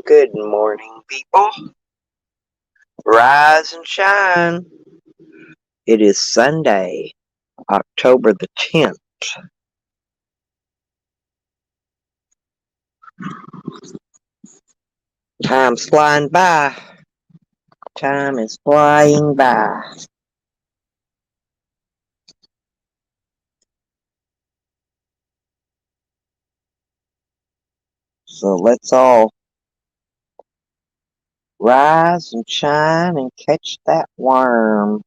Good morning, people. Rise and shine. It is Sunday, October the 10th. Time's flying by. Time is flying by. So let's all rise and shine and catch that worm.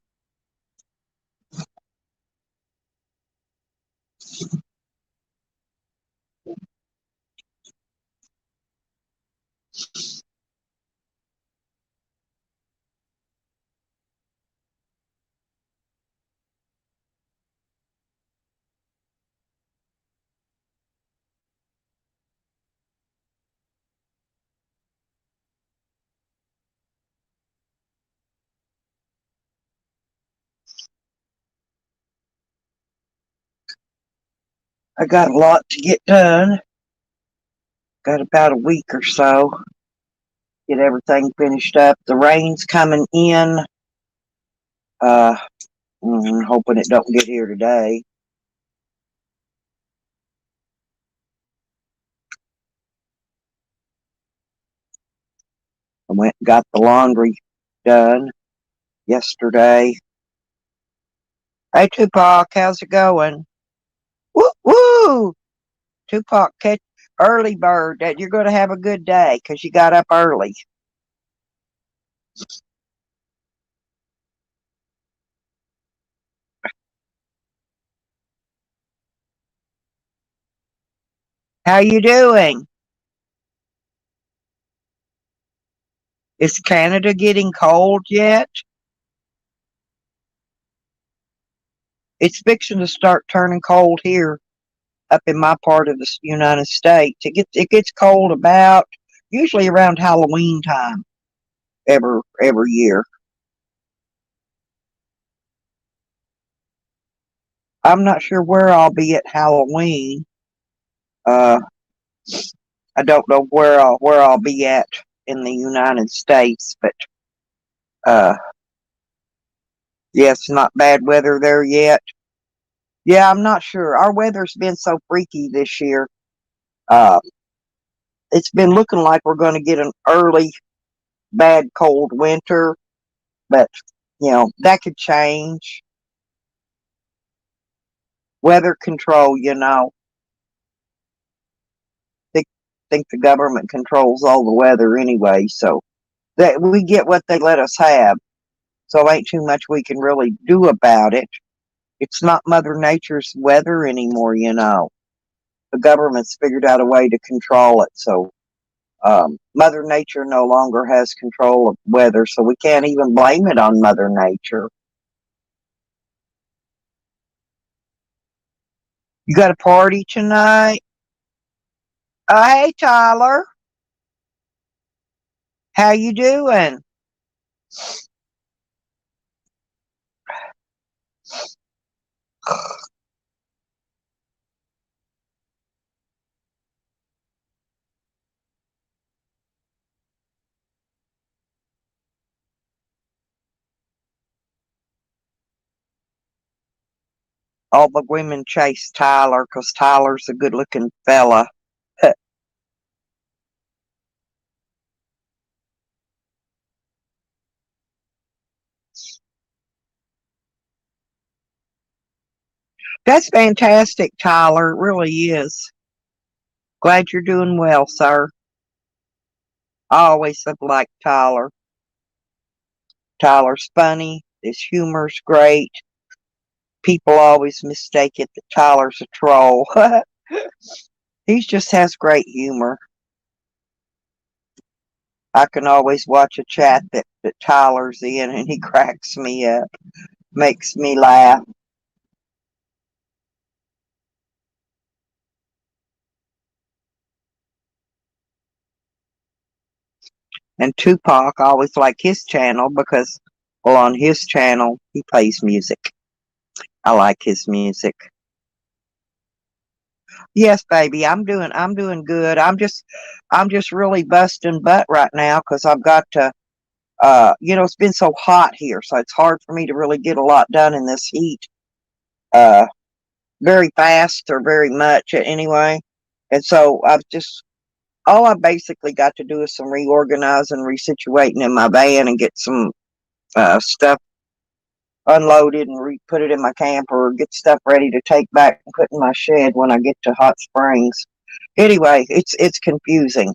I got a lot to get done. Got about a week or so. Get everything finished up. The rain's coming in. Uh, hoping it don't get here today. I went and got the laundry done yesterday. Hey, Tupac, how's it going? Woo woo! Tupac, catch early bird. That you're going to have a good day because you got up early. How you doing? Is Canada getting cold yet? It's fixing to start turning cold here up in my part of the United States. It gets cold about usually around Halloween time every year. I'm not sure where I'll be at Halloween. Uh, I don't know where I'll be at in the United States, but uh, yes, not bad weather there yet. Yeah, I'm not sure. Our weather's been so freaky this year. Uh, it's been looking like we're going to get an early bad cold winter, but that could change. Weather control, they think the government controls all the weather anyway, so that we get what they let us have. So ain't too much we can really do about it. It's not Mother Nature's. Weather anymore. The government's figured out a way to control it. So Mother Nature no longer has control of weather, so we can't even blame it on Mother Nature. You got a party tonight? Hey, Tyler. How you doing? All the women chase Tyler because Tyler's a good-looking fella. That's fantastic, Tyler. It really is. Glad you're doing well, sir. I always have liked Tyler. Tyler's funny. His humor's great. People always mistake it that Tyler's a troll. He just has great humor. I can always watch a chat that Tyler's in and he cracks me up, makes me laugh. And Tupac, I always like his channel because, well, on his channel, he plays music. I like his music. Yes, baby, I'm doing good. I'm just really busting butt right now because I've got to it's been so hot here, so it's hard for me to really get a lot done in this heat. Uh very fast or very much anyway. And so I've just all I basically got to do is some reorganizing, resituating in my van and get some stuff unloaded and put it in my camper, or get stuff ready to take back and put in my shed when I get to Hot Springs. Anyway, it's confusing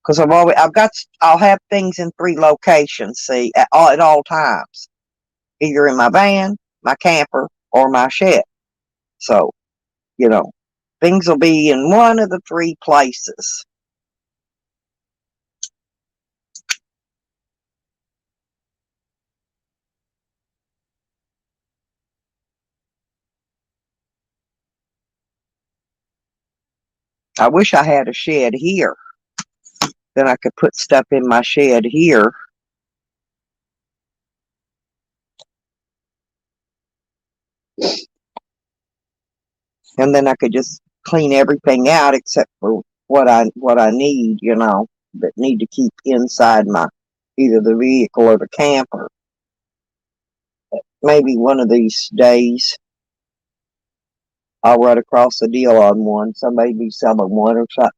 because I'll have things in three locations. See, at all times, either in my van, my camper, or my shed. So you know, things will be in one of the three places. I wish I had a shed here. Then I could put stuff in my shed here, and then I could just clean everything out except for what I need, that need to keep inside my either the vehicle or the camper. Maybe one of these days I'll run across a deal on one. Somebody be selling one or something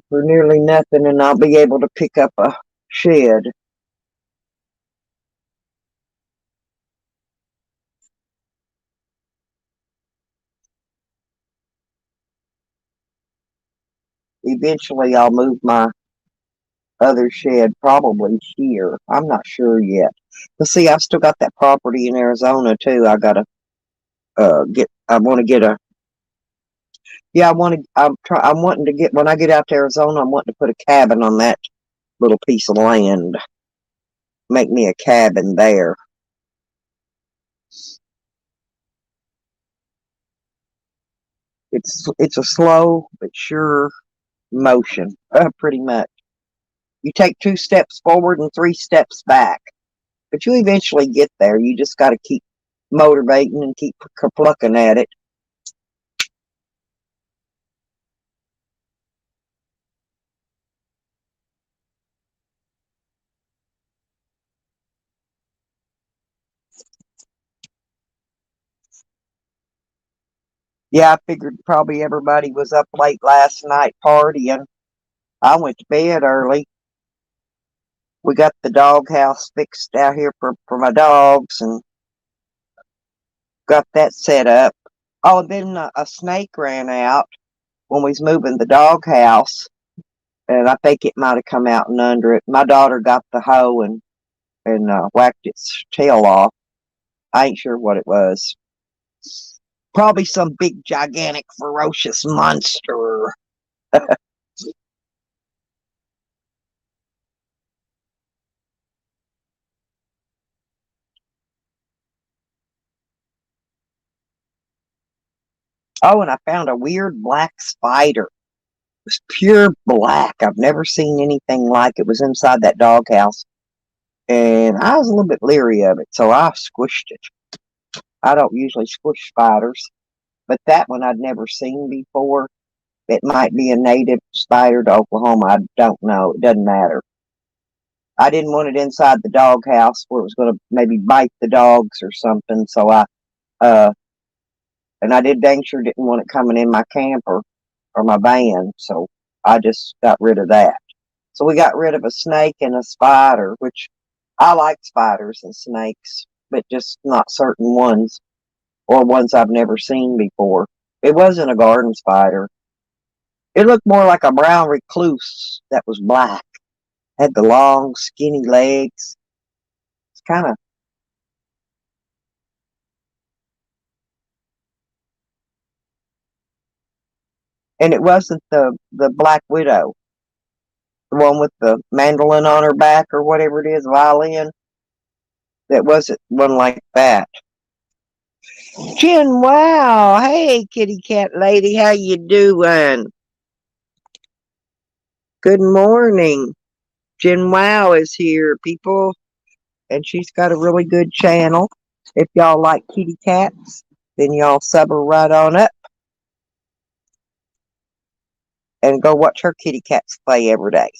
for nearly nothing, and I'll be able to pick up a shed. Eventually, I'll move my other shed probably here. I'm not sure yet. But see, I've still got that property in Arizona too. I gotta get. I want to get a. Yeah, I want to. I'm wanting to get when I get out to Arizona. I'm wanting to put a cabin on that little piece of land. Make me a cabin there. It's a slow but sure motion. Pretty much. You take 2 steps forward and 3 steps back, but you eventually get there. You just got to keep motivating and keep plucking at it. Yeah, I figured probably everybody was up late last night partying. I went to bed early. We got the doghouse fixed out here for my dogs and got that set up. Oh, and then a snake ran out when we was moving the doghouse, and I think it might have come out and under it. My daughter got the hoe and whacked its tail off. I ain't sure what it was. Probably some big, gigantic, ferocious monster. Oh, and I found a weird black spider. Was pure black. I've never seen anything like it. Was inside that doghouse, and I was a little bit leery of it, so I squished it. I don't usually squish spiders, but that one I'd never seen before. It might be a native spider to Oklahoma. I don't know. It doesn't matter. I didn't want it inside the doghouse where it was going to maybe bite the dogs or something. So uh, and I did dang sure didn't want it coming in my camper or my van. So I just got rid of that. So we got rid of a snake and a spider, which I like spiders and snakes, but just not certain ones or ones I've never seen before. It wasn't a garden spider. It looked more like a brown recluse that was black. Had the long, skinny legs. It's kind of, and it wasn't the black widow, the one with the mandolin on her back or whatever it is, violin. That wasn't one like that. Jen, wow. Hey, kitty cat lady, how you doing? Good morning. Jen Wow is here, people, and she's got a really good channel. If y'all like kitty cats, then y'all sub her right on up. and go watch her kitty cats play every day.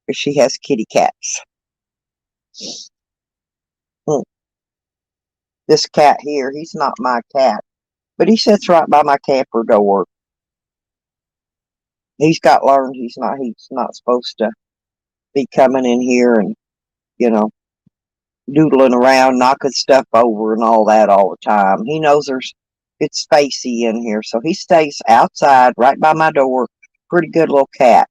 Because she has kitty cats. Hmm. This cat here, he's not my cat, but he sits right by my camper door. He's got learned he's not supposed to be coming in here and, you know, doodling around, knocking stuff over and all that all the time. He knows it's spacey in here, so he stays outside right by my door. Pretty good little cat.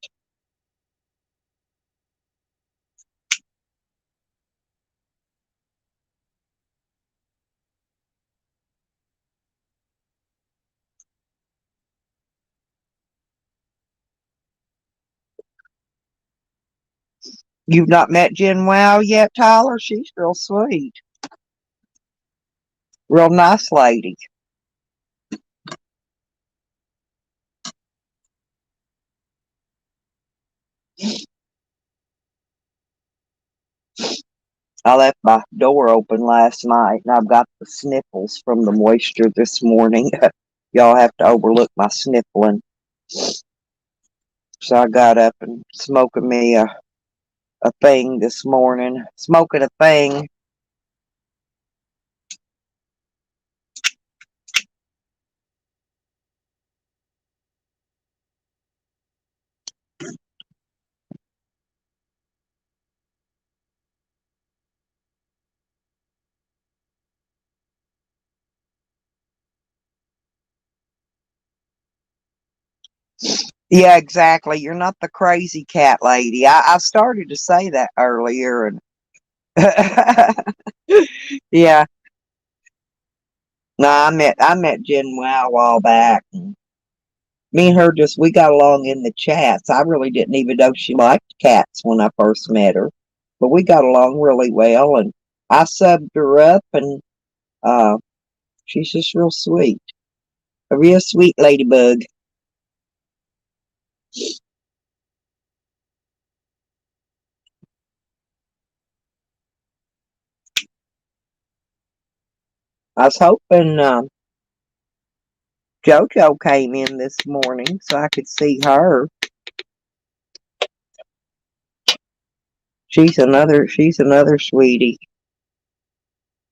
You've not met Jen Wow yet, Tyler? She's real sweet. Real nice lady. I left my door open last night and I've got the sniffles from the moisture this morning. Y'all have to overlook my sniffling. So I got up and smoking me a thing this morning. Smoking a thing. Yeah, exactly. You're not the crazy cat lady. I started to say that earlier and yeah. No, I met Jen Wow a while back. And me and her just we got along in the chats. I really didn't even know she liked cats when I first met her. But we got along really well and I subbed her up and uh she's just real sweet. A real sweet ladybug. I was hoping JoJo came in this morning so I could see her. She's another sweetie.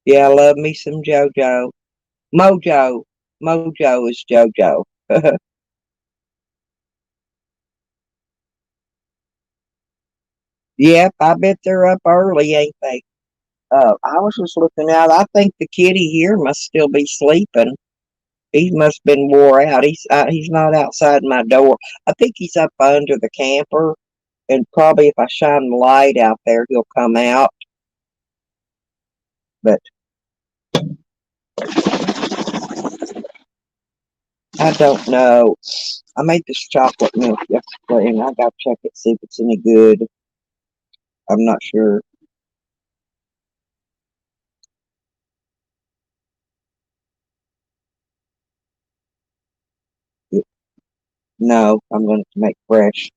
Yeah, I love me some JoJo. Mojo. Mojo is JoJo. Yep, I bet they're up early, ain't they? I was just looking out. I think the kitty here must still be sleeping. He must have been wore out. He's not outside my door. I think he's up under the camper, and probably if I shine the light out there, he'll come out. But I don't know. I made this chocolate milk yesterday, and I got to check it see if it's any good. I'm not sure. No, I'm going to make fresh.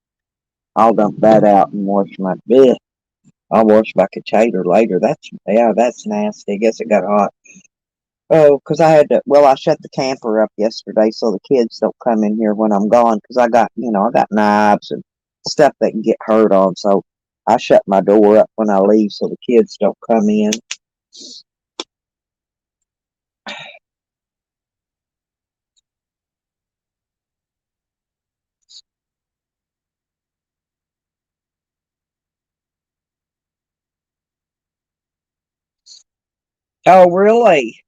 I'll dump that out and wash my bleh. I'll wash my potato later. That's nasty. I guess it got hot. Oh, because I shut the camper up yesterday so the kids don't come in here when I'm gone because I got knives and stuff they can get hurt on. So I shut my door up when I leave so the kids don't come in. Oh, really?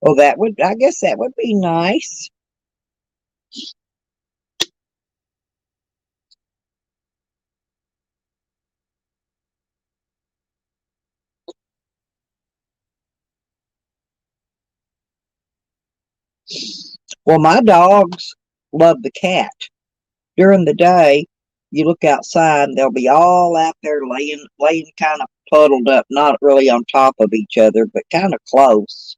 Well, I guess that would be nice. Well, my dogs love the cat. During the day, you look outside and they'll be all out there laying kind of puddled up, not really on top of each other, but kind of close.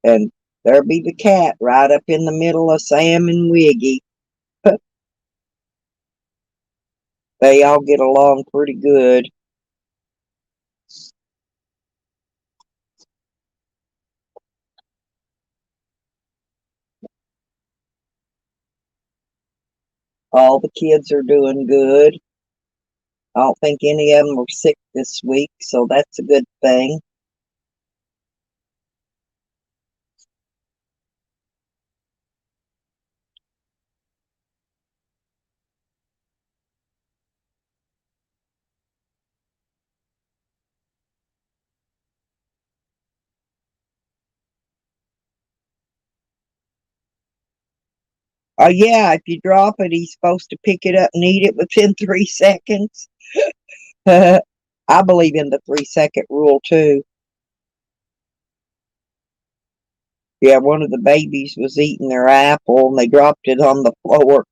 And there'll be the cat right up in the middle of Sam and Wiggy. They all get along pretty good. All the kids are doing good. I don't think any of them were sick this week, so that's a good thing. Oh, yeah, if you drop it, he's supposed to pick it up and eat it within 3 seconds. I believe in the 3 second rule too. Yeah, one of the babies was eating their apple and they dropped it on the floor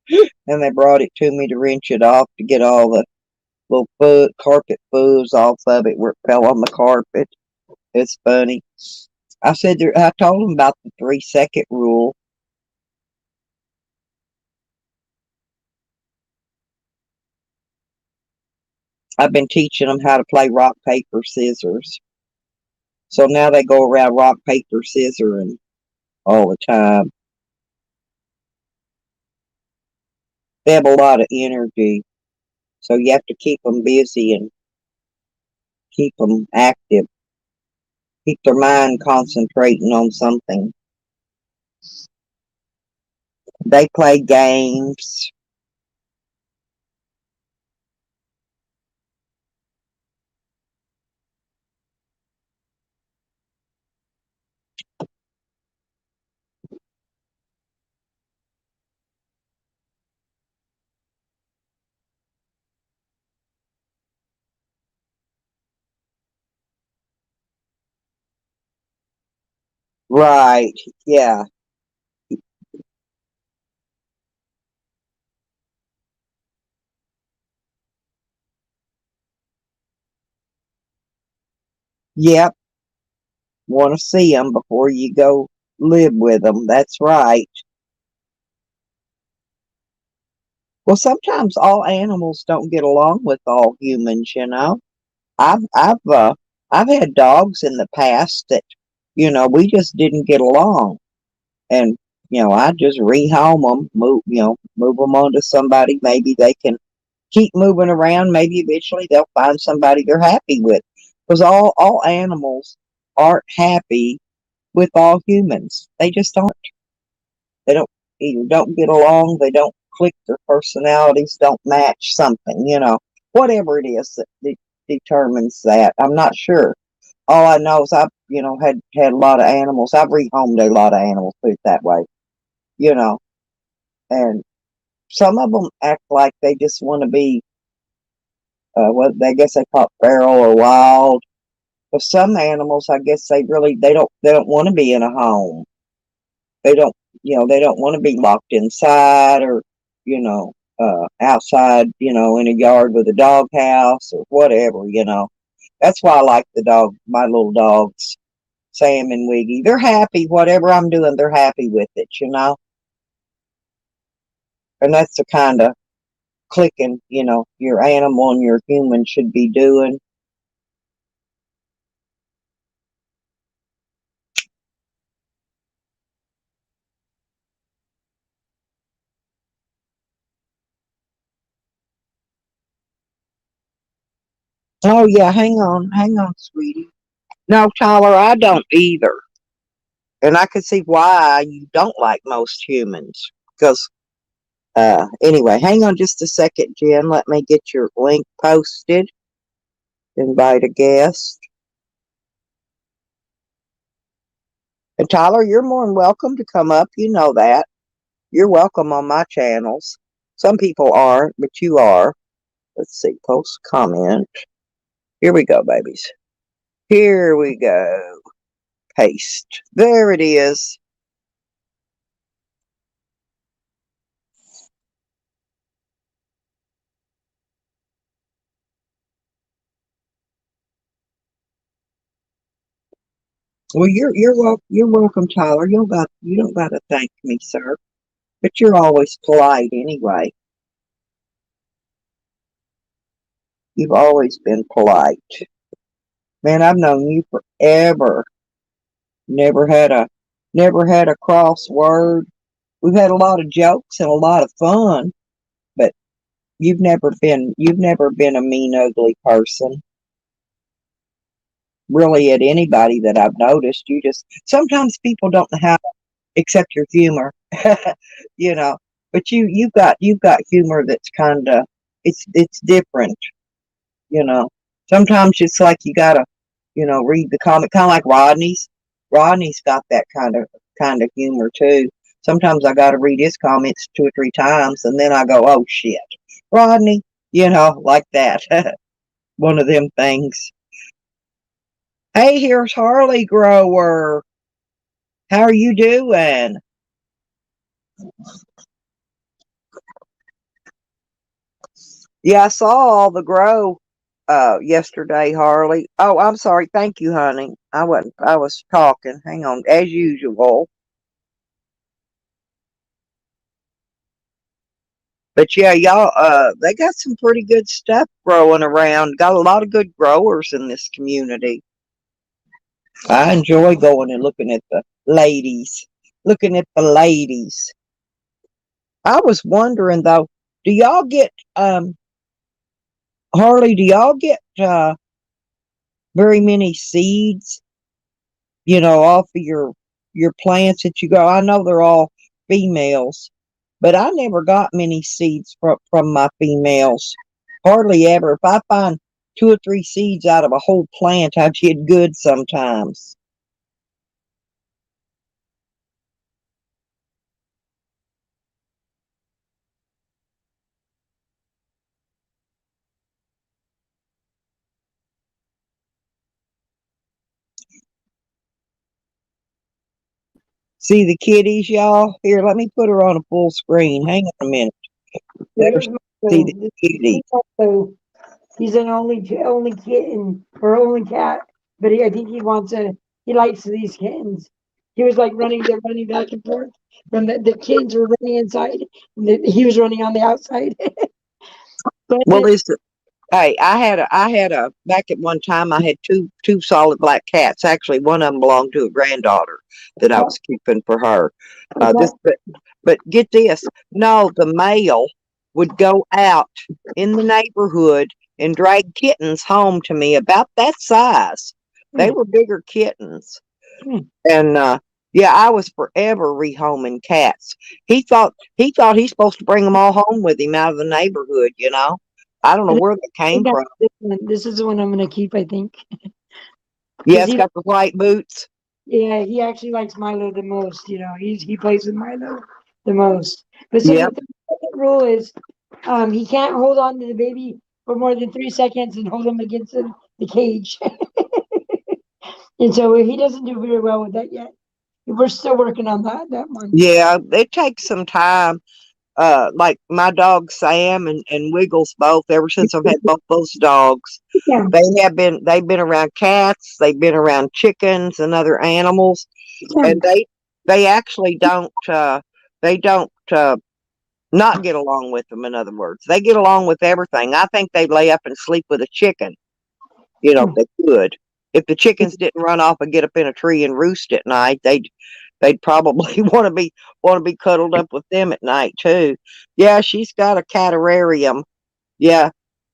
and they brought it to me to wrench it off to get all the little carpet fuzz off of it where it fell on the carpet. It's funny. I told him about the 3 second rule. I've been teaching them how to play rock, paper, scissors. So now they go around rock, paper, scissors and all the time. They have a lot of energy. So you have to keep them busy and keep them active. Keep their mind concentrating on something. They play games. Right. Yeah. Yep. Want to see them before you go live with them. That's right. Well, sometimes all animals don't get along with all humans. I've I've uh I've had dogs in the past that we just didn't get along, and I just rehome them, move them on to somebody. Maybe they can keep moving around. Maybe eventually they'll find somebody they're happy with, because all animals aren't happy with all humans. They just aren't. They don't either don't get along, they don't click, their personalities don't match something. Whatever it is that determines that. I'm not sure. All I know is I've had a lot of animals. I've rehomed a lot of animals, put it that way, you know, and some of them act like they just want to be, what I guess they call it feral or wild. But some animals, I guess they don't want to be in a home. They don't, they don't want to be locked inside or, outside, in a yard with a dog house or whatever. That's why I like my little dogs, Sam and Wiggy. They're happy, whatever I'm doing, they're happy with it. And that's the kind of clicking, your animal and your human should be doing. Oh, yeah, hang on, sweetie. No, Tyler, I don't either. And I can see why you don't like most humans. Because, anyway, hang on just a second, Jen. Let me get your link posted. Invite a guest. And Tyler, you're more than welcome to come up. You know that. You're welcome on my channels. Some people aren't, but you are. Let's see, post comment. Here we go, babies. Here we go. Paste. There it is. Well, you're welcome, Tyler. You don't got to thank me, sir. But you're always polite anyway. You've always been polite. Man, I've known you forever. Never had a never had a crossword. We've had a lot of jokes and a lot of fun. You've never been a mean, ugly person, really, at anybody that I've noticed. You just sometimes people don't know how to accept your humor, you know. But you've got humor that's kind of it's different, you know. Sometimes it's like you gotta, read the comic, kind of like Rodney's. Rodney's got that kind of humor too. Sometimes I gotta read his comments 2 or 3 times, and then I go, "Oh shit, Rodney," like that. One of them things. Hey, here's Harley Grower. How are you doing? Yeah, I saw all the grow yesterday, Harley. Oh, I'm sorry. Thank you, honey. I was talking. Hang on, as usual. But yeah, y'all they got some pretty good stuff growing around. Got a lot of good growers in this community. I enjoy going and looking at the ladies. Looking at the ladies. I was wondering though, do y'all get Harley, do y'all get very many seeds, off of your plants that you grow? I know they're all females, but I never got many seeds from my females. Hardly ever. If I find 2 or 3 seeds out of a whole plant, I did good sometimes. See the kitties, y'all? Here, let me put her on a full screen. Hang on a minute. There's There's see the Milo. kitties. So he's an only kitten or only cat, but I think he likes these kittens. He was like they're running back and forth. From the kittens were running inside, and he was running on the outside. But Well, listen. Hey, I had a back at one time. I had two solid black cats. Actually, one of them belonged to a granddaughter that I oh, was keeping for her. okay. But get this. No, the male would go out in the neighborhood and drag kittens home to me about that size. They Hmm, were bigger kittens, hmm. and yeah, I was forever rehoming cats. He thought he's supposed to bring them all home with him out of the neighborhood. I don't know And where they I came think I from. this one. This is the one I'm gonna keep. I think Yeah, because it's got the white boots. yeah, he actually likes Milo the most. He plays with Milo the most. But so Yep. the second rule is, he can't hold on to the baby for more than 3 seconds and hold him against the cage. And so he doesn't do very well with that yet. We're still working on that one. Yeah, it takes some time. Like my dog Sam and Wiggles both, ever since I've had both those dogs, Yeah, they've been around cats, they've been around chickens and other animals, yeah. and they actually don't not get along with them. In other words, they get along with everything. I think they lay up and sleep with a chicken. Hmm. They could. If the chickens didn't run off and get up in a tree and roost at night, they'd probably want to be cuddled up with them at night too. Yeah, she's got a catarium. Yeah,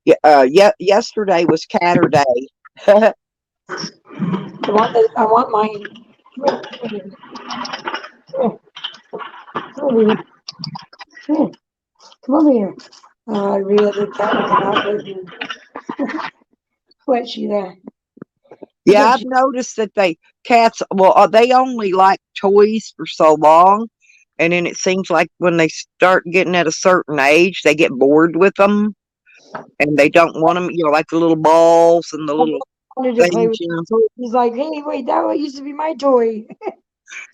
yeah. Yesterday was catter day. I want mine. Come over here. Come here. Come over here. I realized the cat was not with me. What she there? Yeah, What I've she? noticed that cats. Well, they only like toys for so long, and then it seems like when they start getting at a certain age, they get bored with them, and they don't want them. Like the little balls and the I little wanted to play things. with. So he's like, hey, wait, that used to be my toy.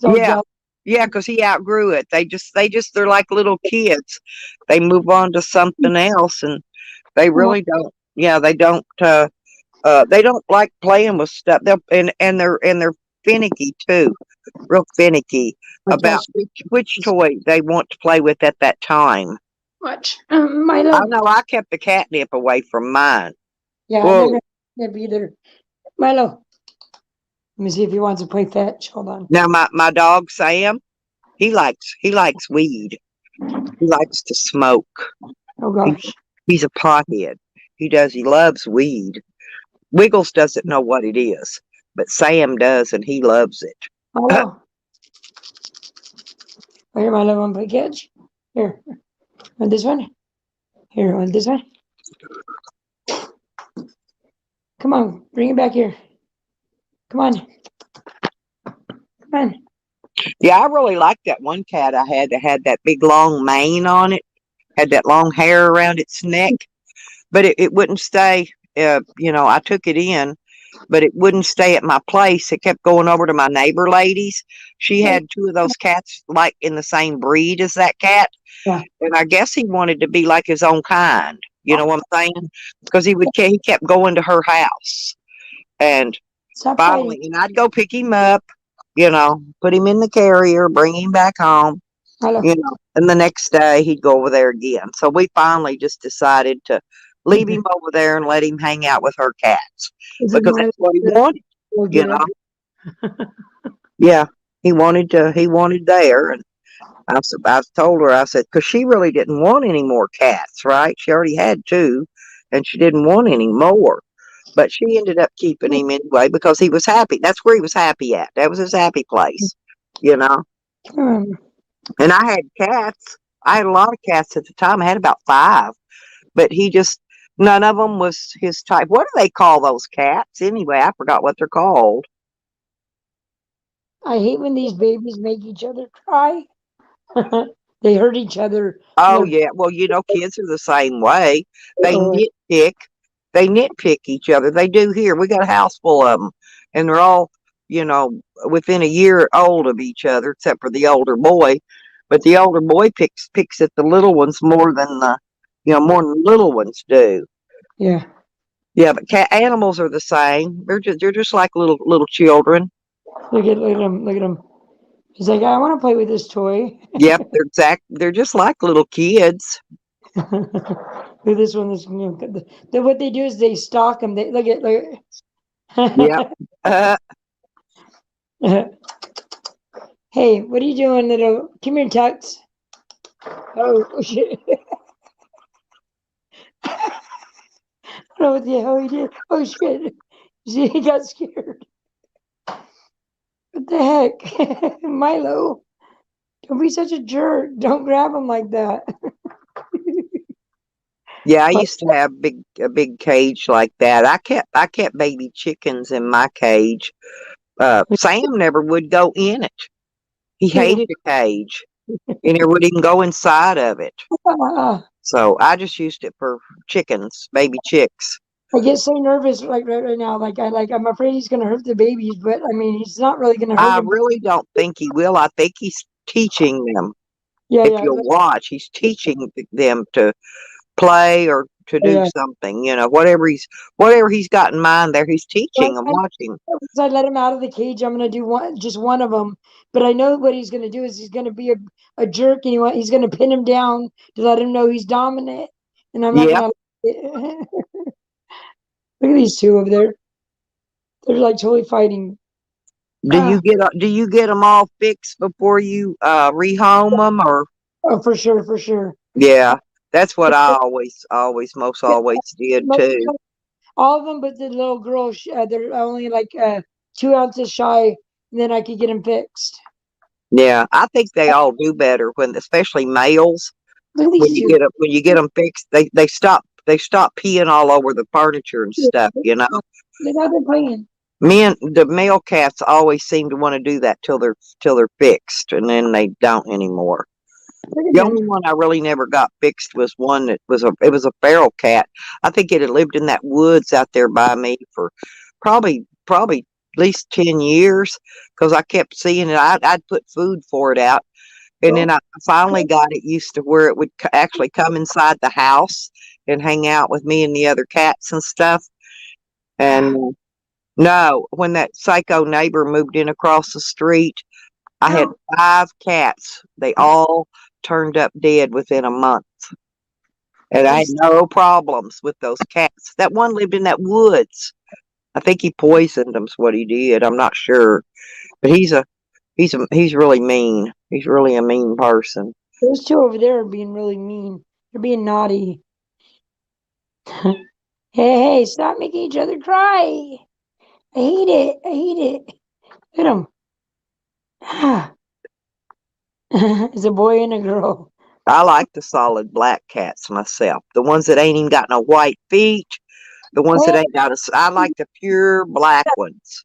So Yeah, jealous. yeah, because he outgrew it. They're like little kids. They move on to something else, and they really don't. Yeah, they don't like playing with stuff. They're finicky too, real finicky about Attached which toy they want to play with at that time. much. I Milo. know I kept the catnip away from mine. Yeah, I Whoa! never have either. Milo. Let me see if he wants to play fetch. Hold on. Now my dog Sam, he likes weed. He likes to smoke. Oh He gosh. He's a pothead. He loves weed. Wiggles doesn't know what it is, but Sam does, and he loves it. Hello. Here, my little one package. Here. Want this one? Here, want this one? Come on, bring it back here. Come on. Come on. Yeah, I really liked that one cat I had that had that big long mane on it, had that long hair around its neck, but it wouldn't stay. I took it in, but it wouldn't stay at my place. It kept going over to my neighbor lady's. She had two of those cats like in the same breed as that cat. Yeah. And I guess he wanted to be like his own kind. You know what I'm saying? Because he kept going to her house. And Stop finally, fighting. and I'd go pick him up, put him in the carrier, bring him back home, Hello. and the next day he'd go over there again. So we finally just decided to leave him over there and let him hang out with her cats Is it because one of that's what he the wanted, we'll you get know. it? Yeah, he wanted there. And I told her, I said, because she really didn't want any more cats, right? She already had two, and she didn't want any more. But she ended up keeping him anyway because he was happy. That's where he was happy at. That was his happy place, you know. Um, And I had cats. I had a lot of cats at the time. I had about five, but none of them was his type. What do they call those cats anyway? I forgot what they're called. I hate when these babies make each other cry. They hurt each other. Oh And yeah, well, kids are the same way. They they're, nitpick. They nitpick each other. They do here. We got a house full of them, and they're all, within a year old of each other, except for the older boy. But the older boy picks at the little ones more than the little ones do. yeah. Yeah, but animals are the same. They're just like little children. Look at him. Look at him. He's like, I want to play with this toy. Yep, they're just like little kids. Look at this one. What they do is they stalk him. They look Yep. at. Hey, what are you doing, little? Come here, Tux. Oh shit! I don't know what the hell he did. Oh shit! See, he got scared. What the heck, Milo? Don't be such a jerk. Don't grab him like that. Yeah, I used to have a big cage like that. I kept baby chickens in my cage. Sam never would go in it. He hated the cage. He never would even go inside of it. So I just used it for chickens, baby chicks. I get so nervous like right now. I'm afraid he's gonna hurt the babies, but I mean he's not really gonna hurt I them. really don't think he will. I think he's teaching them. Yeah, If yeah, you'll watch, he's teaching them to play or to do yeah. something. Whatever he's got in mind there, he's teaching them. Watching. Once I let him out of the cage, I'm gonna do just one of them. But I know what he's gonna do is he's gonna be a jerk, and he's gonna pin him down to let him know he's dominant. And I'm not Yep. gonna. Look at these two over there. They're like totally fighting. Ah, Do you get them all fixed before you rehome them, or oh, for sure, for sure. yeah, that's what I most always did Most, too. all of them, but the little girl, they're only like 2 ounces shy, and then I could get them fixed. Yeah, I think they all do better especially males, Look at these two. when you get them fixed, they stop peeing all over the furniture and stuff. They're not been playing. The male cats always seem to want to do that till they're fixed, and then they don't anymore. Look at The them. only one I really never got fixed was one that was a feral cat. I think it had lived in that woods out there by me for probably at least 10 years because I kept seeing it. I'd put food for it out, and then I finally got it used to where it would actually come inside the house and hang out with me and the other cats and stuff. And no, when that psycho neighbor moved in across the street, I had 5 cats. They all turned up dead within a month. And I had no problems with those cats. That one lived in that woods. I think he poisoned them's what he did. I'm not sure. But he's really mean. He's really a mean person. Those two over there are being really mean. They're being naughty. Hey, stop making each other cry. I hate it. I hate it. Look at him. Ah. It's a boy and a girl. I like the solid black cats myself. The ones that ain't even got no white feet. The ones that Oh, ain't got I like the pure black ones.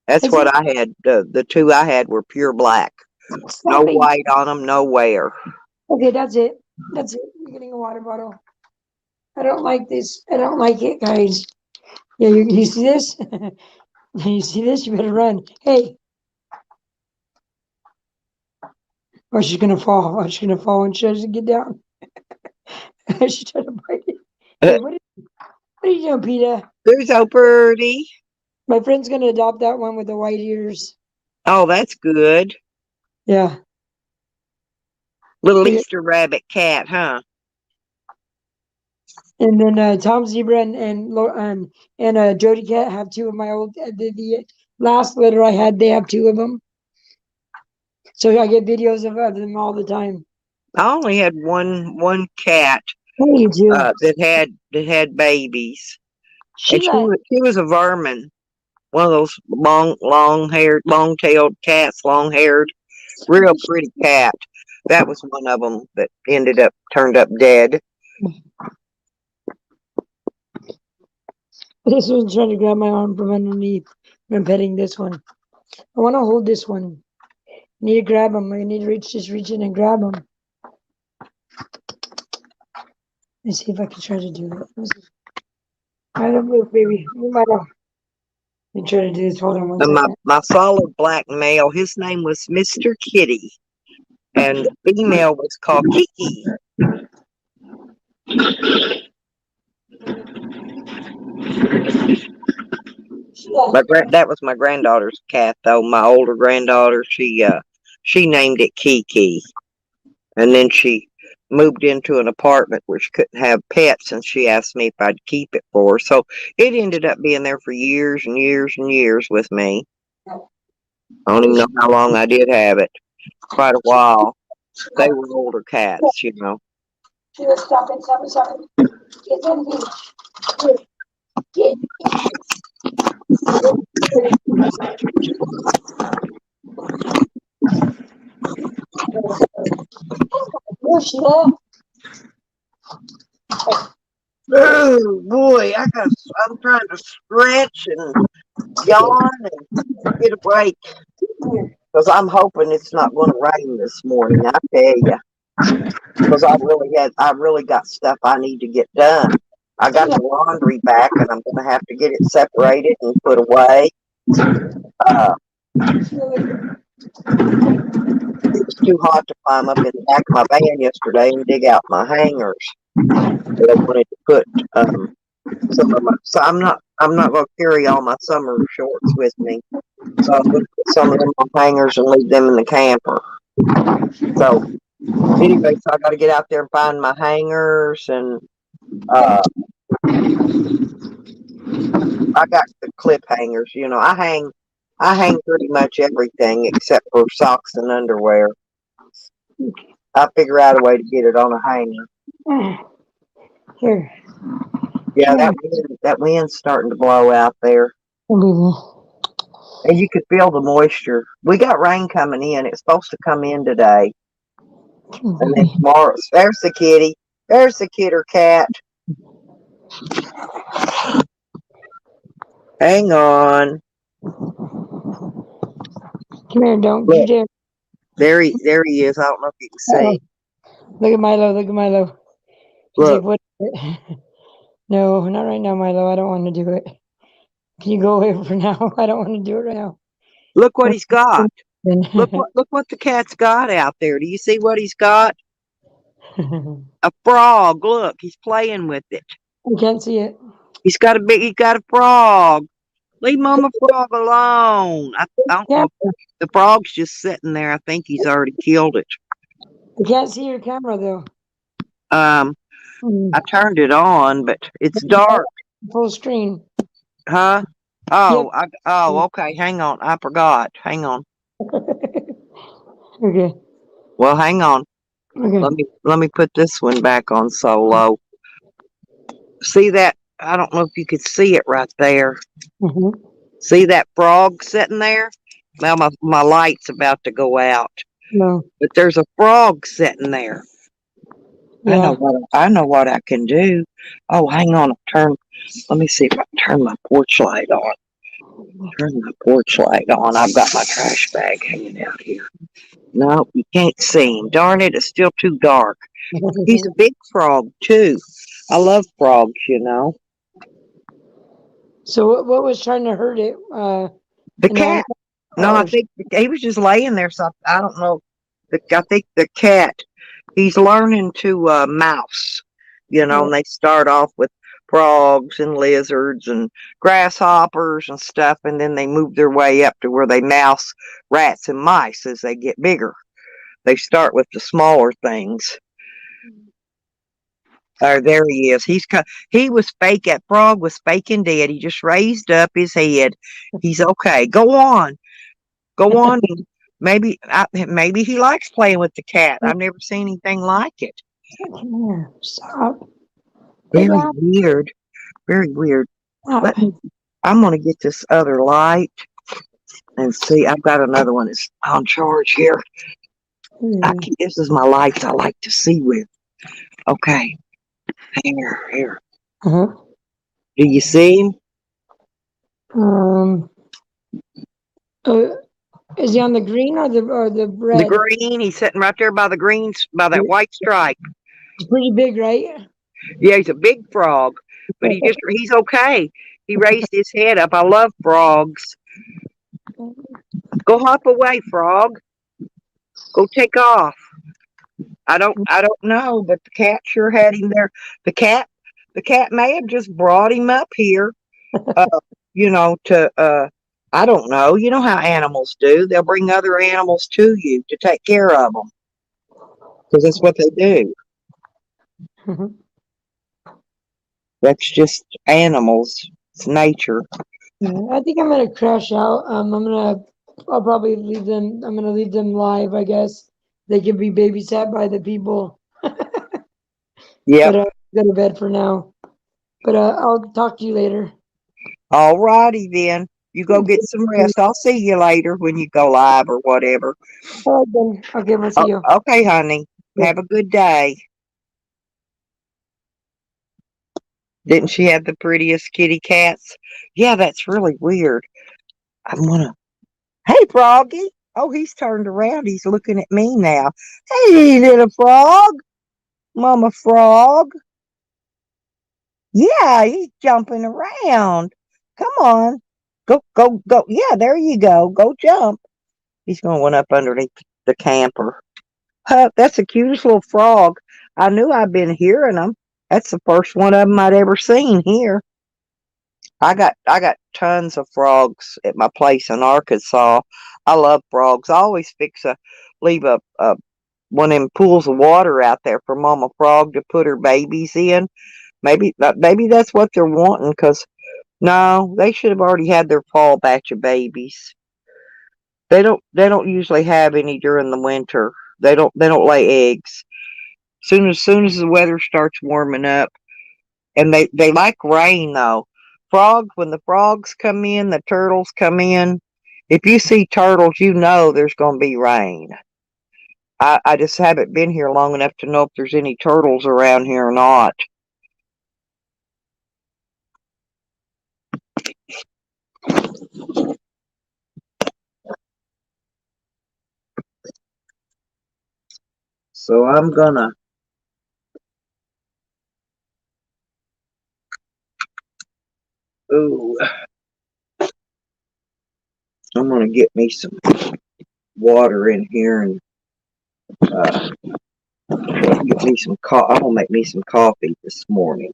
That's is it? what I had. The two I had were pure black. No Stop it. white on them, no wear. Okay, that's it. That's it. You're getting a water bottle. I don't like this. I don't like it, guys. Yeah, you see this? You see this? You better run. Hey, or she's gonna fall. Or she's gonna fall and she doesn't get down. She's trying to bite it. Hey, what are you doing, Peter? There's old birdie. My friend's gonna adopt that one with the white ears. Oh, that's good. Yeah. Little Yeah. Easter rabbit cat, huh? And then Tom Zebra and Jody Cat have two of my old the last litter I had. They have two of them, so I get videos of them all the time. I only had one cat Hey, you two. that had babies, and she Sheila. was a vermin. One of those long haired, long tailed cats, long haired, real pretty cat. That was one of them that turned up dead. This one's trying to grab my arm from underneath. I'm petting this one. I want to hold this one. I need to grab him. I need to reach in and grab him. Let's see if I can try to do it. I don't move, baby. Move my arm. Let me try to do this. Hold on one And my, second. my solid black male, his name was Mr. Kitty, and the female was called Kiki. That was my granddaughter's cat, though. My older granddaughter, she named it Kiki, and then she moved into an apartment where she couldn't have pets, and she asked me if I'd keep it for her. So it ended up being there for years and years and years with me. I don't even know how long I did have it. Quite a while. They were older cats. Sheila, stop it, stop it, stop it. Get on here. Get. Here, Sheila. Oh boy, I'm trying to stretch and yawn and get a break because I'm hoping it's not going to rain this morning. I tell you, because I really got stuff I need to get done. I got the laundry back, and I'm going to have to get it separated and put away. Uh, it was too hot to climb up in the back of my van yesterday and dig out my hangers that I wanted to put some of my. So I'm not going to carry all my summer shorts with me. So I'm going to put some of them on hangers and leave them in the camper. So anyway, so I got to get out there and find my hangers, and I got the clip hangers. I hang pretty much everything except for socks and underwear. I figure out a way to get it on a hanger. Here. Yeah, that wind's starting to blow out there, and you could feel the moisture. We got rain coming in. It's supposed to come in today, and then tomorrow. There's the kitty. There's the kitter cat. Hang on. Come here, don't you Look, dare. there he is. I don't know if you can see. Look at Milo, look at Milo. He's Look, like, what? No, not right now, Milo. I don't want to do it. Can you go away for now? I don't want to do it right now. look what he's got. Look I what the cat's got out there. Do you see what he's got? A frog. Look, he's playing with it. can't see it. He's got a frog. Leave Mama Frog alone. I don't Yeah, know. The frog's just sitting there. I think he's already killed it. I can't see your camera though. I turned it on, but it's dark. Full screen. Huh? Yep. Okay. Hang on. I forgot. Hang on. Okay. Well, hang on. Okay. Let me put this one back on solo. See that? I don't know if you could see it right there. Hmm. See that frog sitting there? Now my light's about to go out, No. but there's a frog sitting there. Yeah. I know what I can do. Oh, hang on. Turn. Let me see if I can turn my porch light on. Turn my porch light on. I've got my trash bag hanging out here. No, you can't see him. Darn it, it's still too dark. He's a big frog too. I love frogs, you know. So what was trying to hurt it? The An animal? cat. No, I Oh, think he was just laying there. So I don't know. I think the cat. He's learning to mouse. You know, yeah. and they start off with frogs and lizards and grasshoppers and stuff, and then they move their way up to where they mouse rats and mice as they get bigger. They start with the smaller things. There he is. He was fake. That frog was faking dead. He just raised up his head. He's okay. Go on. Maybe he likes playing with the cat. I've never seen anything like it. Come here. Stop. Get Very down. weird. Very weird. Stop. Let me. I'm gonna get this other light and see. I've got another one that's on charge here. Hmm. This is my lights I like to see with. Okay. Here. Uh-huh. Do you see him? Um. Uh, is he on the green or the The red? green. He's sitting right there by the greens, by that white stripe. He's pretty big, right? Yeah, he's a big frog, but he's okay. He raised his head up. I love frogs. Go hop away, frog. Go take off. I don't know, but the cat sure had him there. The cat the cat may have just brought him up here, uh, to I don't know. You know how animals do. They'll bring other animals to you to take care of them because that's what they do. Mhm. That's just animals. It's nature. Yeah, I think I'm gonna crash out. I'll probably leave them. I'm gonna leave them live. I guess they can be babysat by the people. Yep. But go to bed for now. But I'll talk to you later. All righty then. You go get some rest. I'll see you later when you go live or whatever. All right then. Okay, I'm gonna see Oh, you. okay, honey. Yeah. Have a good day. Didn't she have the prettiest kitty cats? Yeah, that's really weird. I'm gonna. Hey, Froggy. Oh, he's turned around. He's looking at me now. Hey, little frog. Mama Frog. Yeah, he's jumping around. Come on. Go. Yeah, there you go. Go jump. He's going up underneath the camper. That's the cutest little frog. I knew I'd been hearing them. That's the first one of them I'd ever seen here. I got tons of frogs at my place in Arkansas. I love frogs. I always leave a one of them pools of water out there for Mama Frog to put her babies in. Maybe that's what they're wanting. Cause no, they should have already had their fall batch of babies. They don't usually have any during the winter. They don't lay eggs. Soon as the weather starts warming up, and they like rain though. Frogs, when the frogs come in, the turtles come in. If you see turtles, you know there's going to be rain. I just haven't been here long enough to know if there's any turtles around here or not. So ooh, I'm gonna get me some water in here and uh, get me some I'm gonna make me some coffee this morning.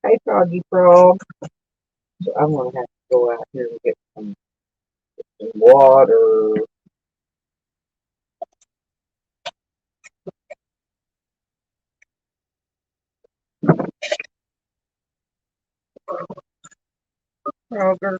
Hey, Froggy Frog. So I'm gonna have to go out here and get some water. Kroger.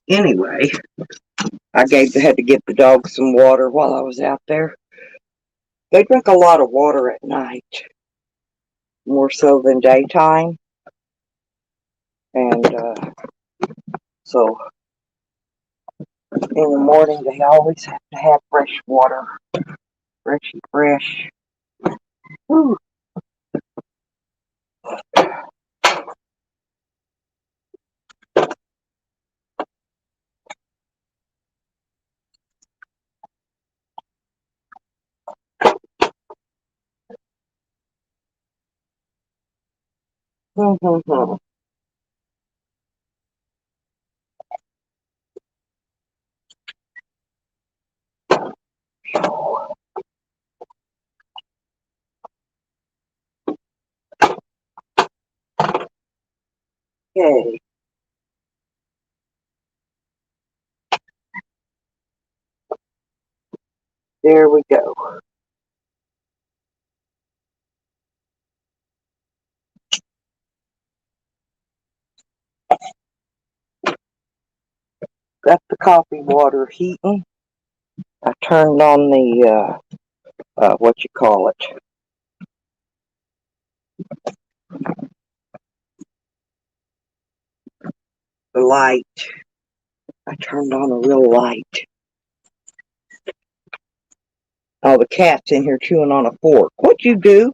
Anyway, had to get the dogs some water while I was out there. They drink a lot of water at night, more so than daytime, and so in the morning they always have to have fresh water, fresh. Whew. Okay, there we go. Got the coffee water heating. I turned on the what you call it, the light. I turned on a real light. Oh, the cat's in here chewing on a fork. What'd you do?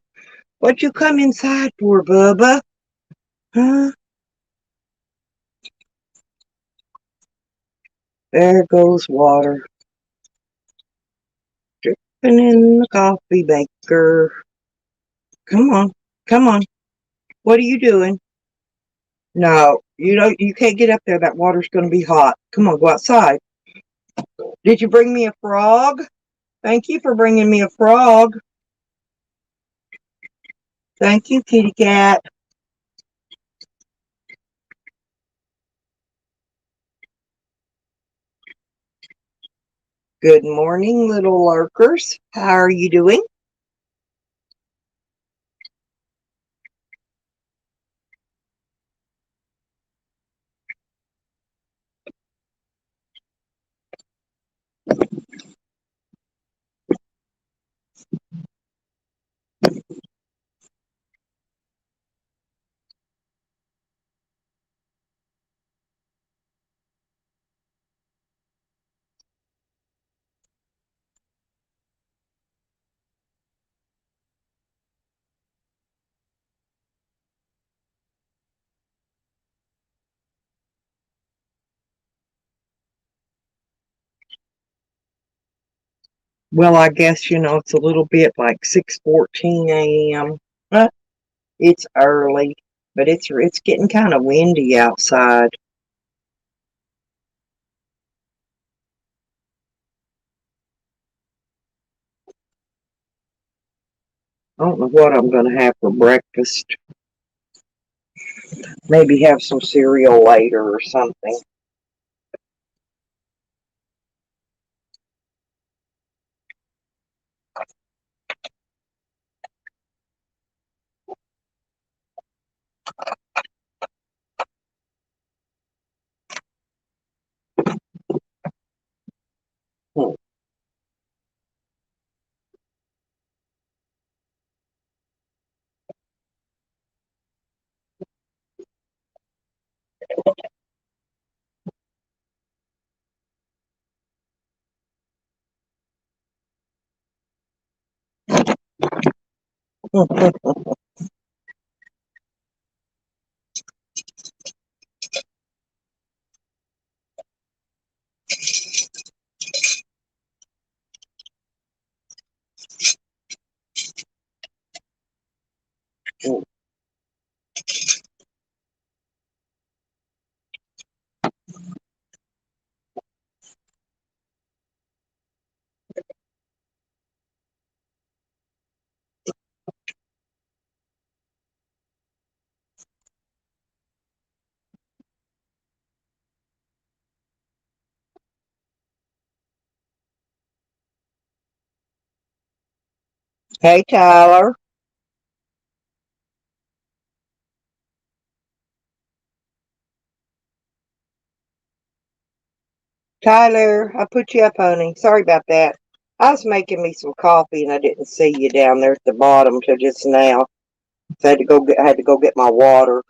What'd you come inside for, Bubba? Huh? There goes water dripping in the coffee maker. Come on, come on. What are you doing? No, you don't. You can't get up there. That water's going to be hot. Come on, go outside. Did you bring me a frog? Thank you for bringing me a frog. Thank you, kitty cat. Good morning, little lurkers. How are you doing? Well, I guess, it's a little bit like 6:14 a.m. It's early, but it's getting kind of windy outside. I don't know what I'm going to have for breakfast. Maybe have some cereal later or something. Hey, Tyler. Tyler, I put you up, honey. Sorry about that. I was making me some coffee and I didn't see you down there at the bottom till just now. So I had to go get my water.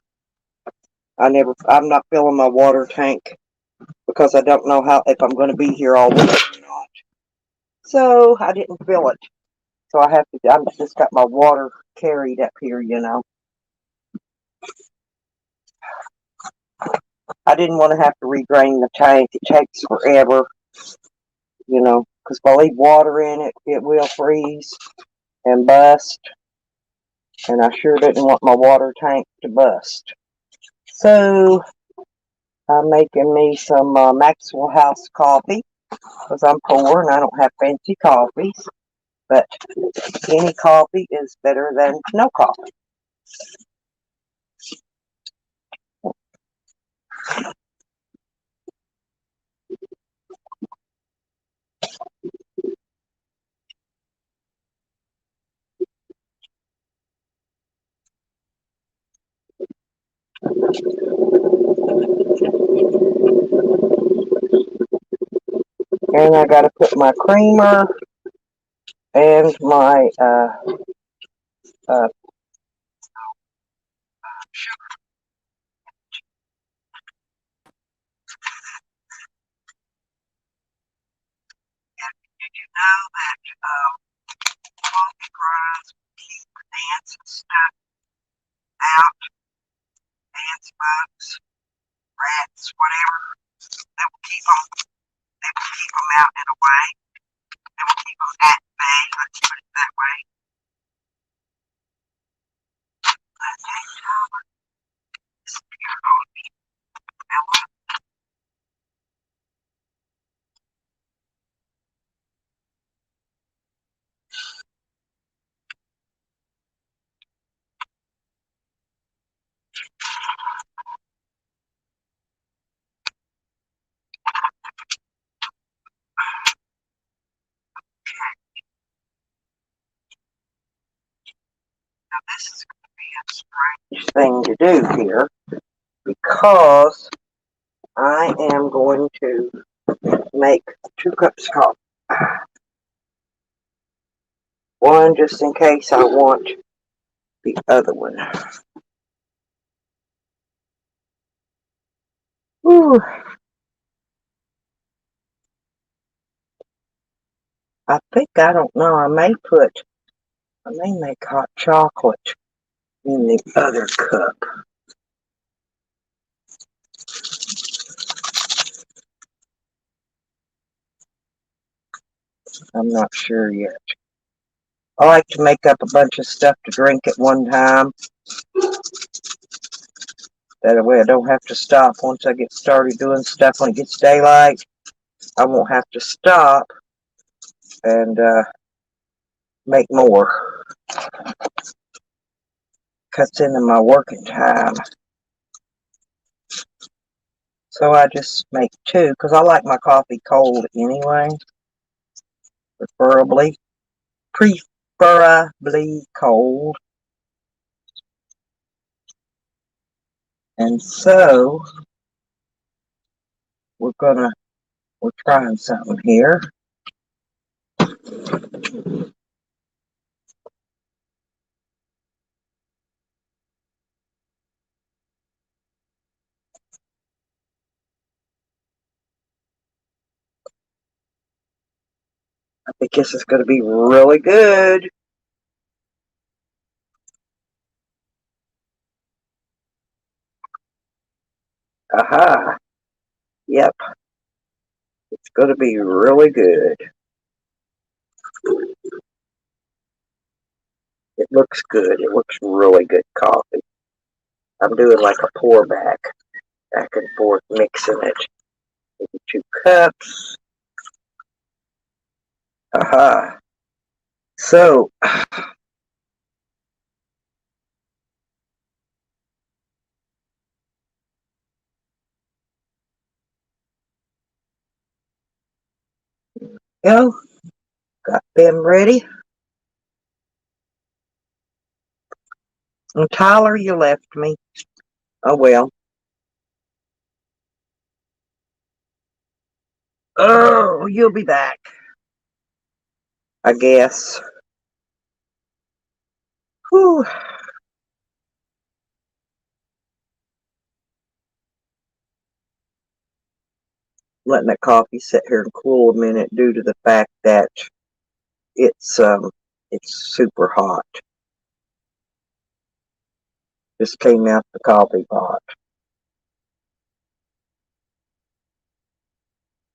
I'm not filling my water tank because I don't know how if I'm going to be here all week or not. So I didn't fill it. So I've just got my water carried up here. I didn't want to have to redrain the tank. It takes forever, because if I leave water in it, it will freeze and bust. And I sure didn't want my water tank to bust. So I'm making me some Maxwell House coffee because I'm poor and I don't have fancy coffees. But any coffee is better than no coffee. And I got to put my creamer and my uh, did you know that coffee grinds keep ants and stuff out, ants, bugs, rats, whatever. They will keep them out and away. They will keep them at bay. Let's put it that way. Now this is going to be a strange thing to do here because I am going to make 2 cups of coffee. One just in case I want the other one. Whew. I don't know, I may make hot chocolate in the other cup. I'm not sure yet. I like to make up a bunch of stuff to drink at one time. That way I don't have to stop once I get started doing stuff. When it gets daylight, I won't have to stop and make more. Cuts into my working time. So I just make 2 because I like my coffee cold anyway. Preferably cold. And so we're trying something here. I think this is going to be really good. Aha. Yep. It's going to be really good. It looks good. It looks really good coffee. I'm doing like a pour back and forth, mixing it. Maybe 2 cups. Aha. So, go. Got them ready. And Tyler, you left me. Oh well. Oh, you'll be back, I guess. Whew. Letting that coffee sit here and cool a minute due to the fact that it's it's super hot. Just came out the coffee pot.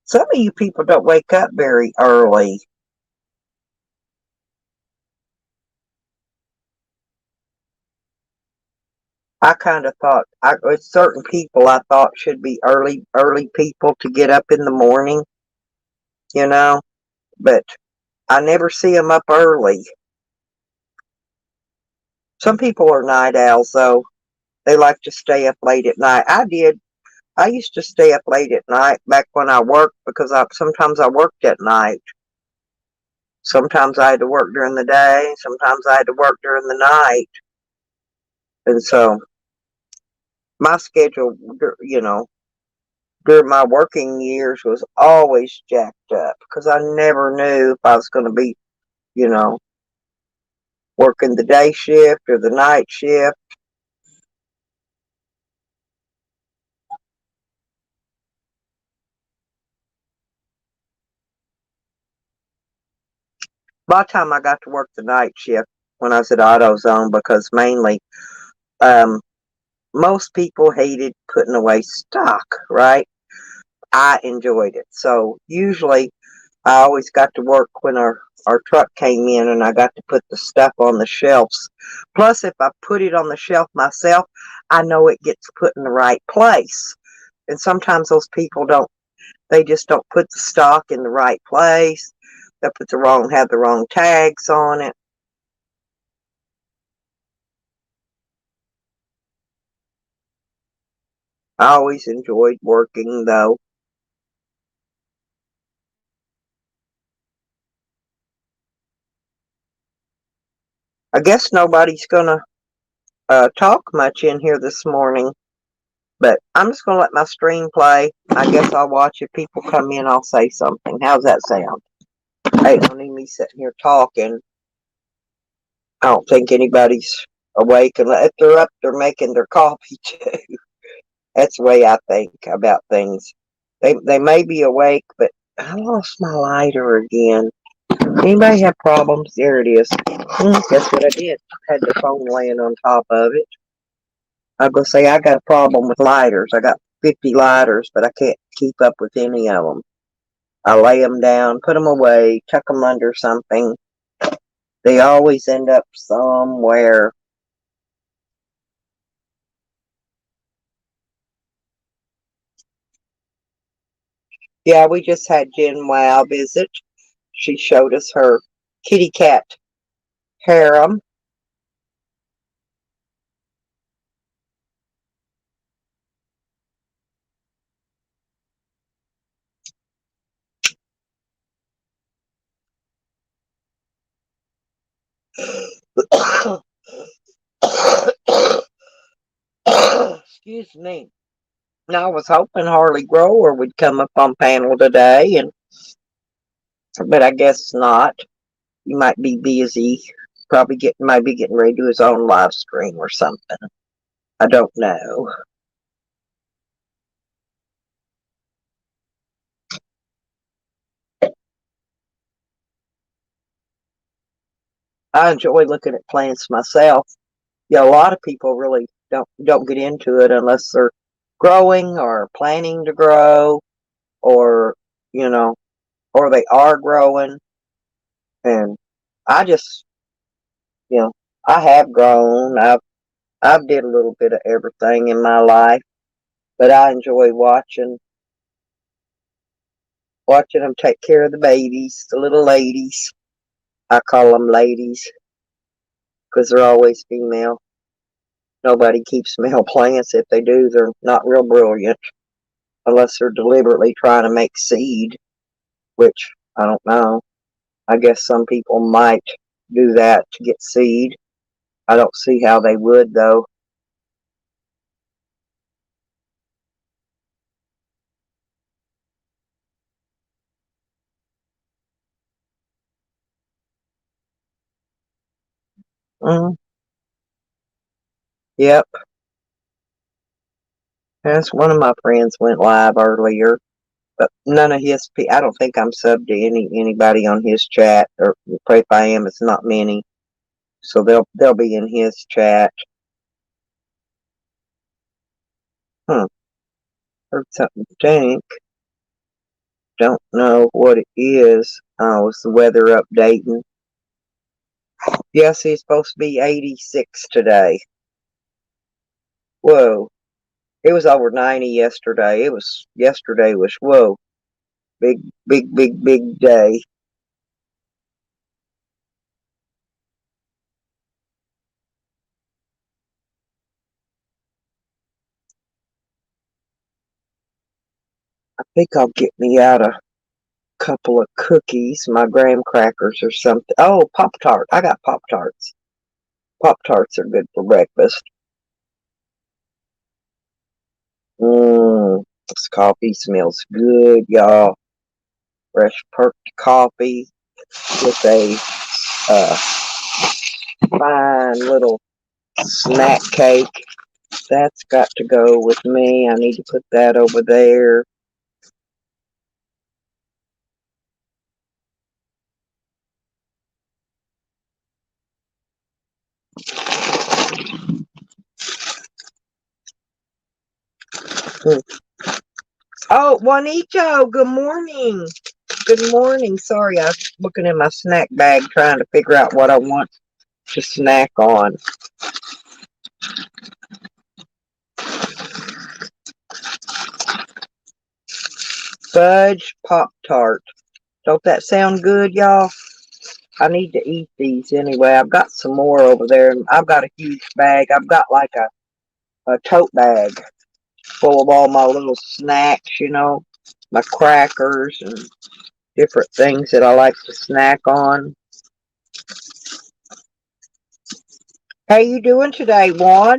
Some of you people don't wake up very early. I kind of thought with certain people I thought should be early people to get up in the morning, you know, but I never see them up early. Some people are night owls though. They like to stay up late at night. I did. I used to stay up late at night back when I worked because sometimes I worked at night. Sometimes I had to work during the day. Sometimes I had to work during the night. And so my schedule, during my working years was always jacked up because I never knew if I was going to be, you know, working the day shift or the night shift. By the time I got to work the night shift when I was at AutoZone, because mainly um, most people hated putting away stock, right? I enjoyed it. So usually I always got to work when our truck came in and I got to put the stuff on the shelves. Plus, if I put it on the shelf myself, I know it gets put in the right place. And sometimes those people they just don't put the stock in the right place. They have the wrong tags on it. I always enjoyed working though. I guess nobody's gonna talk much in here this morning. But I'm just going to let my stream play. I guess I'll watch if people come in. I'll say something. How's that sound? Hey, don't need me sitting here talking. I don't think anybody's awake. And if they're up, they're making their coffee too. That's the way I think about things. They may be awake, but I lost my lighter again. Anybody have problems? There it is. Guess what I did? I had the phone laying on top of it. I'm going to say I got a problem with lighters. I got 50 lighters, but I can't keep up with any of them. I lay them down, put them away, tuck them under something. They always end up somewhere. Yeah, we just had Jen Wow visit. She showed us her kitty cat harem. Excuse me. I was hoping Harley Grower would come up on panel today, but I guess not. He might be busy. Might be getting ready to do his own live stream or something. I don't know. I enjoy looking at plants myself. Yeah, a lot of people really don't get into it unless they're growing or planning to grow, or, you know, or they are growing. And I just, you know, I have grown. I've did a little bit of everything in my life, but I enjoy watching them take care of the babies, the little ladies. I call them ladies because they're always female. Nobody keeps male plants. If they do, they're not real brilliant unless they're deliberately trying to make seed, which I don't know. I guess some people might do that to get seed. I don't see how they would, though. Mm, yep. That's one of my friends went live earlier, but none of his. I don't think I'm subbed to anybody on his chat, or if I am, it's not many. So they'll be in his chat. Huh. Heard something stink. Don't know what it is. Oh, it's the weather updating. Yes, he's supposed to be 86 today. Whoa. It was over 90 yesterday. Yesterday was, whoa, big, big, big, big day. I think I'll get me out a couple of cookies, my graham crackers or something. Oh, Pop Tart. I got Pop Tarts. Pop Tarts are good for breakfast. This coffee smells good, y'all. Fresh perked coffee with a uh, fine little snack cake. That's got to go with me. I need to put that over there. Hmm. Oh, Juanito, good morning. Good morning. Sorry, I was looking in my snack bag trying to figure out what I want to snack on. Fudge Pop Tart. Don't that sound good, y'all? I need to eat these anyway. I've got some more over there. I've got a huge bag. I've got like a tote bag full of all my little snacks, my crackers and different things that I like to snack on. How you doing today, Juan?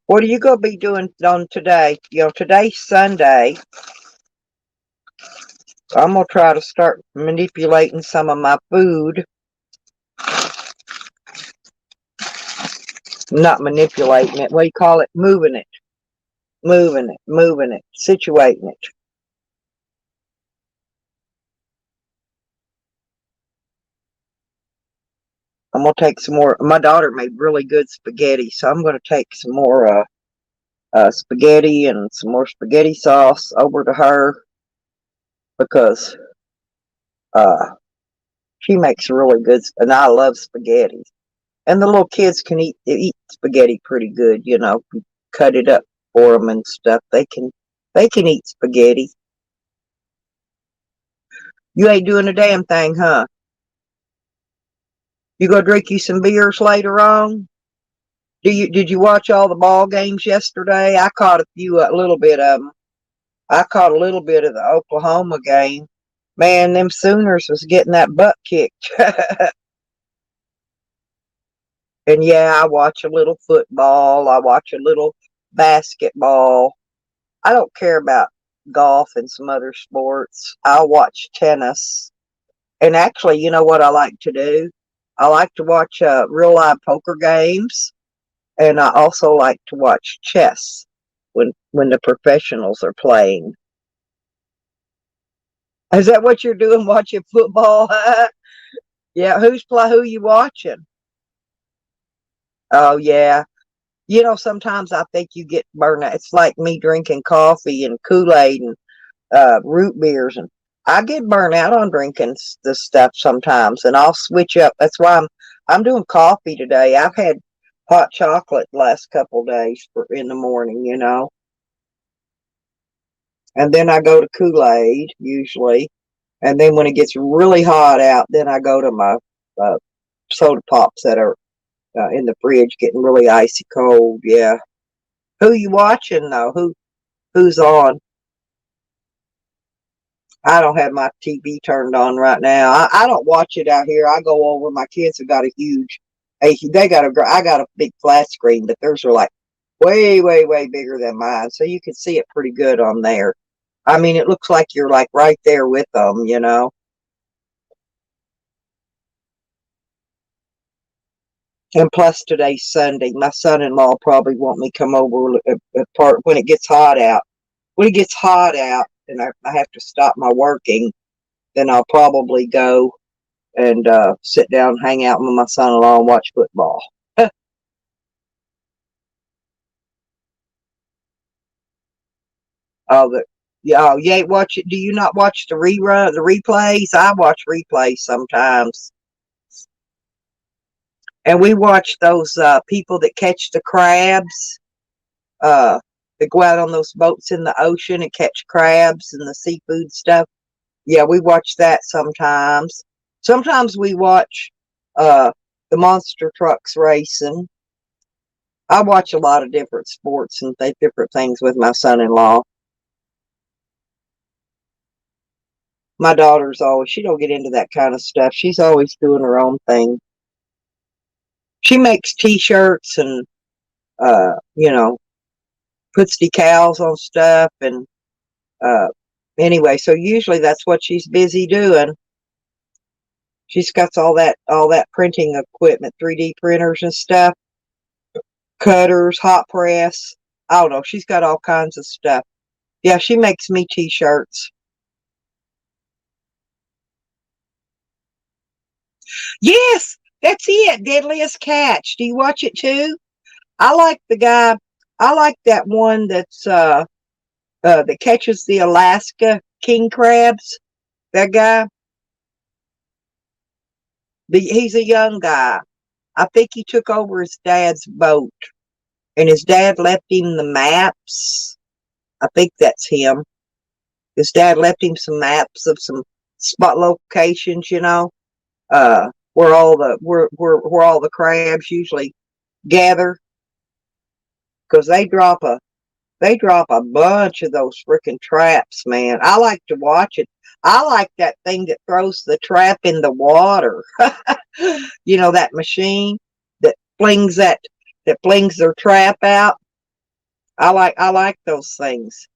What are you going to be doing on today? Today's Sunday. So I'm going to try to start manipulating some of my food. Not manipulating it. What do you call it? Moving it. Moving it. Situating it. I'm going to take some more. My daughter made really good spaghetti, so I'm going to take some more spaghetti and some more spaghetti sauce over to her because uh, she makes really good, and I love spaghetti. And the little kids can eat spaghetti pretty good, cut it up for them and stuff. They can eat spaghetti. You ain't doing a damn thing, huh? You gonna drink you some beers later on? Did you watch all the ball games yesterday? I caught a little bit of them. I caught a little bit of the Oklahoma game. Man, them Sooners was getting that butt kicked. And yeah, I watch a little football. I watch a little basketball. I don't care about golf and some other sports. I'll watch tennis. And actually, you know what I like to do? I like to watch real live poker games. And I also like to watch chess when the professionals are playing. Is that what you're doing, watching football? Yeah, who you watching? Oh yeah. Sometimes I think you get burned out. It's like me drinking coffee and Kool-Aid and root beers, and I get burnt out on drinking this stuff sometimes, and I'll switch up. That's why I'm doing coffee today. I've had hot chocolate the last couple days for in the morning, and then I go to Kool-Aid usually, and then when it gets really hot out, then I go to my uh, soda pops that are in the fridge, getting really icy cold. Yeah. Who you watching though? Who's on? I don't have my TV turned on right now. I don't watch it out here. I go over. My kids have got a huge, they got I got a big flat screen, but theirs are like way, way, way bigger than mine. So you can see it pretty good on there. I mean, it looks like you're like right there with them. And plus today's Sunday. My son-in-law probably want me come over part when it gets hot out. When it gets hot out and I have to stop my working, then I'll probably go and sit down and hang out with my son-in-law and watch football. Oh, yeah, you ain't watch it. Do you not watch the replays? I watch replays sometimes, and we watch those people that catch the crabs. Uh, that go out on those boats in the ocean and catch crabs and the seafood stuff. Yeah, we watch that sometimes. Sometimes we watch uh the monster trucks racing. I watch a lot of different sports and different things with my son-in-law. My daughter's always, she don't get into that kind of stuff. She's always doing her own thing. She makes t-shirts and, puts decals on stuff. And, anyway, so usually that's what she's busy doing. She's got all that printing equipment, 3D printers and stuff, cutters, hot press. I don't know. She's got all kinds of stuff. Yeah, she makes me t-shirts. Yes, that's it. Deadliest Catch. Do you watch it too? I like the guy. I like that one that catches the Alaska king crabs. That guy. He's a young guy. I think he took over his dad's boat, and his dad left him the maps. I think that's him. His dad left him some maps of some spot locations, where all the crabs usually gather, because they drop a bunch of those freaking traps, man. I like to watch it. I like that thing that throws the trap in the water. That machine that flings their trap out. I like those things.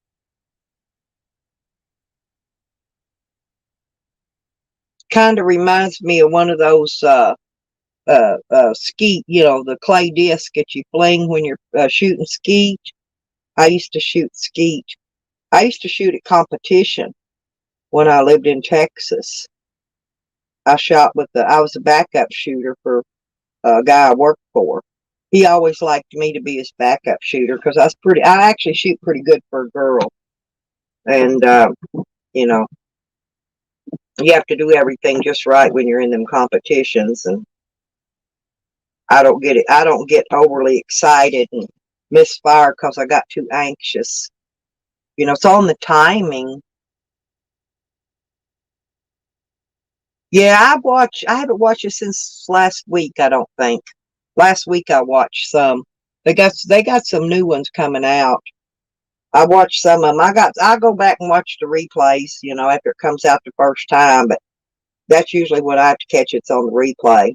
Kind of reminds me of one of those skeet, the clay disc that you fling when you're shooting skeet. I used to shoot skeet. I used to shoot at competition when I lived in Texas. I was a backup shooter for a guy I worked for. He always liked me to be his backup shooter because I actually shoot pretty good for a girl. And, you know, you have to do everything just right when you're in them competitions. And I don't get it. I don't get overly excited and misfire because I got too anxious. It's on the timing. Yeah, I haven't watched it since last week, I don't think. Last week I watched some. They got some new ones coming out. I watched some of them. I go back and watch the replays, after it comes out the first time, but that's usually when I have to catch it's on the replay.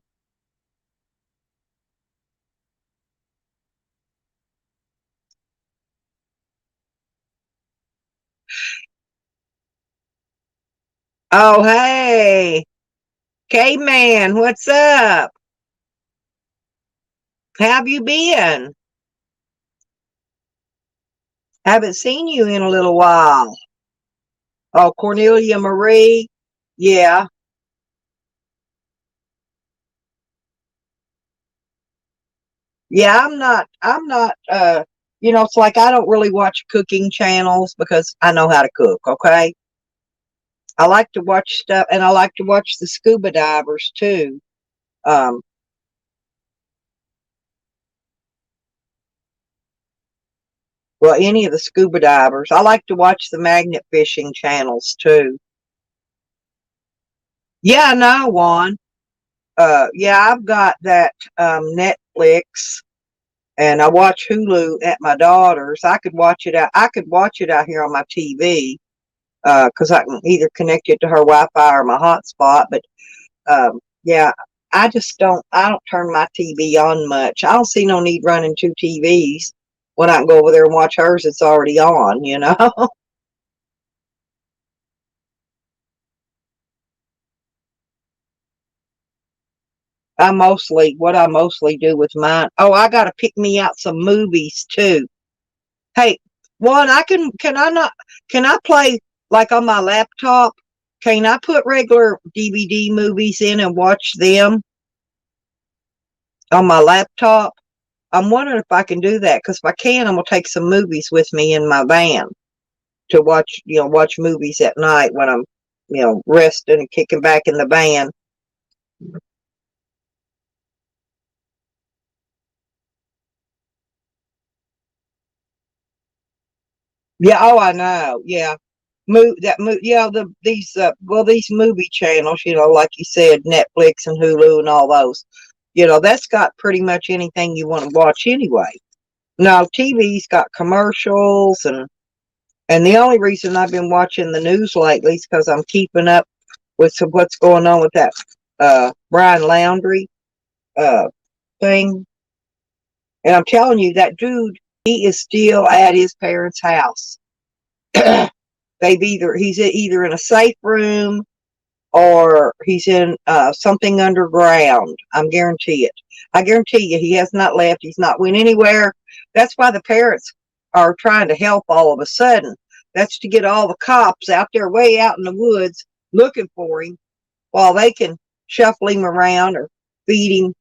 Oh, hey, K-Man, what's up? How have you been? Haven't seen you in a little while. Oh, Cornelia Marie. Yeah. Yeah, I'm not it's like I don't really watch cooking channels because I know how to cook, okay? I like to watch stuff, and I like to watch the scuba divers too. Um, well, any of the scuba divers. I like to watch the magnet fishing channels too. Yeah, I know, Juan. Yeah, I've got that Netflix, and I watch Hulu at my daughter's. I could watch it out here on my TV because I can either connect it to her Wi-Fi or my hotspot. But yeah, I don't turn my TV on much. I don't see no need running two TVs when I can go over there and watch hers. It's already on, you know. What I mostly do with mine. Oh, I got to pick me out some movies too. Hey, one, can I not, can I play like on my laptop? Can I put regular DVD movies in and watch them on my laptop? I'm wondering if I can do that because if I can, I'm gonna take some movies with me in my van to watch, watch movies at night when I'm, resting and kicking back in the van. Yeah, oh, I know. Yeah. Yeah, these movie channels, like you said, Netflix and Hulu and all those. That's got pretty much anything you want to watch anyway. Now, TV's got commercials, and the only reason I've been watching the news lately is because I'm keeping up with what's going on with that Brian Laundry uh thing. And I'm telling you, that dude, he is still at his parents' house. He's either in a safe room or he's in something underground. I guarantee you, he has not left. He's not went anywhere. That's why the parents are trying to help all of a sudden. That's to get all the cops out there way out in the woods looking for him while they can shuffle him around or feed him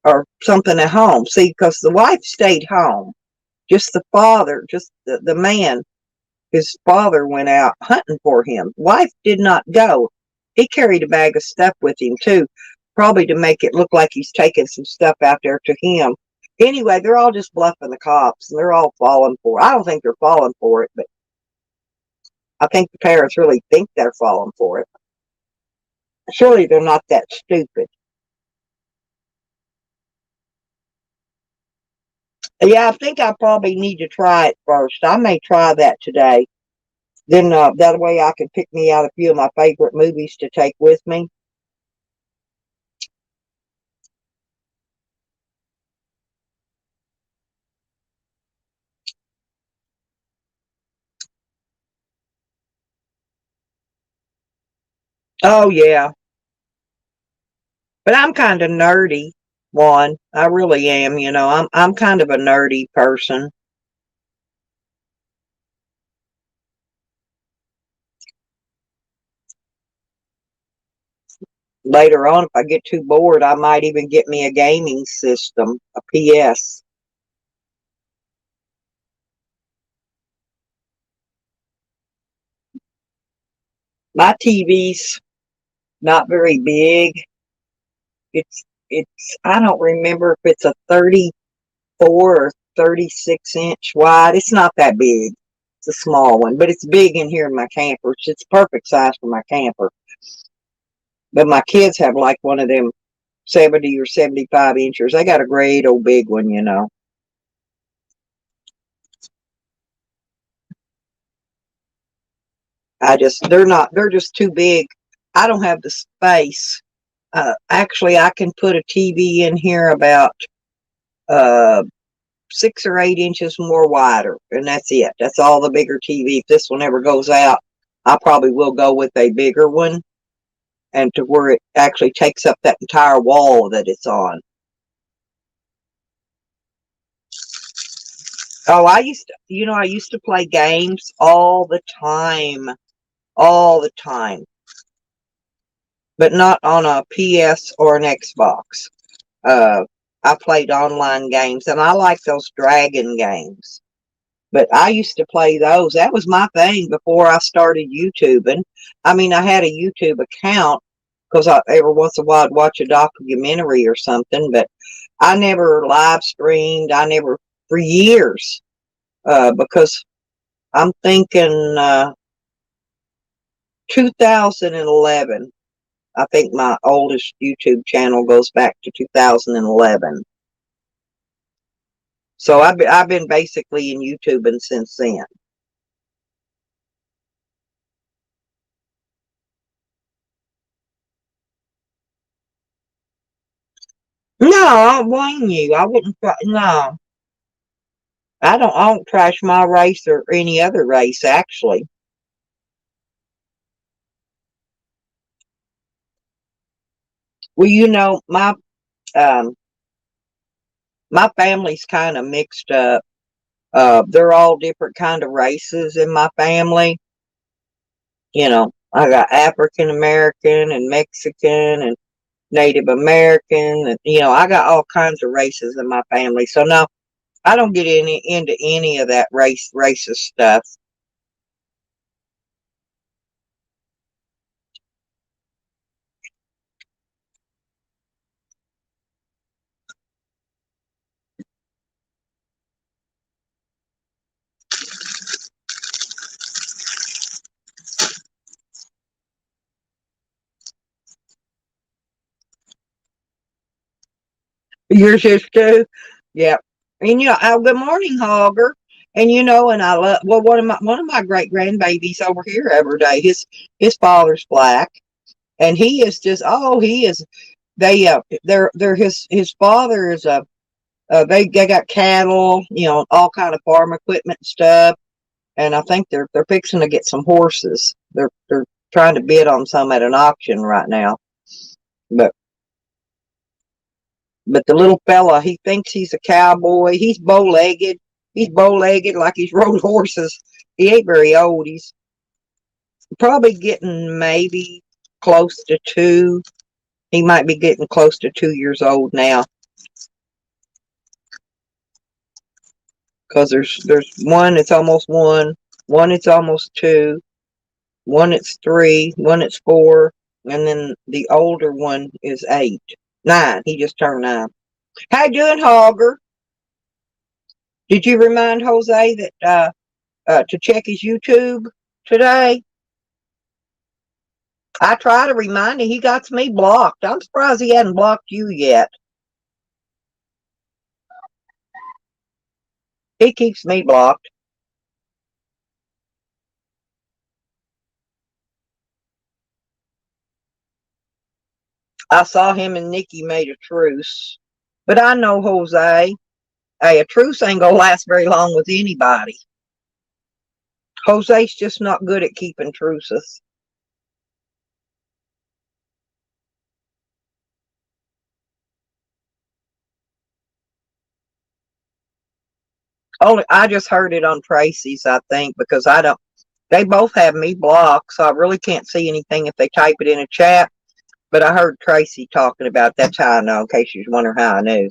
or something at home. See, because the wife stayed home. Just the father, just the man, his father went out hunting for him. Wife did not go. He carried a bag of stuff with him too, probably to make it look like he's taking some stuff out there to him. Anyway, they're all just bluffing the cops, and they're all falling for it. I don't think they're falling for it, but I think the parents really think they're falling for it. Surely they're not that stupid. Yeah, I think I probably need to try it first. I may try that today. Then that way I can pick me out a few of my favorite movies to take with me. Oh yeah, but I'm kind of nerdy. One, I really am. I'm kind of a nerdy person. Later on, if I get too bored, I might even get me a gaming system, a PS. My TV's not very big. It's I don't remember if it's a 34 or 36-inch wide. It's not that big. It's a small one, but it's big in here in my camper. It's perfect size for my camper. But my kids have like one of them 70 or 75 inches. They got a great old big one. They're just too big. I don't have the space. Actually, I can put a TV in here about uh, 6 or 8 inches more wider, and that's it. That's all the bigger TV. If this one ever goes out, I probably will go with a bigger one, and to where it actually takes up that entire wall that it's on. Oh, I used to play games all the time, but not on a PS or an Xbox. Uh, I played online games, and I like those dragon games. But I used to play those. That was my thing before I started YouTubing. I mean, I had a YouTube account because every once in a while I'd watch a documentary or something, but I never live streamed. I never, for years, because I'm thinking 2011. I think my oldest YouTube channel goes back to 2011. So I've been basically in YouTubing since then. No, I don't blame you. I wouldn't. No, I don't. I don't trash my race or any other race. Actually, well, um, my family's kind of mixed up. They're all different kind of races in my family. I got African American and Mexican and Native American, and I got all kinds of races in my family. So no, I don't get into any of that racist stuff. Yours is too. Yeah. And good morning, Hogger. And and I love one of my great grandbabies over here every day. His father's black, and he is just he is they're his father is they got cattle, all kind of farm equipment and stuff, and I think they're fixing to get some horses. They're trying to bid on some at an auction right now, but But the little fella, he thinks he's a cowboy. He's bow-legged. He's bow-legged like he's rode horses. He ain't very old. He's probably getting maybe close to 2. He might be getting close to 2 years old now. Because there's one it's almost 1 it's almost 2, one it's 3, one it's 4, and then the older one is 8. 9. He just turned 9. How you doing, Hogger? Did you remind Jose that to check his YouTube today? I try to remind him. He got me blocked. I'm surprised he hadn't blocked you yet. He keeps me blocked. I saw him and Nikki made a truce. But I know Jose. Hey, a truce ain't gonna last very long with anybody. Jose's just not good at keeping truces. Only I just heard it on Tracy's, I think, because I don't. They both have me blocked, so I really can't see anything if they type it in a chat. But I heard Tracy talking about it. That's how I know, in case you was wondering how I knew.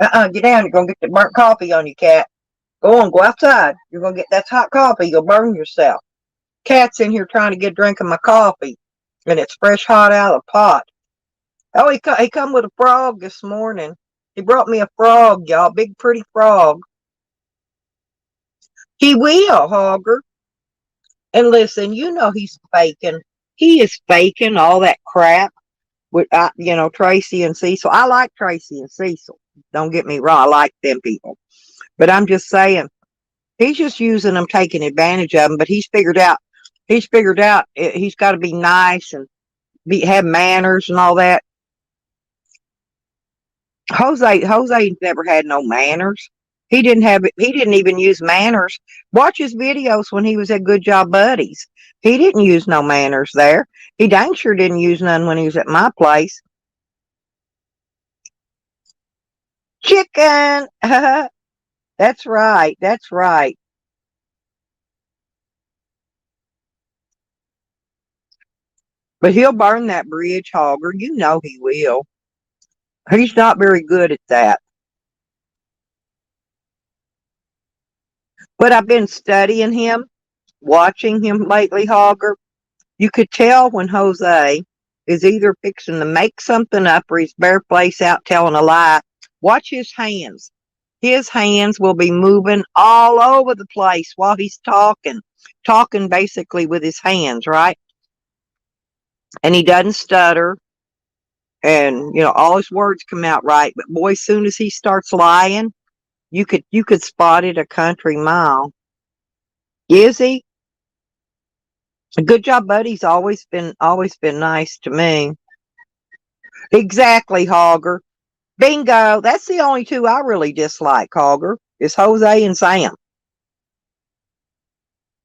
Get down. You're going to get the burnt coffee on you, cat. Go on, go outside. You're going to get that hot coffee. You'll burn yourself. Cat's in here trying to get a drink of my coffee, and it's fresh hot out of the pot. Oh, he come with a frog this morning. He brought me a frog, y'all. Big, pretty frog. He will, Hogger. And listen, he's faking. He is faking all that crap with, Tracy and Cecil. I like Tracy and Cecil. Don't get me wrong. I like them people. But I'm just saying, he's just using them, taking advantage of them. But he's figured out he's got to be nice and have manners and all that. Jose never had no manners. He didn't even use manners. Watch his videos when he was at Good Job Buddies. He didn't use no manners there. He dang sure didn't use none when he was at my place. Chicken. That's right. That's right. But he'll burn that bridge, Hogger. You know he will. He's not very good at that. But I've been studying him, watching him lately, Hogger. You could tell when Jose is either fixing to make something up or he's bare-faced out telling a lie. Watch his hands. His hands will be moving all over the place while he's talking basically with his hands, right? And he doesn't stutter, and all his words come out right. But boy, as soon as he starts lying, you could spot it a country mile. Is he? A good job, buddy's always been nice to me. Exactly, Hogger. Bingo. That's the only two I really dislike, Hogger, is Jose and Sam.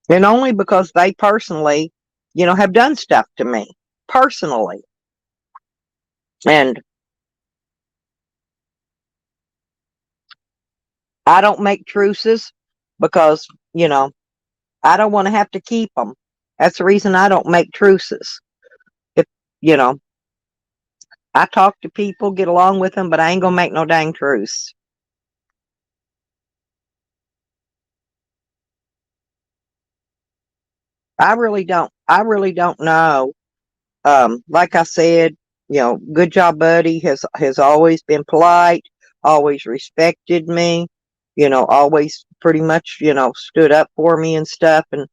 And only because they personally, have done stuff to me. Personally. And I don't make truces because, I don't want to have to keep them. That's the reason I don't make truces. If, you know, I talk to people, get along with them, but I ain't going to make no dang truce. I really don't. I really don't know. Like I said, good job, buddy has always been polite, always respected me, always pretty much, stood up for me and stuff. And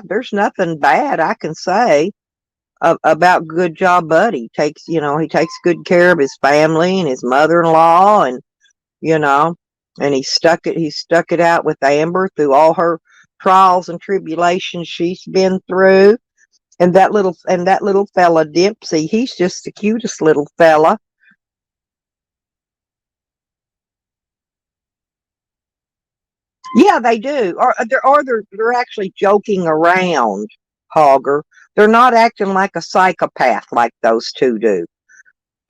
there's nothing bad I can say about good job, buddy. He takes good care of his family and his mother-in-law, and you know, and he stuck it out with Amber through all her trials and tribulations she's been through. And that little fella Dempsey, he's just the cutest little fella. Yeah, they do. Or they're actually joking around, Hogger. They're not acting like a psychopath like those two do.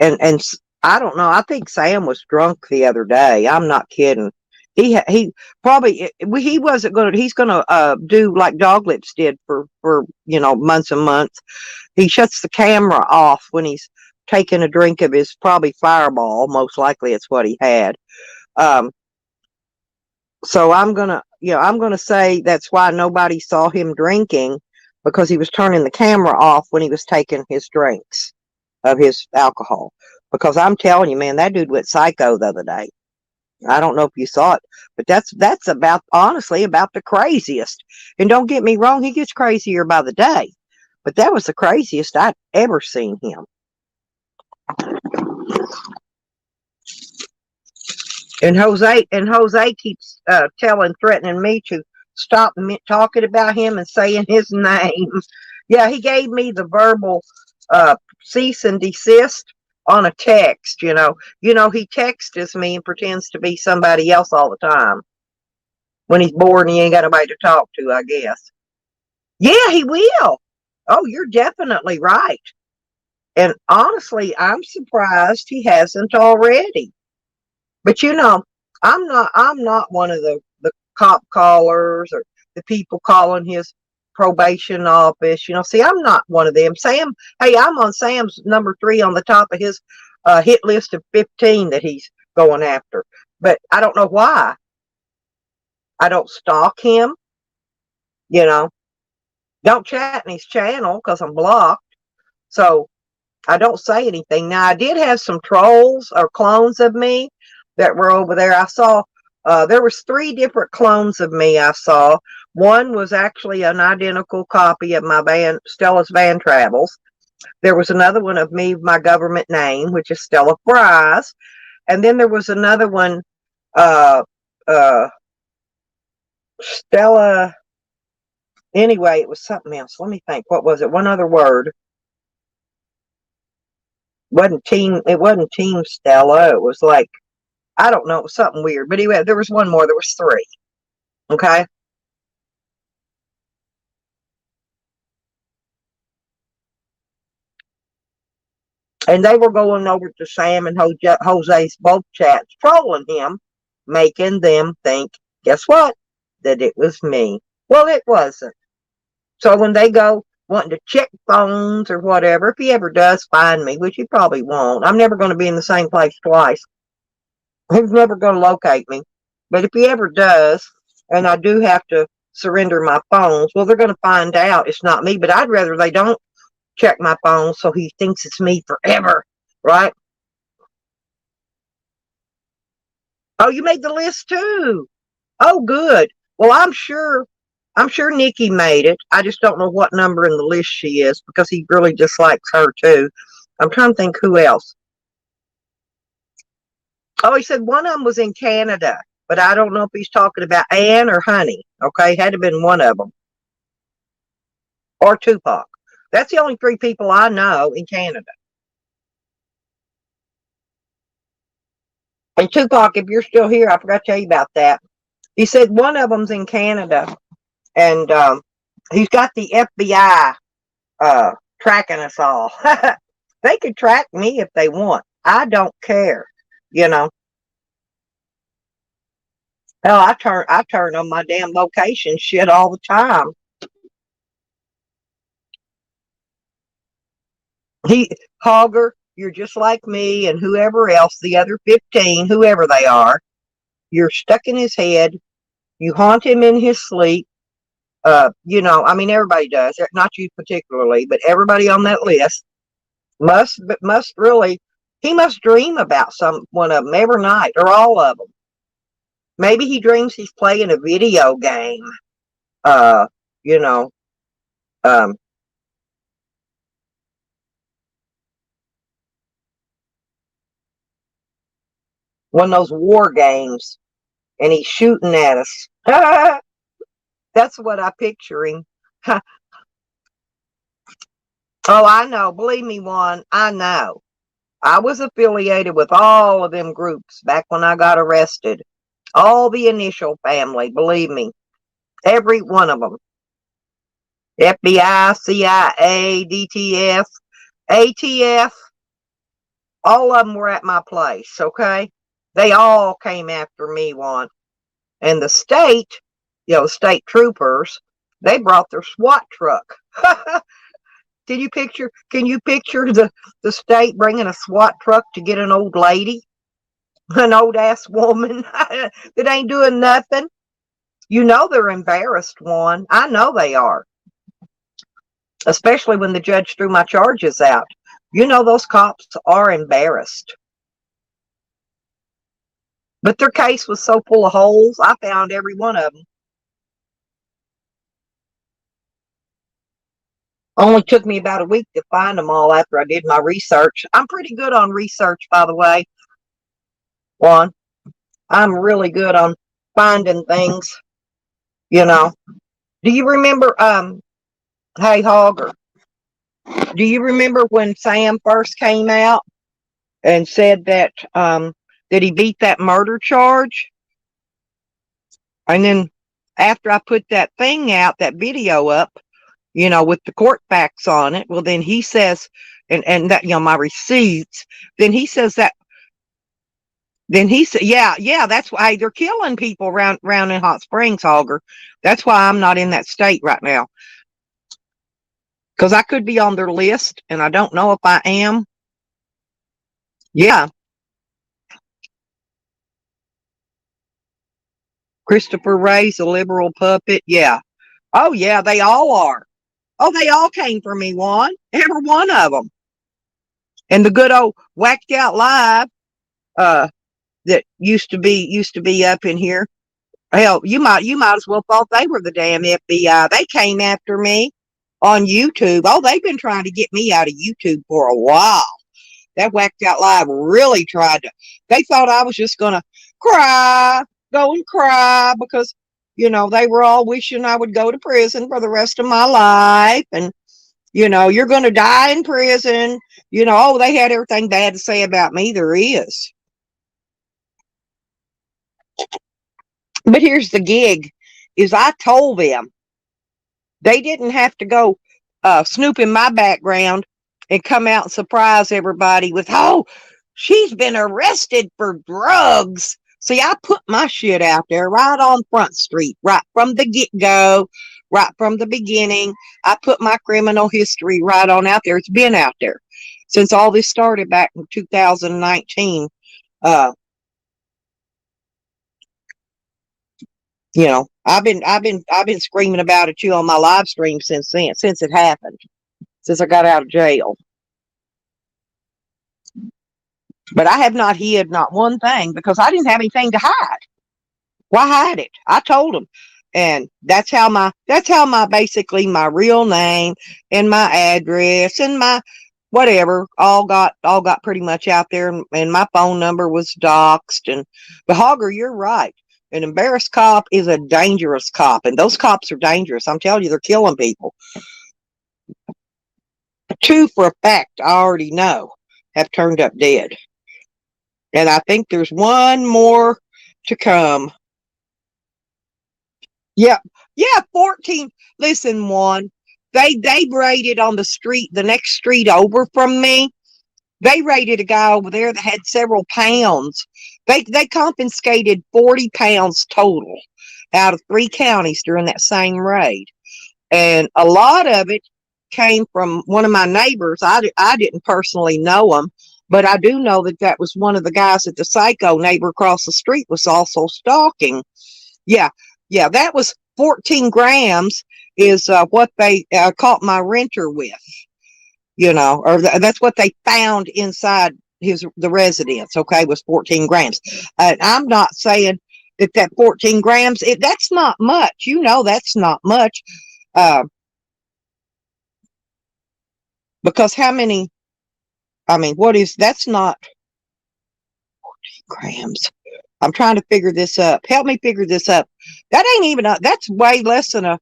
And I don't know. I think Sam was drunk the other day. I'm not kidding. He probably he wasn't gonna. He's gonna do like Doglips did for months and months. He shuts the camera off when he's taking a drink of his probably Fireball. Most likely, it's what he had. Um, so I'm gonna say that's why nobody saw him drinking, because he was turning the camera off when he was taking his drinks of his alcohol. Because I'm telling you, man, that dude went psycho the other day. I don't know if you saw it, but that's about honestly about the craziest. And don't get me wrong, he gets crazier by the day. But that was the craziest I'd ever seen him. And Jose keeps threatening me to stop talking about him and saying his name. Yeah, he gave me the verbal cease and desist on a text. He texts me and pretends to be somebody else all the time when he's bored and he ain't got nobody to talk to, I guess. Yeah, he will. Oh, you're definitely right. And honestly, I'm surprised he hasn't already. But I'm not one of the cop callers or the people calling his probation office. See, I'm not one of them. Hey, I'm on Sam's number 3 on the top of his hit list of 15 that he's going after. But I don't know why. I don't stalk him, you know. Don't chat in his channel because I'm blocked. So I don't say anything. Now, I did have some trolls or clones of me that were over there. I saw there was 3 different clones of me I saw. One was actually an identical copy of my Stella's Van Travels. There was another one of me, my government name, which is Stella Fries. And then there was another one, uh, uh, Stella. Anyway, it was something else. Let me think. What was it? One other word. It wasn't Team Stella. It was like, I don't know, it was something weird. But anyway, there was one more. There was 3. Okay. And they were going over to Sam and Jose's both chats, trolling him, making them think, guess what? That it was me. Well, it wasn't. So when they go wanting to check phones or whatever, if he ever does find me, which he probably won't, I'm never going to be in the same place twice. He's never going to locate me. But if he ever does, and I do have to surrender my phones. Well, they're going to find out it's not me, but I'd rather they don't check my phone so he thinks it's me forever, right? Oh, you made the list too. Oh, good. Well, I'm sure Nikki made it. I just don't know what number in the list she is because he really dislikes her too. I'm trying to think who else. Oh, he said one of them was in Canada, but I don't know if he's talking about Anne or Honey. Okay, had to have been one of them or Tupac. That's the only three people I know in Canada. And Tupac, if you're still here, I forgot to tell you about that. He said one of them's in Canada, and he's got the FBI tracking us all. They could track me if they want. I don't care. You know. Hell, I turn on my damn location shit all the time. He Hogger, you're just like me and whoever else, the other 15, whoever they are. You're stuck in his head. You haunt him in his sleep. I mean, everybody does, not you particularly, but everybody on that list must really, he must dream about some one of them every night or all of them. Maybe he dreams he's playing a video game. Uh, you know, um, one of those war games, and he's shooting at us. That's what I picture him. Oh, I know. Believe me, Juan, I know. I was affiliated with all of them groups back when I got arrested. All the initial family, believe me. Every one of them. FBI, CIA, DTF, ATF, all of them were at my place, okay? They all came after me once. And the state, state troopers, they brought their SWAT truck. Can you picture the state bringing a SWAT truck to get an old lady? An old ass woman that ain't doing nothing? You know they're embarrassed, one. I know they are. Especially when the judge threw my charges out. You know those cops are embarrassed. But their case was so full of holes, I found every one of them. Only took me about a week to find them all after I did my research. I'm pretty good on research, by the way. Juan, I'm really good on finding things, you know. Do you remember, hey, Hogger, do you remember when Sam first came out and said that he beat that murder charge? And then after I put that thing out, that video up, with the court facts on it, well, then he says, and that, my receipts, then he says that, then he said, yeah, that's why they're killing people round in Hot Springs, Hogger. That's why I'm not in that state right now. Because I could be on their list, and I don't know if I am. Yeah. Christopher Wray's a liberal puppet. Yeah. Oh, yeah, they all are. Oh, they all came for me, Juan. Every one of them. And the good old Whacked Out Live, that used to be up in here. Hell, you might as well thought they were the damn FBI. They came after me on YouTube. Oh, they've been trying to get me out of YouTube for a while. That Whacked Out Live really tried to. They thought I was just gonna go and cry because they were all wishing I would go to prison for the rest of my life, and you're gonna die in prison. Oh, they had everything bad to say about me there is. But here's the gig: is I told them they didn't have to go snoop in my background and come out and surprise everybody with, oh, she's been arrested for drugs. See, I put my shit out there right on Front Street, right from the get-go, right from the beginning. I put my criminal history right on out there. It's been out there since all this started back in 2019. Uh, I've been screaming about it too on my live stream since then, since it happened, since I got out of jail. But I have not hid not one thing because I didn't have anything to hide. Why hide it? I told them. And that's how my basically my real name and my address and my whatever all got pretty much out there, and my phone number was doxed. And but Hogger, you're right. An embarrassed cop is a dangerous cop, and those cops are dangerous. I'm telling you, they're killing people. Two for a fact I already know have turned up dead. And I think there's one more to come. Yeah, yeah, 14. Listen, one, they raided on the street, the next street over from me. They raided a guy over there that had several pounds. They confiscated 40 pounds total out of 3 counties during that same raid. And a lot of it came from one of my neighbors. I didn't personally know him, but I do know that that was one of the guys that the psycho neighbor across the street was also stalking. Yeah, yeah, that was 14 grams is what they caught my renter with, or that's what they found inside the residence. Okay, was 14 grams. And I'm not saying that 14 grams, that's not much. That's not much. Uh, because how many, I mean, that's not grams. I'm trying to figure this up. Help me figure this up. That ain't even that's way less than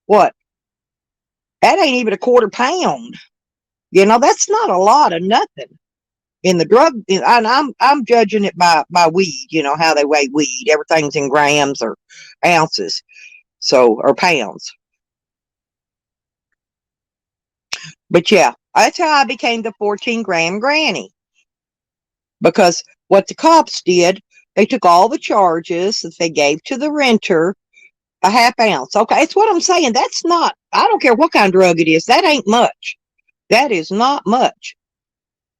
what? That ain't even a quarter pound. That's not a lot of nothing in the drug. And I'm judging it by weed. How they weigh weed. Everything's in grams or ounces, or pounds. But yeah, that's how I became the 14-gram granny. Because what the cops did, they took all the charges that they gave to the renter, a half ounce. Okay, it's what I'm saying. That's not, I don't care what kind of drug it is. That ain't much. That is not much.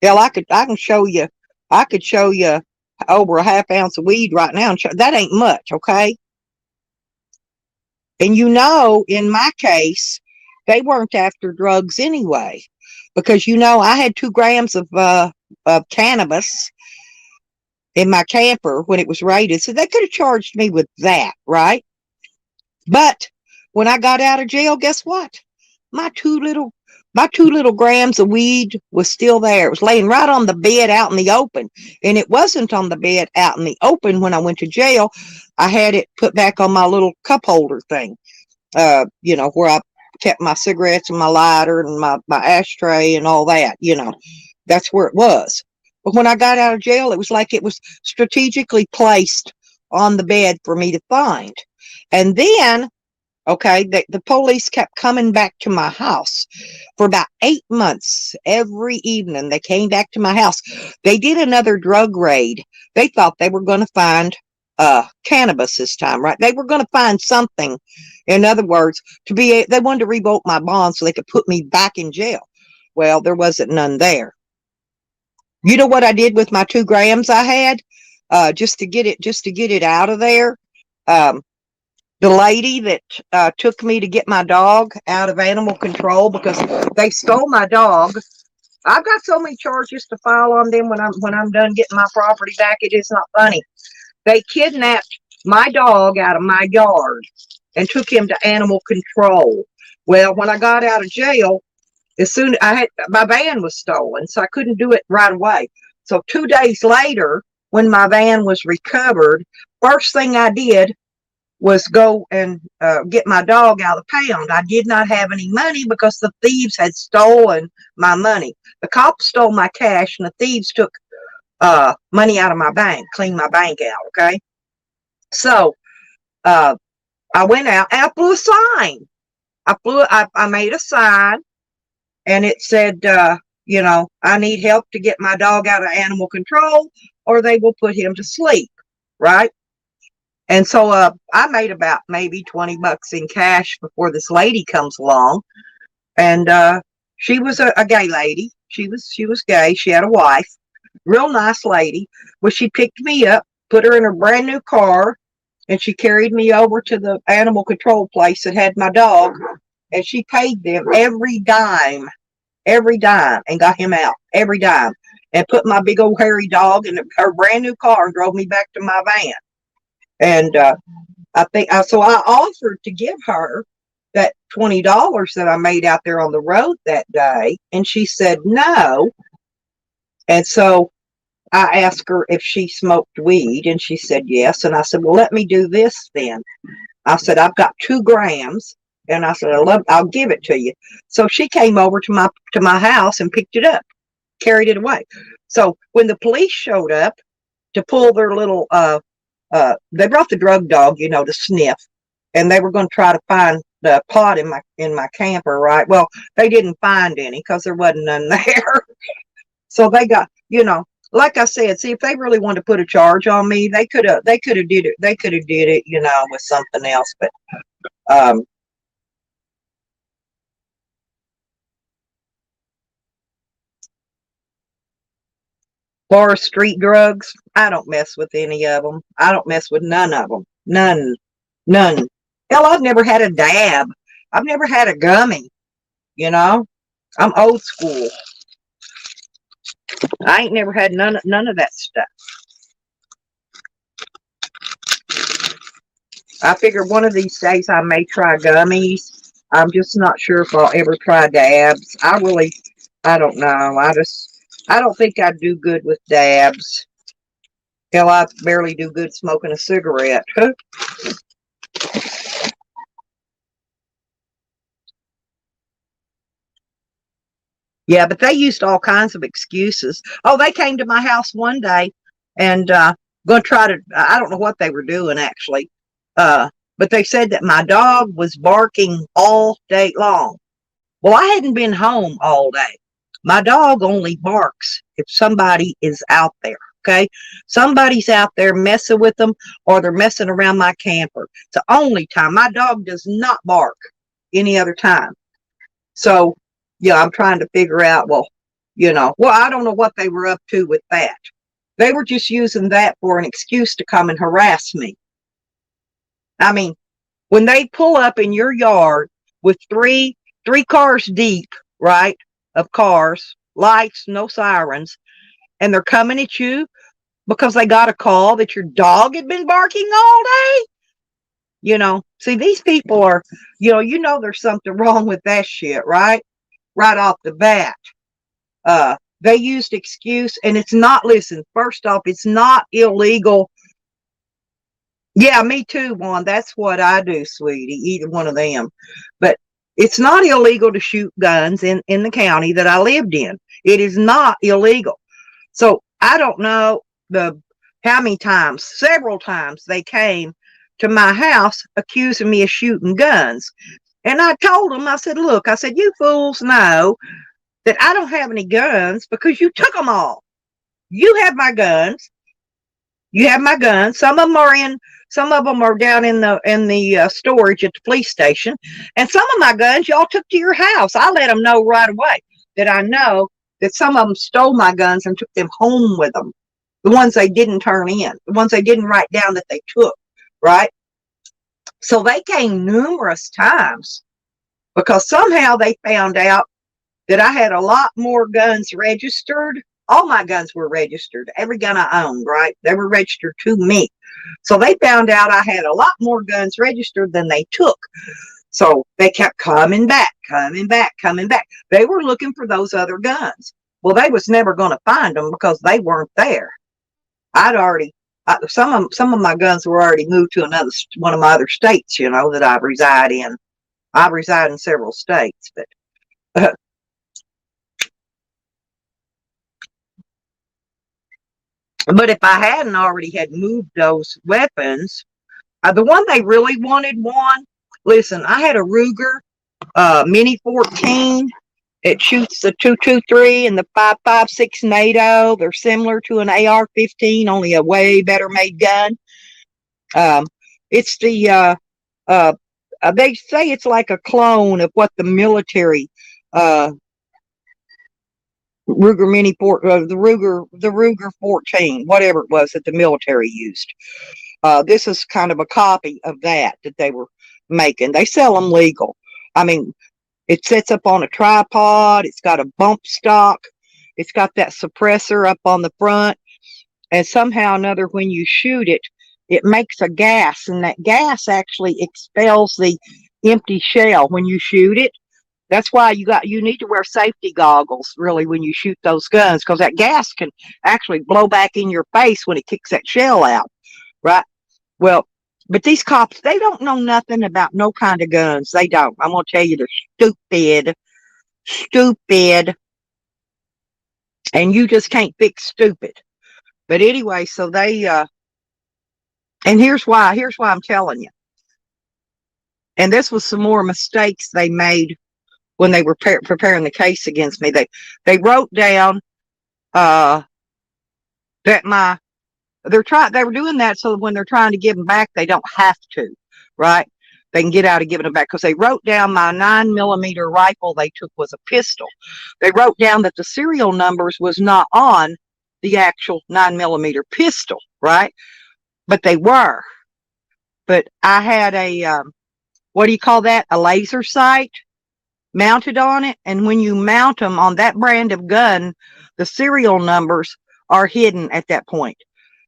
Hell, I can show you, I could show you over a half ounce of weed right now. And that ain't much. Okay. And in my case, they weren't after drugs anyway, because I had 2 grams of cannabis in my camper when it was raided, so they could have charged me with that, right? But when I got out of jail, guess what? My two little grams of weed was still there. It was laying right on the bed out in the open, and it wasn't on the bed out in the open when I went to jail. I had it put back on my little cup holder thing, where I kept my cigarettes and my lighter and my ashtray and all that. That's where it was. But when I got out of jail, it was like it was strategically placed on the bed for me to find. And then, okay, the police kept coming back to my house for about 8 months. Every evening, they came back to my house. They did another drug raid. They thought they were going to find cannabis this time, right? They were going to find something. In other words, they wanted to revoke my bond so they could put me back in jail. Well, there wasn't none there. You know what I did with my 2 grams I had, just to get it out of there. The lady that took me to get my dog out of animal control because they stole my dog. I've got so many charges to file on them when I'm done getting my property back. It is not funny. They kidnapped my dog out of my yard and took him to animal control. Well, when I got out of jail, as soon my van was stolen, so I couldn't do it right away. So 2 days later, when my van was recovered, first thing I did was go and get my dog out of the pound. I did not have any money because the thieves had stolen my money. The cops stole my cash, and the thieves took money out of my bank, cleaned my bank out. Okay, so I went out and I flew a sign. I made a sign. And it said, I need help to get my dog out of animal control, or they will put him to sleep, right? And so I made about maybe $20 in cash before this lady comes along, and she was a gay lady. She was gay. She had a wife, real nice lady. Well, she picked me up, put her in a brand new car, and she carried me over to the animal control place that had my dog, and she paid them every dime, and got him out every dime, and put my big old hairy dog in her brand new car and drove me back to my van. And so I offered to give her that $20 that I made out there on the road that day, and she said no. And so I asked her if she smoked weed, and she said yes. And I said, well, let me do this then. I said, I've got 2 grams, and I said, I'll give it to you. So she came over to my house and picked it up, carried it away. So when the police showed up to pull their little, they brought the drug dog, to sniff, and they were going to try to find the pot in my camper, right? Well, they didn't find any because there wasn't none there. So they got, like I said, see, if they really wanted to put a charge on me, they could have did it. They could have did it, with something else. But as far as street drugs, I don't mess with any of them. I don't mess with none of them. None. Hell, I've never had a dab. I've never had a gummy. I'm old school. I ain't never had none of that stuff. I figure one of these days I may try gummies. I'm just not sure if I'll ever try dabs. I don't know. I don't think I'd do good with dabs. Hell, I barely do good smoking a cigarette. Yeah, but they used all kinds of excuses. Oh, they came to my house one day and going to try to, I don't know what they were doing actually, but they said that my dog was barking all day long. Well, I hadn't been home all day. My dog only barks if somebody is out there, okay? Somebody's out there messing with them, or they're messing around my camper. It's the only time. My dog does not bark any other time. So, yeah, I'm trying to figure out, I don't know what they were up to with that. They were just using that for an excuse to come and harass me. I mean, when they pull up in your yard with three cars deep, right, of cars, lights, no sirens, and they're coming at you because they got a call that your dog had been barking all day. See, these people are, there's something wrong with that shit, right? Right off the bat. They used excuse, and it's not, listen, first off, it's not illegal. Yeah, me too, Juan. That's what I do, sweetie, either one of them. But it's not illegal to shoot guns in the county that I lived in. It is not illegal. So I don't know how many times, several times they came to my house accusing me of shooting guns. And I told them, I said, look, you fools know that I don't have any guns because you took them all. You have my guns. You have my guns. Some of them are down in the storage at the police station, and some of my guns y'all took to your house. I let them know right away that I know that some of them stole my guns and took them home with them. The ones they didn't turn in, the ones they didn't write down that they took, right? So they came numerous times because somehow they found out that I had a lot more guns registered. All my guns were registered. Every gun I owned, right? They were registered to me. So they found out I had a lot more guns registered than they took. So they kept coming back. They were looking for those other guns. Well, they was never going to find them because they weren't there. Some of my guns were already moved to one of my other states, that I reside in. I reside in several states, but but if I hadn't already had moved those weapons, the one they really wanted, listen, I had a Ruger Mini 14. It shoots the 223 and the 5.56 NATO. They're similar to an AR-15, only a way better made gun. It's they say it's like a clone of what the military Ruger Mini 4, the Ruger 14, whatever it was that the military used. This is kind of a copy of that they were making. They sell them legal. I mean, it sits up on a tripod. It's got a bump stock. It's got that suppressor up on the front. And somehow or another, when you shoot it, it makes a gas, and that gas actually expels the empty shell when you shoot it. That's why you need to wear safety goggles really when you shoot those guns, because that gas can actually blow back in your face when it kicks that shell out, right? Well, but these cops, they don't know nothing about no kind of guns. They don't. I'm gonna tell you, they're stupid, and you just can't fix stupid. But anyway, so they and here's why I'm telling you. And this was some more mistakes they made when they were preparing the case against me. They wrote down that they were doing that so when they're trying to give them back, they don't have to, right? They can get out of giving them back, because they wrote down my 9mm rifle they took was a pistol. They wrote down that the serial numbers was not on the actual 9mm pistol, right? But they were. But I had a what do you call that? A laser sight mounted on it, and when you mount them on that brand of gun, the serial numbers are hidden at that point.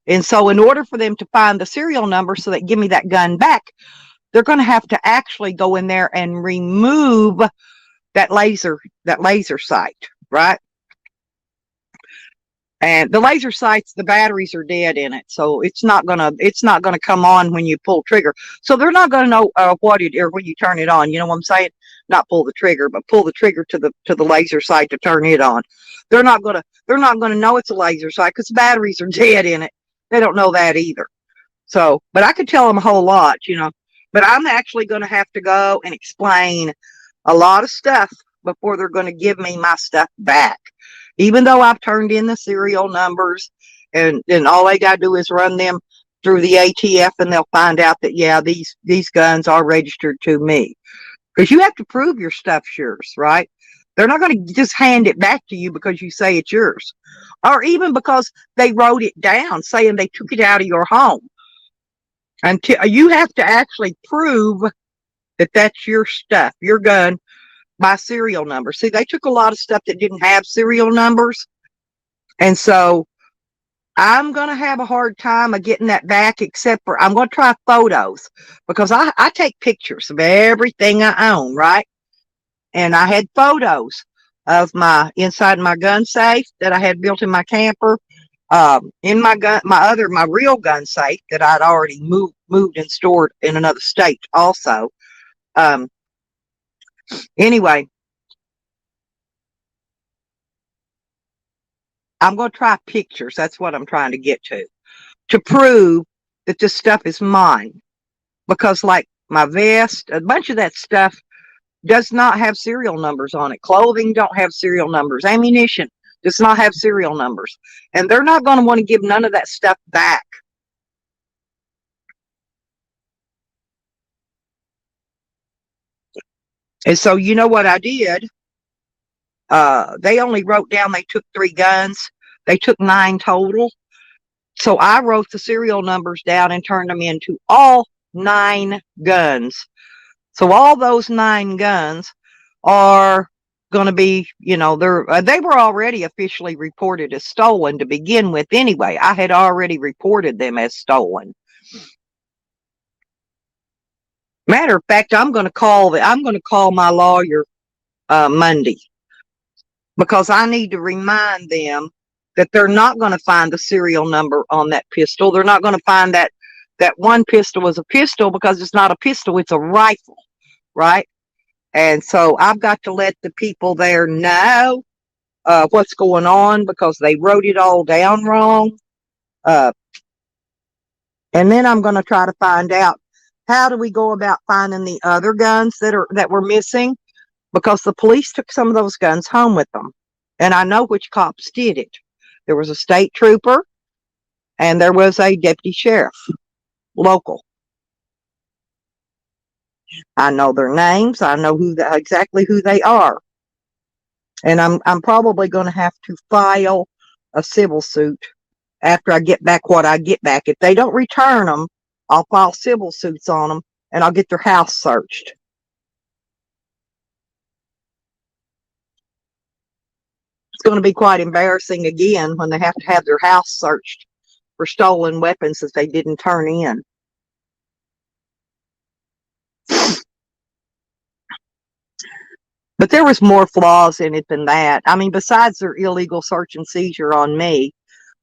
And so in order for them to find the serial number so they give me that gun back, they're going to have to actually go in there and remove that laser sight, right? And the laser sights, the batteries are dead in it, so it's not gonna come on when you pull trigger. So they're not gonna know what it or when you turn it on. You know what I'm saying? Not pull the trigger, but pull the trigger to the laser sight to turn it on. They're not gonna know it's a laser sight because the batteries are dead in it. They don't know that either. So, but I could tell them a whole lot, you know. But I'm actually going to have to go and explain a lot of stuff before they're going to give me my stuff back. Even though I've turned in the serial numbers, and all they got to do is run them through the ATF, and they'll find out that, yeah, these guns are registered to me. Because you have to prove your stuff's yours, right? They're not going to just hand it back to you because you say it's yours. Or even because they wrote it down saying they took it out of your home. Until you have to actually prove that that's your stuff, your gun, by serial number. See, they took a lot of stuff that didn't have serial numbers. And so I'm going to have a hard time of getting that back, except for I'm going to try photos, because I take pictures of everything I own, right? And I had photos of my inside my gun safe that I had built in my camper, in my real gun safe that I'd already moved and stored in another state also. Anyway, I'm going to try pictures. That's what I'm trying to get to prove that this stuff is mine. Because like my vest, a bunch of that stuff does not have serial numbers on it. Clothing don't have serial numbers. Ammunition does not have serial numbers. And they're not going to want to give none of that stuff back. And so you know what I did? They only wrote down they took 3 guns. They took 9 total. So I wrote the serial numbers down and turned them into all 9 guns. So all those 9 guns are going to be, you know, they were already officially reported as stolen to begin with anyway. I had already reported them as stolen. Matter of fact, I'm going to call my lawyer Monday, because I need to remind them that they're not going to find the serial number on that pistol. They're not going to find that one pistol was a pistol, because it's not a pistol, it's a rifle, right? And so I've got to let the people there know what's going on, because they wrote it all down wrong. And then I'm going to try to find out, how do we go about finding the other guns that were missing, because the police took some of those guns home with them. And I know which cops did it. There was a state trooper and there was a deputy sheriff, local. I know their names. I know exactly who they are. And I'm probably going to have to file a civil suit after I get back what I get back. If they don't return them, I'll file civil suits on them, and I'll get their house searched. It's going to be quite embarrassing again when they have to have their house searched for stolen weapons that they didn't turn in. But there was more flaws in it than that. I mean, besides their illegal search and seizure on me,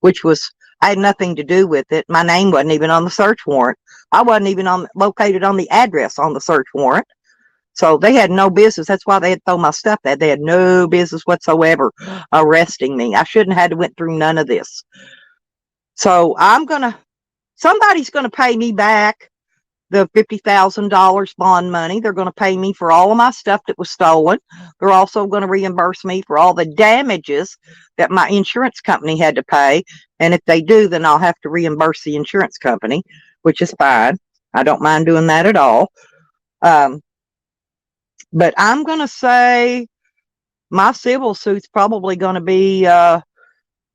which was, I had nothing to do with it. My name wasn't even on the search warrant. I wasn't even located on the address on the search warrant. So they had no business. That's why they had thrown my stuff there. They had no business whatsoever arresting me. I shouldn't have had to went through none of this. So somebody's gonna pay me back the $50,000 bond money. They're going to pay me for all of my stuff that was stolen. They're also going to reimburse me for all the damages that my insurance company had to pay. And if they do, then I'll have to reimburse the insurance company, which is fine. I don't mind doing that at all. But I'm going to say my civil suit's probably going to be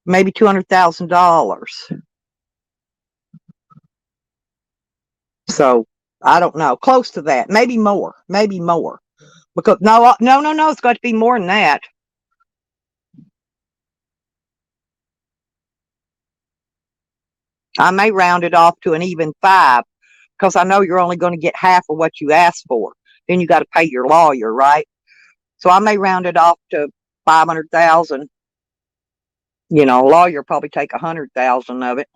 maybe $200,000. So I don't know, close to that, maybe more. Because no, it's got to be more than that. I may round it off to an even 5 because I know you're only going to get half of what you asked for. Then you got to pay your lawyer, right? So I may round it off to 500,000. You know, a lawyer probably take 100,000 of it.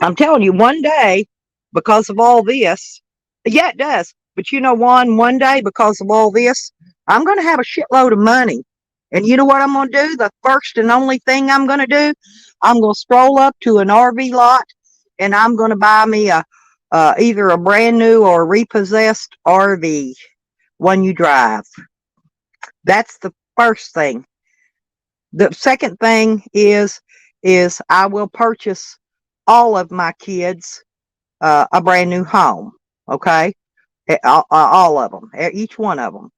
I'm telling you, one day, because of all this, yeah, it does. But you know, one day, because of all this, I'm going to have a shitload of money. And you know what I'm going to do? The first and only thing I'm going to do, I'm going to stroll up to an RV lot, and I'm going to buy me either a brand new or a repossessed RV, one you drive. That's the first thing. The second thing is I will purchase all of my kids a brand new home. Okay, all of them, each one of them.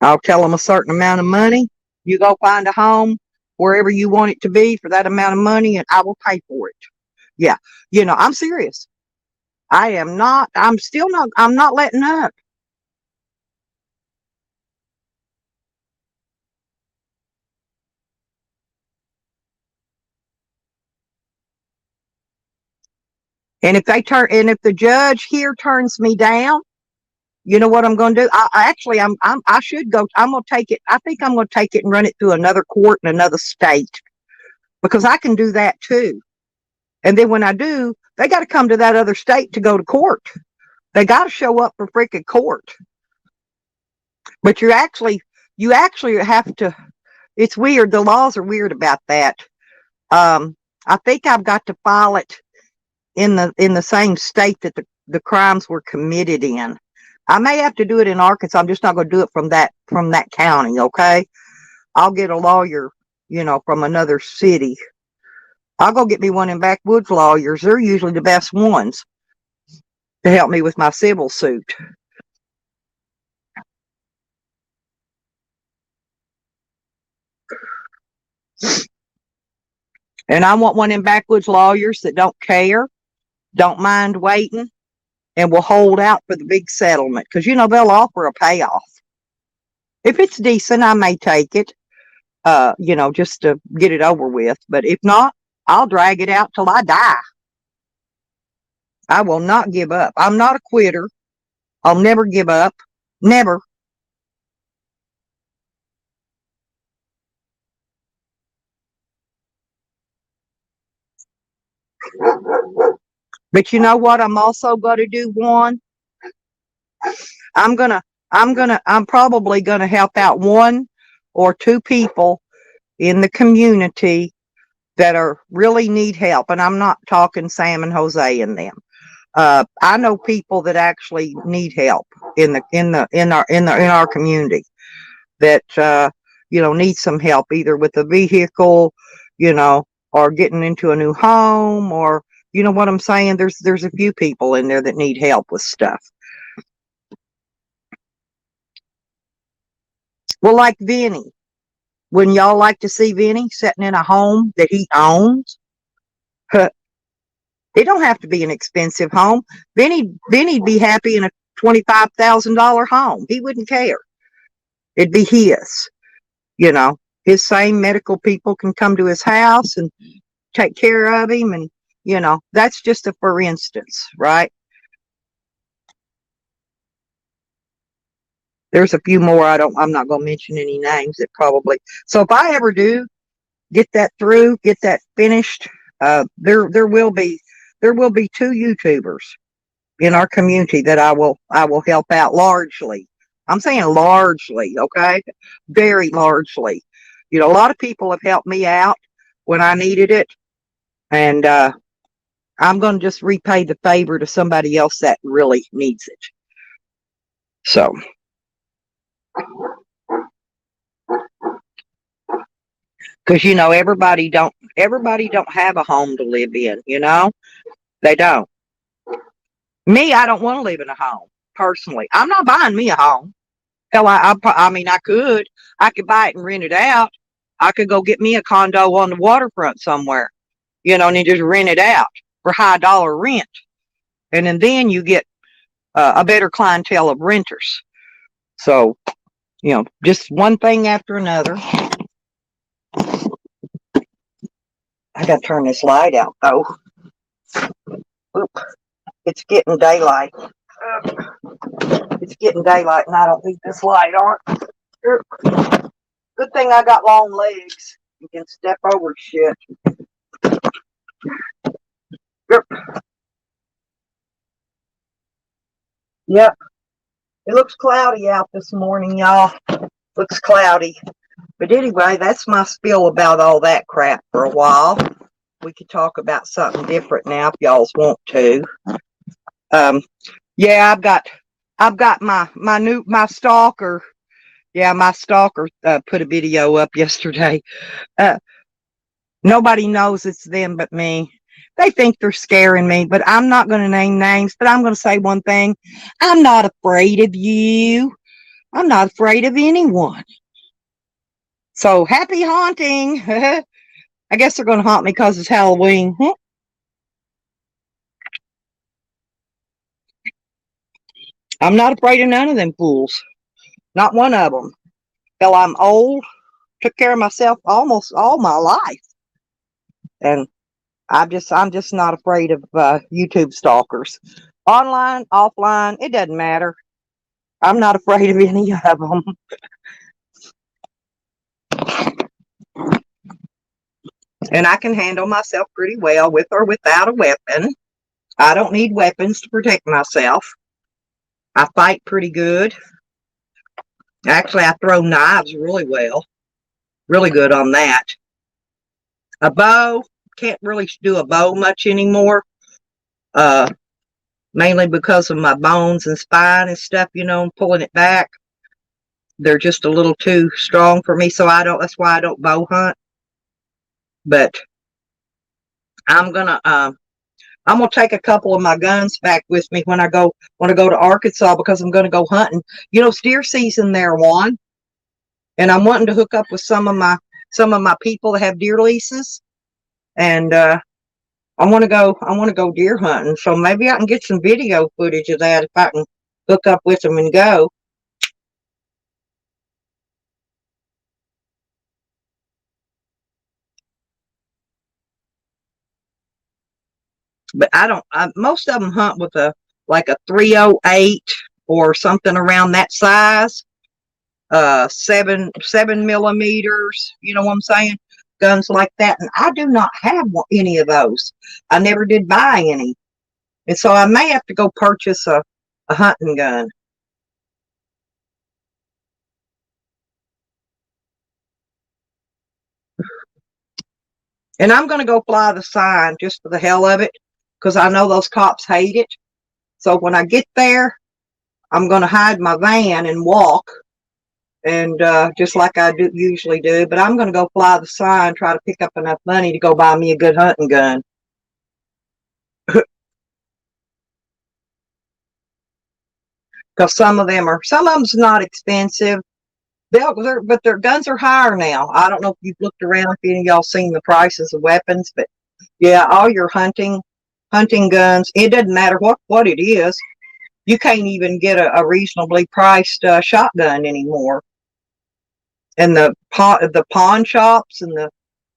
I'll tell them a certain amount of money. You go find a home wherever you want it to be for that amount of money, and I will pay for it. Yeah, you know, I'm serious. I am not. I'm still not. I'm not letting up. And if the judge here turns me down, you know what I'm going to do? I should go. I'm going to take it. I think I'm going to take it and run it through another court in another state because I can do that too. And then when I do, they got to come to that other state to go to court. They got to show up for freaking court. But you actually have to. It's weird. The laws are weird about that. I think I've got to file it in the same state that the crimes were committed in. I may have to do it in Arkansas. I'm just not going to do it from that county. Okay, I'll get a lawyer, you know, from another city. I'll go get me one in backwoods lawyers. They're usually the best ones to help me with my civil suit. And I want one in backwoods lawyers that don't care, don't mind waiting, and will hold out for the big settlement because you know they'll offer a payoff. If it's decent, I may take it, you know, just to get it over with. But if not, I'll drag it out till I die. I will not give up. I'm not a quitter. I'll never give up. Never. But you know what? I'm also going to do one. I'm gonna. I'm probably gonna help out one or two people in the community that are really need help, and I'm not talking Sam and Jose and them. I know people that actually need help in our community that you know need some help either with a vehicle, you know, or getting into a new home, or you know what I'm saying. There's a few people in there that need help with stuff. Well, like Vinny, wouldn't y'all like to see Vinny sitting in a home that he owns? It don't have to be an expensive home. Vinny'd be happy in a $25,000 home. He wouldn't care. It'd be his. You know, his same medical people can come to his house and take care of him, and that's just a for instance, right? There's a few more. I'm not going to mention any names. That probably. So if I ever do get that through, get that finished, there will be two YouTubers in our community that I will help out largely. I'm saying largely, okay? Very largely. A lot of people have helped me out when I needed it, and I'm going to just repay the favor to somebody else that really needs it. So, because everybody don't have a home to live in. They don't. Me, I don't want to live in a home personally. I'm not buying me a home. Hell, I mean, I could buy it and rent it out. I could go get me a condo on the waterfront somewhere, and then just rent it out for high dollar rent, and then you get a better clientele of renters. So, just one thing after another. I got to turn this light out though. Oop, it's getting daylight. It's getting daylight, and I don't need this light on. Good thing I got long legs. You can step over shit. Yep. It looks cloudy out this morning, y'all. Looks cloudy. But anyway, that's my spiel about all that crap for a while. We could talk about something different now if y'all's want to. Yeah, I've got my stalker. Yeah, my stalker put a video up yesterday. Nobody knows it's them but me. They think they're scaring me, but I'm not going to name names, but I'm going to say one thing. I'm not afraid of you. I'm not afraid of anyone. So happy haunting. I guess they're going to haunt me because it's Halloween. I'm not afraid of none of them fools. Not one of them. Hell, I'm old. Took care of myself almost all my life. And I'm just not afraid of YouTube stalkers. Online, offline, it doesn't matter. I'm not afraid of any of them. And I can handle myself pretty well with or without a weapon. I don't need weapons to protect myself. I fight pretty good. Actually, I throw knives really well. Really good on that. A bow, can't really do a bow much anymore. Mainly because of my bones and spine and stuff, pulling it back. They're just a little too strong for me, so that's why I don't bow hunt. But I'm gonna take a couple of my guns back with me when I go to Arkansas, because I'm gonna go hunting. It's deer season there, Juan, and I'm wanting to hook up with some of my people that have deer leases, and I want to go deer hunting. So maybe I can get some video footage of that if I can hook up with them and go. But most of them hunt with a 308 or something around that size. 7 millimeters. You know what I'm saying? Guns like that, and I do not have any of those. I never did buy any, and so I may have to go purchase a hunting gun. And I'm going to go fly the sign just for the hell of it, because I know those cops hate it. So when I get there, I'm going to hide my van and walk, and just like I usually do. But I'm going to go fly the sign, try to pick up enough money to go buy me a good hunting gun. Because some of them's not expensive, But their guns are higher now. I don't know if you've looked around, if any of y'all seen the prices of weapons, but yeah, all your hunting guns. It doesn't matter what it is. You can't even get a reasonably priced shotgun anymore. And the pawn shops and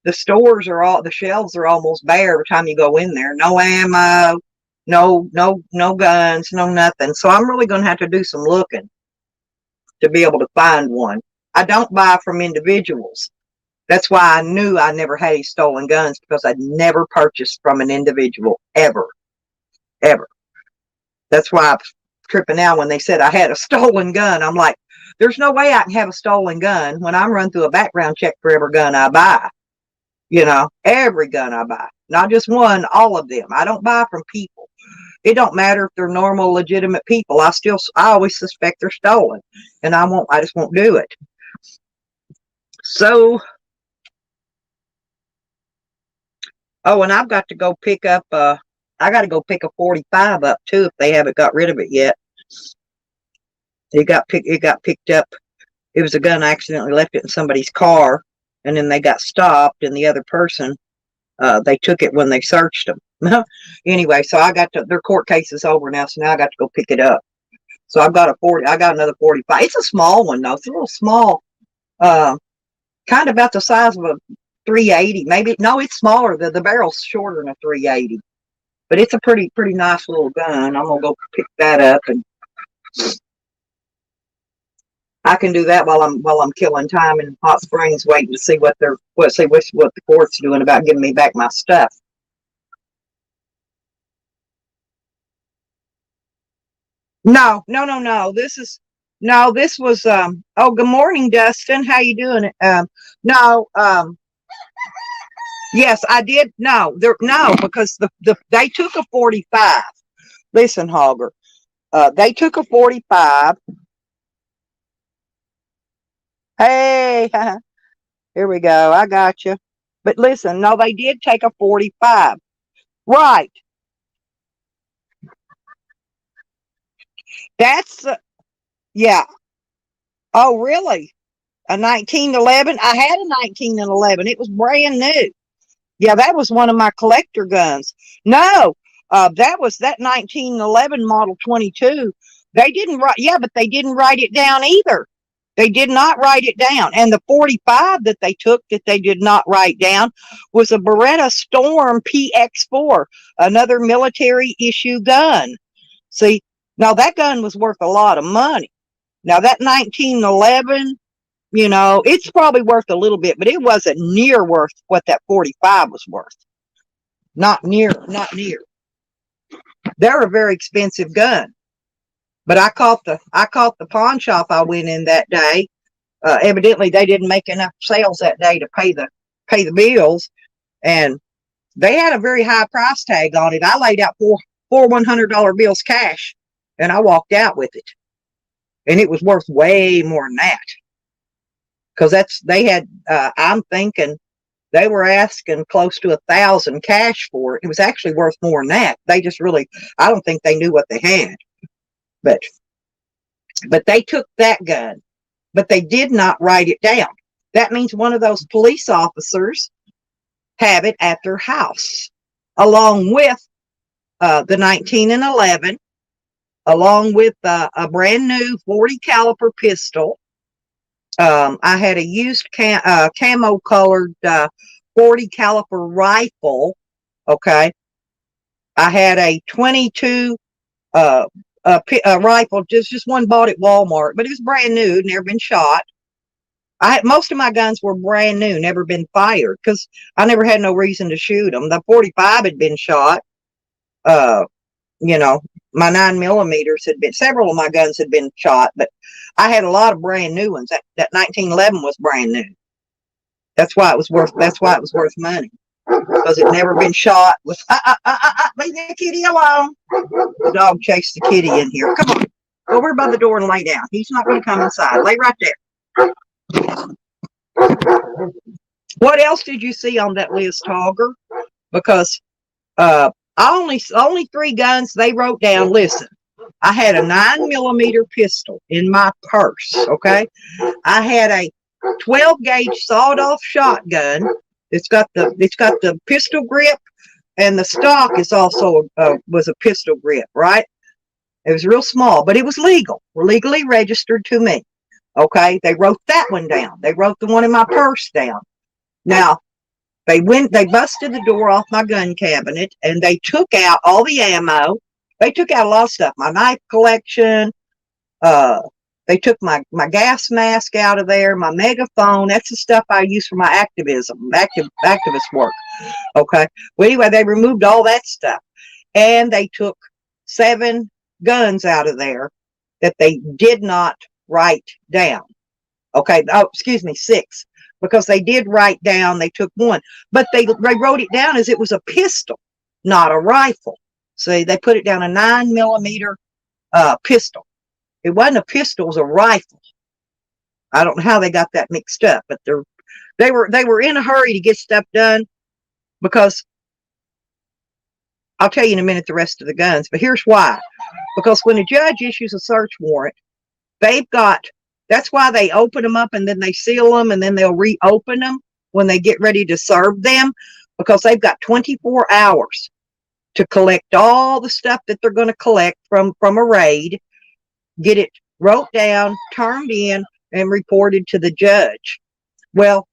the stores are all, the shelves are almost bare every time you go in there. No ammo, no guns, no nothing. So I'm really going to have to do some looking to be able to find one. I don't buy from individuals. That's why I knew I never had any stolen guns, because I'd never purchased from an individual ever, ever. That's why I'm tripping out when they said I had a stolen gun. I'm like, there's no way I can have a stolen gun when I'm run through a background check for every gun I buy. You know, every gun I buy, not just one, all of them. I don't buy from people. It don't matter if they're normal, legitimate people. I always suspect they're stolen, and I just won't do it. So, oh, and I've got to go pick up, I got to go pick a 45 up too, if they haven't got rid of it yet. It got picked up. It was a gun. I accidentally left it in somebody's car, and then they got stopped, and the other person, they took it when they searched them. Anyway, so their court case is over now, so now I got to go pick it up. So I got another 45. It's a small one though. It's a little small, kind of about the size of a 380. Maybe, no, it's smaller. The barrel's shorter than a 380, but it's a pretty nice little gun. I'm gonna go pick that up, and I can do that while I'm killing time in Hot Springs, waiting to see what the court's doing about giving me back my stuff. No. This was oh, good morning, Dustin. How you doing? No, yes, I did. No, because they took a 45. Listen, Hogger. They took a 45. Hey, here we go. I got you. But listen, no, they did take a 45. Right. That's yeah. Oh, really? A 1911? I had a 1911. It was brand new. Yeah, that was one of my collector guns. No, that was that 1911 model 22. They didn't write, yeah, but they didn't write it down either. They did not write it down. And the 45 that they took that they did not write down was a Beretta Storm PX4, another military issue gun. See, now that gun was worth a lot of money. Now that 1911, you know, it's probably worth a little bit, but it wasn't near worth what that 45 was worth. Not near. They're a very expensive gun. But I caught the pawn shop I went in that day. Evidently they didn't make enough sales that day to pay the bills, and they had a very high price tag on it. I laid out four $100 bills cash, and I walked out with it. And it was worth way more than that. Because I'm thinking they were asking close to 1,000 cash for it. It was actually worth more than that. They just really, I don't think they knew what they had. But they took that gun, but they did not write it down. That means one of those police officers have it at their house, along with the 1911, along with a brand new 40 caliber pistol. I had a used camo colored 40 caliber rifle. Okay. I had a 22 a rifle, just one bought at Walmart, but it was brand new, never been shot. Most of my guns were brand new, never been fired, because I never had no reason to shoot them. The 45 had been shot. You know, my 9mm had been, several of my guns had been shot, but I had a lot of brand new ones. That 1911 was brand new. That's why it was worth money, because it never been shot. Leave that kitty alone. The dog chased the kitty in here. Come on, go over by the door and lay down. He's not going to come inside. Lay right there. What else did you see on that list, Hogger? Because only 3 guns they wrote down. Listen, I had a 9mm pistol in my purse. Okay. I had a 12 gauge sawed off shotgun. It's got the pistol grip, and the stock is also was a pistol grip, right? It was real small, but it was legal, legally registered to me. Okay, they wrote that one down. They wrote the one in my purse down. Now they busted the door off my gun cabinet, and they took out all the ammo. They took out a lot of stuff, my knife collection. Uh, they took my gas mask out of there, my megaphone. That's the stuff I use for my activist work. Okay. Well, anyway, they removed all that stuff, and they took 7 guns out of there that they did not write down. Okay. Oh, excuse me, 6, because they did write down. They took 1, but they wrote it down as it was a pistol, not a rifle. See, they put it down a 9mm pistol. It wasn't a pistol; it was a rifle. I don't know how they got that mixed up, but they were in a hurry to get stuff done, because I'll tell you in a minute the rest of the guns. But here's why: because when a judge issues a search warrant, they've got, that's why they open them up and then they seal them and then they'll reopen them when they get ready to serve them, because they've got 24 hours to collect all the stuff that they're going to collect from a raid, get it wrote down, turned in, and reported to the judge. Well,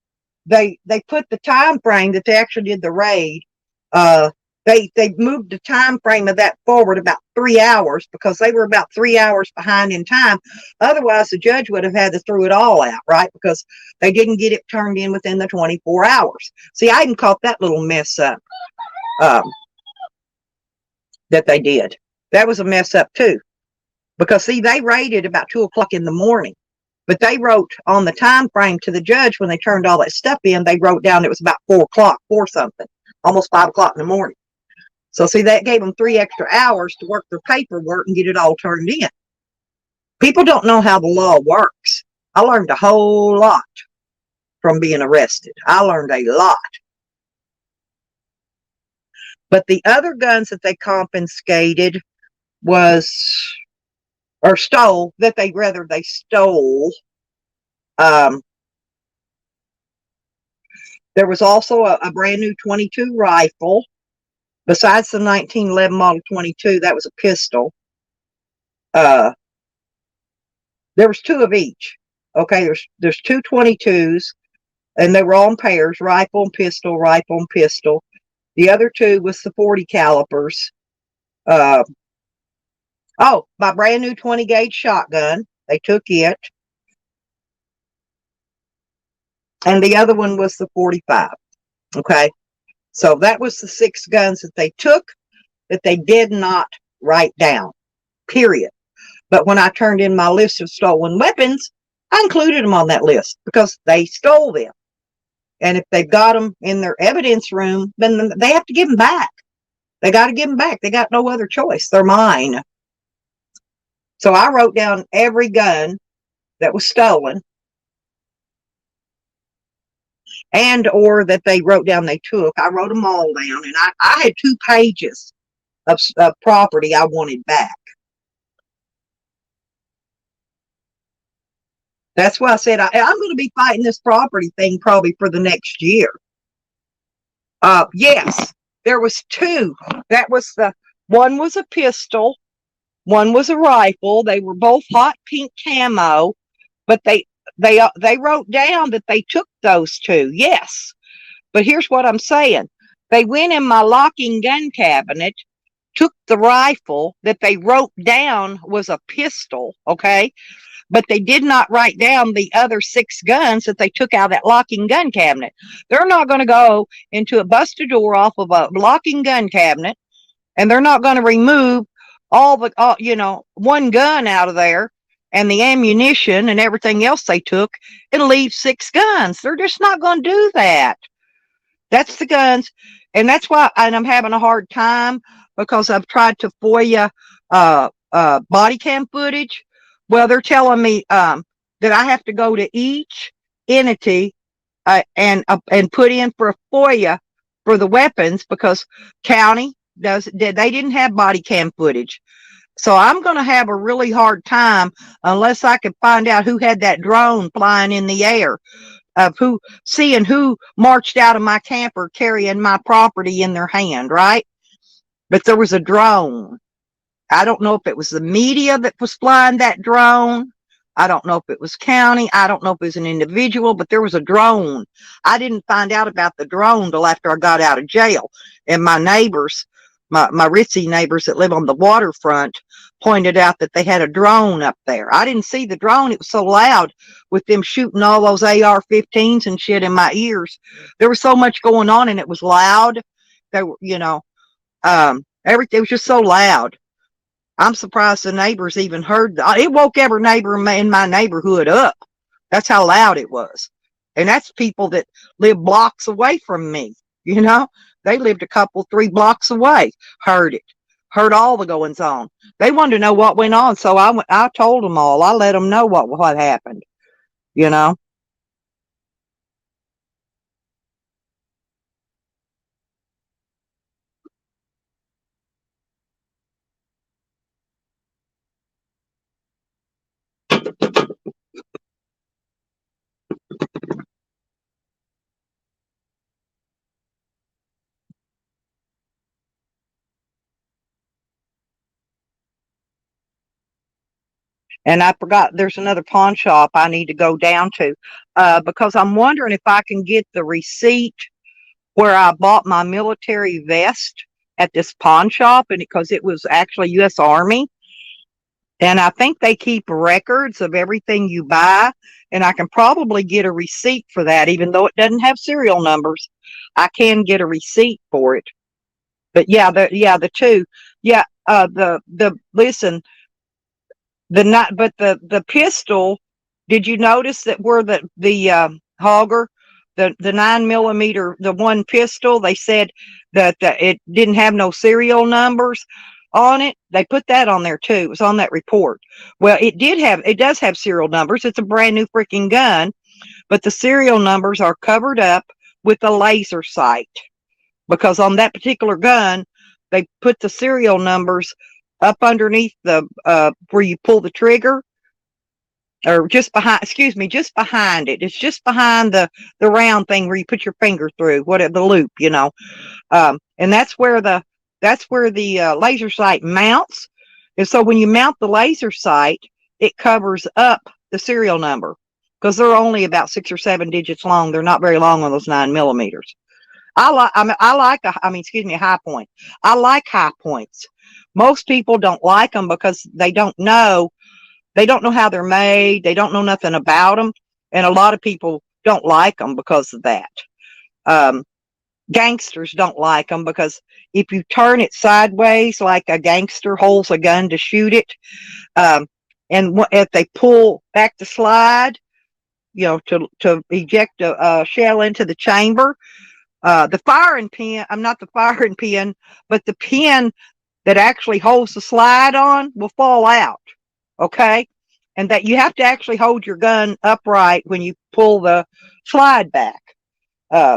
they put the time frame that they actually did the raid. They moved the time frame of that forward about 3 hours, because they were about 3 hours behind in time. Otherwise, the judge would have had to throw it all out, right? Because they didn't get it turned in within the 24 hours. See, I even caught that little mess up that they did. That was a mess up too, because see, they raided about 2 o'clock in the morning, but they wrote on the time frame to the judge when they turned all that stuff in. They wrote down it was about 4 o'clock, 4 something, almost 5 o'clock in the morning. So see, that gave them 3 extra hours to work their paperwork and get it all turned in. People don't know how the law works. I learned a whole lot from being arrested. I learned a lot. But the other guns that they confiscated stole, they stole. There was also a brand new 22 rifle. Besides the 1911 model 22, that was a pistol. There was 2 of each. Okay, there's 2 22s, and they were all in pairs: rifle and pistol, rifle and pistol. The other 2 was the 40 calibers. My brand new 20 gauge shotgun. They took it, and the other one was the 45. Okay. So that was the 6 guns that they took that they did not write down, period. But when I turned in my list of stolen weapons, I included them on that list because they stole them. And if they've got them in their evidence room, then they have to give them back. They got to give them back. They got no other choice. They're mine. So I wrote down every gun that was stolen, and or that they wrote down they took. I wrote them all down, and I had 2 pages of property I wanted back. That's why I said I'm going to be fighting this property thing probably for the next year. Yes, there was 2. That was one was a pistol, one was a rifle. They were both hot pink camo, but they wrote down that they took those 2. Yes, but here's what I'm saying: they went in my locking gun cabinet, took the rifle that they wrote down was a pistol. Okay. But they did not write down the other 6 guns that they took out of that locking gun cabinet. They're not going to go bust a door off of a locking gun cabinet, and they're not going to remove all one gun out of there and the ammunition and everything else they took and leave 6 guns. They're just not going to do that. That's the guns. And that's why I'm having a hard time, because I've tried to FOIA body cam footage. Well, they're telling me that I have to go to each entity and put in for a FOIA for the weapons, because county they didn't have body cam footage. So I'm going to have a really hard time unless I could find out who had that drone flying in the air, of who, seeing who marched out of my camper carrying my property in their hand, right? But there was a drone. I don't know if it was the media that was flying that drone. I don't know if it was county. I don't know if it was an individual, but there was a drone. I didn't find out about the drone till after I got out of jail. And my neighbors, my ritzy neighbors that live on the waterfront, pointed out that they had a drone up there. I didn't see the drone. It was so loud with them shooting all those AR-15s and shit in my ears. There was so much going on and it was loud. They were, everything was just so loud. I'm surprised the neighbors even heard that. It woke every neighbor in my neighborhood up. That's how loud it was. And that's people that live blocks away from me. They lived a couple, 3 blocks away, heard it, heard all the goings on. They wanted to know what went on. So I told them all. I let them know what happened, you know. And I forgot there's another pawn shop I need to go down to because I'm wondering if I can get the receipt where I bought my military vest at this pawn shop, and because it was actually U.S. Army, and I think they keep records of everything you buy, and I can probably get a receipt for that, even though it doesn't have serial numbers. I can get a receipt for it. But the two, the listen, the not, but the pistol. Did you notice that where the Hogger, the 9 millimeter, the one pistol? They said that it didn't have no serial numbers on it. They put that on there too. It was on that report. Well, it does have serial numbers. It's a brand new freaking gun, but the serial numbers are covered up with a laser sight because on that particular gun, they put the serial numbers up underneath the where you pull the trigger, or just behind, excuse me, just behind it. It's just behind the round thing where you put your finger through, the loop, and that's where the laser sight mounts. And so when you mount the laser sight, it covers up the serial number because they're only about 6 or 7 digits long. They're not very long on those 9 millimeters. A high point. I like high points. Most people don't like them because they don't know. They don't know how they're made. They don't know nothing about them. And a lot of people don't like them because of that. Um, Gangsters don't like them because if you turn it sideways, like a gangster holds a gun to shoot it, um, and if they pull back the slide, to eject a shell into the chamber, the firing pin, I'm not the firing pin, but the pin that actually holds the slide on will fall out. Okay. And that you have to actually hold your gun upright when you pull the slide back.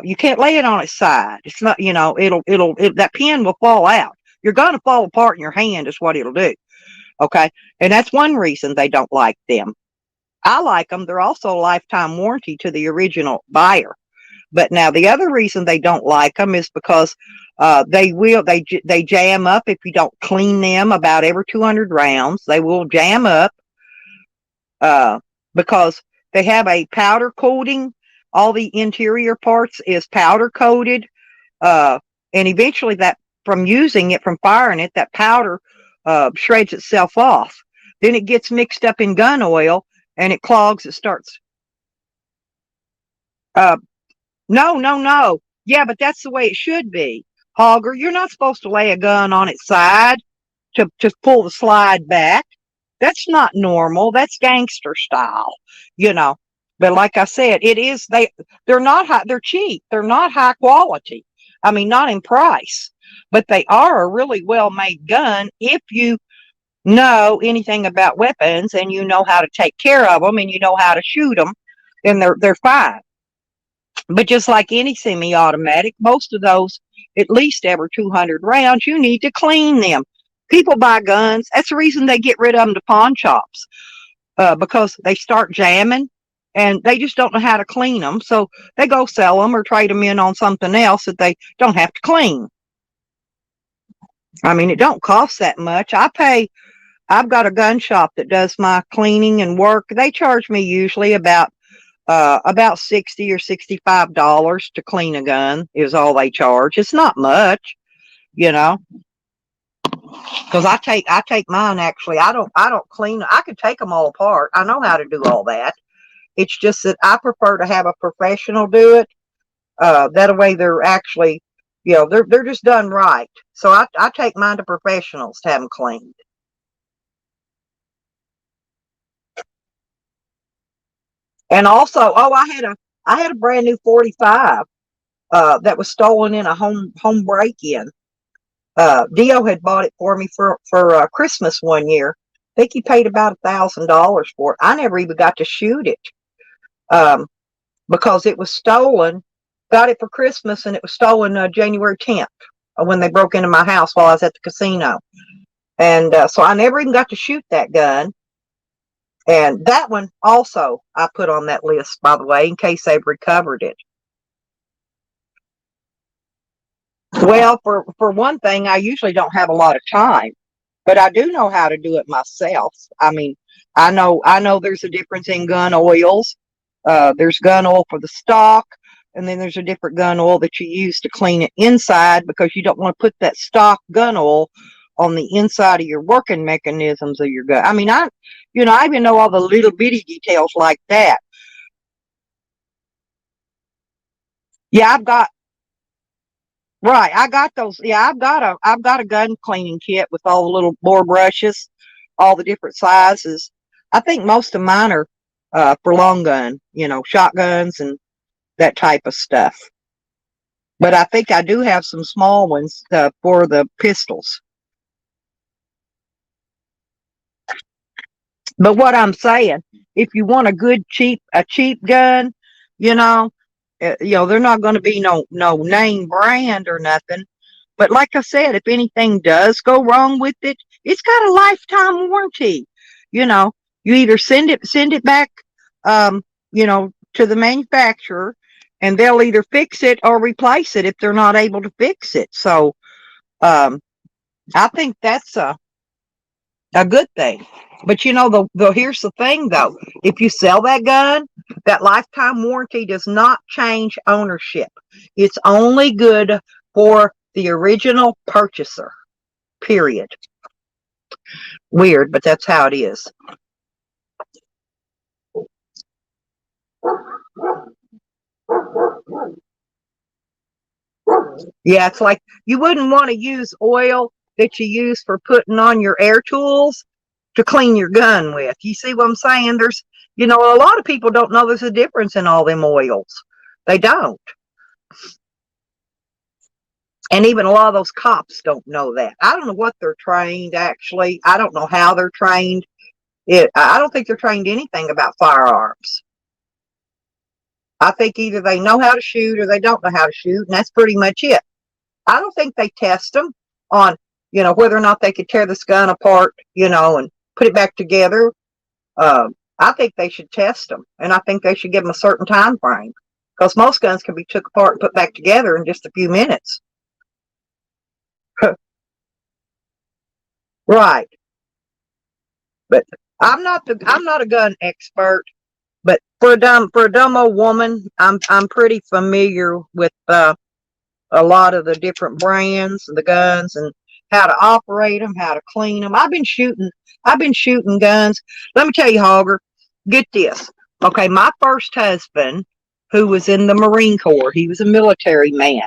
You can't lay it on its side. It's not, that pin will fall out. You're going to fall apart in your hand is what it'll do. Okay. And that's one reason they don't like them. I like them. They're also a lifetime warranty to the original buyer. But now the other reason they don't like them is because they jam up if you don't clean them about every 200 rounds. They will jam up because they have a powder coating. All the interior parts is powder coated, and eventually that from firing it, that powder shreds itself off. Then it gets mixed up in gun oil and it clogs. It starts. Uh, No, no, no. Yeah, but that's the way it should be. Hogger, you're not supposed to lay a gun on its side to pull the slide back. That's not normal. That's gangster style, you know. But like I said, they're not high, they're cheap. They're not high quality. I mean, not in price, but they are a really well made gun if you know anything about weapons and you know how to take care of them and you know how to shoot them, then they're fine. But just like any semi-automatic, most of those, at least every 200 rounds, you need to clean them. People buy guns. That's the reason they get rid of them to pawn shops, because they start jamming and they just don't know how to clean them. So they go sell them or trade them in on something else that they don't have to clean. I mean, it don't cost that much. I've got a gun shop that does my cleaning and work. They charge me usually about $60 or $65 to clean a gun is all they charge. It's not much, you know, because I take mine. Actually, I don't clean. I could take them all apart. I know how to do all that. It's just that I prefer to have a professional do it. That way they're actually, they're just done right. So I take mine to professionals to have them cleaned. And also, oh, I had a brand new 45 that was stolen in a home break in. Dio had bought it for me for Christmas one year. I think he paid about $1,000 for it. I never even got to shoot it, because it was stolen. Got it for Christmas, and it was stolen January 10th when they broke into my house while I was at the casino. And so I never even got to shoot that gun. And that one also I put on that list, by the way, in case they've recovered it. Well, for one thing, I usually don't have a lot of time, but I do know how to do it myself. I mean, I know there's a difference in gun oils. There's gun oil for the stock, and then there's a different gun oil that you use to clean it inside, because you don't want to put that stock gun oil on the inside of your working mechanisms of your gun. I mean, I even know all the little bitty details like that. Yeah, right. I got those. Yeah, I've got a gun cleaning kit with all the little bore brushes, all the different sizes. I think most of mine are for long gun, shotguns and that type of stuff. But I think I do have some small ones for the pistols. But what I'm saying, if you want a cheap gun, you know, they're not going to be no name brand or nothing. But like I said, if anything does go wrong with it, it's got a lifetime warranty. You know, you either send it back, to the manufacturer, and they'll either fix it or replace it if they're not able to fix it. So um, I think that's a good thing. But here's the thing though. If you sell that gun, that lifetime warranty does not change ownership. It's only good for the original purchaser. Period. Weird, but that's how it is. Yeah, it's like you wouldn't want to use oil that you use for putting on your air tools to clean your gun with. You see what I'm saying? A lot of people don't know there's a difference in all them oils. They don't. And even a lot of those cops don't know that. I don't know what they're trained, actually. I don't know how they're trained. I don't think they're trained anything about firearms. I think either they know how to shoot or they don't know how to shoot, and that's pretty much it. I don't think they test them on, whether or not they could tear this gun apart, and put it back together. I think they should test them, and I think they should give them a certain time frame, because most guns can be took apart and put back together in just a few minutes. Right. But I'm not a gun expert, but for a dumb old woman, I'm pretty familiar with a lot of the different brands of the guns and how to operate them, how to clean them. I've been shooting guns. Let me tell you, Hogger, get this. Okay, my first husband, who was in the Marine Corps, he was a military man.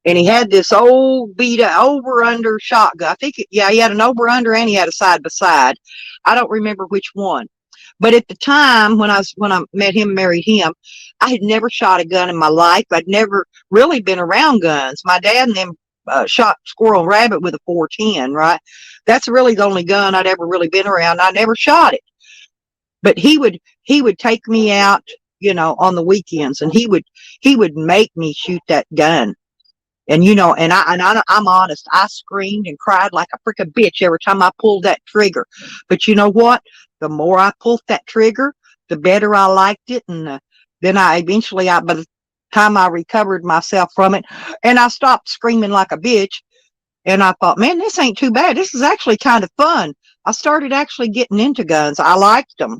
And he had this old beat over under shotgun. I think, yeah, he had an over under and he had a side by side. I don't remember which one. But at the time when I met him, married him, I had never shot a gun in my life. I'd never really been around guns. My dad and them shot squirrel and rabbit with a 410, right? That's really the only gun I'd ever really been around. I never shot it. But he would take me out, on the weekends, and he would make me shoot that gun. And I'm honest. I screamed and cried like a freaking bitch every time I pulled that trigger. But you know what? The more I pulled that trigger, the better I liked it, and then by the time I recovered myself from it, and I stopped screaming like a bitch, and I thought, man, this ain't too bad. This is actually kind of fun. I started actually getting into guns. I liked them.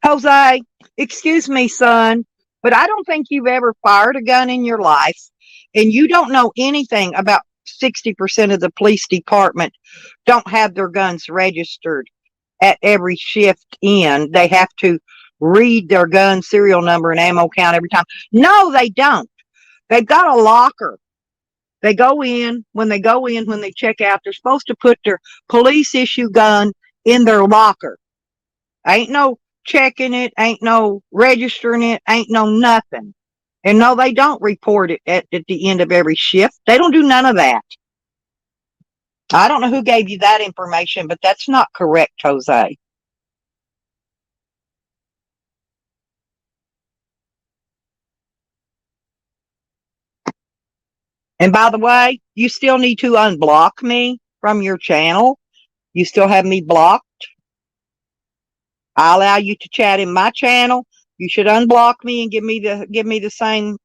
Jose, excuse me, son, but I don't think you've ever fired a gun in your life, and you don't know anything about 60% of the police department don't have their guns registered at every shift in. They have to read their gun serial number and ammo count every time. No, they don't. They've got a locker. When they check out, they're supposed to put their police issue gun in their locker. Ain't no checking it, ain't no registering it, ain't no nothing. And no, they don't report it at the end of every shift. They don't do none of that. I don't know who gave you that information, but that's not correct, Jose. And by the way, you still need to unblock me from your channel. You still have me blocked. I allow you to chat in my channel. You should unblock me and give me the same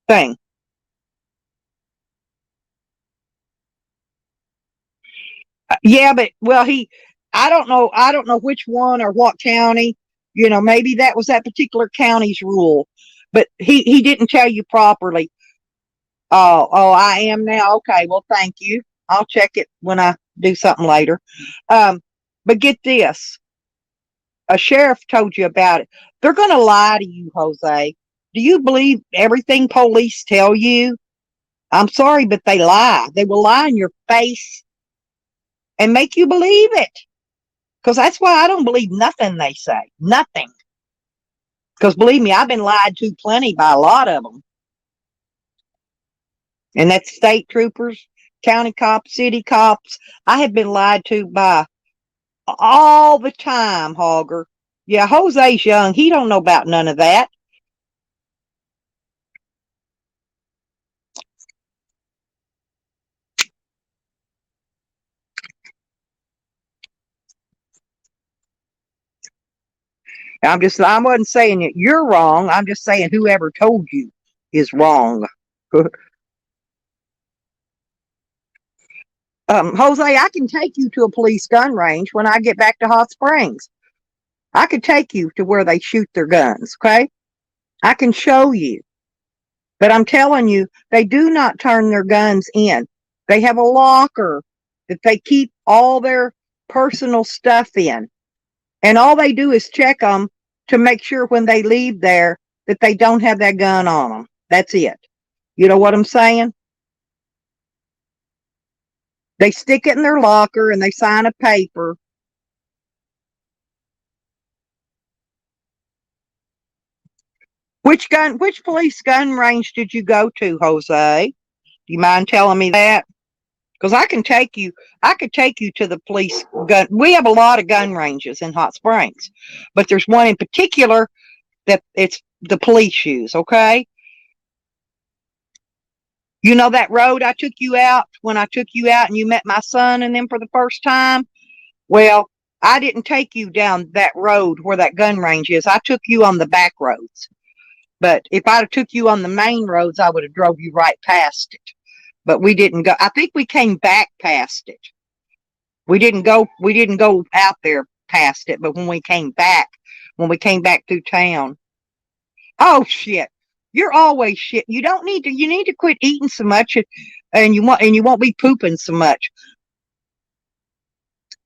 thing. Yeah, but well, I don't know which one or what county. Maybe that was that particular county's rule, but he didn't tell you properly. Oh, I am now. Okay, well, thank you. I'll check it when I do something later. Um, but get this: a sheriff told you about it. They're going to lie to you, Jose. Do you believe everything police tell you? I'm sorry, but they lie. They will lie in your face and make you believe it. Because that's why I don't believe nothing they say. Nothing. Because believe me, I've been lied to plenty by a lot of them. And that's state troopers, county cops, city cops. I have been lied to by all the time, Hogger. Yeah, Jose's young. He don't know about none of that. I wasn't saying that you're wrong. I'm just saying whoever told you is wrong. Jose, I can take you to a police gun range when I get back to Hot Springs. I could take you to where they shoot their guns, okay? I can show you. But I'm telling you, they do not turn their guns in. They have a locker that they keep all their personal stuff in. And all they do is check them to make sure when they leave there that they don't have that gun on them. That's it. You know what I'm saying? They stick it in their locker and they sign a paper. Which police gun range did you go to, Jose? Do you mind telling me that? Because I could take you to the police gun. We have a lot of gun ranges in Hot Springs, but there's one in particular that it's the police use, okay? You know that road I took you out when I took you out and you met my son and them for the first time? Well, I didn't take you down that road where that gun range is. I took you on the back roads. But if I'd have took you on the main roads, I would have drove you right past it. But we didn't go. I think we came back past it. We didn't go out there past it, but when we came back through town. Oh shit. You're always shit. You need to quit eating so much and you won't be pooping so much.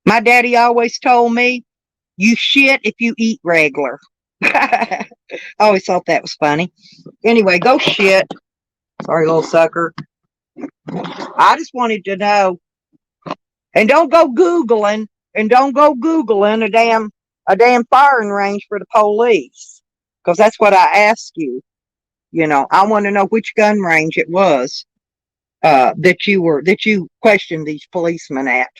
My daddy always told me, you shit if you eat regular. I always thought that was funny. Anyway, go shit. Sorry, little sucker. I just wanted to know. And don't go Googling a damn firing range for the police. Because that's what I asked you. I want to know which gun range it was. that you questioned these policemen at.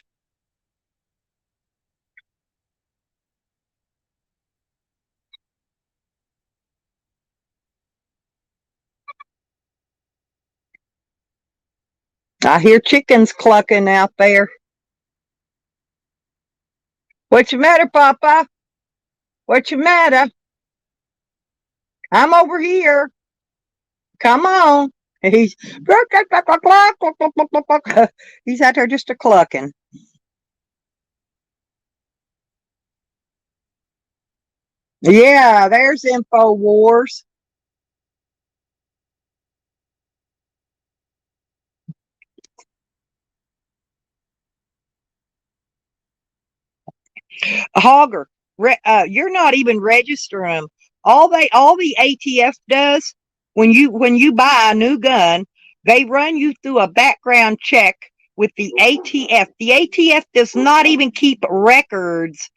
I hear chickens clucking out there. What you matter, Papa? What you matter? I'm over here. Come on. He's he's out there just a clucking. Yeah, there's Info Wars. Hogger, you're not even registering them. All the ATF does when you buy a new gun, they run you through a background check with the ATF. The ATF does not even keep records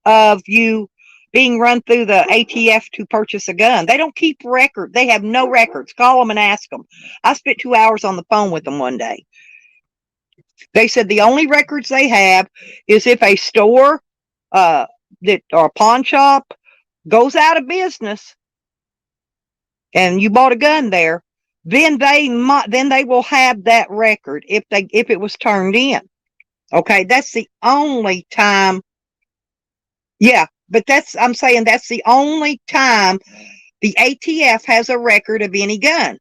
of you being run through the ATF to purchase a gun. They don't keep record. They have no records. Call them and ask them. I spent 2 hours on the phone with them one day. They said the only records they have is if a store that or a pawn shop goes out of business and you bought a gun there, then they will have that record if it was turned in. Okay, that's the only time. Yeah, but I'm saying that's the only time the ATF has a record of any gun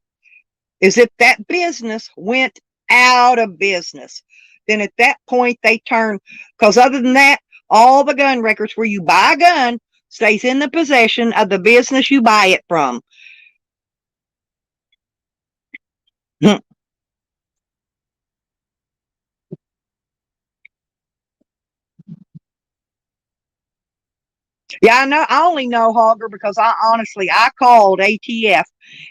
is if that business went out of business. Then at that point they turn, because other than that, all the gun records where you buy a gun stays in the possession of the business you buy it from. Yeah, I know. I only know Hogger because I called ATF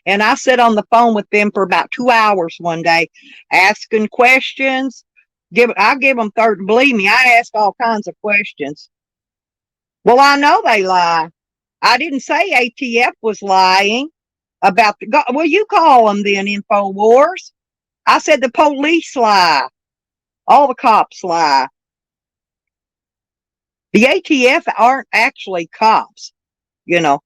and I sat on the phone with them for about 2 hours one day, asking questions. I give them third. Believe me, I asked all kinds of questions. Well, I know they lie. I didn't say ATF was lying about the. Well, you call them then Info Wars. I said the police lie. All the cops lie. The ATF aren't actually cops, you know.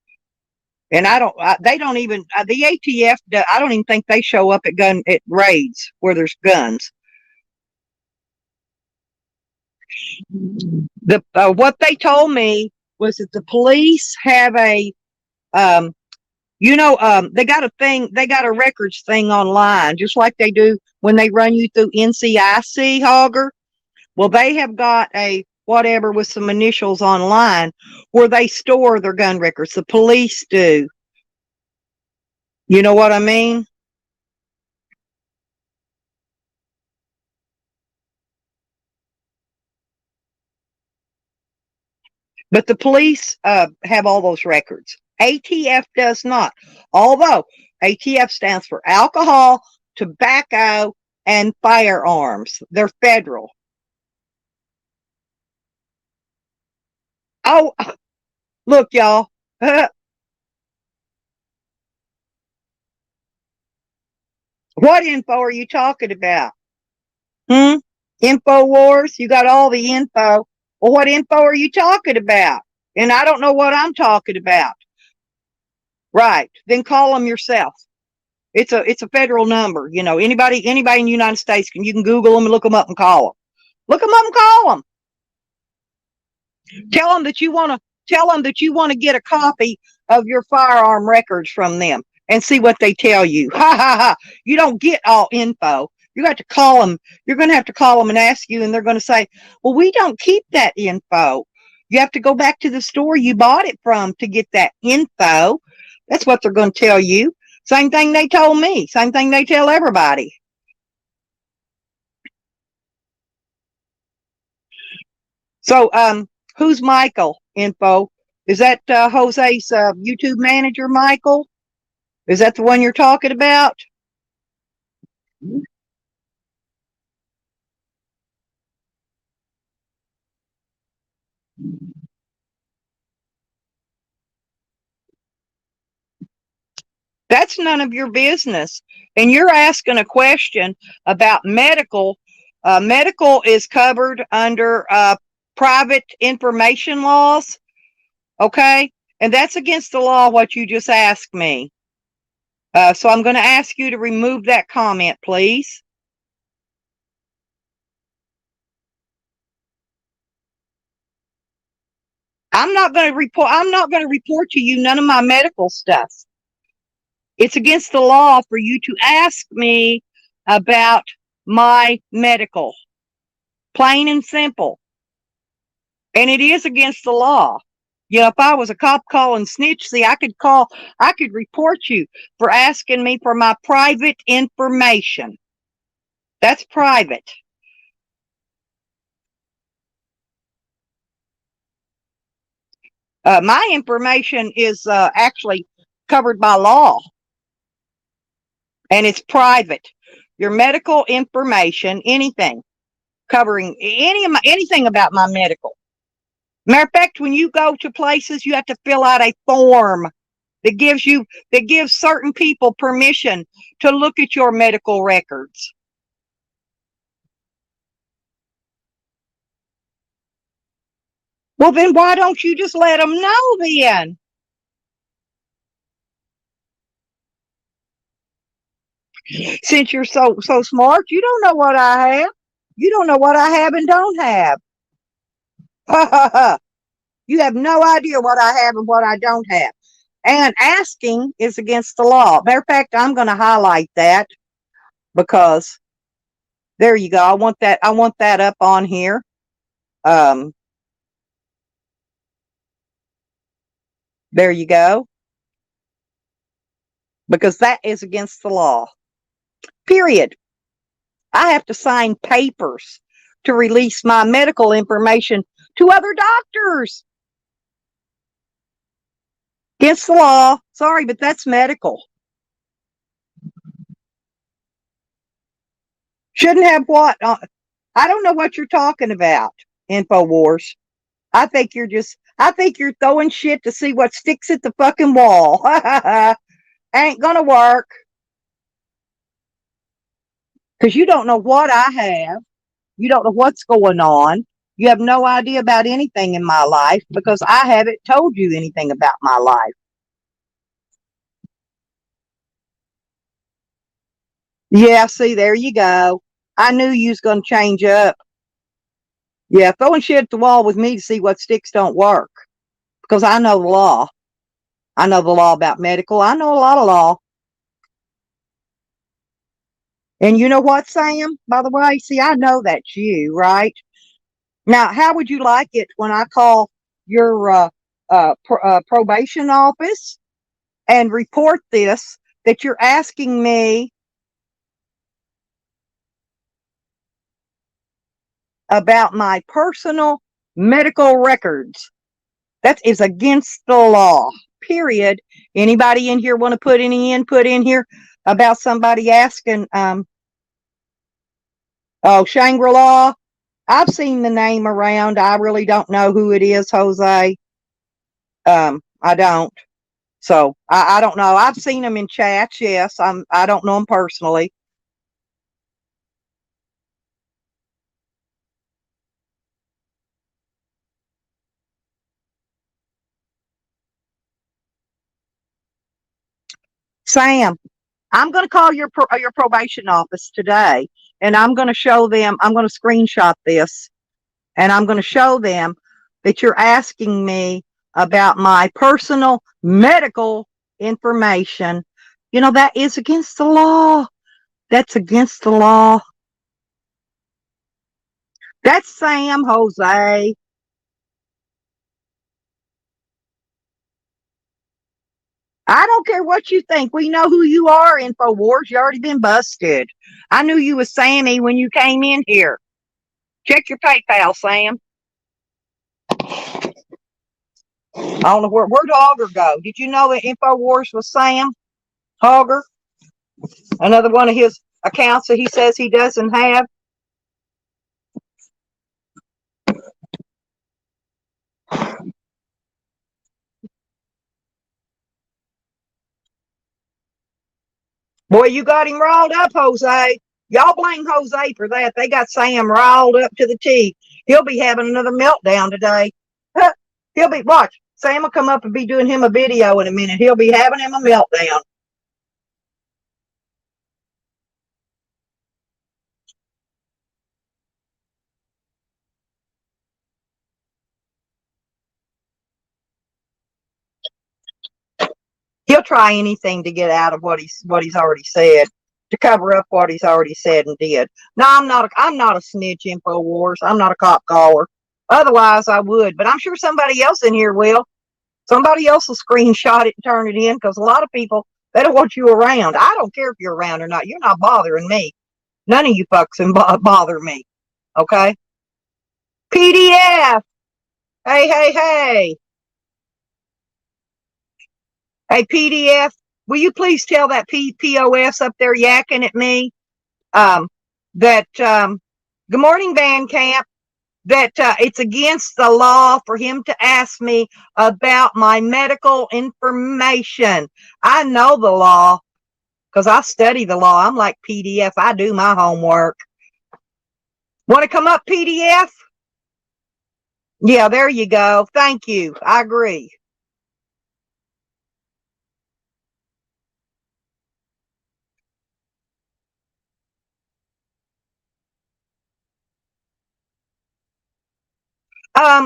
And I don't. They don't even. The ATF. I don't even think they show up at raids where there's guns. The what they told me was that the police have a um, they got a thing, they got a records thing online, just like they do when they run you through NCIC, Hogger. Well, they have got a whatever with some initials online where they store their gun records. The police do. You know what I mean? But the police have all those records. ATF does not. Although ATF stands for alcohol, tobacco, and firearms. They're federal. Oh, look, y'all. What info are you talking about? Hmm? Info wars? You got all the info. Well, what info are you talking about? And I don't know what I'm talking about. Right. Then call them yourself. It's a federal number. You know, anybody in the United States you can Google them and look them up and call them. Look them up and call them. Tell them that you want to tell them that you want to get a copy of your firearm records from them and see what they tell you. Ha ha ha. You don't get all info. You got to call them. You're going to have to call them and ask you, and they're going to say, well, we don't keep that info. You have to go back to the store you bought it from to get that info. That's what they're going to tell you. Same thing they told me. Same thing they tell everybody. So, who's Michael? Info. Is that Jose's YouTube manager, Michael? Is that the one you're talking about? That's none of your business. And you're asking a question about medical. Medical is covered under private information laws. Okay. And that's against the law, what you just asked me. So I'm going to ask you to remove that comment, please. I'm not going to report to you none of my medical stuff. It's against the law for you to ask me about my medical. Plain and simple. And it is against the law. You know, if I was a cop calling snitch, see, I could report you for asking me for my private information. That's private. My information is actually covered by law, and it's private. Your medical information, anything covering anything about my medical. Matter of fact, when you go to places, you have to fill out a form that gives certain people permission to look at your medical records. Well, then why don't you just let them know then? Since you're so smart, you don't know what I have. You don't know what I have and don't have. You have no idea what I have and what I don't have. And asking is against the law. Matter of fact, I'm going to highlight that because there you go. I want that up on here. Um, there you go. Because that is against the law. Period. I have to sign papers to release my medical information to other doctors. Against the law. Sorry, but that's medical. Shouldn't have what? I don't know what you're talking about, InfoWars. I think you're throwing shit to see what sticks at the fucking wall. Ain't gonna work. Because you don't know what I have. You don't know what's going on. You have no idea about anything in my life because I haven't told you anything about my life. Yeah, see, there you go. I knew you was going to change up. Yeah, throwing shit at the wall with me to see what sticks don't work because I know the law. I know the law about medical. I know a lot of law. And you know what, Sam? By the way, see, I know that's you, right? Now, how would you like it when I call your probation office and report this that you're asking me about my personal medical records? That is against the law. Period. Anybody in here want to put any input in here about somebody asking? Oh, Shangri-La. I've seen the name around. I really don't know who it is, Jose. I don't. So I don't know. I've seen them in chats. Yes, I don't know them personally. Sam, I'm going to call your probation office today, and I'm going to show them. I'm going to screenshot this, and I'm going to show them that you're asking me about my personal medical information. You know that is against the law. That's against the law. That's Sam, Jose. I don't care what you think. We know who you are, InfoWars. You already been busted. I knew you was Sammy when you came in here. Check your PayPal, Sam. I don't know where'd Hogger go. Did you know that InfoWars was Sam Hogger? Another one of his accounts that he says he doesn't have. Boy, you got him riled up, Jose. Y'all blame Jose for that. They got Sam riled up to the T. He'll be having another meltdown today. He'll be, watch, Sam will come up and be doing him a video in a minute. He'll be having him a meltdown. He'll try anything to get out of what he's already said, to cover up what he's already said and did. No, I'm not a snitch, InfoWars. I'm not a cop caller. Otherwise I would, but I'm sure somebody else in here will. Somebody else will screenshot it and turn it in, because a lot of people, they don't want you around. I don't care if you're around or not. You're not bothering me. None of you fucks can bother me. Okay? PDF. Hey, hey, hey. Hey, PDF, will you please tell that POS up there yakking at me um, that, good morning, Van Camp, that it's against the law for him to ask me about my medical information. I know the law because I study the law. I'm like PDF. I do my homework. Want to come up, PDF? Yeah, there you go. Thank you. I agree.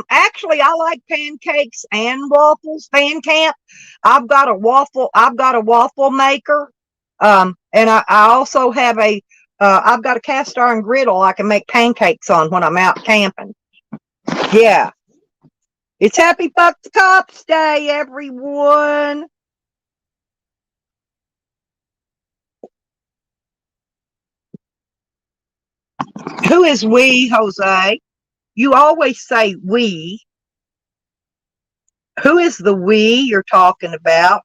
Actually, I like pancakes and waffles. Fan Camp. I've got a waffle maker. And I also have I've got a cast iron griddle I can make pancakes on when I'm out camping. Yeah. It's Happy Fuck the Cops Day, everyone. Who is we, Jose? You always say we. Who is the we you're talking about?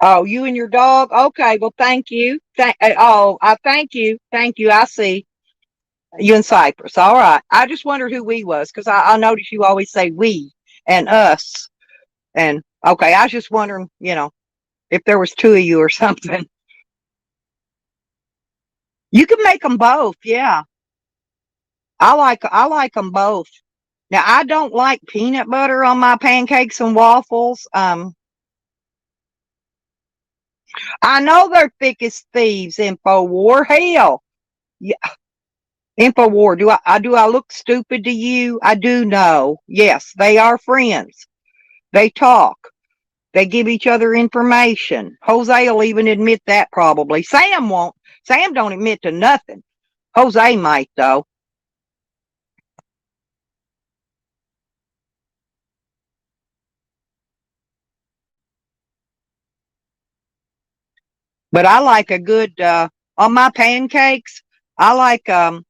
Oh, you and your dog? Okay, well, thank you. I thank you. Thank you. I see. You in Cyprus. All right. I just wondered who we was, because I noticed you always say we and us. And okay, I was just wondering, if there was two of you or something. You can make them both. Yeah. I like them both. Now, I don't like peanut butter on my pancakes and waffles. I know they're thick as thieves, InfoWar. Hell, yeah, InfoWar. Do I look stupid to you? I do know. Yes, they are friends. They talk. They give each other information. Jose will even admit that probably. Sam won't. Sam don't admit to nothing. Jose might though. But I like a good on my pancakes. I like a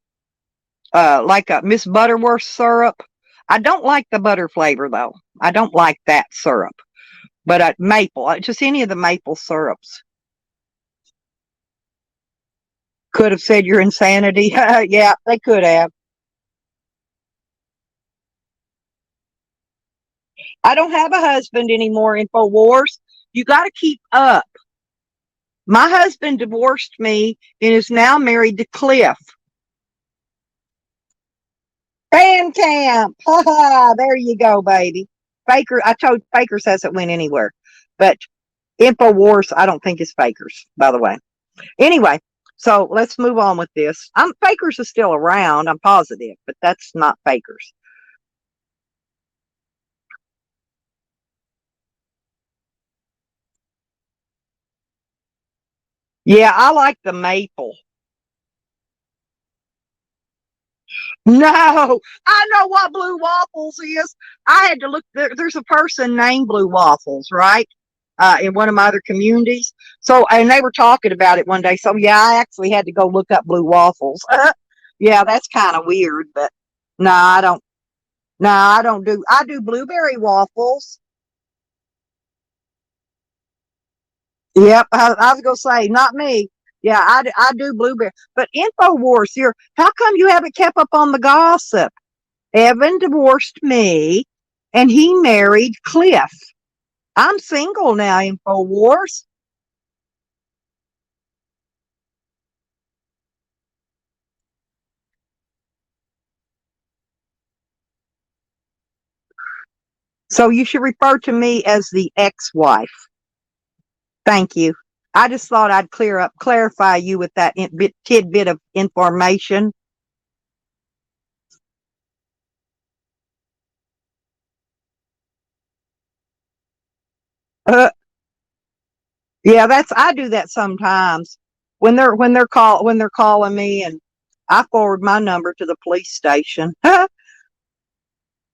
Miss Butterworth syrup. I don't like the butter flavor though. I don't like that syrup. But maple, just any of the maple syrups. Could have said your insanity. Yeah, they could have. I don't have a husband anymore, InfoWars. You got to keep up. My husband divorced me and is now married to Cliff. Fan camp. Ha ha. There you go, baby. Faker, I told Fakers hasn't went anywhere. But InfoWars, I don't think is Fakers, by the way. Anyway, so let's move on with this. Fakers is still around, I'm positive, but that's not Fakers. Yeah, I like the maple. No, I know what Blue Waffles is. I had to look. There's a person named Blue Waffles, right? In one of my other communities. So, and they were talking about it one day. So, yeah, I actually had to go look up Blue Waffles. Yeah, that's kind of weird, but no, I don't. No, I don't do. I do blueberry waffles. Yep, I was gonna say not me. Yeah, I do blueberry. But Infowars, here. How come you haven't kept up on the gossip? Evan divorced me, and he married Cliff. I'm single now. Infowars. So you should refer to me as the ex-wife. Thank you. I just thought I'd clarify you with that tidbit of information. Uh, yeah, I do that sometimes when they're calling me, and I forward my number to the police station, and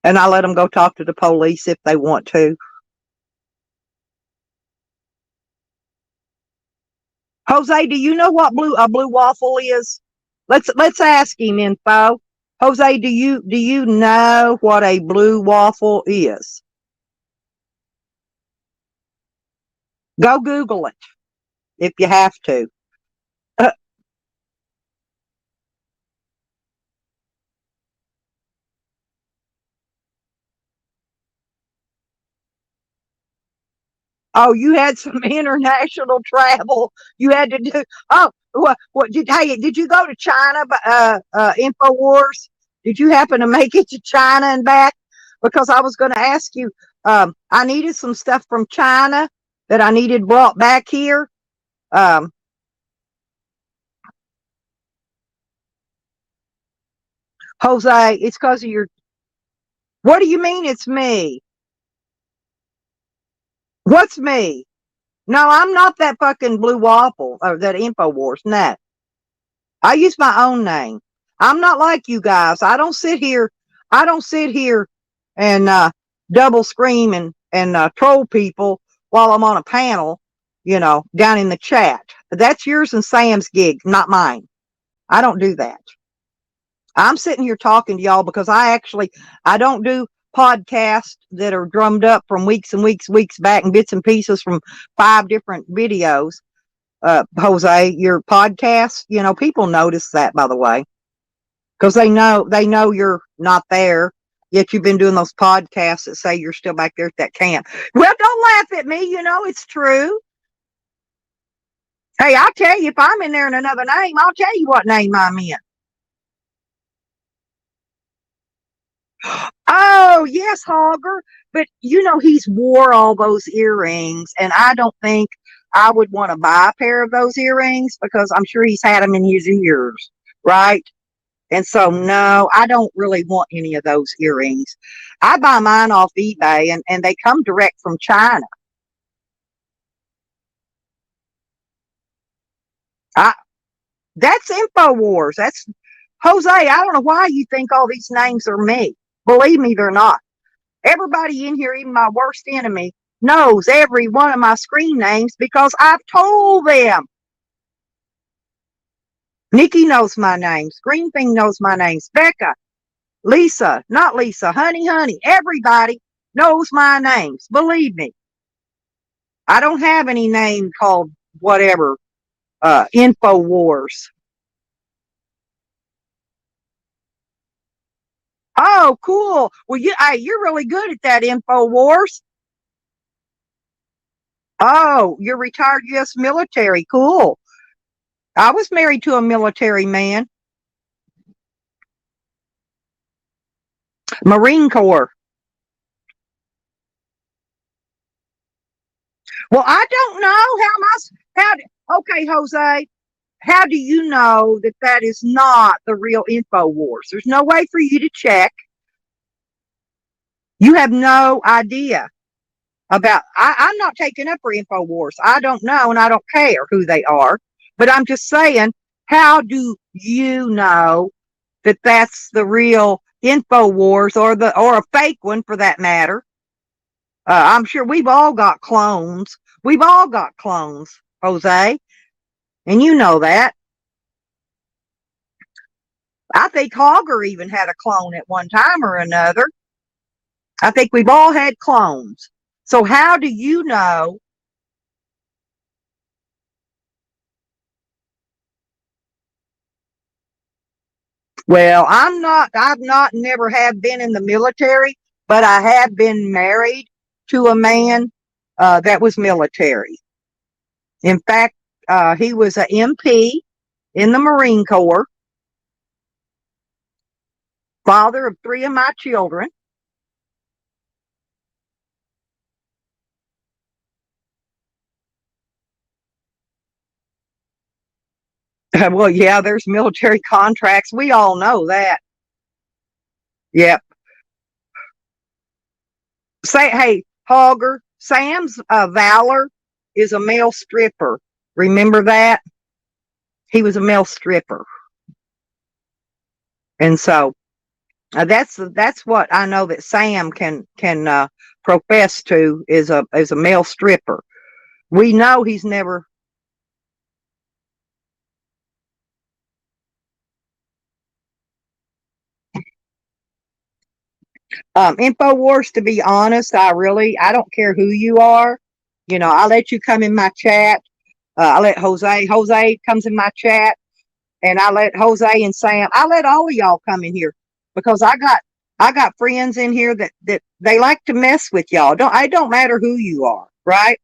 I let them go talk to the police if they want to. Jose, do you know what a blue waffle is? Let's ask him, info. Jose, do you know what a blue waffle is? Go Google it if you have to. Uh, oh, you had some international travel. You had to do. Oh, what did? Hey, did you go to China? Infowars. Did you happen to make it to China and back? Because I was going to ask you. I needed some stuff from China that I needed brought back here. Um, Jose, it's because of your. What do you mean it's me? What's me? No, I'm not that fucking blue waffle or that Infowars. No, I use my own name. I'm not like you guys. I don't sit here and double scream and troll people while I'm on a panel, down in the chat. That's yours and Sam's gig, not mine. I don't do that. I'm sitting here talking to y'all because I don't do podcasts that are drummed up from weeks and weeks back and bits and pieces from 5 different videos. Jose, your podcast, people notice that, by the way, because they know you're not there. Yet you've been doing those podcasts that say you're still back there at that camp. Well, don't laugh at me. It's true. Hey, I'll tell you if I'm in there in another name. I'll tell you what name I'm in. Oh, yes, Hogger. But he's wore all those earrings, and I don't think I would want to buy a pair of those earrings because I'm sure he's had them in his ears, right? And so, no, I don't really want any of those earrings. I buy mine off eBay, and they come direct from China. I, that's InfoWars. That's Jose. I don't know why you think all these names are me. Believe me, they're not. Everybody in here, even my worst enemy, knows every one of my screen names because I've told them. Nikki knows my names. Greenfing knows my names. Becca, Lisa, not Lisa, honey, everybody knows my names. Believe me. I don't have any name called whatever, InfoWars. Oh, cool. Well, you're really good at that, InfoWars. Oh, you're retired U.S. military. Cool. I was married to a military man. Marine Corps. Well, I don't know okay, Jose, how do you know that that is not the real InfoWars? There's no way for you to check. You have no idea I'm not taking up for InfoWars. I don't know and I don't care who they are, but I'm just saying, how do you know that that's the real InfoWars or a fake one for that matter? I'm sure we've all got clones. We've all got clones, Jose, and you know that. I think Hogger even had a clone at one time or another. I think we've all had clones. So how do you know? Well, I've not never have been in the military, but I have been married to a man that was military. In fact, he was a MP in the Marine Corps, father of three of my children. Well, yeah, there's military contracts. We all know that. Yep. Say, hey, Hogger, Sam's Valor is a male stripper. Remember that? He was a male stripper. And so that's what I know that Sam can profess to is a male stripper. We know he's never. Infowars, to be honest, I don't care who you are. You know, I let you come in my chat. I let Jose comes in my chat, and I let Jose and Sam. I let all of y'all come in here because I got friends in here that they like to mess with y'all. Don't matter who you are, right?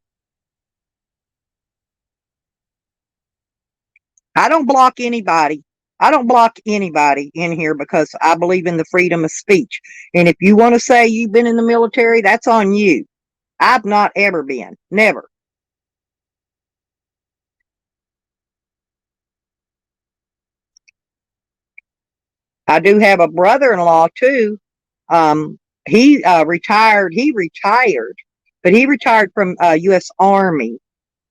I don't block anybody. I don't block anybody in here because I believe in the freedom of speech. And if you want to say you've been in the military, that's on you. I've not ever been. Never. I do have a brother-in-law too. He retired. He retired, but he retired from U.S. Army.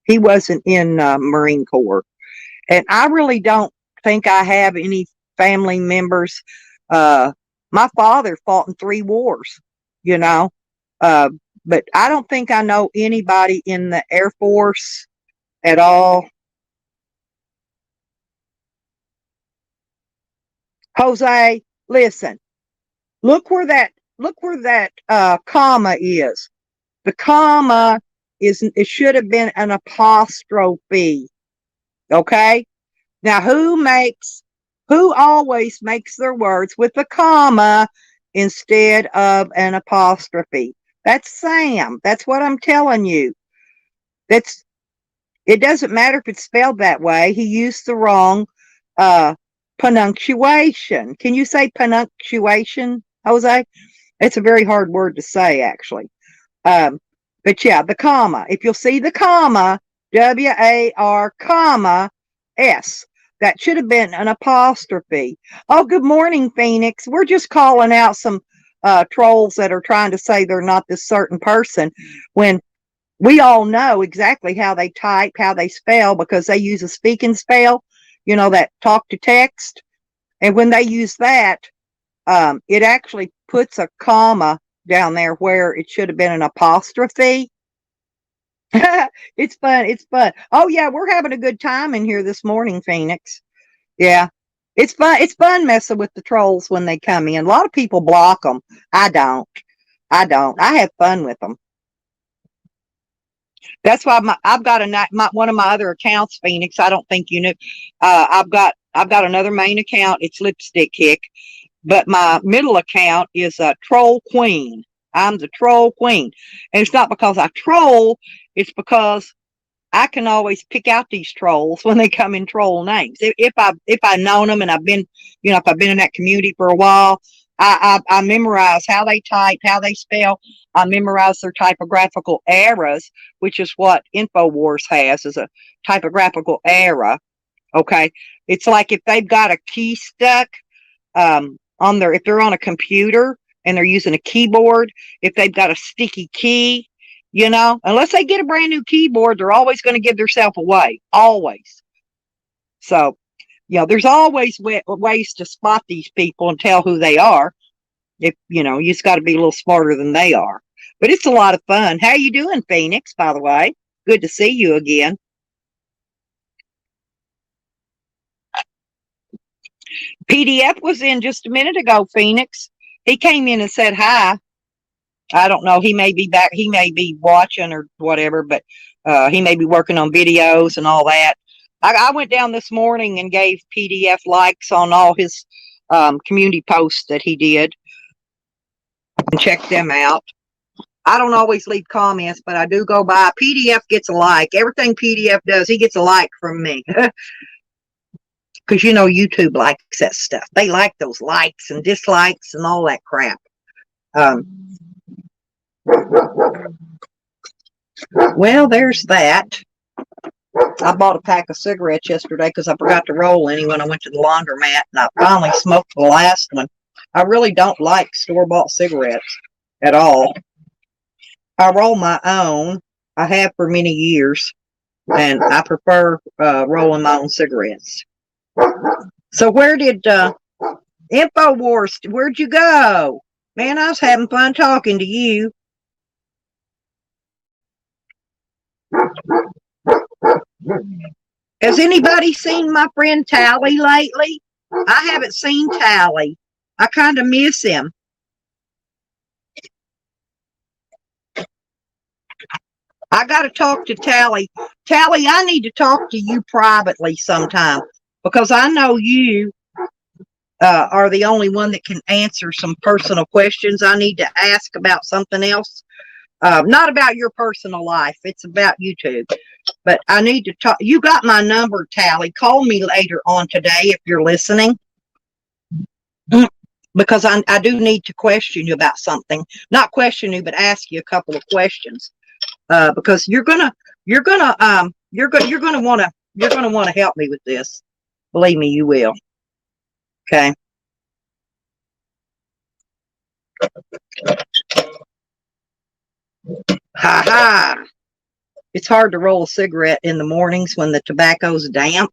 He wasn't in Marine Corps, and I really don't think I have any family members. Uh, my father fought in three wars, you know, uh, but I don't think I know anybody in the Air Force at all. Jose, listen, look where that comma is. The comma is it should have been an apostrophe. Okay? Now who always makes their words with a comma instead of an apostrophe? That's Sam. That's what I'm telling you. That's it doesn't matter if it's spelled that way. He used the wrong uh punctuation. Can you say punctuation, Jose? It's a very hard word to say actually. Um, but yeah, the comma. If you'll see the comma, WAR comma S. That should have been an apostrophe. Oh, good morning, Phoenix. We're just calling out some trolls that are trying to say they're not this certain person when we all know exactly how they type, how they spell, because they use a speak and spell, you know, that talk to text. And when they use that, it actually puts a comma down there where it should have been an apostrophe. It's fun. It's fun. Oh yeah, we're having a good time in here this morning, Phoenix. Yeah, it's fun. It's fun messing with the trolls when they come in. A lot of people block them. I don't. I don't. I have fun with them. That's why I've got one of my other accounts, Phoenix. I don't think you knew. I've got another main account. It's Lipstick Kick, but my middle account is a Troll Queen. I'm the Troll Queen, and it's not because I troll. It's because I can always pick out these trolls when they come in troll names. If I've known them and I've been, you know, if I've been in that community for a while, I memorize how they type, how they spell. I memorize their typographical errors, which is what Infowars has, is a typographical error. Okay, it's like if they've got a key stuck on their, if they're on a computer and they're using a keyboard, if they've got a sticky key, you know, unless they get a brand new keyboard, they're always going to give themselves away. Always. So, you know, there's always ways to spot these people and tell who they are. If, you know, you just got to be a little smarter than they are. But it's a lot of fun. How you doing, Phoenix, by the way? Good to see you again. PDF was in just a minute ago, Phoenix. He came in and said hi. I don't know. He may be back. He may be watching or whatever, but he may be working on videos and all that. I went down this morning and gave PDF likes on all his community posts that he did and checked them out. I don't always leave comments, but I do go by. PDF gets a like. Everything PDF does, he gets a like from me. Because you know YouTube likes that stuff. They like those likes and dislikes and all that crap. Well, there's that. I bought a pack of cigarettes yesterday because I forgot to roll any when I went to the laundromat, and I finally smoked the last one. I really don't like store-bought cigarettes at all. I roll my own. I have for many years, and I prefer rolling my own cigarettes. So where did InfoWars, where'd you go? Man, I was having fun talking to you. Has anybody seen my friend Tally lately? I haven't seen Tally. I kind of miss him. I got to talk to Tally. Tally, I need to talk to you privately sometime because I know you are the only one that can answer some personal questions I need to ask about something else. Not about your personal life. It's about YouTube. But I need to talk. You got my number, Tally. Call me later on today if you're listening. Because I do need to question you about something. Not question you, but ask you a couple of questions. Because you're gonna want to help me with this. Believe me, you will. Okay. Ha ha. It's hard to roll a cigarette in the mornings when the tobacco's damp.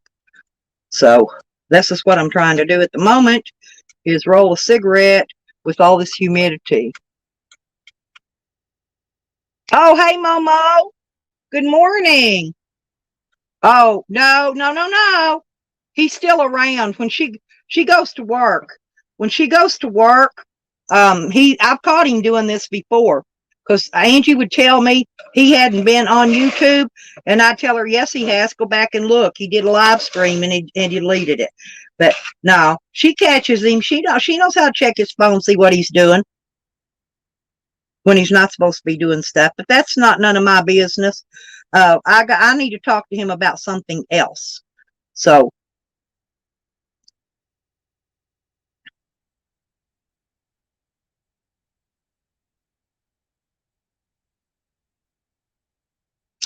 So this is what I'm trying to do at the moment, is roll a cigarette with all this humidity. Oh, hey, Momo. Good morning. Oh, no. He's still around when she goes to work. When she goes to work, I've caught him doing this before. Because Angie would tell me he hadn't been on YouTube, and I tell her, yes, he has. Go back and look. He did a live stream and he deleted it. But no, she catches him. She knows how to check his phone, see what he's doing when he's not supposed to be doing stuff. But that's not none of my business. I need to talk to him about something else. So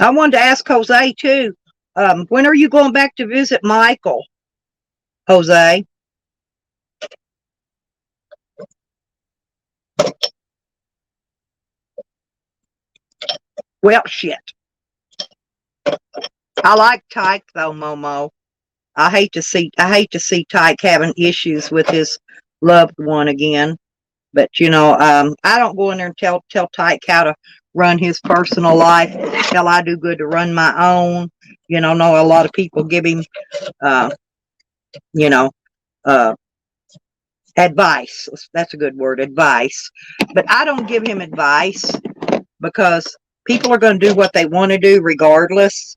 I wanted to ask Jose too. When are you going back to visit Michael, Jose? Well, shit. I like Tyke though, Momo. I hate to see Tyke having issues with his loved one again. But you know, I don't go in there and tell Tyke how to run his personal life. Hell, I do good to run my own. You know, a lot of people give him, you know, advice. That's a good word, advice. But I don't give him advice because people are going to do what they want to do regardless.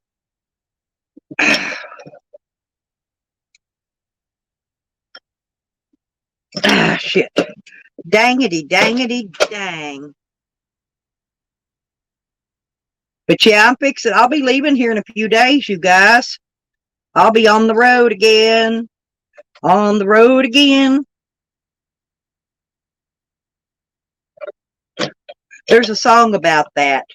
Shit. Dangity, dang. But yeah, I'll be leaving here in a few days, you guys. I'll be on the road again. On the road again. There's a song about that.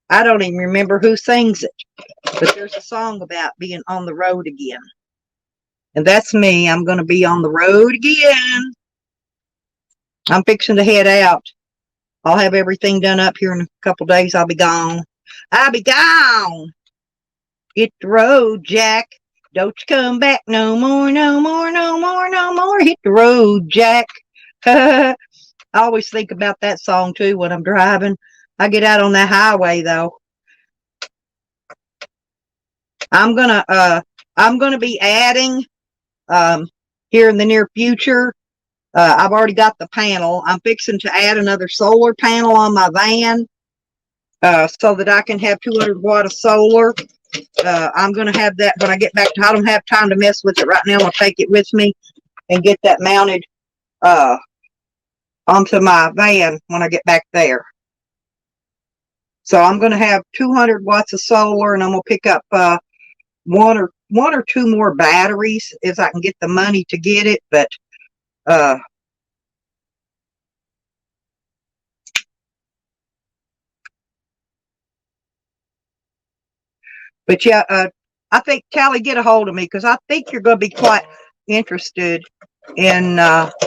I don't even remember who sings it. But there's a song about being on the road again. And that's me. I'm going to be on the road again. I'm fixing to head out. I'll have everything done up here in a couple days. I'll be gone. I'll be gone. Hit the road, Jack. Don't you come back no more. Hit the road, Jack. I always think about that song too when I'm driving. I get out on that highway though. I'm gonna be adding here in the near future I've already got the panel. I'm fixing to add another solar panel on my van so that I can have 200 watt of solar. I'm going to have that when I get back to, I don't have time to mess with it right now. I'll take it with me and get that mounted onto my van when I get back there. So I'm going to have 200 watts of solar, and I'm going to pick up one or two more batteries if I can get the money to get it. But yeah, I think, Callie, get a hold of me because I think you're going to be quite interested in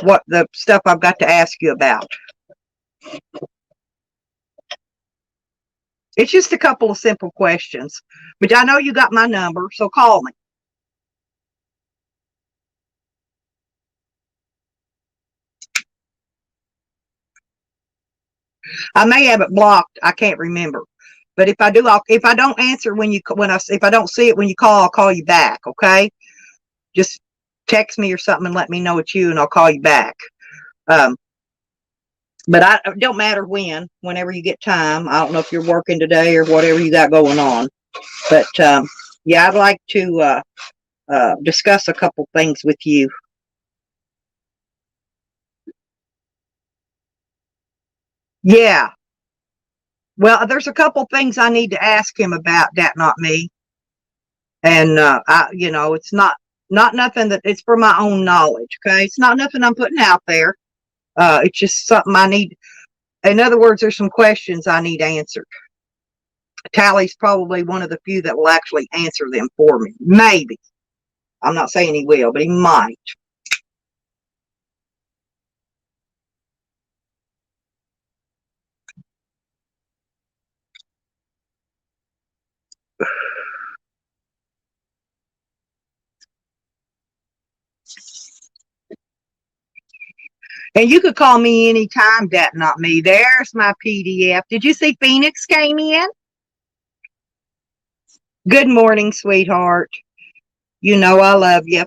what the stuff I've got to ask you about. It's just a couple of simple questions. But I know you got my number, so call me. I may have it blocked. I can't remember. But if I do, if I don't answer if I don't see it when you call, I'll call you back. Okay? Just text me or something and let me know it's you, and I'll call you back. But it don't matter whenever you get time. I don't know if you're working today or whatever you got going on. But yeah, I'd like to discuss a couple things with you. Yeah. Well, there's a couple things I need to ask him about. That not me. And it's not nothing that it's for my own knowledge. Okay, it's not nothing I'm putting out there. It's just something I need. In other words, there's some questions I need answered. Tally's probably one of the few that will actually answer them for me. Maybe. I'm not saying he will, but he might. And you could call me anytime, that not me. There's my PDF. Did you see Phoenix came in? Good morning, sweetheart. You know I love you.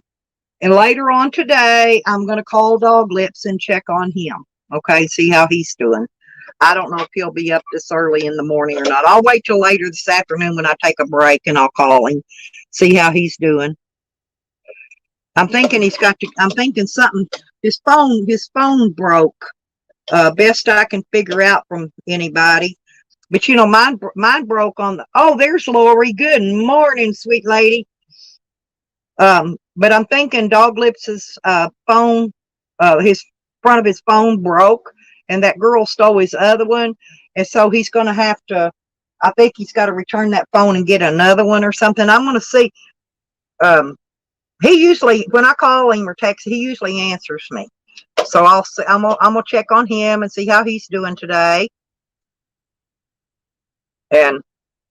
And later on today, I'm going to call Dog Lips and check on him. Okay, see how he's doing. I don't know if he'll be up this early in the morning or not. I'll wait till later this afternoon when I take a break, and I'll call him, see how he's doing. I'm thinking I'm thinking something. His phone broke. Best I can figure out from anybody. But mine broke on there's Lori. Good morning, sweet lady. But I'm thinking Dog Lips's phone, his front of his phone broke, and that girl stole his other one, and so he's going to have to. I think he's got to return that phone and get another one or something. I'm going to see. He usually, when I call him or text, he usually answers me. So I'm gonna check on him and see how he's doing today, and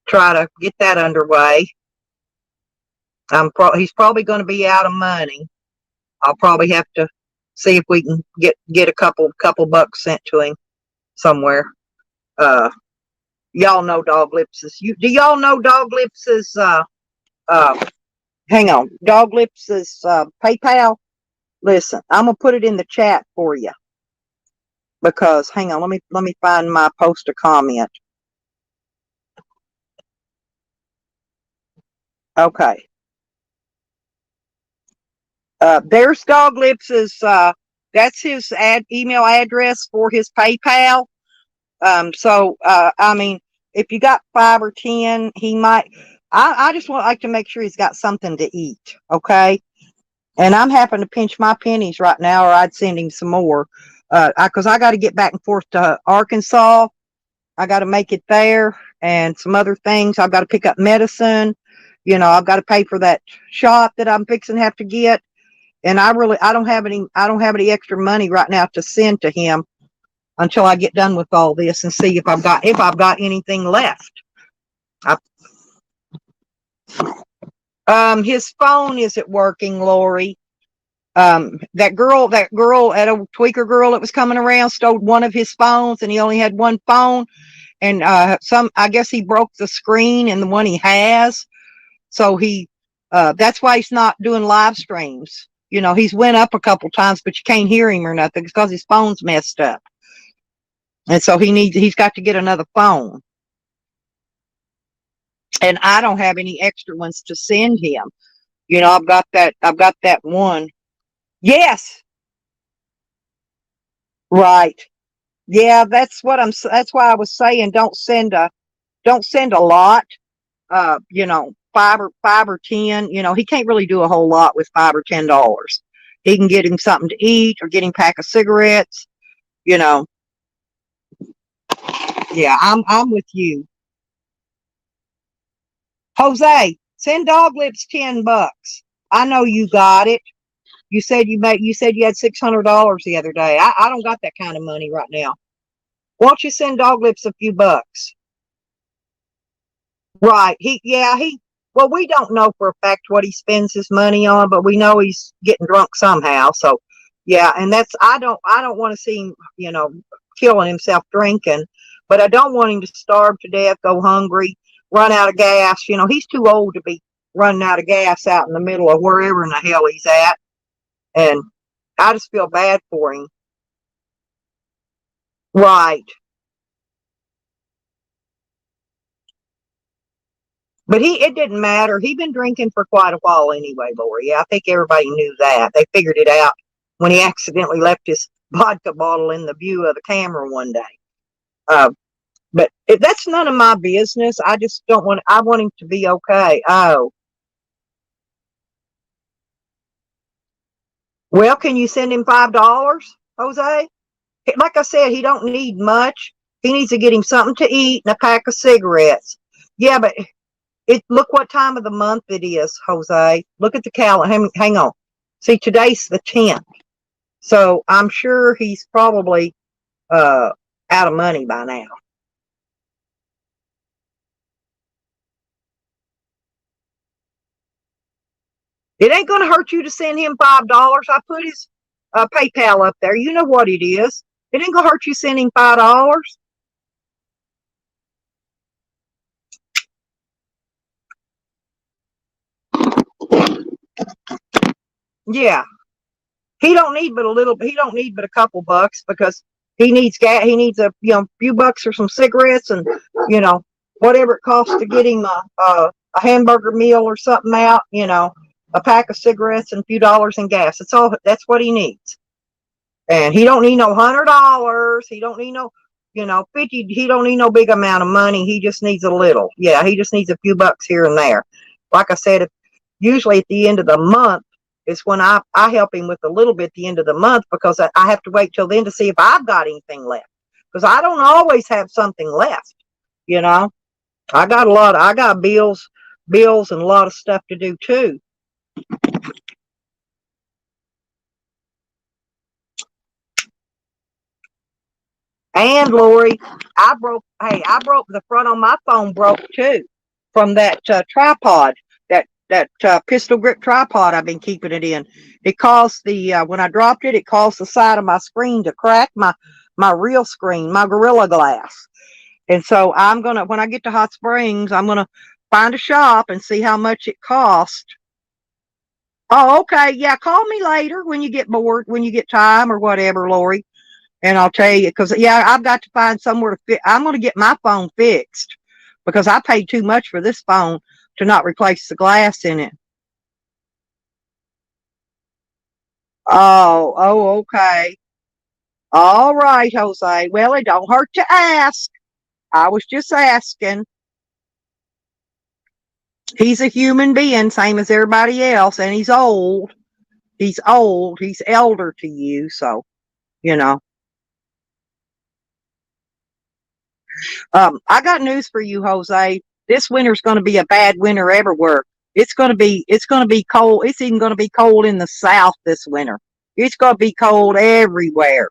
try to get that underway. He's probably going to be out of money. I'll probably have to see if we can get a couple bucks sent to him somewhere. Y'all know Dog Lips's. Do y'all know Dog Lips's? Hang on, Dog Lips's PayPal. Listen, I'm gonna put it in the chat for you because hang on, let me find my post a comment. Okay. There's Dog Lips's. That's his email address for his PayPal. I mean, if you got 5 or 10, he might. I just like to make sure he's got something to eat. Okay. And I'm having to pinch my pennies right now, or I'd send him some more. Because I got to get back and forth to Arkansas. I got to make it there, and some other things. I've got to pick up medicine. I've got to pay for that shot that I'm fixing to have to get. And I don't have any extra money right now to send to him until I get done with all this and see if I've got anything left. His phone isn't working, Lori. That girl, that tweaker girl that was coming around stole one of his phones, and he only had one phone. And I guess he broke the screen in the one he has. So that's why he's not doing live streams. He's went up a couple times, but you can't hear him or nothing because his phone's messed up. And so he's got to get another phone. And I don't have any extra ones to send him. I've got that one. Yes. Right. Yeah, that's why I was saying don't send a lot. 5 or 10. He can't really do a whole lot with $5 or $10. He can get him something to eat or get him a pack of cigarettes. You know, yeah, I'm with you, Jose. Send Dog Lips $10. I know you got it. You said you had $600 the other day. I don't got that kind of money right now. Why don't you send Dog Lips a few bucks? Right. Well, we don't know for a fact what he spends his money on, but we know he's getting drunk somehow. So, yeah, and I don't want to see him, killing himself drinking, but I don't want him to starve to death, go hungry, run out of gas. He's too old to be running out of gas out in the middle of wherever in the hell he's at. And I just feel bad for him. Right. But it didn't matter. He'd been drinking for quite a while anyway, Lori. I think everybody knew that. They figured it out when he accidentally left his vodka bottle in the view of the camera one day. Uh, but that's none of my business. I just don't want. I want him to be okay. Oh, well, can you send him $5, Jose? Like I said, he don't need much. He needs to get him something to eat and a pack of cigarettes. Yeah, but look what time of the month it is, Jose. Look at the calendar. Hang on. See, today's the 10th. So I'm sure he's probably out of money by now. It ain't going to hurt you to send him $5. I put his PayPal up there. You know what it is. It ain't going to hurt you sending $5. Yeah. He don't need but a little. He don't need but a couple bucks because he needs gas. He needs a few bucks for some cigarettes and whatever it costs to get him a hamburger meal or something out. A pack of cigarettes and a few dollars in gas. That's all. That's what he needs. And he don't need no $100. He don't need no 50. He don't need no big amount of money. He just needs a little. Yeah, he just needs a few bucks here and there. Like I said, usually at the end of the month is when I help him with a little bit at the end of the month because I have to wait till then to see if I've got anything left. Because I don't always have something left. I got bills and a lot of stuff to do too. And Lori, I broke the front on my phone broke too from that tripod, that pistol grip tripod I've been keeping it in. It caused when I dropped it, it caused the side of my screen to crack, my real screen, my Gorilla Glass. And so when I get to Hot Springs, I'm gonna find a shop and see how much it cost. Oh, okay. Yeah, call me later when you get bored, when you get time or whatever, Lori. And I'll tell you, because I've got to find somewhere to fit. I'm going to get my phone fixed because I paid too much for this phone to not replace the glass in it. Okay. All right, Jose. Well, it don't hurt to ask. I was just asking. He's a human being, same as everybody else, and he's old. He's old. He's elder to you, so you know. I got news for you, Jose. This winter's going to be a bad winter everywhere. It's going to be cold. It's even going to be cold in the South this winter. It's going to be cold everywhere.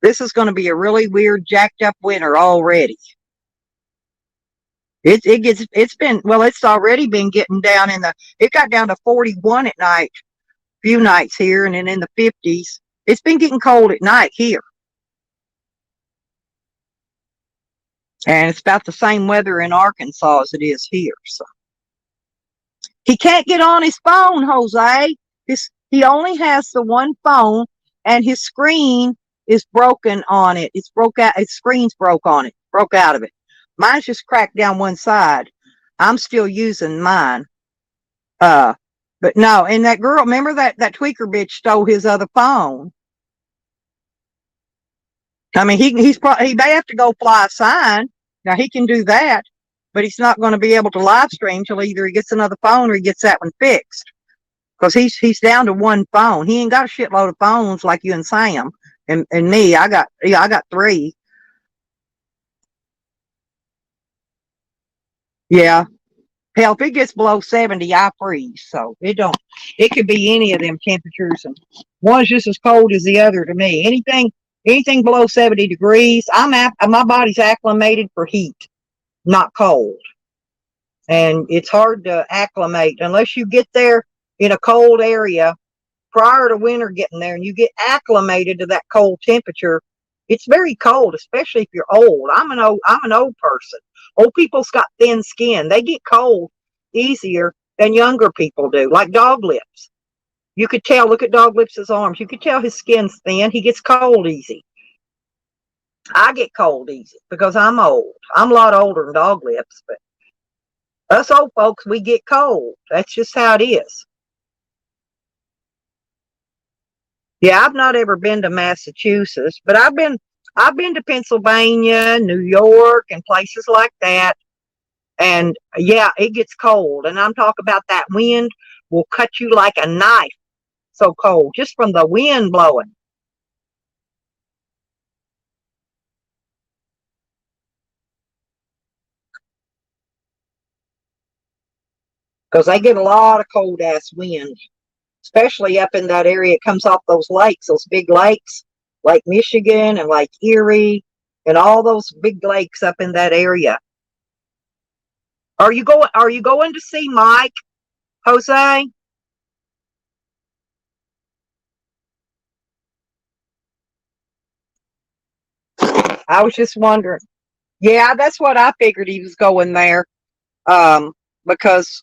This is going to be a really weird, jacked up winter already. It's already been getting down it got down to 41 at night, few nights here, and then in the 50s. It's been getting cold at night here. And it's about the same weather in Arkansas as it is here. So he can't get on his phone, Jose. he only has the one phone, and his screen is broken on it. It's broke out. His screen's broke on it. Broke out of it. Mine's just cracked down one side. I'm still using mine. Uh, but no, and that girl, remember that tweaker bitch stole his other phone. I mean, he may have to go fly a sign. Now he can do that, but he's not going to be able to live stream till either he gets another phone or he gets that one fixed. Because he's down to one phone. He ain't got a shitload of phones like you and Sam and me. I got three. Yeah. Hell, if it gets below 70, I freeze. So it could be any of them temperatures, and one's just as cold as the other to me. Anything below 70 degrees, my body's acclimated for heat, not cold. And it's hard to acclimate unless you get there in a cold area prior to winter getting there and you get acclimated to that cold temperature. It's very cold, especially if you're old. I'm an old person. Old people's got thin skin. They get cold easier than younger people do, like Dog Lips. You could tell, look at Dog Lips' arms. You could tell his skin's thin. He gets cold easy. I get cold easy because I'm old. I'm a lot older than Dog Lips, but us old folks, we get cold. That's just how it is. Yeah, I've not ever been to Massachusetts, but I've been to Pennsylvania, New York, and places like that. And yeah, it gets cold. And I'm talking about that wind will cut you like a knife. So cold, just from the wind blowing. Because they get a lot of cold ass wind, especially up in that area. It comes off those lakes, those big lakes, Lake Michigan and Lake Erie, and all those big lakes up in that area. Are you going to see Mike, Jose? I was just wondering. Yeah, that's what I figured he was going there. Because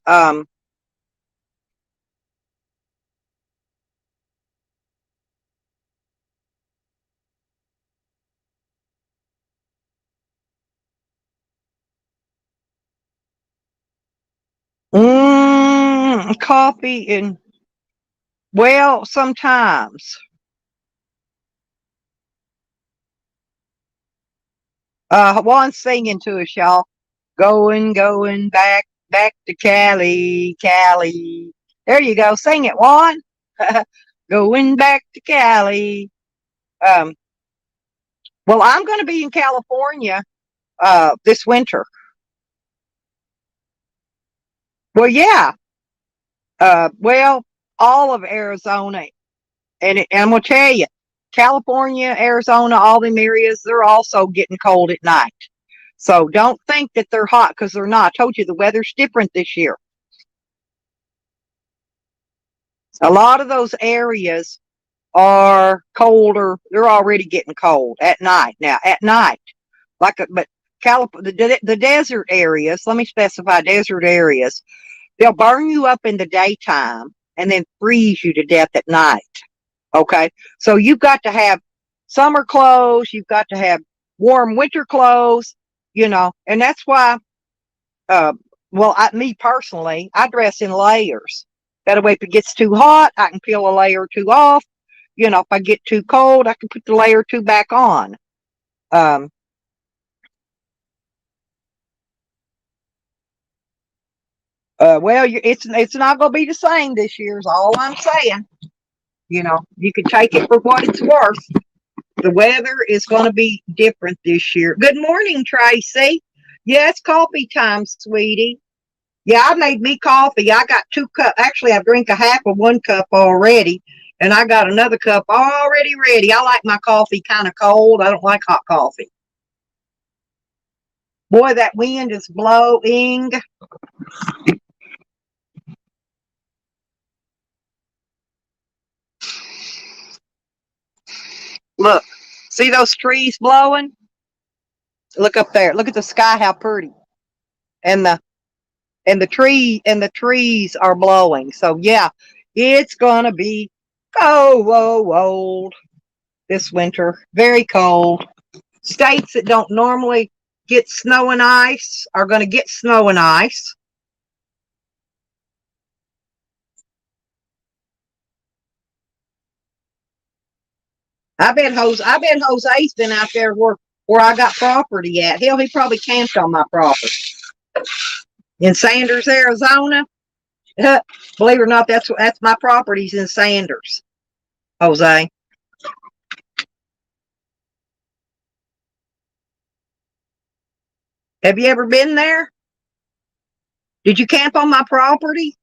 coffee and well, sometimes. Juan's singing to us, y'all. Going back to Cali, Cali. There you go. Sing it, Juan. Going back to Cali. Um, well, I'm going to be in California this winter. Well, yeah. Well, all of Arizona, and I'm gonna tell you, California, Arizona, all them areas, they're also getting cold at night. So don't think that they're hot because they're not. I told you the weather's different this year. A lot of those areas are colder. They're already getting cold at night. Now, at night, but the desert areas, let me specify desert areas, they'll burn you up in the daytime and then freeze you to death at night. Okay. So you've got to have summer clothes, you've got to have warm winter clothes, and that's why, uh, well, me personally, I dress in layers. That way, if it gets too hot, I can peel a layer or two off. If I get too cold, I can put the layer or two back on. Um, well, it's not going to be the same this year. Is all I'm saying. You can take it for what it's worth. The weather is going to be different this year. Good morning, Tracy. Yeah, it's coffee time, sweetie. Yeah, I made me coffee. I got 2 cups. Actually, I've drank a half of 1 cup already, and I got another cup already ready. I like my coffee kind of cold. I don't like hot coffee. Boy, that wind is blowing. Look, see those trees blowing? Look up there. Look at the sky, how pretty. And the trees are blowing. So yeah, It's gonna be cold this winter. Very cold. States that don't normally get snow and ice are going to get snow and ice. I bet Jose's been out there where I got property at. Hell, he probably camped on my property. In Sanders, Arizona. Believe it or not, that's my property's in Sanders, Jose. Have you ever been there? Did you camp on my property?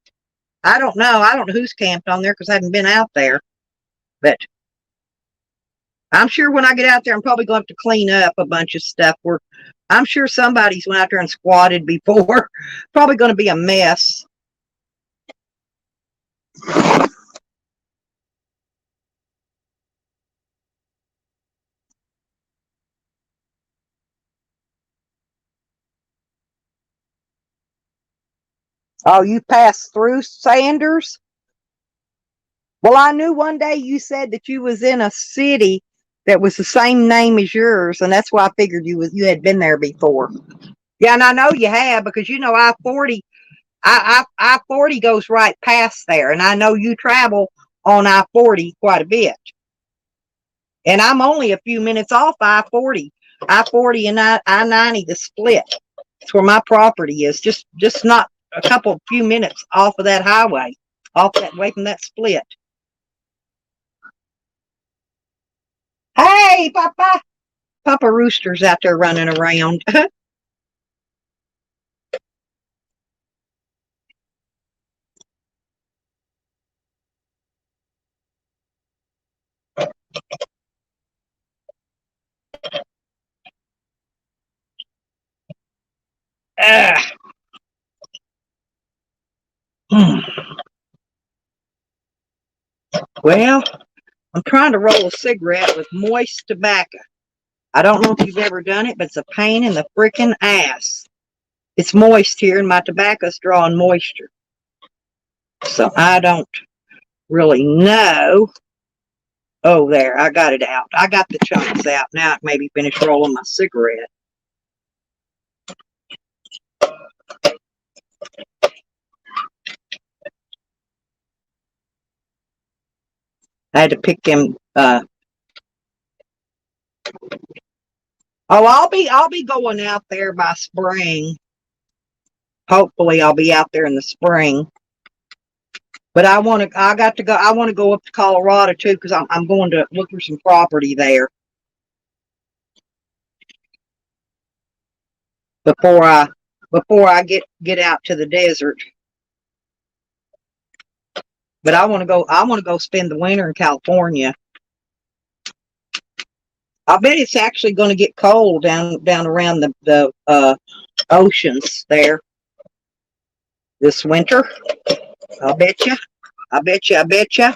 I don't know. I don't know who's camped on there because I haven't been out there. But I'm sure when I get out there, I'm probably going to have to clean up a bunch of stuff. I'm sure somebody's went out there and squatted before. Probably going to be a mess. Oh, you passed through Sanders? Well, I knew one day you said that you was in a city that was the same name as yours, and that's why I figured you had been there before. Yeah, and I know you have because you know I-40 goes right past there, and I know you travel on I-40 quite a bit. And I'm only a few minutes off I-40. I-40 and I-90, the split. It's where my property is. Just not a few minutes off of that highway, off that way from that split. Hey, Papa! Papa Rooster's out there running around. Well, I'm trying to roll a cigarette with moist tobacco. I don't know if you've ever done it, but it's a pain in the freaking ass. It's moist here, and my tobacco's drawing moisture. So I don't really know. Oh, there, I got it out. I got the chunks out. Now I can maybe finish rolling my cigarette. I had to pick them. I'll be going out there by spring. Hopefully, I'll be out there in the spring. But I want to. I got to go. I want to go up to Colorado too because I'm going to look for some property there before I get out to the desert. But I want to go. I want to go spend the winter in California. I bet it's actually going to get cold down around the oceans there this winter. I bet you. I bet you. I bet you.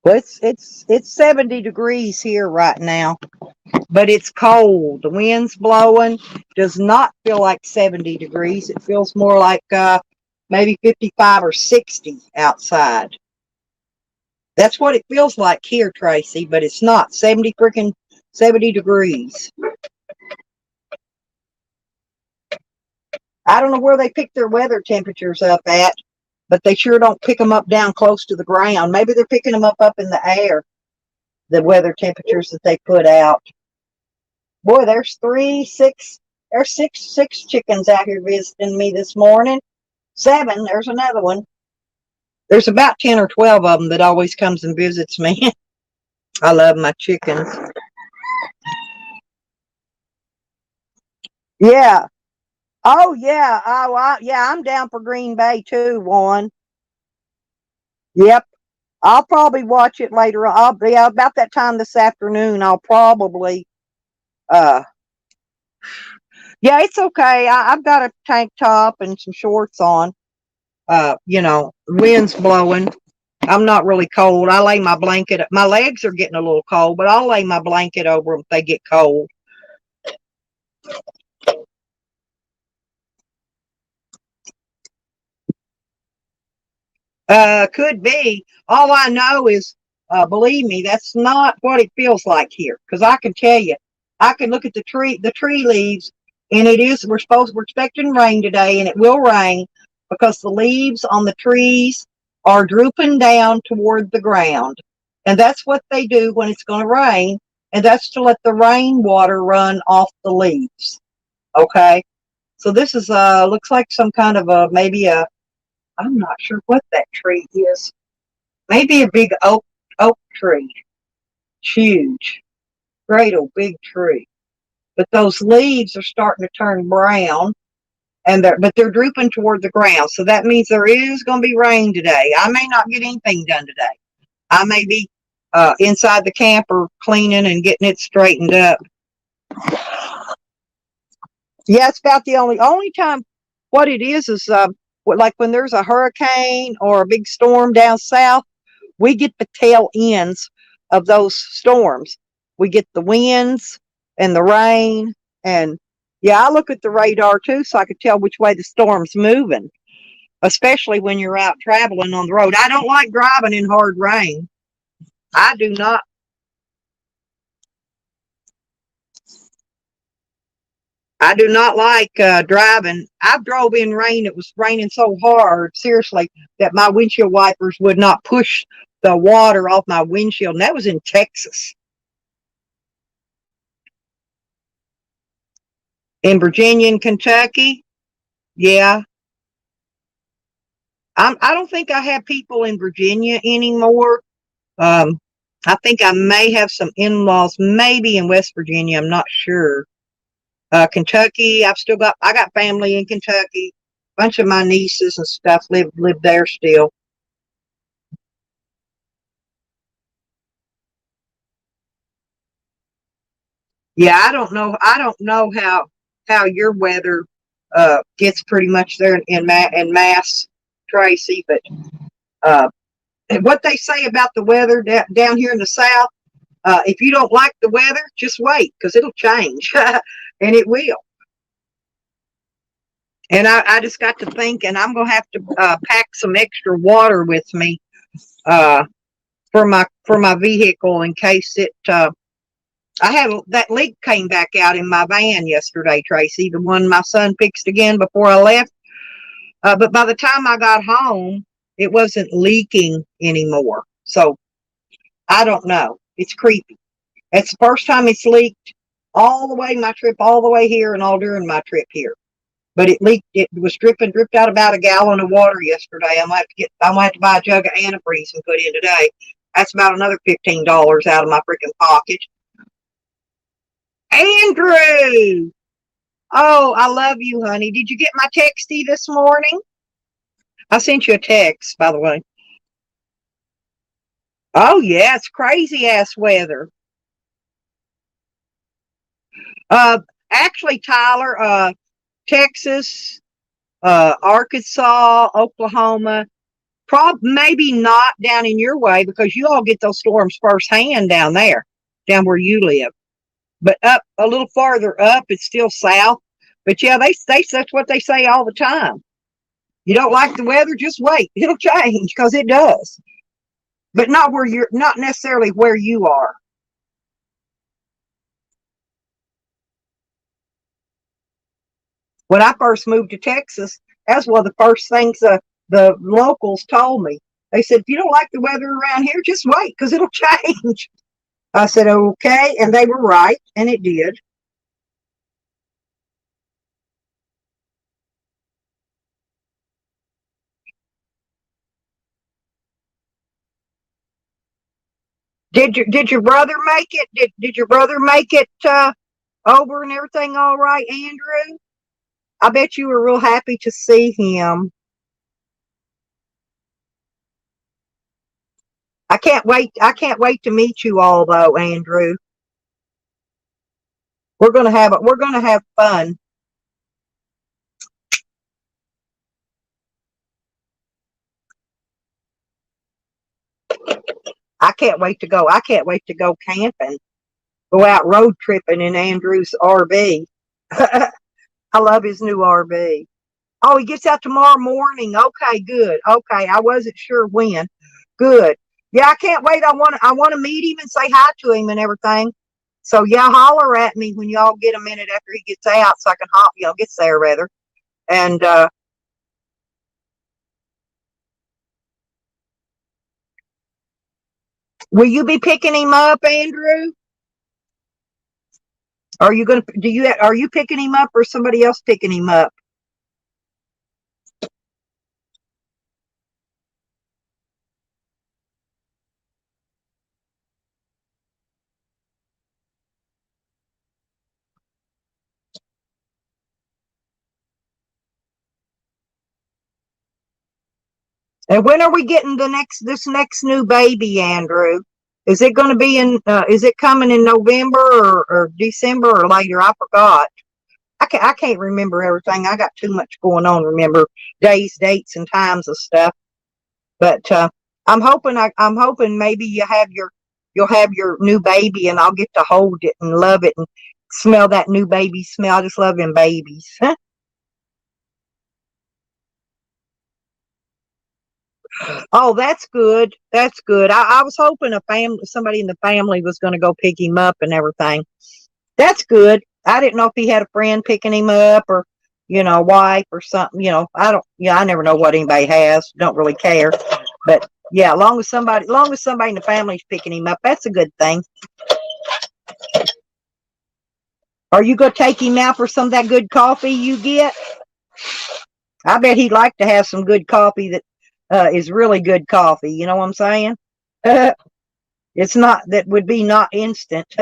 Well, it's 70 degrees here right now, but it's cold. The wind's blowing. Does not feel like 70 degrees. It feels more like maybe 55 or 60 outside. That's what it feels like here, Tracy, but it's not 70 degrees. I don't know where they pick their weather temperatures up at, but they sure don't pick them up down close to the ground. Maybe they're picking them up in the air, the weather temperatures that they put out. Boy, there's six chickens out here visiting me this morning. 7. There's another one. There's about 10 or 12 of them that always comes and visits me. I love my chickens. Yeah. Oh yeah. Yeah. I'm down for Green Bay too. Juan. Yep. I'll probably watch it later. Yeah, about that time this afternoon. I'll probably. Uh. Yeah, it's okay. I've got a tank top and some shorts on. Wind's blowing. I'm not really cold. I lay my blanket. My legs are getting a little cold, but I'll lay my blanket over them if they get cold. Could be. All I know is, believe me, that's not what it feels like here. Because I can tell you, I can look at the tree leaves, and it is. We're expecting rain today, and it will rain because the leaves on the trees are drooping down toward the ground, and that's what they do when it's going to rain, and that's to let the rainwater run off the leaves. Okay, so this is looks like some kind of a maybe a I'm not sure what that tree is. Maybe a big oak tree. Huge. Great old big tree. But those leaves are starting to turn brown and they're drooping toward the ground. So that means there is going to be rain today. I may not get anything done today. I may be inside the camper cleaning and getting it straightened up. Yeah, it's about the only time. What it is like when there's a hurricane or a big storm down south. We get the tail ends of those storms. We get the winds and the rain. And yeah, I look at the radar too so I can tell which way the storm's moving, especially when you're out traveling on the road. I don't like driving in hard rain. I do not. I do not like driving. I've drove in rain. It was raining so hard, seriously, that my windshield wipers would not push the water off my windshield. And that was in Texas. In Virginia and Kentucky, yeah. I don't think I have people in Virginia anymore. Um, I think I may have some in-laws, maybe in West Virginia. I'm not sure. Kentucky, I got family in Kentucky. A bunch of my nieces and stuff live there still. Yeah, I don't know how your weather gets pretty much there in Mass, Tracy, but uh, what they say about the weather down here in the South. If you don't like the weather, just wait because it'll change, and it will. And I just got to thinking I'm gonna have to pack some extra water with me uh, for my vehicle in case it. I had that leak came back out in my van yesterday, Tracy, the one my son fixed again before I left. But by the time I got home, it wasn't leaking anymore. So I don't know. It's creepy. It's the first time it's leaked all the way my trip, all the way here, and all during my trip here. But it leaked. It was dripped out about a gallon of water yesterday. I'm gonna have to buy a jug of antifreeze and put in today. That's about another $15 out of my freaking pocket. Andrew, oh, I love you, honey. Did you get my texty this morning? I sent you a text, by the way. Oh yeah, it's crazy ass weather. Uh, actually, Tyler, Texas, Arkansas, Oklahoma, maybe not down in your way because you all get those storms firsthand down where you live. But up a little farther up, it's still south. But yeah, that's what they say all the time. You don't like the weather, just wait. It'll change because it does. But not necessarily where you are. When I first moved to Texas, that's one of the first things the locals told me. They said, if you don't like the weather around here, just wait because it'll change. I said, okay. And they were right. And it did. Did your brother make it? Did your brother make it over and everything all right, Andrew? I bet you were real happy to see him. I can't wait to meet you all though, Andrew. We're gonna have fun. I can't wait to go camping. Go out road tripping in Andrew's RV. I love his new RV. Oh, he gets out tomorrow morning. Okay, good. Okay, I wasn't sure when. Good. Yeah, I can't wait. I want to meet him and say hi to him and everything. So yeah, holler at me when y'all get a minute after he gets out, so I can hop. Gets there rather. And will you be picking him up, Andrew? Are you gonna? Do you? Are you picking him up or somebody else picking him up? And when are we getting this next new baby, Andrew? Is it going to be in? Is it coming in November or December or later? I forgot. I can't remember everything. I got too much going on. Remember days, dates, and times of stuff. But I'm hoping maybe you'll have your new baby and I'll get to hold it and love it and smell that new baby smell. I just love them babies. Oh, that's good. That's good. I was hoping somebody in the family was going to go pick him up and everything. That's good. I didn't know if he had a friend picking him up or, a wife or something. I don't. Yeah, I never know what anybody has. Don't really care. But yeah, long as somebody in the family's picking him up, that's a good thing. Are you going to take him out for some of that good coffee you get? I bet he'd like to have some good coffee that is really good coffee. You know what I'm saying? It's not that would be not instant.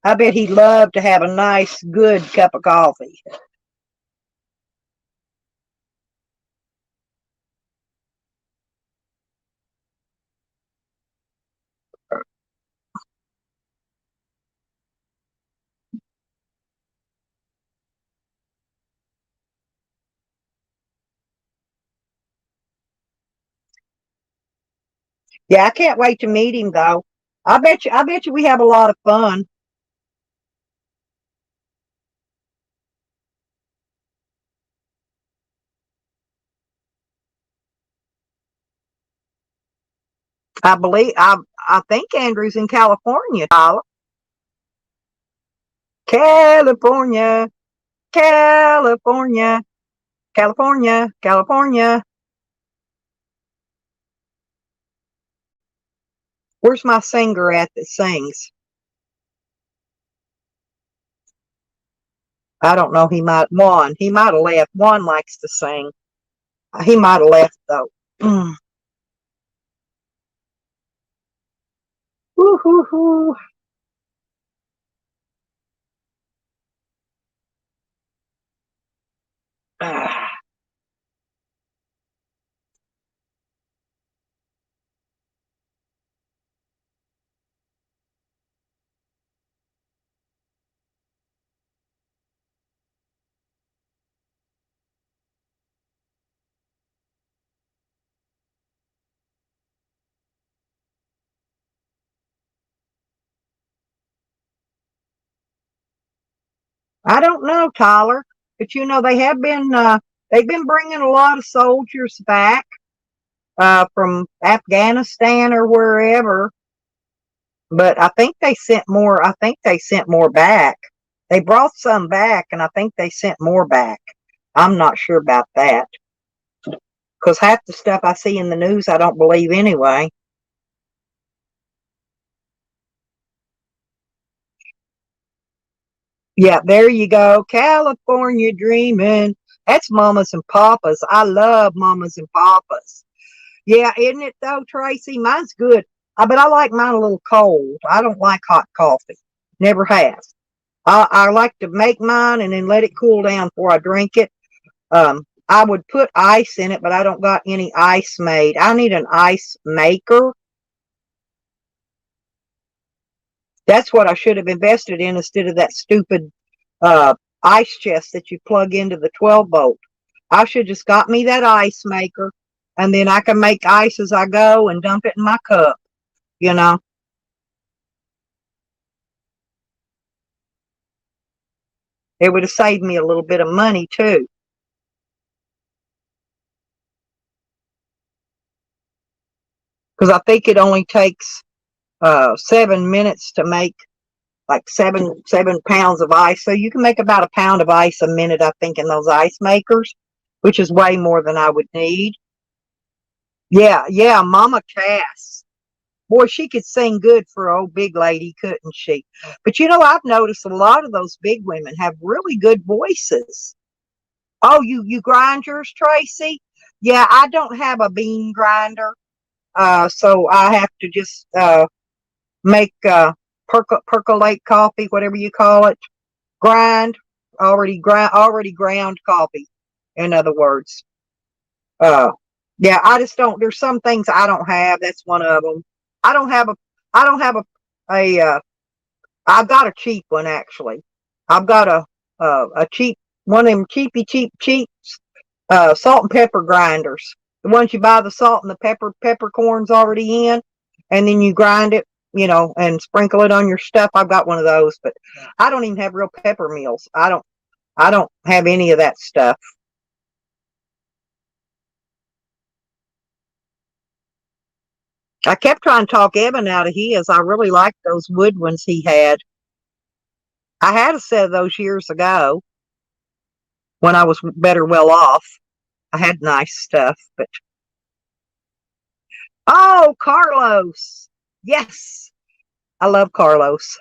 I bet he'd love to have a nice, good cup of coffee. Yeah, I can't wait to meet him though. I bet you we have a lot of fun. I think Andrew's in California, Tyler. California, California, California, California. Where's my singer at that sings? I don't know. He might have left. Juan likes to sing. He might have left though. Mm. Woo hoo hoo. I don't know, Tyler, but they've been bringing a lot of soldiers back from Afghanistan or wherever. But I think they sent more back. They brought some back, and I think they sent more back. I'm not sure about that because half the stuff I see in the news I don't believe anyway. Yeah, there you go. California dreaming. That's mamas and papas. I love mamas and papas. Yeah, isn't it though, Tracy? Mine's good. But I like mine a little cold. I don't like hot coffee. Never have. I like to make mine and then let it cool down before I drink it. I would put ice in it, but I don't got any ice made. I need an ice maker. That's what I should have invested in instead of that stupid uh, ice chest that you plug into the 12-volt. I should just got me that ice maker, and then I can make ice as I go and dump it in my cup. You know, it would have saved me a little bit of money too, because I think it only takes 7 minutes to make like seven pounds of ice. So you can make about a pound of ice a minute, I think, in those ice makers, which is way more than I would need. Yeah, yeah, Mama Cass. Boy, she could sing good for an old big lady, couldn't she? But I've noticed a lot of those big women have really good voices. Oh, you grind yours, Tracy? Yeah, I don't have a bean grinder, so I have to just make percolate coffee, whatever you call it. Grind, already ground coffee. In other words, uh, yeah, I just don't. There's some things I don't have. That's one of them. I don't have a. I don't have a. I've got a cheap one actually. I've got a cheap one of them cheap salt and pepper grinders. The ones you buy the salt and the peppercorns already in, and then you grind it, and sprinkle it on your stuff. I've got one of those, but I don't even have real pepper mills. I don't have any of that stuff. I kept trying to talk Evan out of his. I really liked those wood ones he had. I had a set of those years ago when I was better well off. I had nice stuff, but oh, Carlos. Yes, I love Carlos.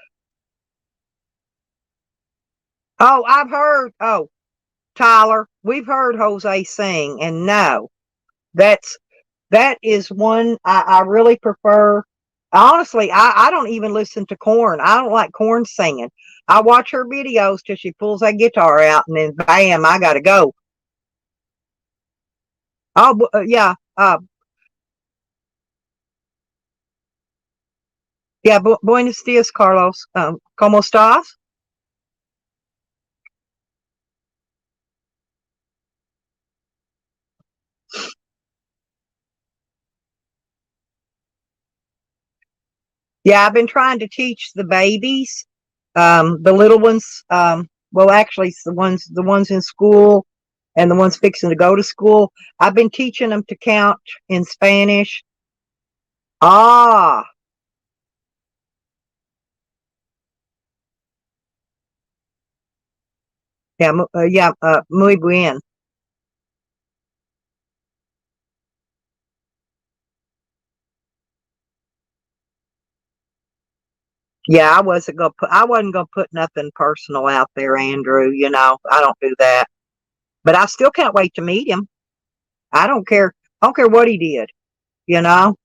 Oh, I've heard. Oh, Tyler, we've heard Jose sing, and no, that's that is one I really prefer. Honestly, I don't even listen to Corn. I don't like Corn singing. I watch her videos till she pulls that guitar out, and then bam, I gotta go. Oh, yeah, yeah. Buenos dias, Carlos. ¿Cómo estás? Yeah, I've been trying to teach the babies, the little ones. Well, actually, it's the ones in school, and the ones fixing to go to school. I've been teaching them to count in Spanish. Ah, yeah, yeah, muy bien. Yeah, I wasn't gonna put nothing personal out there, Andrew. I don't do that. But I still can't wait to meet him. I don't care. I don't care what he did. You know,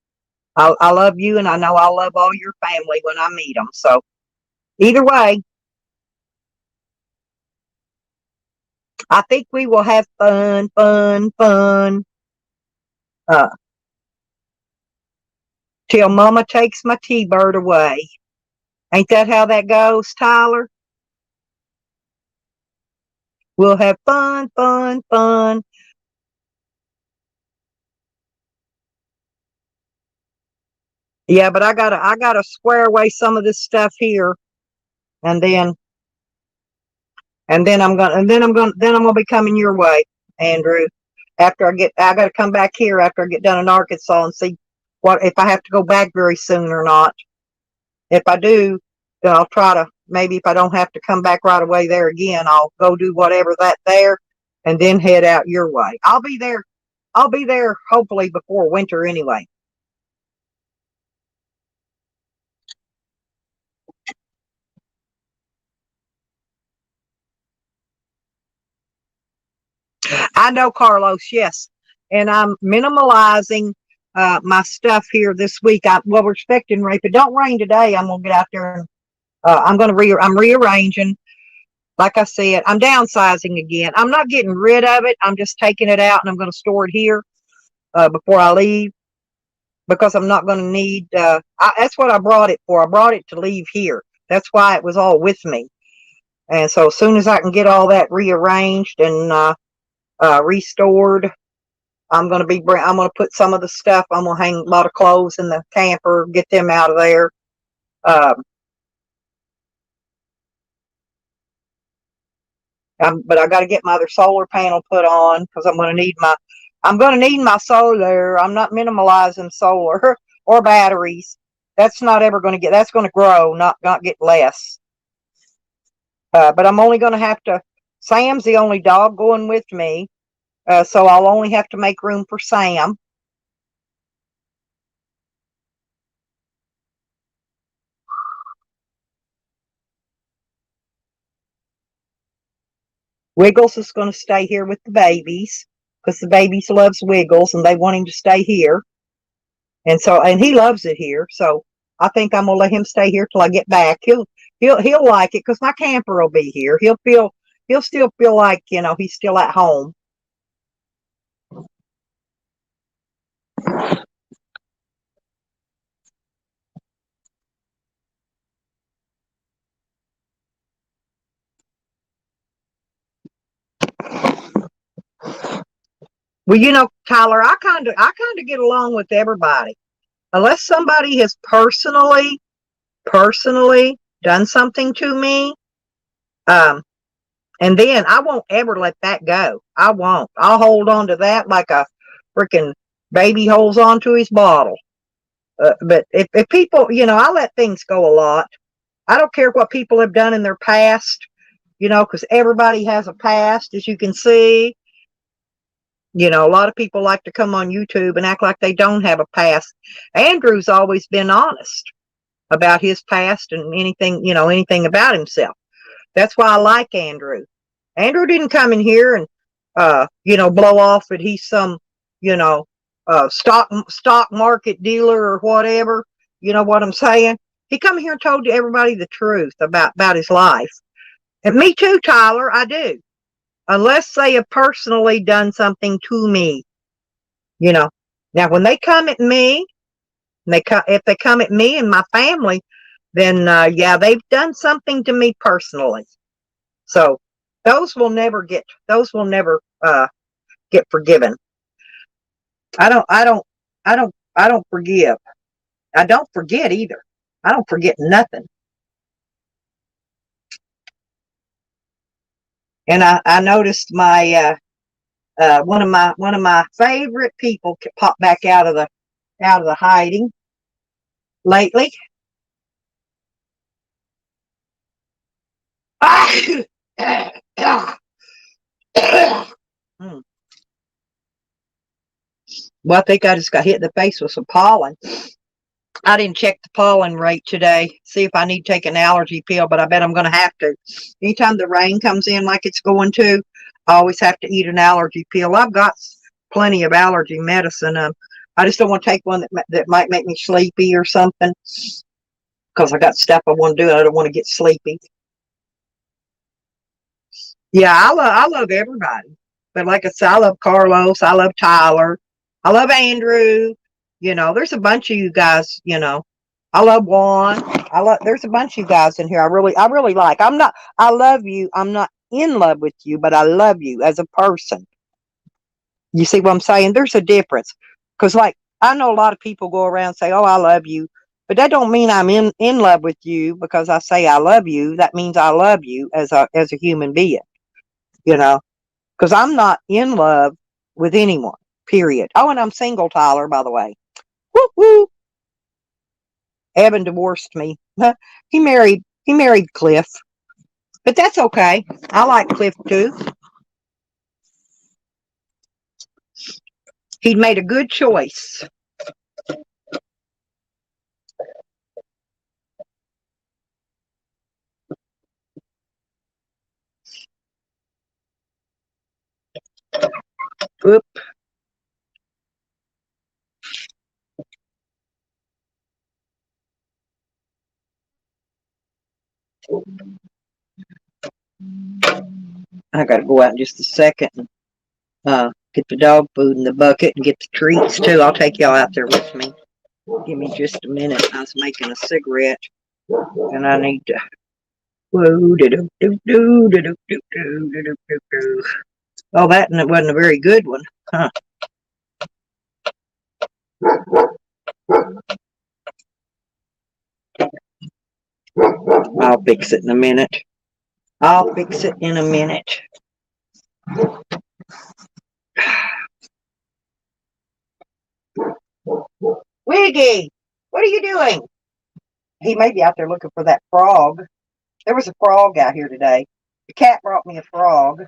I love you, and I know I'll love all your family when I meet them. So either way, I think we will have fun, fun, fun. Uh, till Mama takes my T-bird away. Ain't that how that goes, Tyler? We'll have fun, fun, fun. Yeah, but I gotta square away some of this stuff here, and then I'm gonna be coming your way, Andrew. I gotta come back here after I get done in Arkansas and see what if I have to go back very soon or not. If I do, then I'll try to maybe if I don't have to come back right away there again, I'll go do whatever that there, and then head out your way. I'll be there. I'll be there hopefully before winter anyway. I know, Carlos. Yes, and I'm minimalizing. my stuff here this week. Well, we're expecting rain. If it don't rain today, I'm gonna get out there and I'm rearranging. Like I said, I'm downsizing again. I'm not getting rid of it. I'm just taking it out and I'm gonna store it here before I leave because I'm not gonna need. That's what I brought it for. I brought it to leave here. That's why it was all with me. And so as soon as I can get all that rearranged and restored, I'm gonna put some of the stuff. I'm gonna hang a lot of clothes in the camper, get them out of there. Um, but I got to get my other solar panel put on because I'm gonna need my solar. I'm not minimalizing solar or batteries. That's not ever gonna get. That's gonna grow, not get less. But I'm only gonna have to. Sam's the only dog going with me, so I'll only have to make room for Sam. Wiggles is going to stay here with the babies because the babies loves Wiggles and they want him to stay here. And he loves it here. So I think I'm gonna let him stay here till I get back. He'll like it because my camper will be here. He'll still feel like he's still at home. Well, Tyler, I kind of get along with everybody unless somebody has personally done something to me. Um, and then I won't ever let that go. I won't. I'll hold on to that like a freaking baby holds on to his bottle. But if people, I let things go a lot. I don't care what people have done in their past, because everybody has a past, as you can see. A lot of people like to come on YouTube and act like they don't have a past. Andrew's always been honest about his past and anything about himself. That's why I like Andrew. Andrew didn't come in here and blow off that he's some, you know, stock market dealer or whatever. You know what I'm saying? He come here and told everybody the truth about his life. And me too, Tyler, I do. Unless they have personally done something to me, you know. Now, when they come at me, if they come at me and my family, then yeah, they've done something to me personally. So those will never get forgiven. I don't I don't I don't forgive. I don't forget either. I don't forget nothing. And I noticed my one of my favorite people pop back out of the hiding lately. Hmm. Well, I think I just got hit in the face with some pollen. I didn't check the pollen rate today, see if I need to take an allergy pill, but I bet I'm going to have to. Anytime the rain comes in like it's going to, I always have to eat an allergy pill. I've got plenty of allergy medicine. I just don't want to take one that might make me sleepy or something because I got stuff I want to do. I don't want to get sleepy. Yeah, I love everybody. But like I said, I love Carlos. I love Tyler. I love Andrew. There's a bunch of you guys, I love Juan. There's a bunch of you guys in here I really like. I love you. I'm not in love with you, but I love you as a person. You see what I'm saying? There's a difference. Because like I know a lot of people go around and say, "Oh, I love you." But that don't mean I'm in love with you because I say I love you. That means I love you as a human being, you know. Because I'm not in love with anyone. Period. Oh, and I'm single, Tyler. By the way, woo woo. Evan divorced me. He married Cliff, but that's okay. I like Cliff too. He made a good choice. Oop. I gotta go out in just a second and get the dog food in the bucket and get the treats too. I'll take y'all out there with me. Give me just a minute. I was making a cigarette and I need to. Whoa, do do do do do do do do do do. Oh, that wasn't a very good one, huh? I'll fix it in a minute. I'll fix it in a minute. Wiggy, what are you doing? He may be out there looking for that frog. There was a frog out here today. The cat brought me a frog.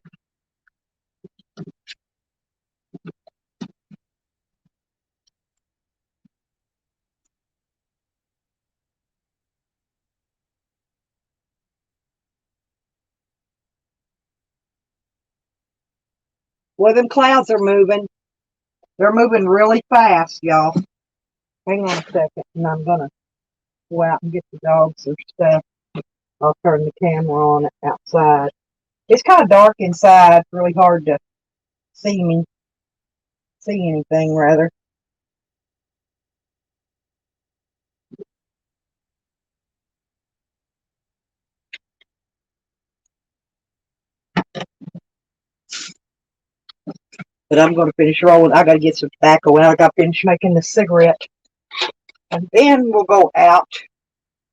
Well, them clouds are moving. They're moving really fast, y'all. Hang on a second, and I'm going to go out and get the dogs their stuff. I'll turn the camera on outside. It's kind of dark inside. It's really hard to see anything, rather. But I'm going to finish rolling. I got to get some tobacco, and I got to finish making the cigarette. And then we'll go out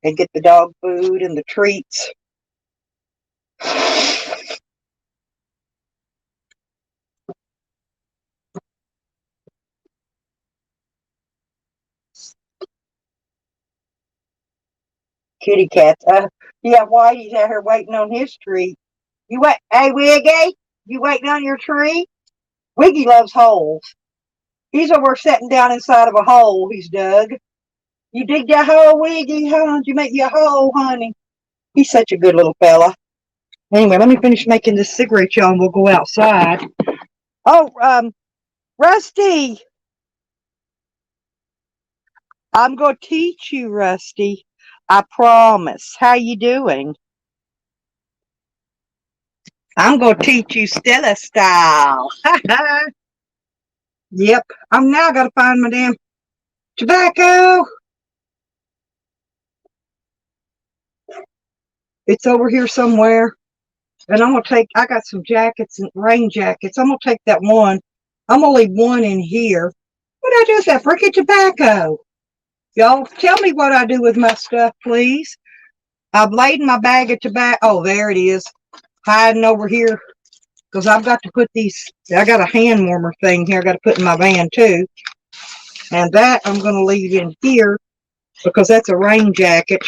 and get the dog food and the treats. Kitty cats. Yeah, Whitey's out here waiting on his treat. You wait. Hey, Wiggy, you waiting on your treat? Wiggy loves holes. He's over sitting down inside of a hole he's dug. You dig that hole, Wiggy? Huh? Did you make you a hole, honey? He's such a good little fella. Anyway, let me finish making this cigarette, y'all, and we'll go outside. Oh, Rusty. I'm going to teach you, Rusty. I promise. How you doing? I'm going to teach you Stella style. Yep. I'm now got to find my damn tobacco. It's over here somewhere. And I'm going to take, I got some jackets and rain jackets. I'm going to take that one. I'm going to leave one in here. What did I do with that freaking tobacco? Y'all, tell me what I do with my stuff, please. I've laid my bag of tobacco. Oh, there it is. Hiding over here. Because I've got to put these, I got a hand warmer thing here I got to put in my van too. And that I'm going to leave in here because that's a rain jacket.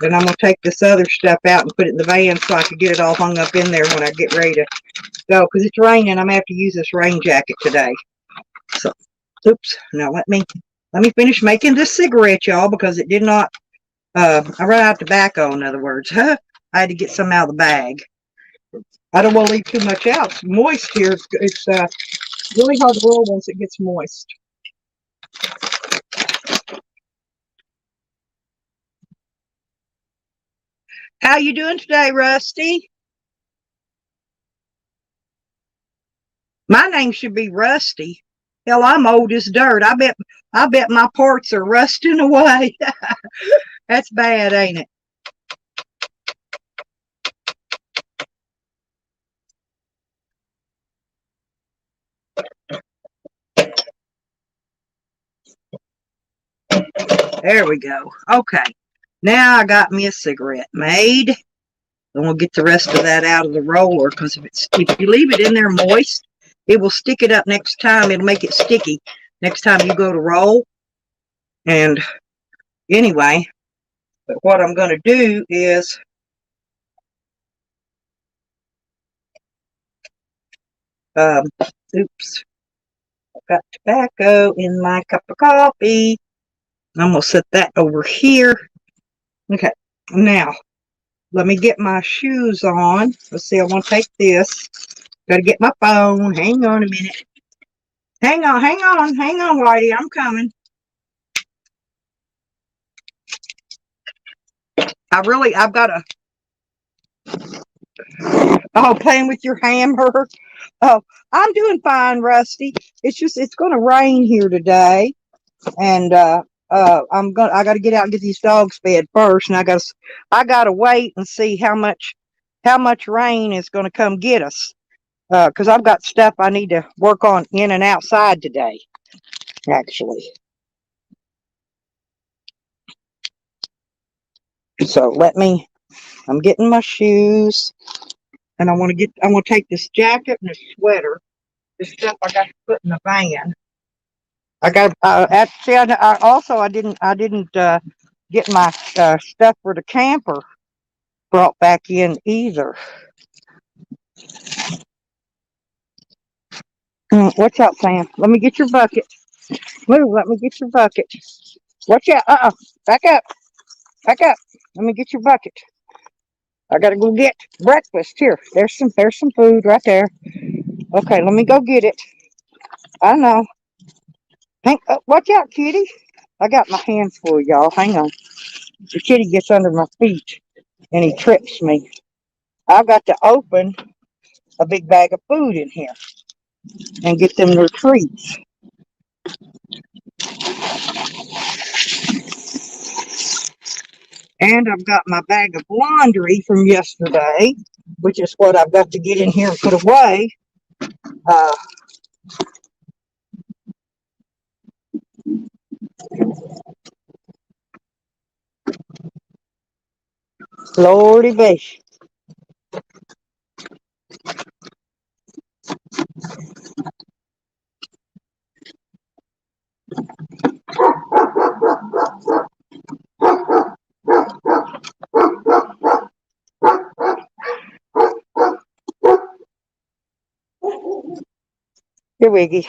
And I'm going to take this other stuff out and put it in the van so I can get it all hung up in there when I get ready to go. Because it's raining. I'm going to have to use this rain jacket today. So, oops. Now let me finish making this cigarette, y'all, because it did not, I ran out of tobacco, in other words. I had to get some out of the bag. I don't want to leave too much out. It's moist here. It's really hard to roll once it gets moist. How you doing today, Rusty? My name should be Rusty. Hell, I'm old as dirt. I bet my parts are rusting away. That's bad, ain't it? There we go. Okay. Now I got me a cigarette made. Then we'll get the rest of that out of the roller because if you leave it in there moist, it will stick it up next time. It'll make it sticky next time you go to roll. And anyway, but what I'm going to do is oops, I've got tobacco in my cup of coffee. I'm going to set that over here. Okay, now let me get my shoes on. Let's see, I want to take this. Got to get my phone. Hang on a minute. Hang on, Whitey. I'm coming. I've got Oh, playing with your hammer. Oh, I'm doing fine, Rusty. It's just it's going to rain here today, and I got to get out and get these dogs fed first, and I got to wait and see how much rain is going to come get us. Because I've got stuff I need to work on in and outside today. Actually, so let me. I'm getting my shoes, and I want to take this jacket and this sweater. This stuff I got to put in the van. I got actually. I didn't get my stuff for the camper brought back in either. Watch out, Sam. Let me get your bucket. Move. Let me get your bucket. Watch out. Back up. Back up. Let me get your bucket. I gotta go get breakfast. Here. There's some food right there. Okay, let me go get it. I know. Watch out, kitty. I got my hands full, y'all. Hang on. The kitty gets under my feet and he trips me. I've got to open a big bag of food in here and get them their treats. And I've got my bag of laundry from yesterday, which is what I've got to get in here and put away. Uh, Lordy base. Here, Wiggy.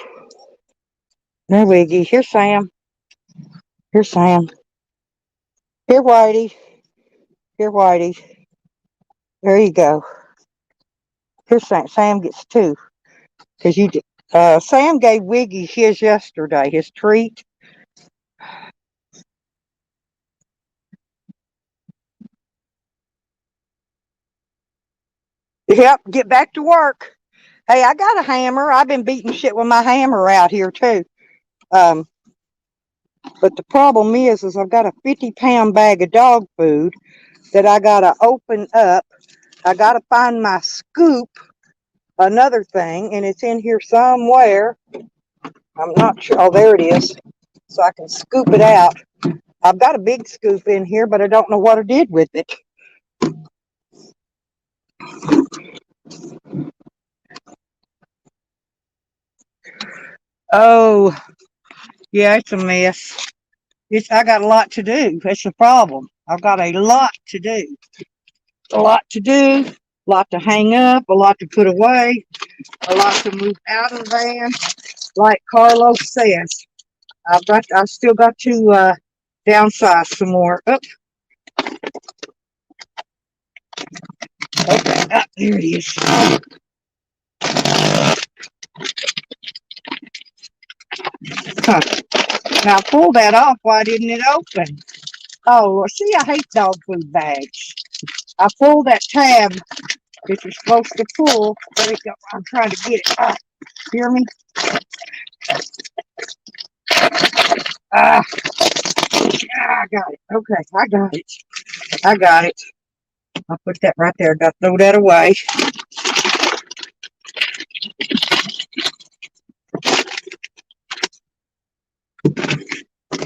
There, Wiggy. Here, Sam. Here, Sam. Here, Whitey. Here, Whitey. There you go. Here, Sam. Sam gets two. Because Sam gave Wiggy his yesterday, his treat. Yep, get back to work. Hey, I got a hammer. I've been beating shit with my hammer out here, too. Um, but the problem is I've got a 50-pound bag of dog food that I got to open up. I got to find my scoop, another thing, and it's in here somewhere. I'm not sure. Oh, there it is. So I can scoop it out. I've got a big scoop in here, but I don't know what I did with it. Oh, yeah, it's a mess. I got a lot to do. That's the problem. I've got a lot to do. A lot to do, a lot to hang up, a lot to put away, a lot to move out of the van. Like Carlos says, I've still got to downsize some more. Oh, okay, there it is. Huh. Now pull that off. Why didn't it open? Oh, see, I hate dog food bags. I pulled that tab that you're supposed to pull. There we go. I'm trying to get it. Hear me? Ah, I got it. Okay, I got it. I got it. I'll put that right there. Got to throw that away.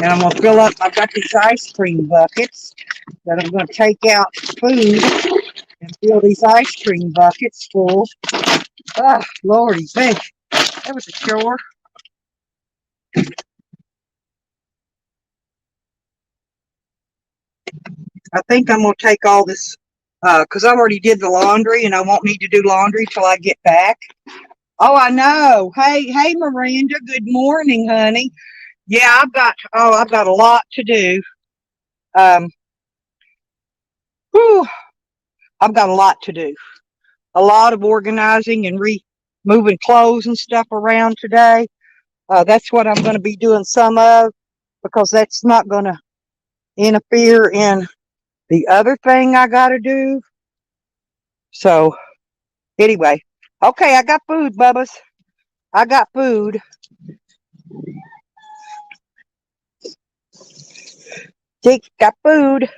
And I'm going to fill up. I've got these ice cream buckets that I'm going to take out food and fill these ice cream buckets full. Ah, Lordy, hey, that was a chore. I think I'm going to take all this because I already did the laundry and I won't need to do laundry till I get back. Oh, I know. Hey, Miranda. Good morning, honey. Yeah, I've got a lot to do. Um, whew, I've got a lot to do. A lot of organizing and moving clothes and stuff around today. That's what I'm going to be doing some of because that's not going to interfere in the other thing I got to do. So Anyway, okay, I got food, Bubba's. I got food. Jake, got food.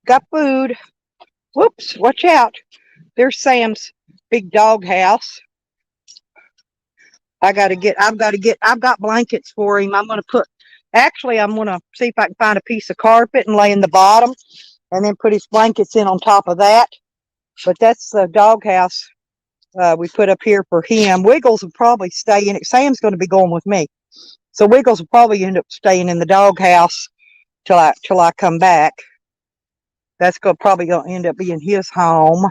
Got food. Whoops, watch out. There's Sam's big dog house. I've got blankets for him. I'm going to see if I can find a piece of carpet and lay in the bottom and then put his blankets in on top of that. But that's the dog house we put up here for him. Wiggles will probably stay in it. Sam's going to be going with me. So Wiggles will probably end up staying in the dog house till I come back. That's probably going to end up being his home.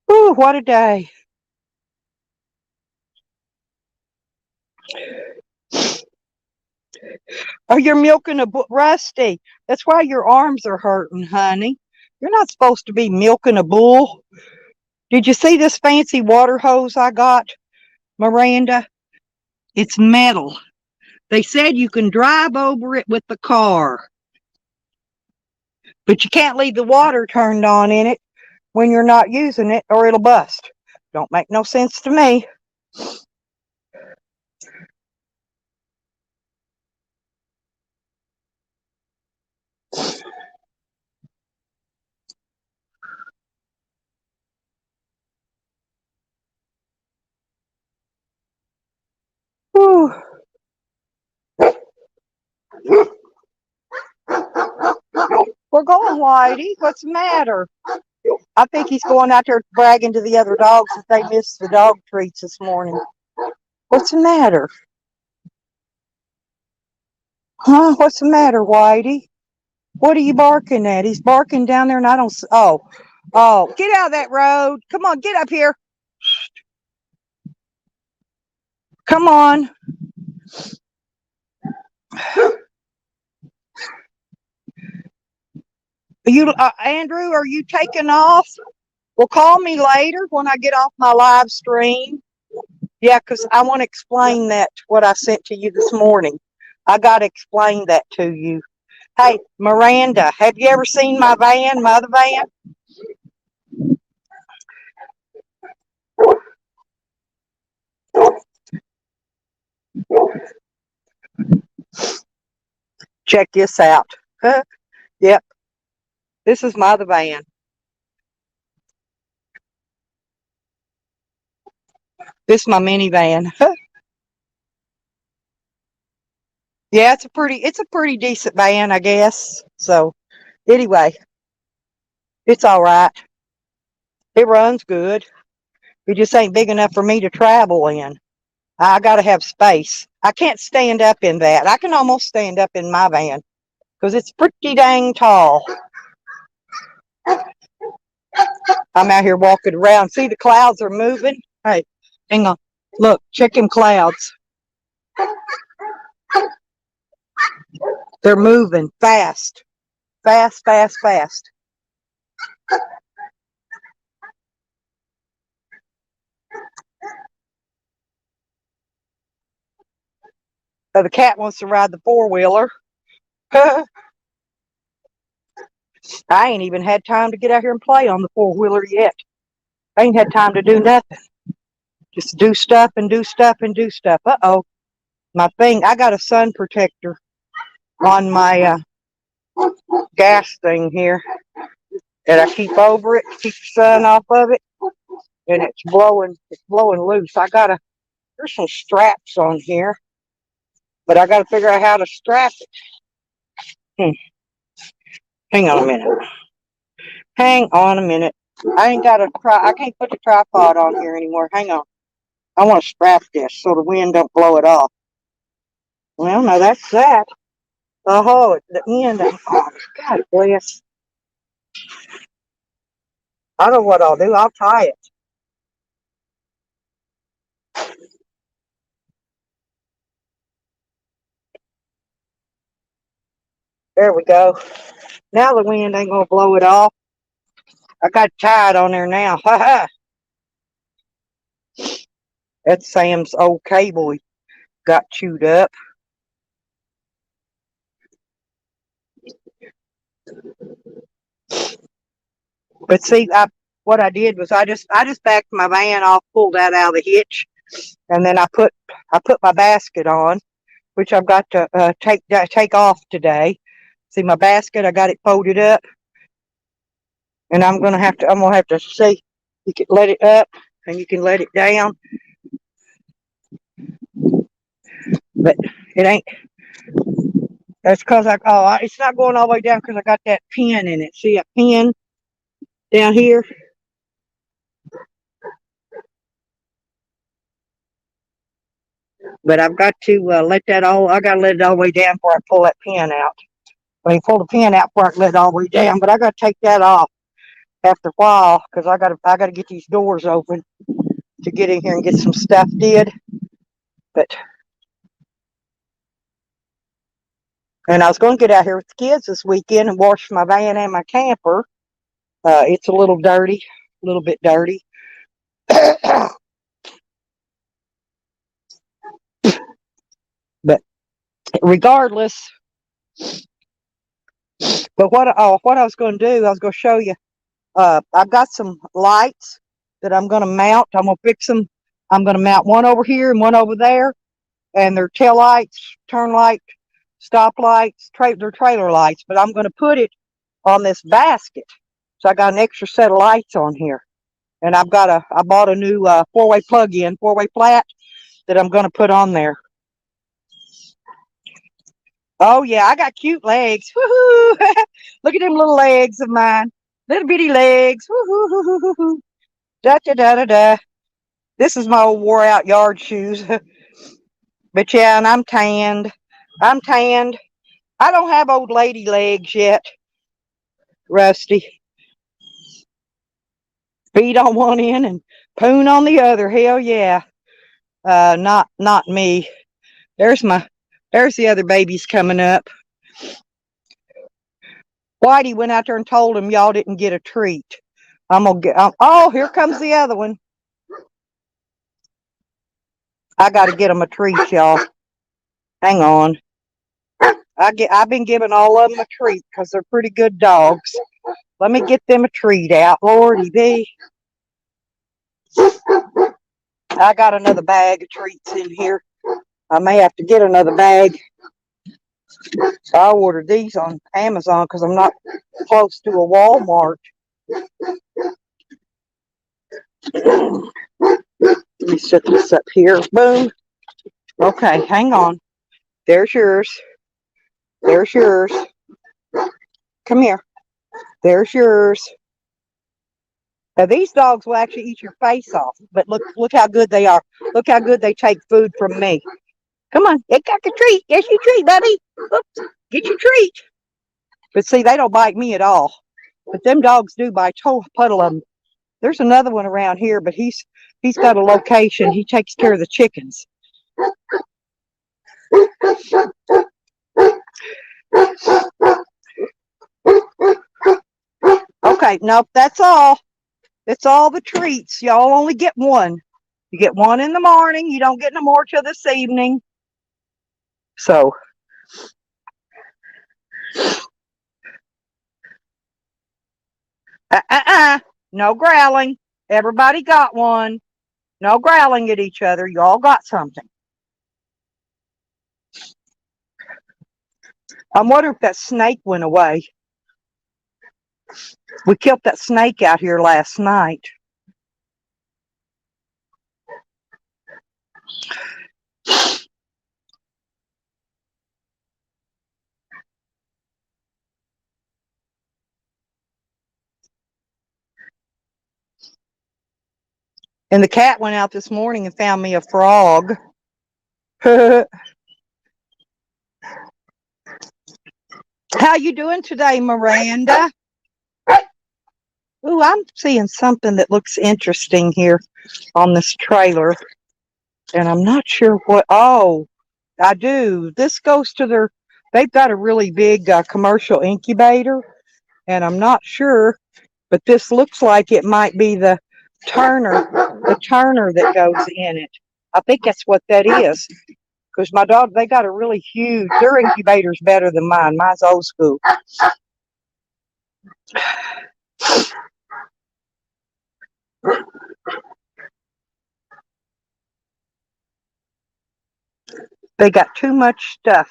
Ooh, what a day. Oh, you're milking Rusty. That's why your arms are hurting, honey. You're not supposed to be milking a bull. Did you see this fancy water hose I got, Miranda? It's metal. They said you can drive over it with the car, but you can't leave the water turned on in it when you're not using it or it'll bust. Don't make no sense to me. Whew. We're going, Whitey. What's the matter? I think he's going out there bragging to the other dogs that they missed the dog treats this morning. What's the matter? Huh? What's the matter, Whitey? What are you barking at? He's barking down there and I don't... Oh, get out of that road. Come on, get up here. Come on. Andrew, are you taking off? Well, call me later when I get off my live stream. Yeah, because I want to explain what I sent to you this morning. I got to explain that to you. Hey, Miranda, have you ever seen my other van? Check this out. Yep, this is my other van. This is my minivan. Yeah, it's a pretty decent van, I guess. So, anyway, it's all right. It runs good. It just ain't big enough for me to travel in. I got to have space. I can't stand up in that. I can almost stand up in my van because it's pretty dang tall. I'm out here walking around. See, the clouds are moving. Hey, hang on. Look, check them clouds. They're moving fast. Fast, fast, fast. So the cat wants to ride the four-wheeler. I ain't even had time to get out here and play on the four-wheeler yet. I ain't had time to do nothing. Just do stuff and do stuff and do stuff. Uh-oh. I got a sun protector on my gas thing here. And I keep over it, keep the sun off of it. And it's blowing loose. There's some straps on here. But I got to figure out how to strap it. Hang on a minute. Hang on a minute. I can't put the tripod on here anymore. Hang on. I want to strap this so the wind don't blow it off. Well, now that's that. Oh, the end. Oh, God bless. I know what I'll do. I'll tie it. There we go. Now the wind ain't going to blow it off. I got it tied on there now. Ha ha. That's Sam's old cable he got chewed up. But see, what I did was I just backed my van off, pulled that out of the hitch, and then I put my basket on, which I've got to take off today. See my basket, I got it folded up, and I'm gonna have to see. You can let it up and you can let it down, but it ain't. That's because it's not going all the way down because I got that pin in it. See a pin down here? But I've got to I got to let it all the way down before I pull that pin out. When you pull the pin out before I can let it all the way down, but I got to take that off after a while because I got to get these doors open to get in here and get some stuff did. But and I was going to get out here with the kids this weekend and wash my van and my camper. It's a little dirty, a little bit dirty. But regardless, but what I was going to do, I was going to show you. I've got some lights that I'm going to mount. I'm going to fix them. I'm going to mount one over here and one over there, and they're tail lights, turn light, stop lights, they're trailer lights. But I'm going to put it on this basket, so I got an extra set of lights on here. And I bought a new four-way plug-in, four-way flat that I'm going to put on there. Oh yeah, I got cute legs. Woohoo! Look at them little legs of mine, little bitty legs. Woohoo! Da da da da da. This is my old wore-out yard shoes. But yeah, and I'm tanned. I'm tanned. I don't have old lady legs yet, Rusty. Feet on one end and poon on the other. Hell yeah. Not me. There's the other babies coming up. Whitey went out there and told him y'all didn't get a treat. Oh, here comes the other one. I got to get them a treat, y'all. Hang on. I've been giving all of them a treat because they're pretty good dogs. Let me get them a treat out. Lordy be. I got another bag of treats in here. I may have to get another bag. I ordered these on Amazon because I'm not close to a Walmart. Let me set this up here. Boom. Okay, hang on. There's yours. There's yours. Come here. There's yours. Now these dogs will actually eat your face off, but look how good they are. Look how good they take food from me. Come on, you got your treat. Get your treat, buddy. Oops, get your treat. But see, they don't bite me at all. But them dogs do bite. Oh, a puddle of them. There's another one around here, but he's got a location. He takes care of the chickens. Okay, nope, that's all. It's all the treats. Y'all only get one. You get one in the morning. You don't get no more till this evening. So, no growling. Everybody got one. No growling at each other. You all got something. I'm wondering if that snake went away. We killed that snake out here last night. And the cat went out this morning and found me a frog. How you doing today, Miranda? Ooh, I'm seeing something that looks interesting here on this trailer. And I'm not sure what. Oh, I do. This goes to they've got a really big commercial incubator. And I'm not sure, but this looks like it might be the turner that goes in it. I think that's what that is. Because my dog, they got a really huge, their incubator's better than mine. Mine's old school. They got too much stuff.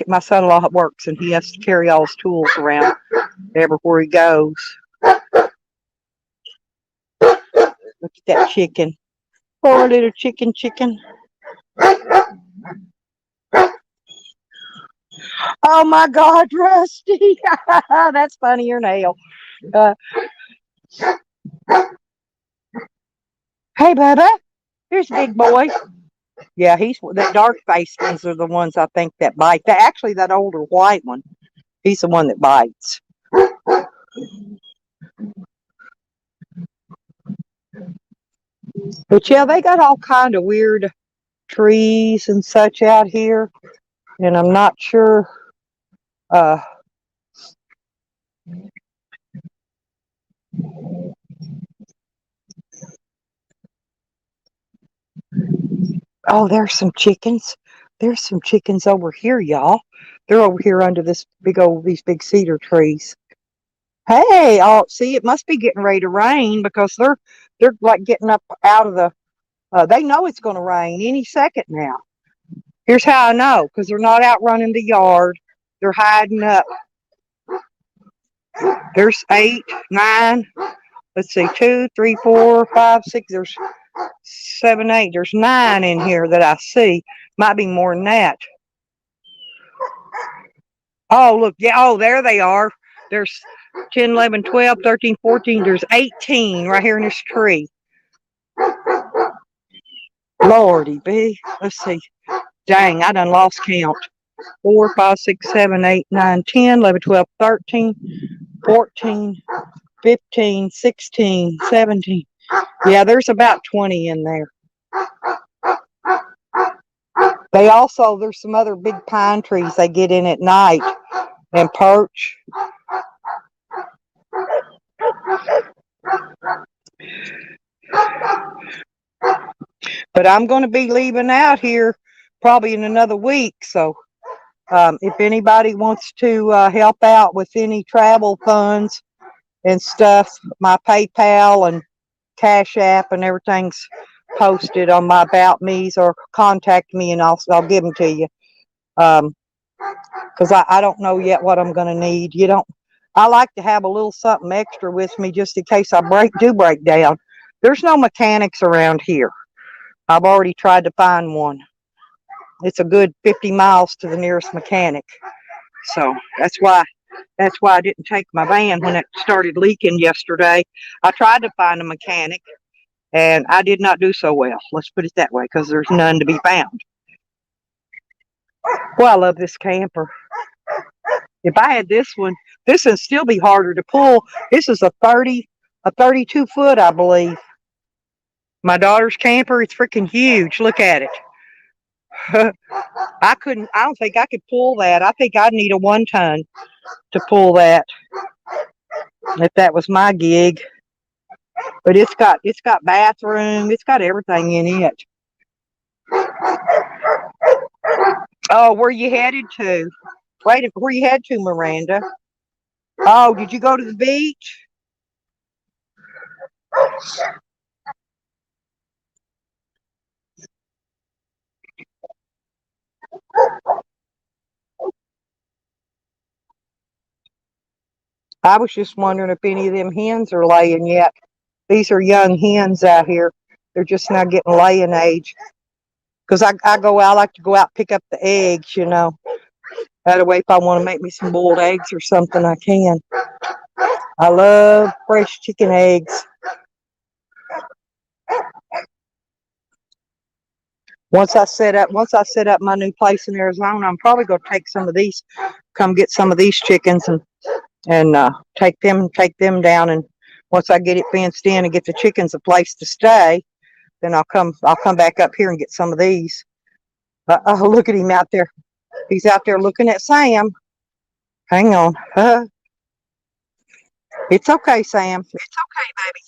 My son-in-law works and he has to carry all his tools around everywhere he goes. Look at that chicken. Poor little chicken. Oh my God, Rusty. That's funnier than hell. Hey, Bubba. Here's a big boy. Yeah, the dark faced ones are the ones I think that bite. Actually, that older white one, he's the one that bites. But yeah, they got all kind of weird trees and such out here, and I'm not sure. Oh, there's some chickens. There's some chickens over here, y'all. They're over here under these big cedar trees. Hey, oh, see, it must be getting ready to rain because they're like getting up out of the. They know it's going to rain any second now. Here's how I know, because they're not out running the yard. They're hiding up. There's 8, 9. Let's see, 2, 3, 4, 5, 6. There's 7, 8. There's 9 in here that I see. Might be more than that. Oh, look. Yeah. Oh, there they are. There's 10, 11, 12, 13, 14. There's 18 right here in this tree. Lordy B. Let's see. Dang, I done lost count. 4, 5, 6, 7, 8, 9, 10, 11, 12, 13, 14, 15, 16, 17. Yeah, there's about 20 in there. There's some other big pine trees they get in at night and perch. But I'm going to be leaving out here probably in another week. So if anybody wants to help out with any travel funds and stuff, my PayPal and Cash App and everything's posted on my About Me's, or contact me and I'll give them to you. Because I don't know yet what I'm going to need. I like to have a little something extra with me just in case I break down. There's no mechanics around here. I've already tried to find one. It's a good 50 miles to the nearest mechanic. So that's why I didn't take my van when it started leaking yesterday. I tried to find a mechanic and I did not do so well. Let's put it that way, because there's none to be found. Well, I love this camper. If I had this one would still be harder to pull. This is a 32 foot, I believe. My daughter's camper, it's freaking huge. Look at it. I don't think I could pull that. I think I'd need a 1-ton to pull that if that was my gig. But it's got bathroom, it's got everything in it. Oh, where you headed to? Where you headed to, Miranda? Oh, did you go to the beach? I was just wondering if any of them hens are laying yet. These are young hens out here. They're just now getting laying age. Because I like to go out and pick up the eggs, That way, if I want to make me some boiled eggs or something, I can. I love fresh chicken eggs. Once I set up my new place in Arizona, I'm probably going to take some of these, come get some of these chickens and take them down. And once I get it fenced in and get the chickens a place to stay, then I'll come back up here and get some of these. Oh, look at him out there. He's out there looking at Sam. Hang on. It's okay, Sam. It's okay, baby.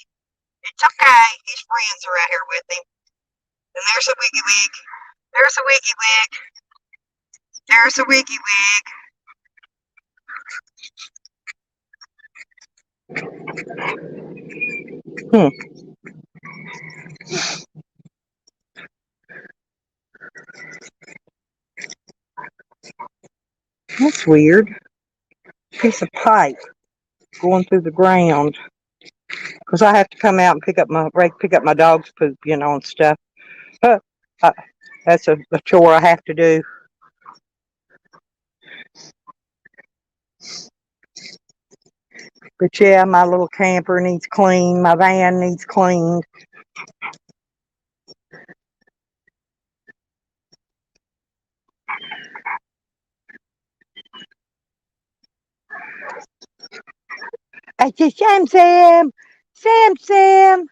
It's okay. His friends are out here with him. And there's a wiggy wig. There's a wiggy wig. There's a wiggy wig. Hmm, that's weird. Piece of pipe going through the ground. Because I have to come out and pick up my dog's poop, and stuff. Huh, uh, that's a chore I have to do. But yeah, my little camper needs cleaned. My van needs cleaned. I said, Sam, Sam, Sam, Sam.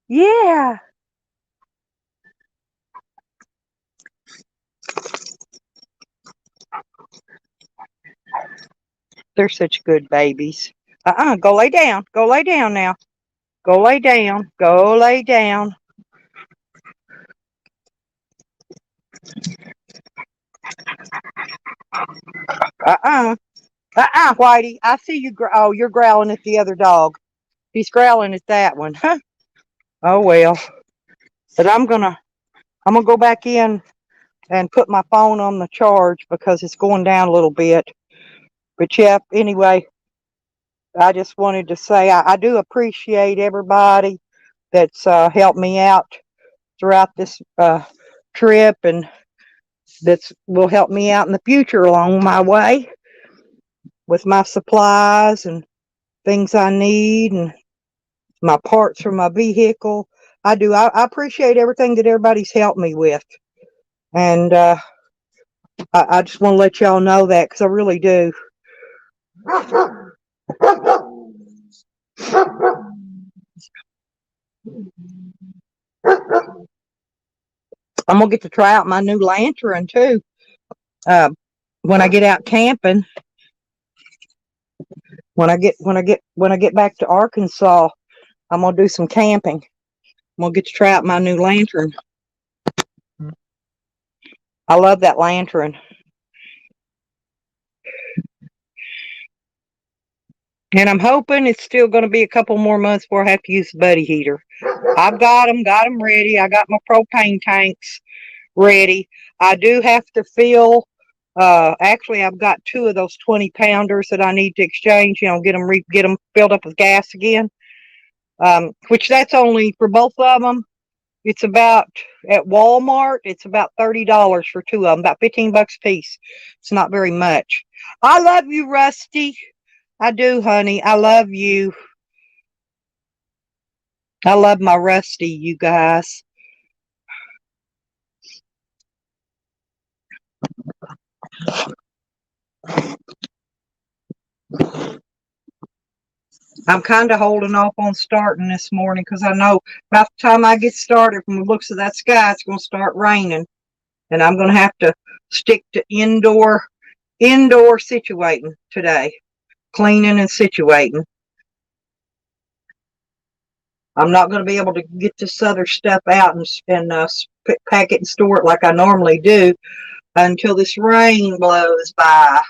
Yeah, they're such good babies. Go lay down. Go lay down now. Go lay down. Go lay down. Uh-uh. Whitey. I see you. Oh, you're growling at the other dog. He's growling at that one. Huh? Oh well. But I'm gonna go back in and put my phone on the charge because it's going down a little bit. But yeah, anyway, I just wanted to say I do appreciate everybody that's helped me out throughout this trip, and that's will help me out in the future along my way with my supplies and things I need and my parts for my vehicle. I do. I appreciate everything that everybody's helped me with, and I just want to let y'all know that because I really do. I'm gonna get to try out my new lantern too. Uh, when I get out camping, when I get back to Arkansas, I'm gonna do some camping. I'm gonna get to try out my new lantern. I love that lantern, and I'm hoping it's still gonna be a couple more months before I have to use the buddy heater. I've got them ready. I got my propane tanks ready. I do have to fill. Actually, I've got two of those 20-pounders that I need to exchange. Get them filled up with gas again. Which that's only for both of them. It's about at Walmart. It's about $30 for two of them. About $15 a piece. It's not very much. I love you, Rusty. I do, honey. I love you. I love my Rusty, you guys. I'm kind of holding off on starting this morning because I know by the time I get started, from the looks of that sky, it's going to start raining, and I'm going to have to stick to indoor situating today, cleaning and situating. I'm not going to be able to get this other stuff out and pack it and store it like I normally do until this rain blows by.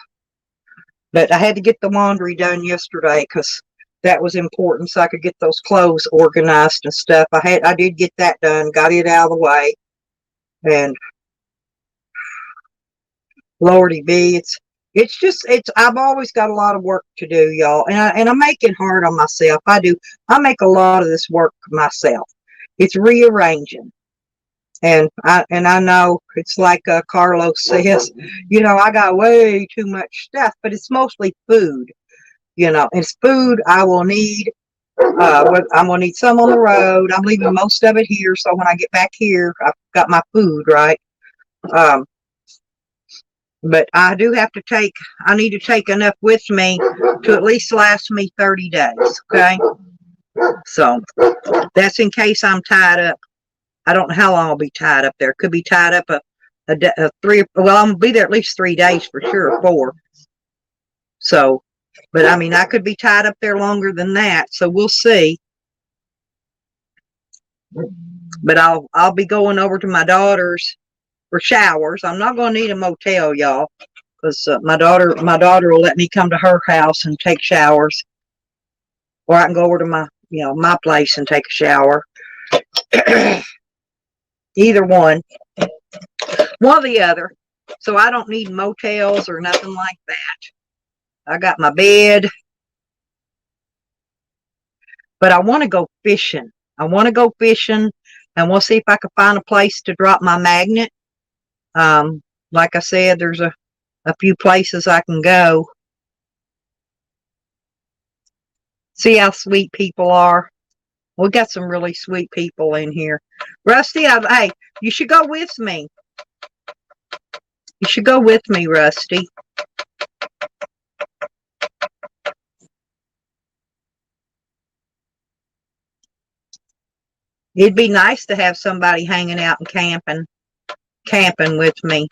But I had to get the laundry done yesterday because that was important so I could get those clothes organized and stuff. I did get that done, got it out of the way, and Lordy B, it's I've always got a lot of work to do, y'all, and I make it hard on myself. I do. I make a lot of this work myself. It's rearranging. And I know it's like Carlos says, I got way too much stuff, but it's mostly food. It's food I will need. I'm gonna need some on the road. I'm leaving most of it here, so when I get back here, I've got my food right. Um, but I do have to take. I need to take enough with me to at least last me 30 days. Okay, so that's in case I'm tied up. I don't know how long I'll be tied up there. Could be tied up a 3. Well, I'm gonna be there at least 3 days for sure, 4. So, but I mean, I could be tied up there longer than that. So we'll see. But I'll be going over to my daughter's for showers. I'm not going to need a motel, y'all, because my daughter will let me come to her house and take showers. or I can go over to my place and take a shower. Either one or the other. So I don't need motels or nothing like that. I got my bed, but I want to go fishing. I want to go fishing, and we'll see if I can find a place to drop my magnet. Um, like I said, there's a few places I can go. See how sweet people are. We got some really sweet people in here. Rusty, hey, you should go with me. You should go with me, Rusty. It'd be nice to have somebody hanging out and camping with me.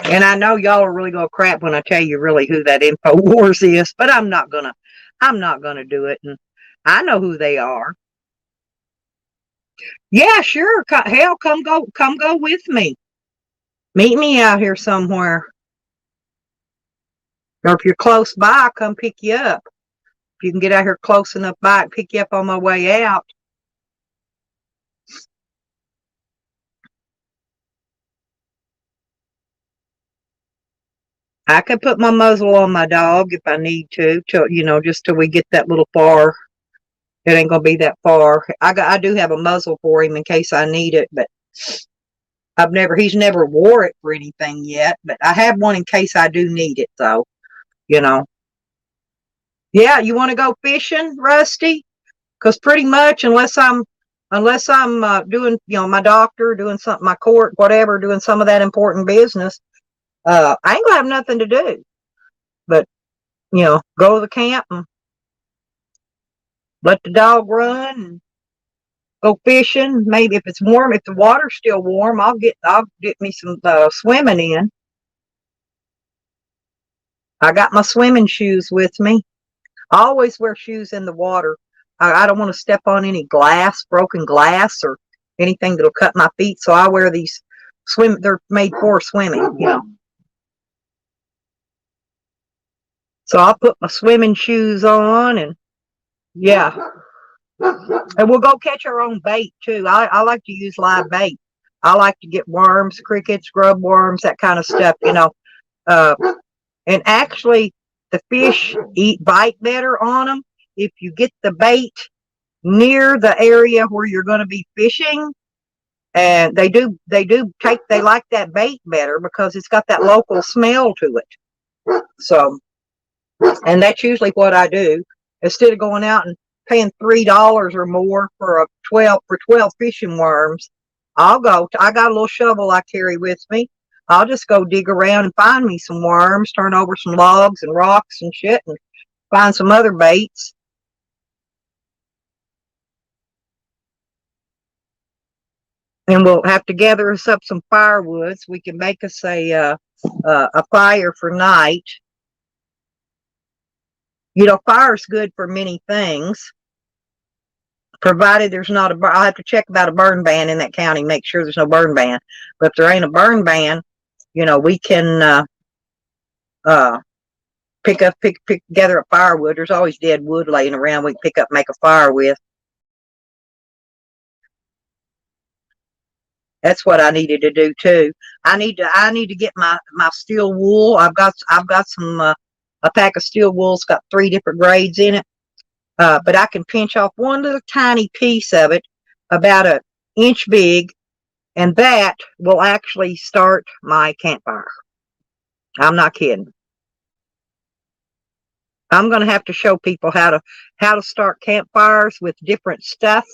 And I know y'all are really gonna crap when I tell you really who that InfoWars is, but I'm not gonna do it. And I know who they are. Yeah, sure. Hell, come go with me. Meet me out here somewhere. Or if you're close by, I'll come pick you up. If you can get out here close enough by, I'll pick you up on my way out. I could put my muzzle on my dog if I need to, just till we get that little far. It ain't gonna be that far. I do have a muzzle for him in case I need it, but he's never wore it for anything yet, but I have one in case I do need it though, you know. Yeah, you want to go fishing, Rusty? Because pretty much unless I'm doing, my doctor, doing something, my court, whatever, doing some of that important business, I ain't gonna have nothing to do. But, go to the camp and let the dog run and go fishing. Maybe if it's warm, if the water's still warm, I'll get me some swimming in. I got my swimming shoes with me. I always wear shoes in the water. I don't want to step on any broken glass, or anything that'll cut my feet. So I wear these they're made for swimming. So I'll put my swimming shoes on, and yeah. And we'll go catch our own bait too. I like to use live bait. I like to get worms, crickets, grub worms, that kind of stuff, and actually the fish bite better on them if you get the bait near the area where you're going to be fishing. And they like that bait better because it's got that local smell to it. So, and that's usually what I do. Instead of going out and paying $3 or more for 12 fishing worms, I got a little shovel I carry with me. I'll just go dig around and find me some worms, turn over some logs and rocks and shit, and find some other baits. And we'll have to gather us up some firewood so we can make us a fire for night. Fire's good for many things, provided there's not I'll have to check about a burn ban in that county, make sure there's no burn ban. But if there ain't a burn ban, we can pick together up firewood. There's always dead wood laying around we can pick up and make a fire with. That's what I needed to do too. I need to get my steel wool. I've got some a pack of steel wool. It's got 3 different grades in it. But I can pinch off one little tiny piece of it, about an inch big, and that will actually start my campfire. I'm not kidding. I'm going to have to show people how to start campfires with different stuff.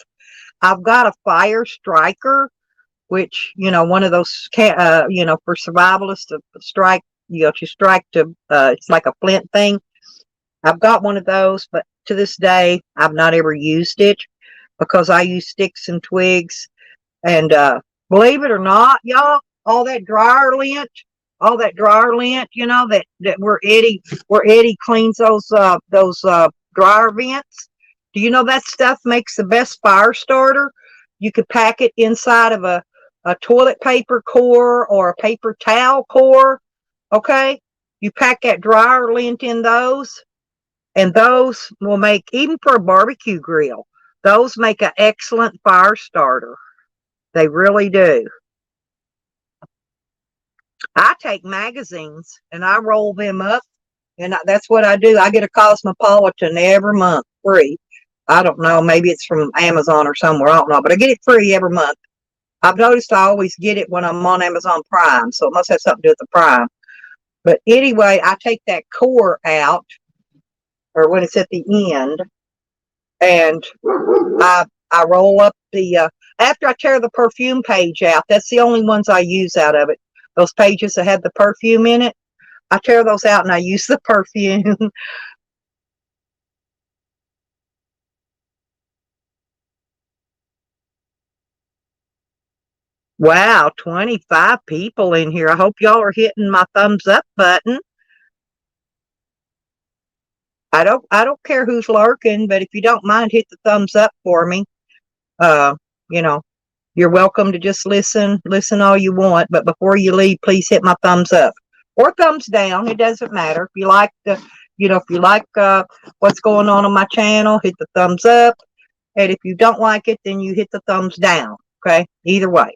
I've got a fire striker, which, one of those, for survivalists to strike, to strike to, it's like a flint thing. I've got one of those, but to this day, I've not ever used it because I use sticks and twigs. And believe it or not, y'all, all that dryer lint, all that dryer lint, you know, that where Eddie cleans those dryer vents. Do you know that stuff makes the best fire starter? You could pack it inside of a toilet paper core or a paper towel core. Okay, you pack that dryer lint in those, and those will make, even for a barbecue grill, those make an excellent fire starter. They really do. I take magazines and I roll them up, and that's what I do. I get a Cosmopolitan every month free. I don't know, maybe it's from Amazon or somewhere, I don't know, but I get it free every month. I've noticed I always get it when I'm on Amazon Prime, so it must have something to do with the Prime. But anyway, I take that core out, or when it's at the end, and I roll up after I tear the perfume page out. That's the only ones I use out of it. Those pages that have the perfume in it, I tear those out and I use the perfume. Wow, 25 people in here. I hope y'all are hitting my thumbs up button. I don't care who's lurking, but if you don't mind, hit the thumbs up for me. Uh, you know, you're welcome to just listen all you want, but before you leave, please hit my thumbs up or thumbs down. It doesn't matter. If you like what's going on my channel, hit the thumbs up. And if you don't like it, then you hit the thumbs down. Okay, either way.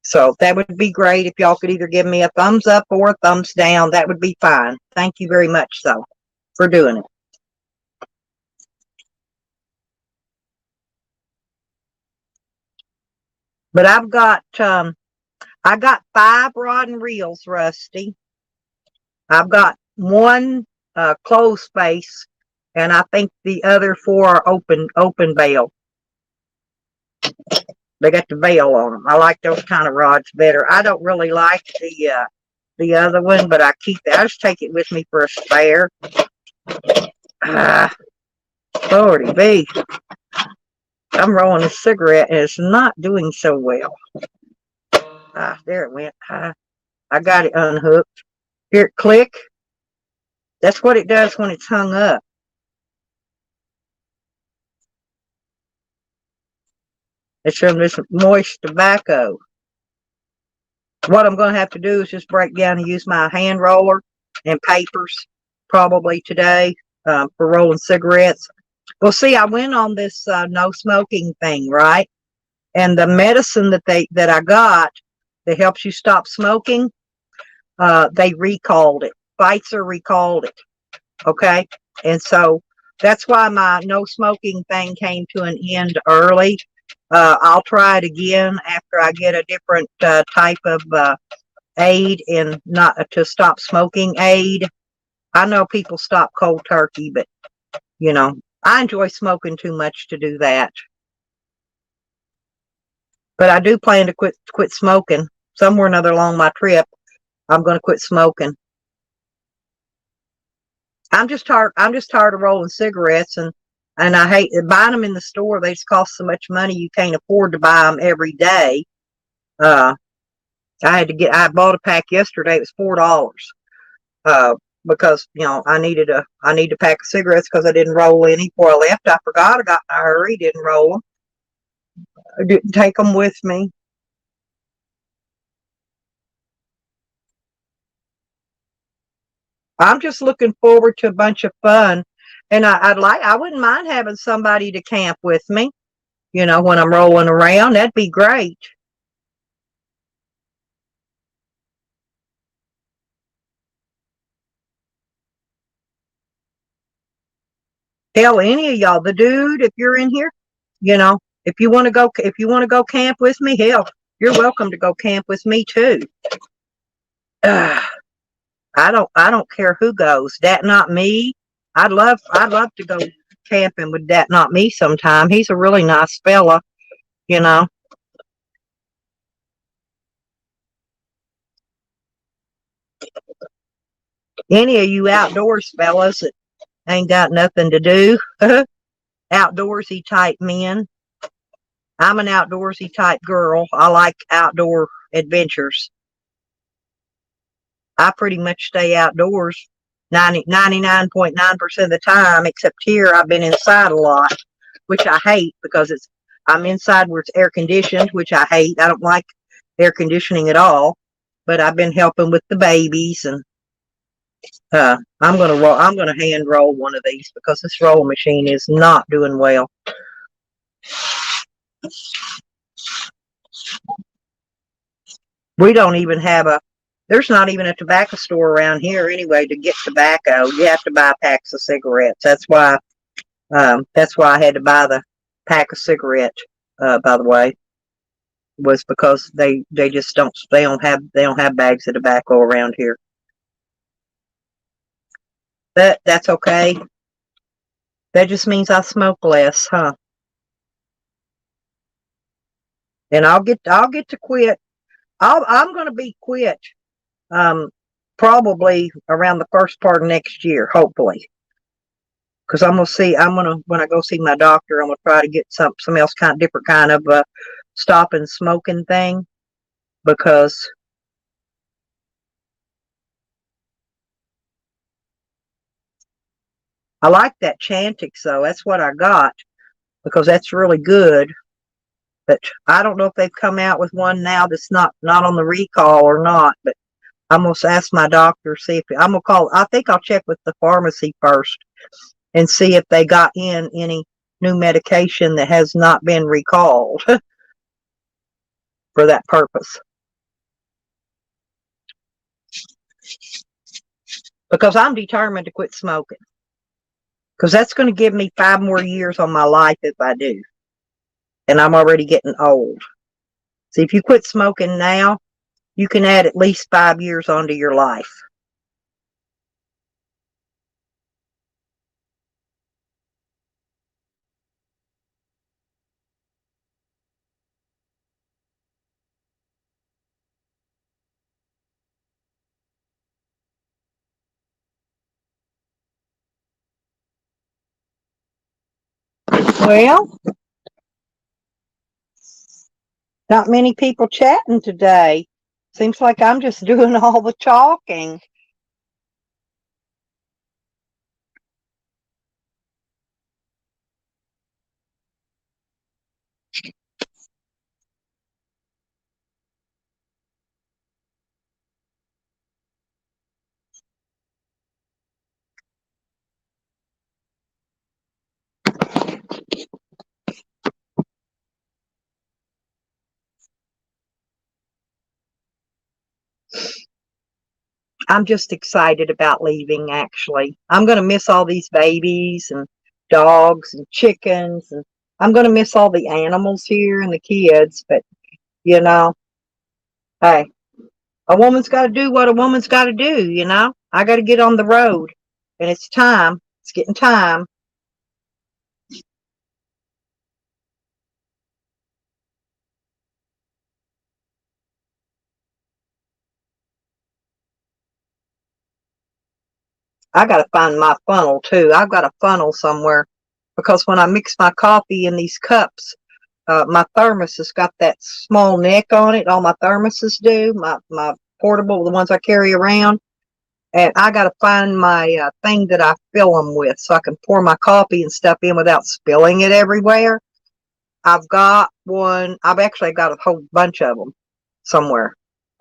So that would be great if y'all could either give me a thumbs up or a thumbs down. That would be fine. Thank you very much, though, for doing it. But I got 5 rod and reels, Rusty. I've got one closed space, and I think the other 4 are open bail. They got the bail on them. I like those kind of rods better. I don't really like the other one, but I keep that. I just take it with me for a spare. Ah, Lordy B. I'm rolling a cigarette and it's not doing so well. There it went. I got it unhooked. Here it click. That's what it does when it's hung up. It's from this moist tobacco. What I'm going to have to do is just break down and use my hand roller and papers probably today for rolling cigarettes. Well, see, I went on this no smoking thing, right? And the medicine that I got that helps you stop smoking, they recalled it. Pfizer recalled it. Okay, and so that's why my no smoking thing came to an end early. I'll try it again after I get a different type of aid and not to stop smoking aid. I know people stop cold turkey, but I enjoy smoking too much to do that. But I do plan to quit smoking somewhere or another along my trip. I'm going to quit smoking. I'm just tired of rolling cigarettes, and I hate buying them in the store. They just cost so much money you can't afford to buy them every day. I I bought a pack yesterday. It was $4. Because I need a pack of cigarettes because I didn't roll any before I left. I forgot. I got in a hurry, didn't roll them. I didn't take them with me. I'm just looking forward to a bunch of fun, and I wouldn't mind having somebody to camp with me. When I'm rolling around, that'd be great. Tell any of y'all, the dude, if you're in here, if you want to go camp with me, hell, you're welcome to go camp with me too. Uh, I don't care who goes. That not me. I'd love to go camping with that not me sometime. He's a really nice fella, you know. Any of you outdoors fellas that ain't got nothing to do, outdoorsy type men. I'm an outdoorsy type girl. I like outdoor adventures. I pretty much stay outdoors 99.9% of the time, except here I've been inside a lot, which I hate because I'm inside where it's air conditioned, which I hate. I don't like air conditioning at all. But I've been helping with the babies, and I'm gonna hand roll one of these because this roll machine is not doing well. We don't even have there's not even a tobacco store around here anyway to get tobacco. You have to buy packs of cigarettes. That's why I had to buy the pack of cigarettes. By the way, was because they just don't have bags of tobacco around here. That's okay. That just means I smoke less, huh? And I'll get to quit. I'm going to be quit. Um, Probably around the first part of next year, hopefully. Because when I go see my doctor, I'm gonna try to get some else different kind of stopping smoking thing, because I like that Chantix though. That's what I got because that's really good. But I don't know if they've come out with one now that's not on the recall or not. But I'm gonna ask my doctor, see if I'm gonna call. I think I'll check with the pharmacy first and see if they got in any new medication that has not been recalled for that purpose. Because I'm determined to quit smoking. Because that's going to give me 5 more years on my life if I do. And I'm already getting old. See, if you quit smoking now, you can add at least 5 years onto your life. Well, not many people chatting today. Seems like I'm just doing all the talking. I'm just excited about leaving, actually. I'm going to miss all these babies and dogs and chickens. And I'm going to miss all the animals here and the kids. But, you know, hey, a woman's got to do what a woman's got to do, you know? I got to get on the road. And it's time. It's getting time. I got to find my funnel, too. I've got a funnel somewhere because when I mix my coffee in these cups, my thermos has got that small neck on it. All my thermoses do. My portable, the ones I carry around. And I got to find my thing that I fill them with so I can pour my coffee and stuff in without spilling it everywhere. I've got one. I've actually got a whole bunch of them somewhere.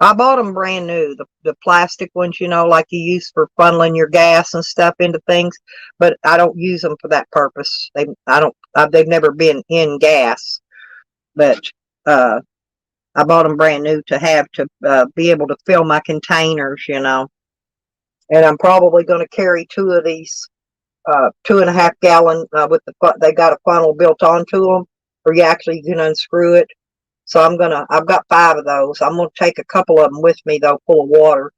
I bought them brand new, the plastic ones, like you use for funneling your gas and stuff into things. But I don't use them for that purpose. They've never been in gas. But I bought them brand new to have to be able to fill my containers. And I'm probably going to carry 2 of these 2.5 gallon with they got a funnel built onto them, or you can unscrew it. So I've got 5 of those. I'm gonna take a couple of them with me though, full of water,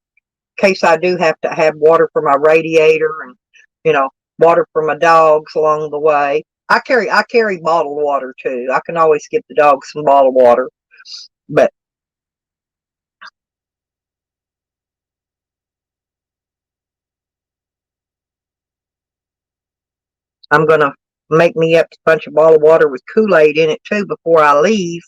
in case I do have to have water for my radiator and water for my dogs along the way. I carry bottled water too. I can always give the dogs some bottled water, but I'm gonna make me up a bunch of bottled water with Kool-Aid in it too before I leave.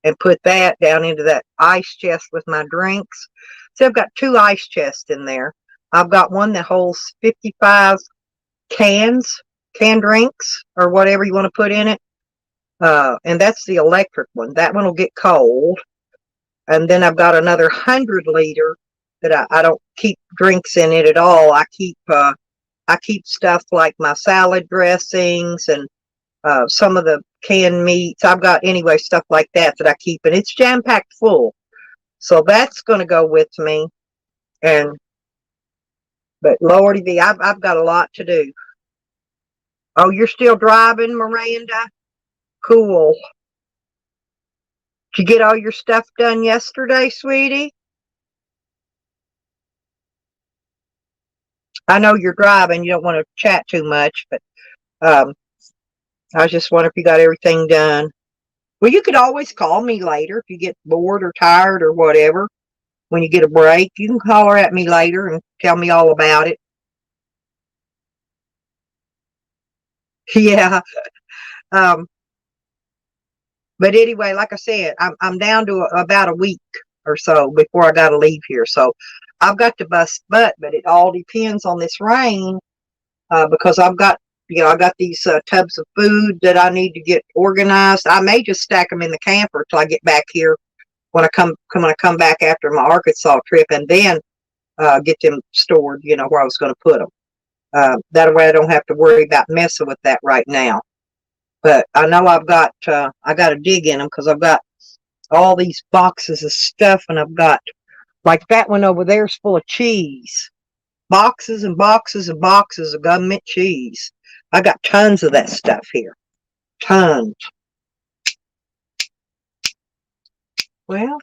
and put that down into that ice chest with my drinks. So I've got 2 ice chests in there. I've got one that holds 55 canned drinks, or whatever you want to put in it. And that's the electric one. That one will get cold. And then I've got another 100 liter that I don't keep drinks in it at all. I keep stuff like my salad dressings and some of the canned meats. I've got anyway stuff like that I keep, and it's jam packed full. So that's going to go with me. And but Lordy V, I've got a lot to do. Oh, you're still driving, Miranda? Cool. Did you get all your stuff done yesterday, sweetie? I know you're driving. You don't want to chat too much, but I was just wondering if you got everything done. Well, you could always call me later if you get bored or tired or whatever. When you get a break, you can holler at me later and tell me all about it. Yeah. Um, but anyway, like I said, I'm down to about a week or so before I got to leave here. So I've got to bust butt, but it all depends on this rain because I got these tubs of food that I need to get organized. I may just stack them in the camper till I get back here when I come back after my Arkansas trip, and then get them stored, where I was going to put them. That way I don't have to worry about messing with that right now. But I know I got to dig in them because I've got all these boxes of stuff, and I've got, like that one over there is full of cheese. Boxes and boxes and boxes of government cheese. I got tons of that stuff here. Tons. Well,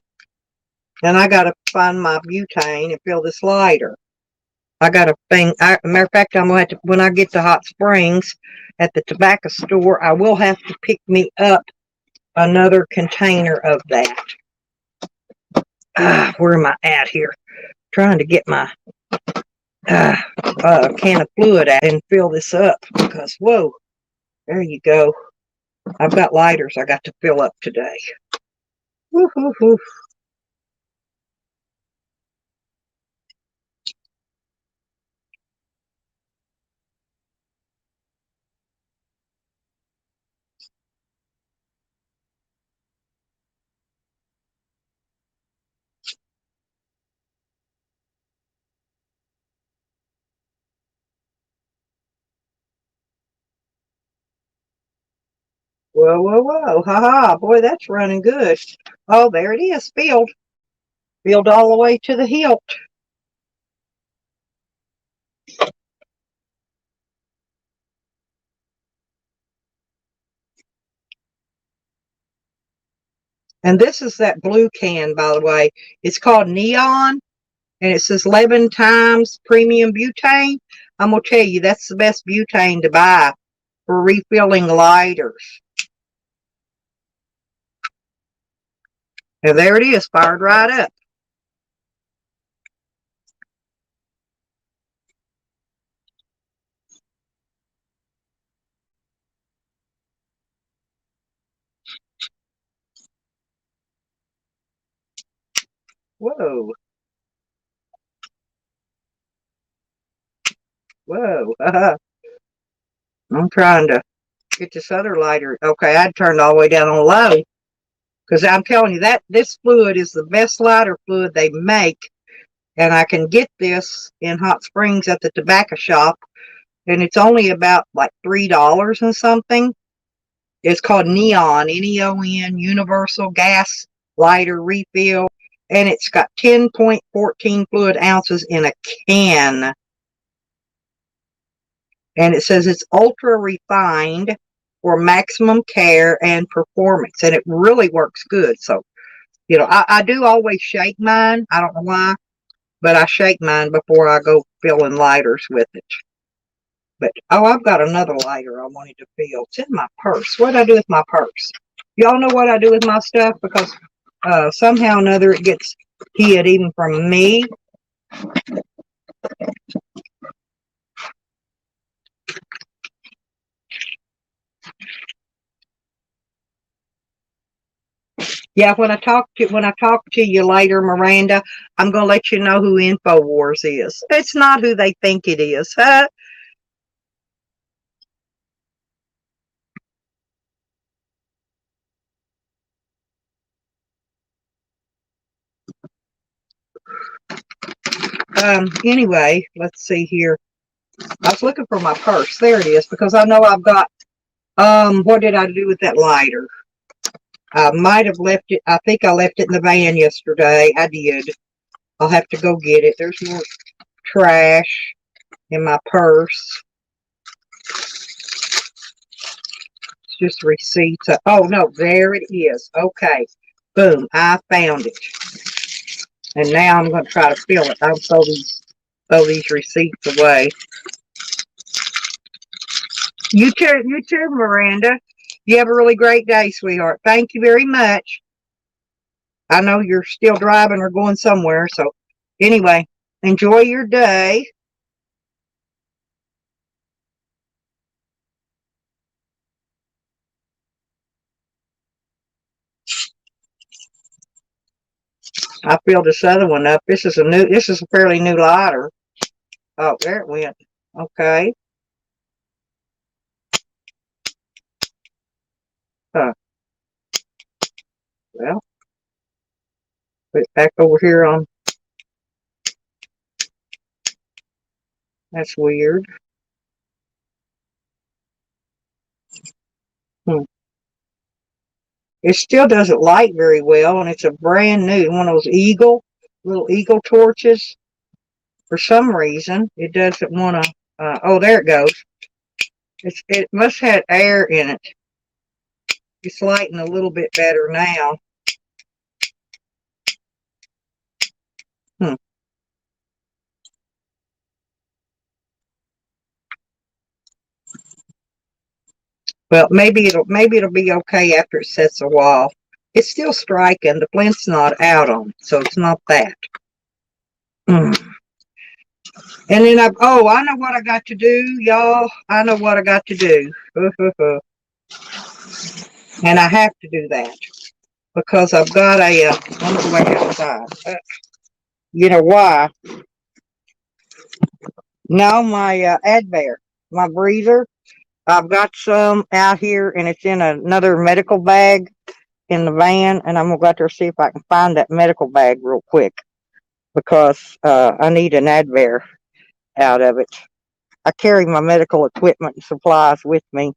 and I got to find my butane and fill this lighter. I got a thing. Matter of fact, I'm going to have to, when I get to Hot Springs at the tobacco store, I will have to pick me up another container of that. Where am I at here? Trying to get my can of fluid out and fill this up because, whoa, there you go. I've got lighters I got to fill up today. Woo, woo, woo. Whoa, whoa, whoa. Ha ha. Boy, that's running good. Oh, there it is. Filled. Filled all the way to the hilt. And this is that blue can, by the way. It's called Neon, and it says 11 times premium butane. I'm going to tell you, that's the best butane to buy for refilling lighters. And there it is, fired right up. Whoa. Whoa. I'm trying to get this other lighter. Okay, I turned all the way down on low. Because I'm telling you, that this fluid is the best lighter fluid they make. And I can get this in Hot Springs at the tobacco shop. And it's only about like $3 and something. It's called Neon, Neon, Universal Gas Lighter Refill. And it's got 10.14 fluid ounces in a can. And it says it's ultra refined for maximum care and performance. And it really works good. So, I do always shake mine. I don't know why, but I shake mine before I go filling lighters with it. But, oh, I've got another lighter I wanted to fill. It's in my purse. What did I do with my purse? Y'all know what I do with my stuff? Because somehow or another it gets hid even from me. Yeah, when I talk to you later, Miranda, I'm gonna let you know who InfoWars is. It's not who they think it is. Huh? Anyway, let's see here. I was looking for my purse. There it is, because I know I've got what did I do with that lighter? I might have left it. I think I left it in the van yesterday. I did. I'll have to go get it. There's more trash in my purse. It's just receipts. Oh no, there it is. Okay. Boom. I found it. And now I'm going to try to fill it. I'll throw these receipts away. You too, Miranda. You have a really great day, sweetheart. Thank you very much. I know you're still driving or going somewhere. So anyway, enjoy your day. I filled this other one up. This is a fairly new lighter. Oh, there it went. Okay. Huh. Well, put it back over here on. That's weird. Hmm. It still doesn't light very well, and it's a brand new one of those little eagle torches. For some reason, it doesn't want to. Oh, there it goes. It must have air in it. It's lighting a little bit better now. Hmm. Well, maybe it'll be okay after it sets a while. It's still striking. The flint's not out on it, so it's not that. Hmm. And then I know what I got to do, y'all. I know what I got to do. And I have to do that because I've got on the way outside. You know why? No, my Advair, my breather. I've got some out here, and it's in another medical bag in the van, and I'm gonna go out there and see if I can find that medical bag real quick because I need an Advair out of it. I carry my medical equipment and supplies with me.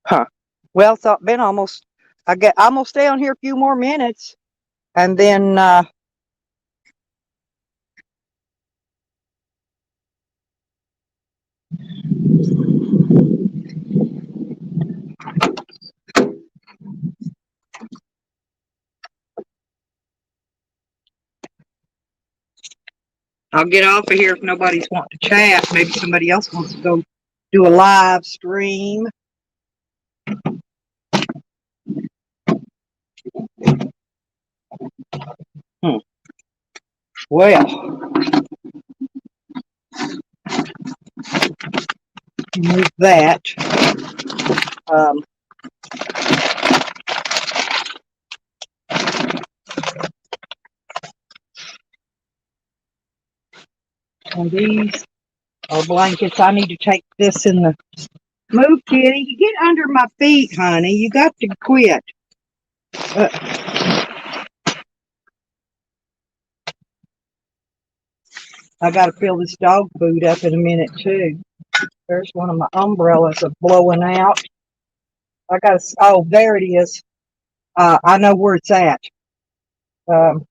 Huh. Well, it's been almost. I'm gonna stay on here a few more minutes, and then I'll get off of here if nobody's wanting to chat. Maybe somebody else wants to go do a live stream. Hmm. Well, move that. Um, and these are blankets. I need to take this in the move, kitty. You get under my feet, honey. You got to quit. Uh, I got to fill this dog food up in a minute too. There's one of my umbrellas blowing out. I got to. Oh, there it is. I know where it's at. Um,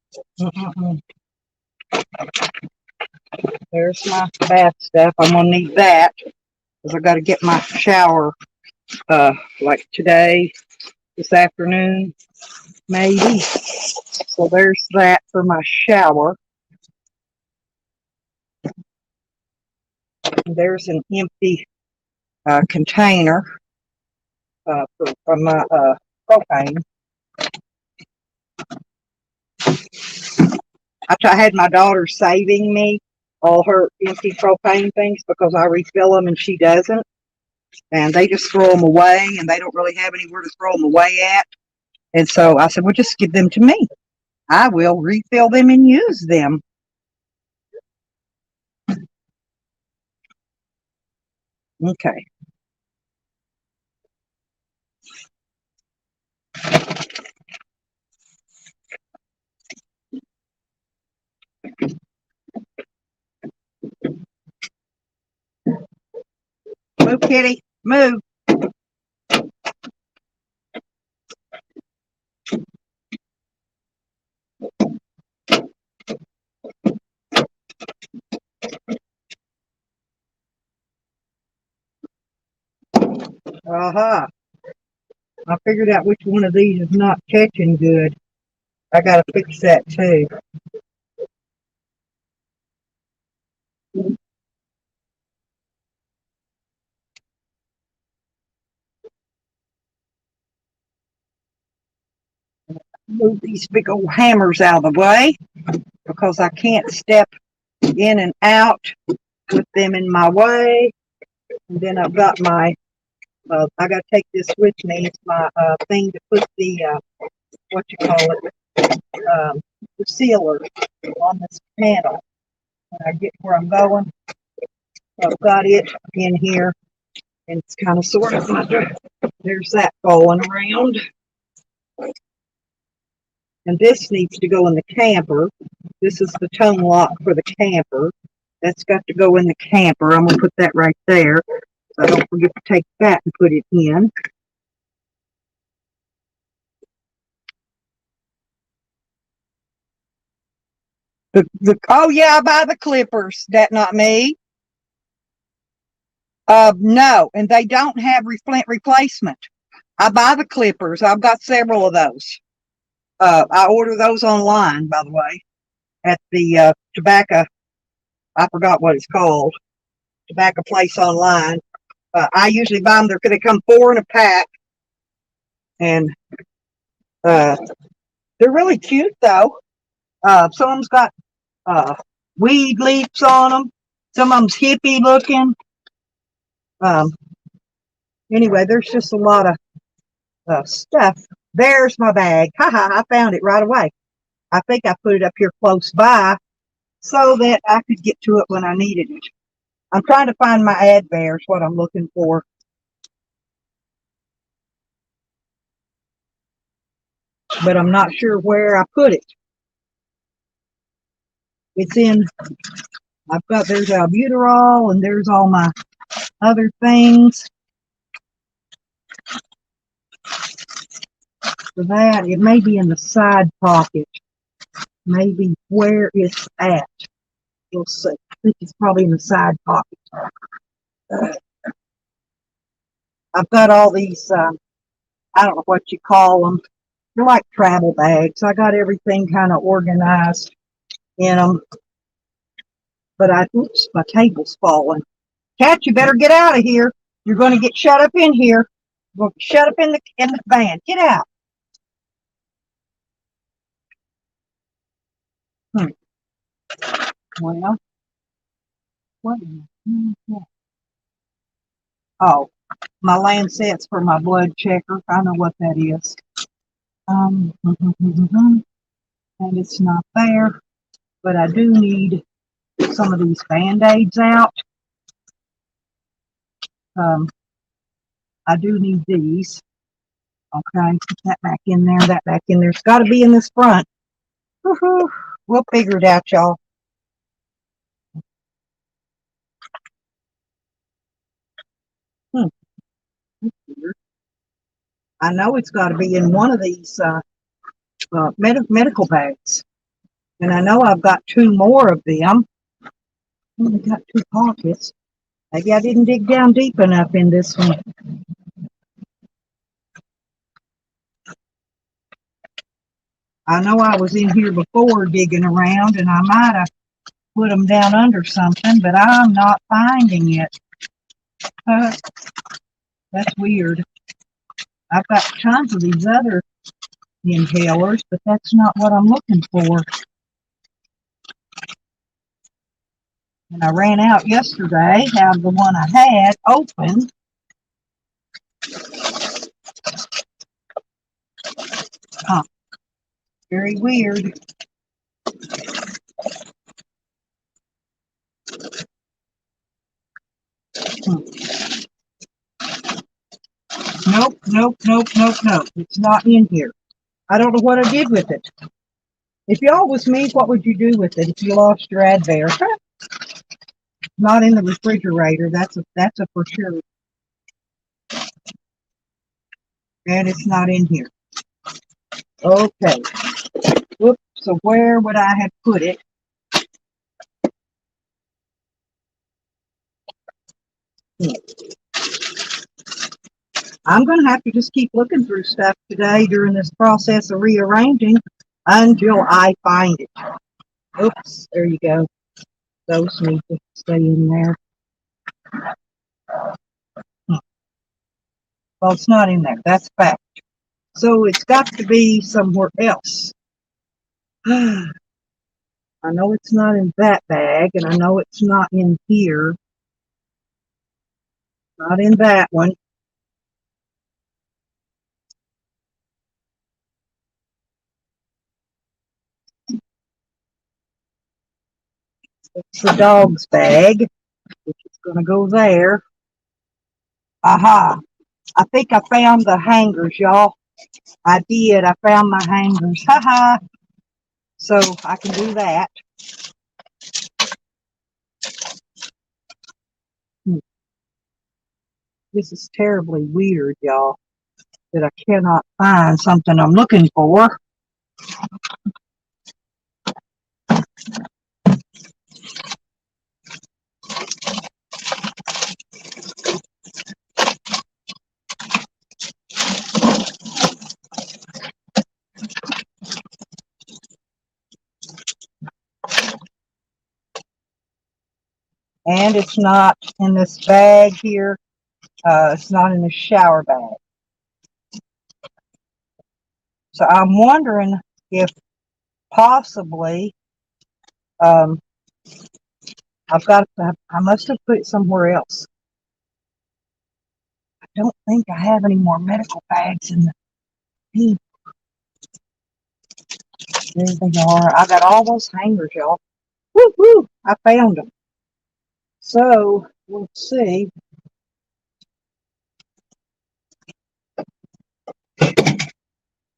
there's my bath stuff. I'm gonna need that because I got to get my shower. Like today, this afternoon, maybe. So there's that for my shower. There's an empty container for my propane. I had my daughter saving me all her empty propane things because I refill them and she doesn't. And they just throw them away and they don't really have anywhere to throw them away at. And so I said, well, just give them to me. I will refill them and use them. Okay. Move, kitty. Move. Aha. I figured out which one of these is not catching good. I got to fix that too. Move these big old hammers out of the way because I can't step in and out with them in my way. And then I've got my, I got to take this with me. It's my thing to put the, what you call it, the sealer on this panel. When I get where I'm going, I've got it in here. And it's kind of sort of my, there's that falling around. And this needs to go in the camper. This is the tone lock for the camper. That's got to go in the camper. I'm going to put that right there. So I don't forget to take that and put it in. Oh yeah, I buy the clippers. That not me. No, and they don't have flint replacement. I buy the clippers. I've got several of those. I order those online, by the way, at the tobacco. I forgot what it's called. Tobacco place online. I usually buy them. They come 4 in a pack, and they're really cute though. Some of them's got weed leaves on them. Some of them's hippie looking. Anyway, there's just a lot of stuff. There's my bag. Haha, I found it right away. I think I put it up here close by so that I could get to it when I needed it. I'm trying to find my Advair is what I'm looking for. But I'm not sure where I put it. It's in, there's albuterol and there's all my other things. For that, it may be in the side pocket. Maybe where it's at. We'll see. I think it's probably in the side pocket. I've got all these, I don't know what you call them. They're like travel bags. I got everything kind of organized in them. But oops, my table's falling. Cat, you better get out of here. You're going to get shut up in here. You're going to shut up in the van. Get out. Well, what? Oh, my Lancet's for my blood checker. I know what that is. And it's not there, but I do need some of these Band-Aids out. I do need these. Okay, put that back in there, that back in there. It's got to be in this front. Woohoo. We'll figure it out, y'all. I know it's got to be in one of these medical bags. And I know I've got 2 more of them. Only got 2 pockets. Maybe I didn't dig down deep enough in this one. I know I was in here before digging around and I might have put them down under something, but I'm not finding it. That's weird. I've got tons of these other inhalers, but that's not what I'm looking for. And I ran out yesterday, have the one I had open. Huh, very weird. Hmm. Nope, nope, nope, nope, nope. It's not in here. I don't know what I did with it. If y'all was me, what would you do with it if you lost your Advair? Not in the refrigerator. That's a for sure. And it's not in here. Okay. Whoops. So where would I have put it? I'm going to have to just keep looking through stuff today during this process of rearranging until I find it. Oops. There you go. Those need to stay in there. Well, it's not in there. That's fact. So it's got to be somewhere else. I know it's not in that bag, and I know it's not in here. Not in that one. It's the dog's bag, which is going to go there. Aha. I think I found the hangers, y'all. I did. I found my hangers. Haha. So I can do that. This is terribly weird, y'all, that I cannot find something I'm looking for. And it's not in this bag here. It's not in the shower bag. So I'm wondering if possibly I must have put it somewhere else. I don't think I have any more medical bags in the bin. There they are. I got all those hangers, y'all. Woo woo! I found them. So let's see.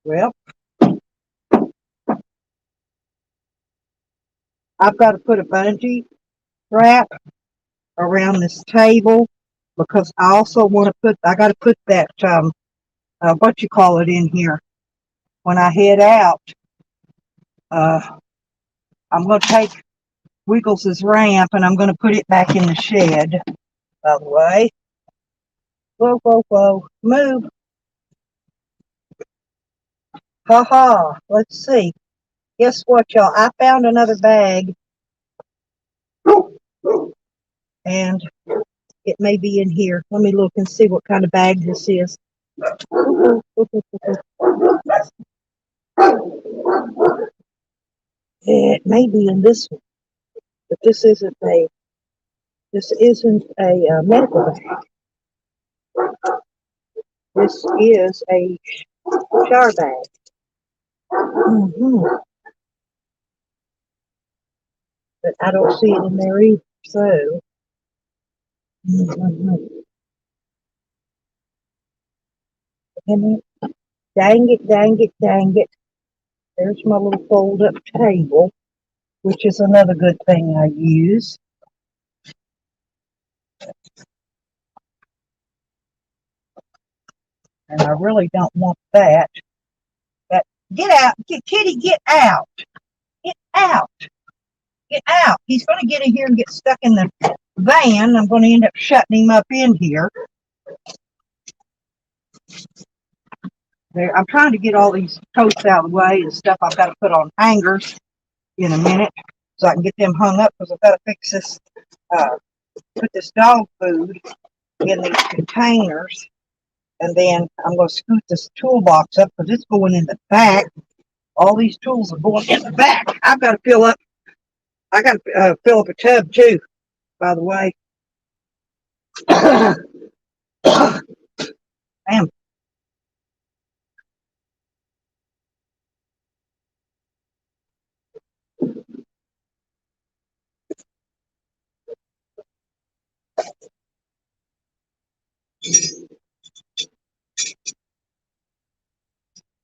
Well, I've got to put a bungee wrap around this table because I also want to I got to put that, what you call it in here. When I head out, I'm going to take Wiggles' ramp and I'm going to put it back in the shed, by the way. Whoa, whoa, whoa. Move. Ha ha. Let's see. Guess what, y'all? I found another bag and it may be in here. Let me look and see what kind of bag this is. It may be in this one, but this isn't a medical bag. This is a shower bag. But I don't see it in there either. So, dang it, dang it, dang it. There's my little fold-up table, which is another good thing I use. And I really don't want that. Get out. Kitty, get out. Get out. Get out. He's going to get in here and get stuck in the van. I'm going to end up shutting him up in here. I'm trying to get all these coats out of the way and stuff I've got to put on hangers in a minute so I can get them hung up because I've got to fix this, put this dog food in these containers. And then I'm going to scoot this toolbox up because it's going in the back. All these tools are going in the back. I got to fill up a tub too. by the way. Damn.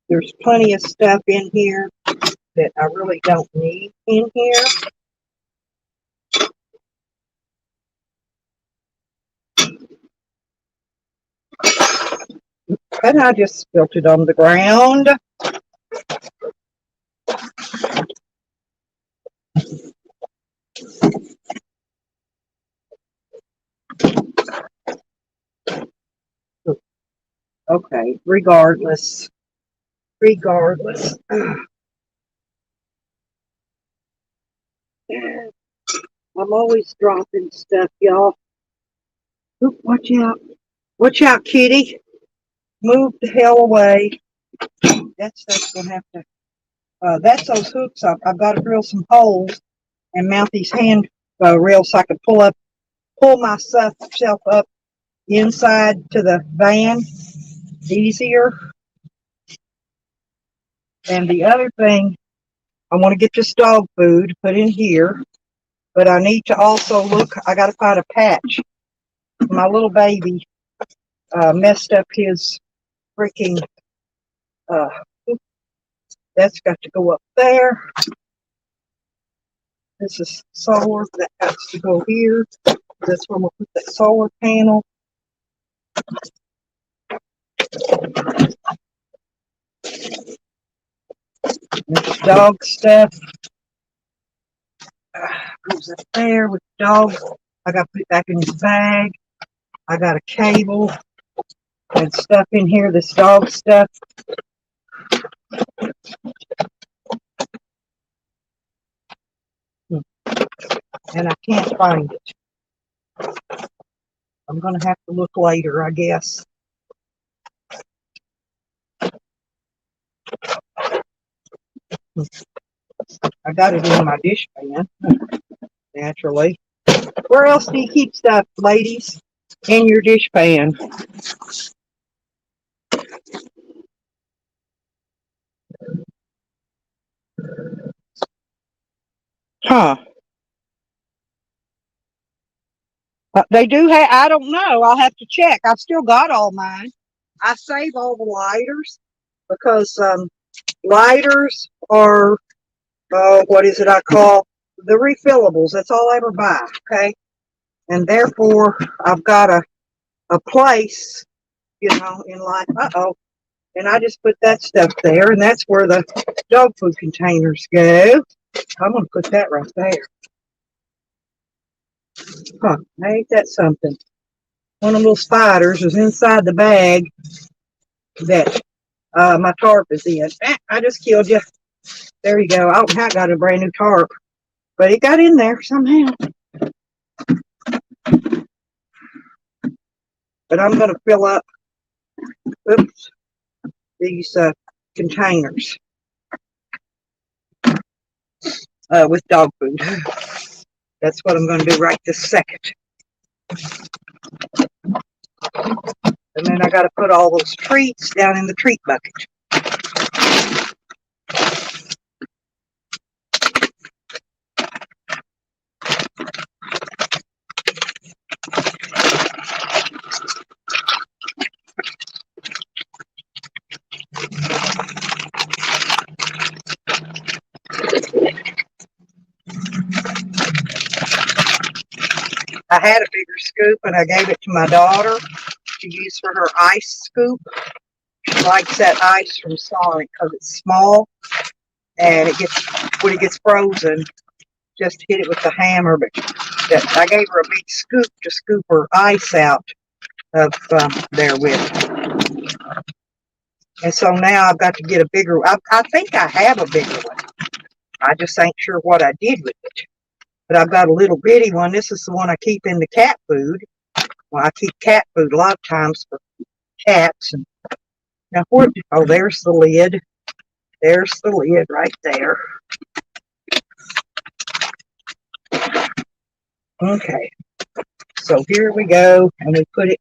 There's plenty of stuff in here that I really don't need in here. And I just spilt it on the ground. Okay, regardless. I'm always dropping stuff, y'all. Oop, watch out. Watch out, kitty. Move the hell away. That stuff's going to have to... that's those hooks up. I've got to drill some holes and mount these hand rails so I can pull myself up inside to the van easier. And the other thing, I want to get this dog food put in here, but I need to also look, I got to find a patch. My little baby messed up his freaking, that's got to go up there. This is solar, that has to go here. That's where we'll put that solar panel. There's dog stuff. Goes up there with the dog. I got to put it back in his bag. I got a cable and stuff in here, this dog stuff. And I can't find it. I'm going to have to look later, I guess. I got it in my dish pan, naturally. Where else do you keep stuff, ladies? In your dish pan. Huh. They do have, I don't know. I'll have to check. I've still got all mine. I save all the lighters because lighters are, what is it I call? The refillables. That's all I ever buy, okay? And therefore, I've got a place, you know, in life. Uh-oh. And I just put that stuff there, and that's where the dog food containers go. I'm going to put that right there. Huh, ain't that something? One of those spiders was inside the bag that my tarp is in. I just killed you. There you go. I don't know how I got a brand new tarp, but it got in there somehow. But I'm going to fill up, oops, these containers with dog food. That's what I'm going to do right this second. And then I got to put all those treats down in the treat bucket. I had a bigger scoop and I gave it to my daughter to use for her ice scoop. She likes that ice from Sonic because it's small and it gets, when it gets frozen, just hit it with the hammer. But I gave her a big scoop to scoop her ice out of there with. And so now I've got to get a bigger, I think I have a bigger one. I just ain't sure what I did with it. But I've got a little bitty one. This is the one I keep in the cat food. Well, I keep cat food a lot of times for cats. And now, oh, there's the lid. There's the lid right there. Okay. So here we go, and we put it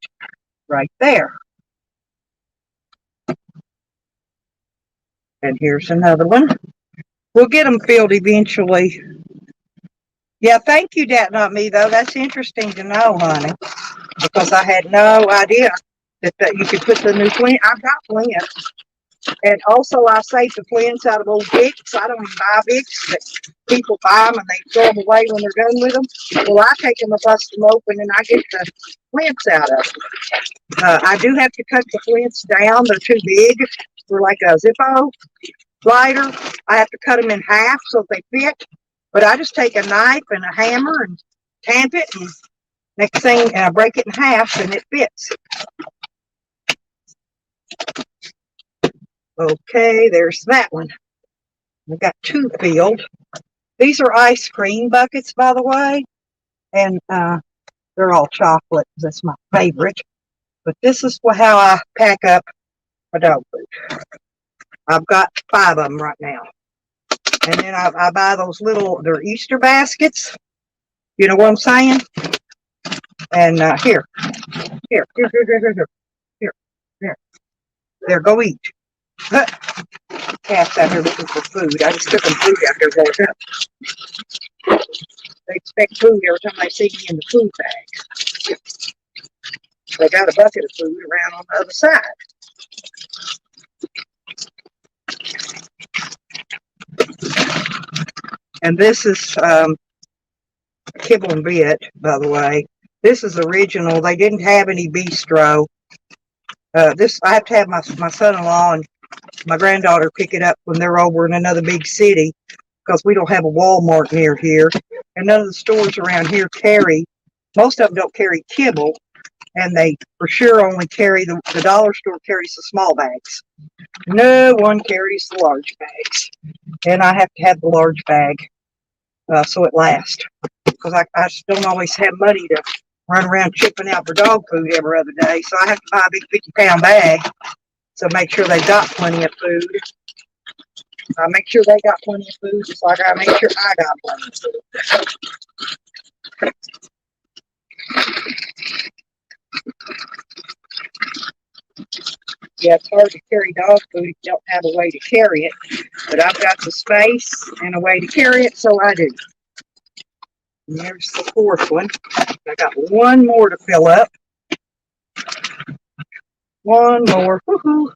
right there. And here's another one. We'll get them filled eventually. Yeah, thank you, Dat, not me, though. That's interesting to know, honey, because I had no idea that you could put the new flint. I've got flint. And also, I save the flints out of old Vicks. I don't even buy Vicks, but people buy them and they throw them away when they're done with them. Well, I take them and bust them open and I get the flints out of them. I do have to cut the flints down. They're too big for like a Zippo lighter. I have to cut them in half so they fit. But I just take a knife and a hammer and tamp it, and next thing I break it in half and it fits. Okay, there's that one. I've got two filled. These are ice cream buckets, by the way, and they're all chocolate. That's my favorite. But this is how I pack up my dog food. I've got 5 of them right now. And then I buy those little, they're Easter baskets. You know what I'm saying? And here. There, go eat. Cat's out here looking for food. I just took them food out there going up. They expect food every time they see me in the food bag. They got a bucket of food around on the other side. And this is Kibble and Bit, by the way. This is original. They didn't have any bistro. This I have to have my son-in-law and my granddaughter pick it up when they're over in another big city, because we don't have a Walmart near here, and none of the stores around here carry. Most of them don't carry kibble, and they for sure only carry the dollar store carries the small bags. No one carries the large bags, and I have to have the large bag so it lasts, because I just don't always have money to run around chipping out for dog food every other day, so I have to buy a big 50-pound bag. So make sure they've got plenty of food. I make sure they got plenty of food, just like I make sure I got plenty of food. Yeah, it's hard to carry dog food if you don't have a way to carry it. But I've got the space and a way to carry it, so I do. And there's the 4th one. I got one more to fill up. One more. Woohoo!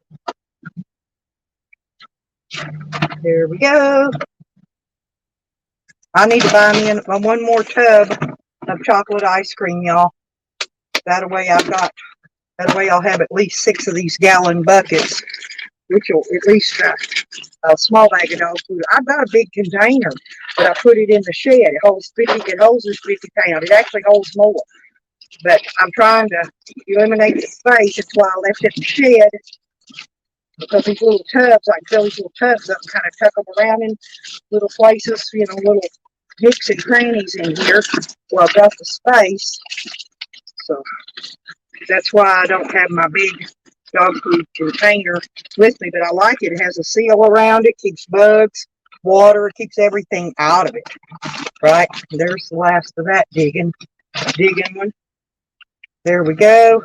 There we go. I need to buy me one more tub of chocolate ice cream, y'all. That way I'll have at least 6 of these gallon buckets, which will at least a small bag of dog food. I've got a big container, but I put it in the shed. It holds 50. It holds this 50 pound. It actually holds more. But I'm trying to eliminate the space. That's why I left it in the shed. Because these little tubs, I can fill these little tubs up and kind of tuck them around in little places, little nooks and crannies in here. Well, I've got the space. So that's why I don't have my big dog food container with me. But I like it. It has a seal around it, keeps bugs, water, it keeps everything out of it. Right? There's the last of that digging one. There we go.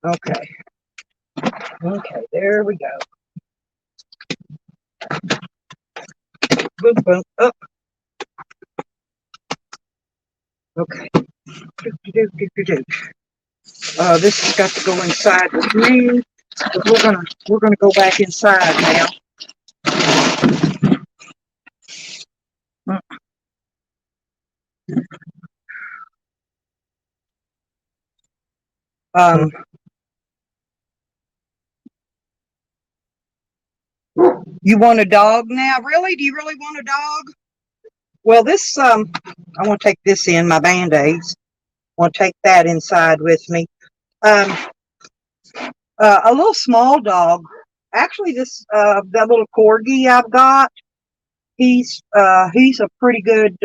Okay. Okay, there we go. Boom, boom, up. Okay. This has got to go inside with me. But we're gonna go back inside now. You want a dog now? Really? Do you really want a dog? Well, this, I want to take this in, my Band-Aids. I want to take that inside with me. A little small dog. Actually, that little Corgi I've got, he's a pretty good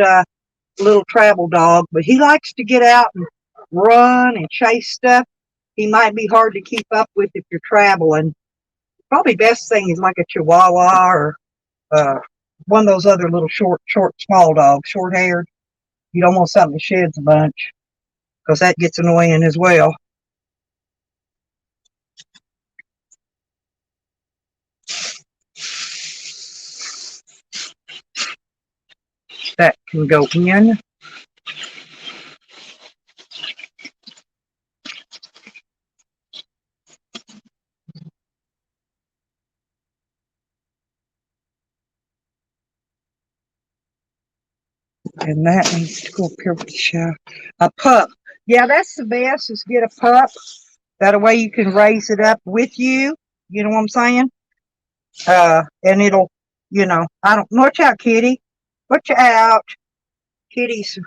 little travel dog, but he likes to get out and run and chase stuff. He might be hard to keep up with if you're traveling. Probably best thing is like a Chihuahua or one of those other little short, small dogs, short-haired. You don't want something that sheds a bunch because that gets annoying as well. That can go in. And that needs to go up here with the shower. A pup. Yeah, that's the best is get a pup. That way you can raise it up with you. You know what I'm saying? And it'll, I don't, watch out, kitty. Watch out. Kitty's,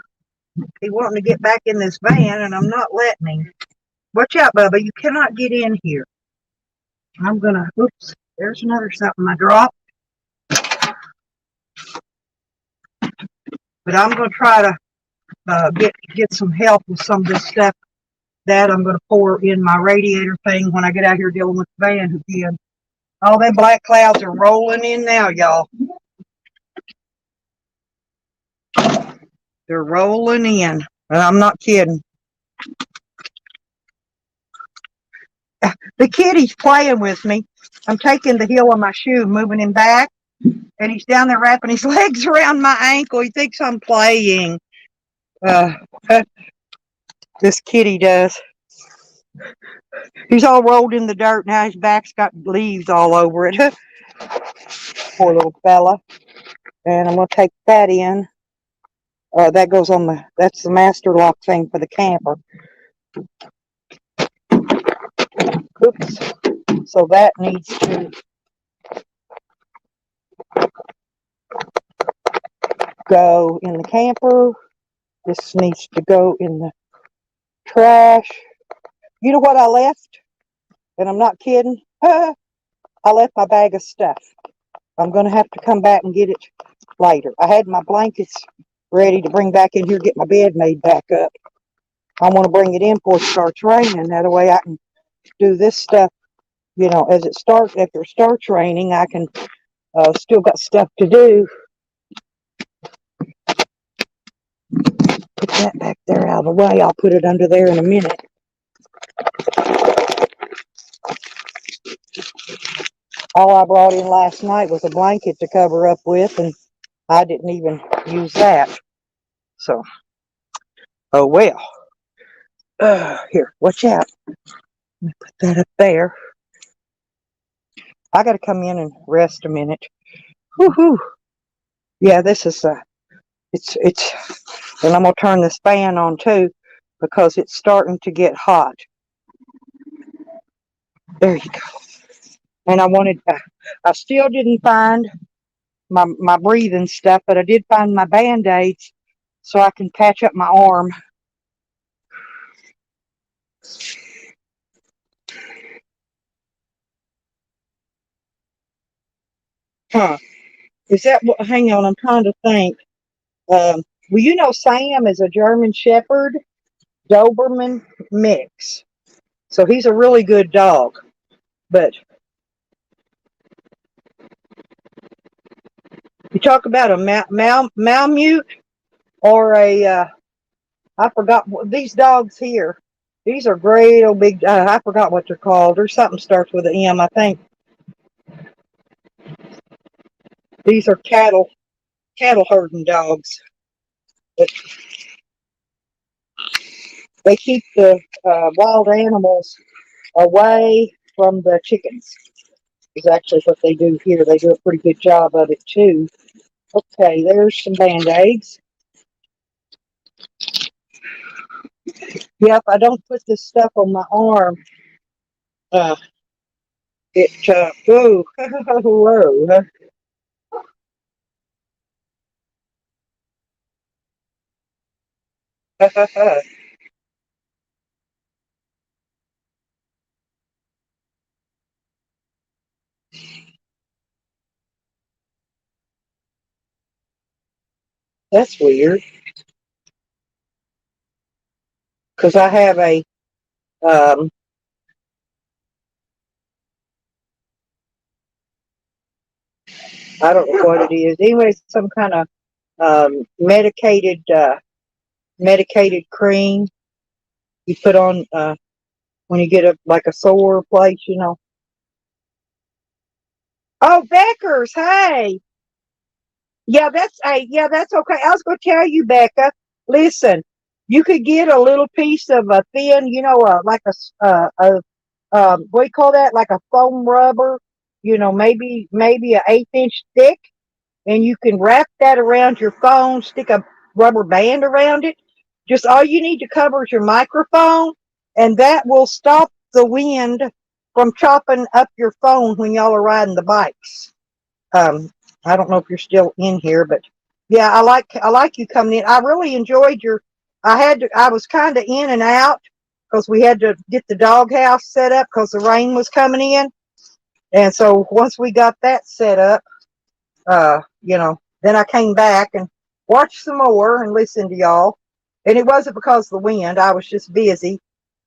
he wanting to get back in this van and I'm not letting him. Watch out, Bubba. You cannot get in here. I'm going to, oops, there's another something I dropped. But I'm going to try to get some help with some of this stuff that I'm going to pour in my radiator thing when I get out here dealing with the van again. All them black clouds are rolling in now, y'all. They're rolling in. And I'm not kidding. The kitty's playing with me. I'm taking the heel of my shoe, moving him back, and he's down there wrapping his legs around my ankle. He thinks I'm playing. This kitty does. He's all rolled in the dirt. Now his back's got leaves all over it. Poor little fella. And I'm going to take that in. That goes on that's the master lock thing for the camper. Oops. So that needs to go in the camper. This needs to go in the trash. You know what I left? And I'm not kidding. I left my bag of stuff. I'm going to have to come back and get it later. I had my blankets ready to bring back in here, get my bed made back up. I want to bring it in before it starts raining. That way I can do this stuff, as it starts, after it starts raining, I can still got stuff to do. Put that back there out of the way. I'll put it under there in a minute. All I brought in last night was a blanket to cover up with, and I didn't even use that. So, oh well. Here, watch out. Let me put that up there. I got to come in and rest a minute. Whoo-hoo. Yeah, this is it's and I'm gonna turn this fan on too because it's starting to get hot. There you go. And I still didn't find my breathing stuff, but I did find my Band-Aids so I can patch up my arm. Huh. Is that what, hang on, I'm trying to think. Well, Sam is a German Shepherd Doberman mix. So he's a really good dog. But you talk about a Malamute or I forgot these dogs here. These are great old big, I forgot what they're called. There's something starts with an M, I think. These are cattle herding dogs. But they keep the wild animals away from the chickens. Is actually what they do here. They do a pretty good job of it too. Okay, there's some Band-Aids. Yeah, if I don't put this stuff on my arm, oh, whoa. That's weird. Because I have um, I don't know what it is. Anyway, some kind of medicated medicated cream you put on when you get like a sore place, you know. Oh, Becker's, hey. Yeah, that's okay. I was going to tell you, Becca. Listen, you could get a little piece of a thin, you know, like what do you call that? Like a foam rubber, you know, maybe a 1/8 inch thick, and you can wrap that around your phone. Stick a rubber band around it. Just all you need to cover is your microphone, and that will stop the wind from chopping up your phone when y'all are riding the bikes. Um, I don't know if you're still in here, but yeah, I like you coming in. I really enjoyed your. I was kind of in and out because we had to get the doghouse set up because the rain was coming in, and so once we got that set up, you know, then I came back and watched some more and listened to y'all. And it wasn't because of the wind. I was just busy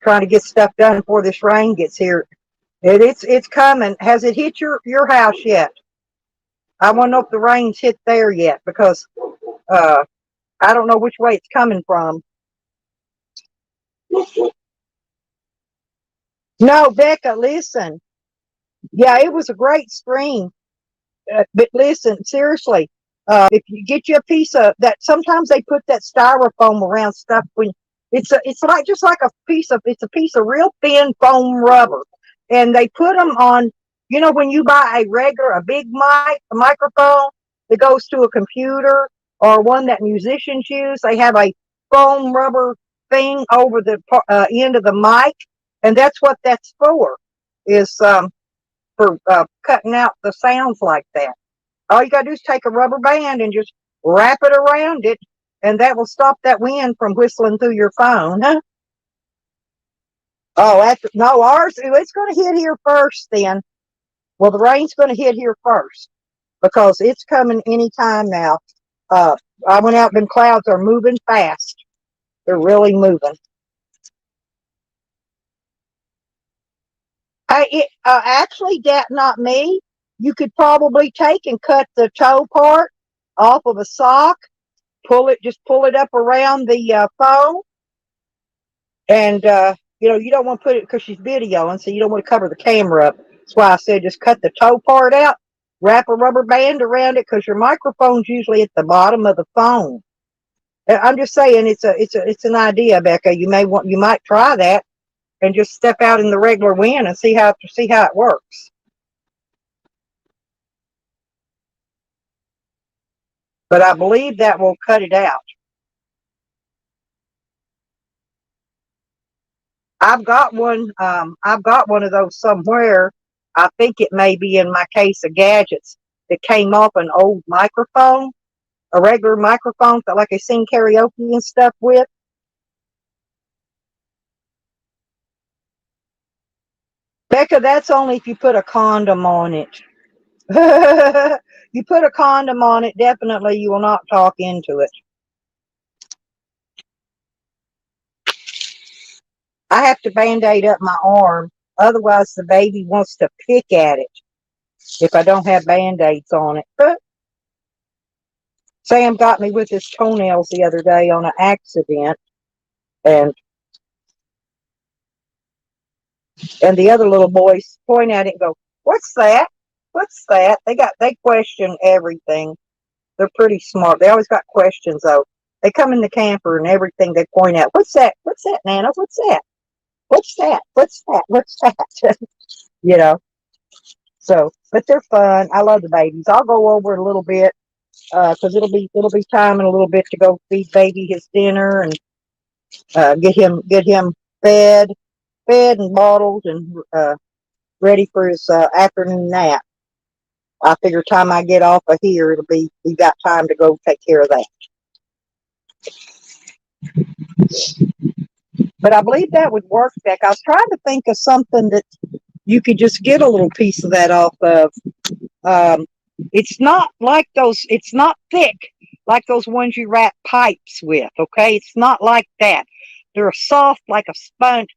trying to get stuff done before this rain gets here. It's coming. Has it hit your house yet? I want to know if the rain's hit there yet because uh, I don't know which way it's coming from. No, Becca, listen. Yeah, it was a great stream. But listen, seriously, if you get you a piece of that, sometimes they put that styrofoam around stuff when it's like just like it's a piece of real thin foam rubber, and they put them on. You know, when you buy a big a microphone that goes to a computer or one that musicians use, they have a foam rubber thing over the end of the mic, and that's what that's for. Is for cutting out the sounds like that. All you gotta do is take a rubber band and just wrap it around it, and that will stop that wind from whistling through your phone. Huh? Oh, no, ours, it's going to hit here first then. Well, the rain's going to hit here first because it's coming anytime now. Uh, I went out, them clouds are moving fast. They're really moving. Actually, that not me. You could probably take and cut the toe part off of a sock, just pull it up around the phone, and you know you don't want to put it because she's videoing, so you don't want to cover the camera up. That's why I said just cut the toe part out, wrap a rubber band around it because your microphone's usually at the bottom of the phone. I'm just saying it's an idea, Becca. You might try that and just step out in the regular wind and see how it works. But I believe that will cut it out. I've got one. I've got one of those somewhere. I think it may be in my case of gadgets that came off an old microphone, a regular microphone that like I sing karaoke and stuff with. Becca, that's only if you put a condom on it. You put a condom on it, definitely you will not talk into it. I have to band-aid up my arm, otherwise the baby wants to pick at it if I don't have band-aids on it. Sam got me with his toenails the other day on an accident, and the other little boys point at it and go, "What's that? What's that?" They question everything. They're pretty smart. They always got questions though. They come in the camper and everything they point out. What's that? What's that, Nana? What's that? What's that? What's that? What's that? You know. So, but they're fun. I love the babies. I'll go over it a little bit because it'll be time in a little bit to go feed baby his dinner and get him fed and bottled and ready for his afternoon nap. I figure time I get off of here, we got time to go take care of that. But I believe that would work, Beck. I was trying to think of something that you could just get a little piece of that off of. Um, it's not like those. It's not thick like those ones you wrap pipes with. Okay, it's not like that. They're soft like a sponge.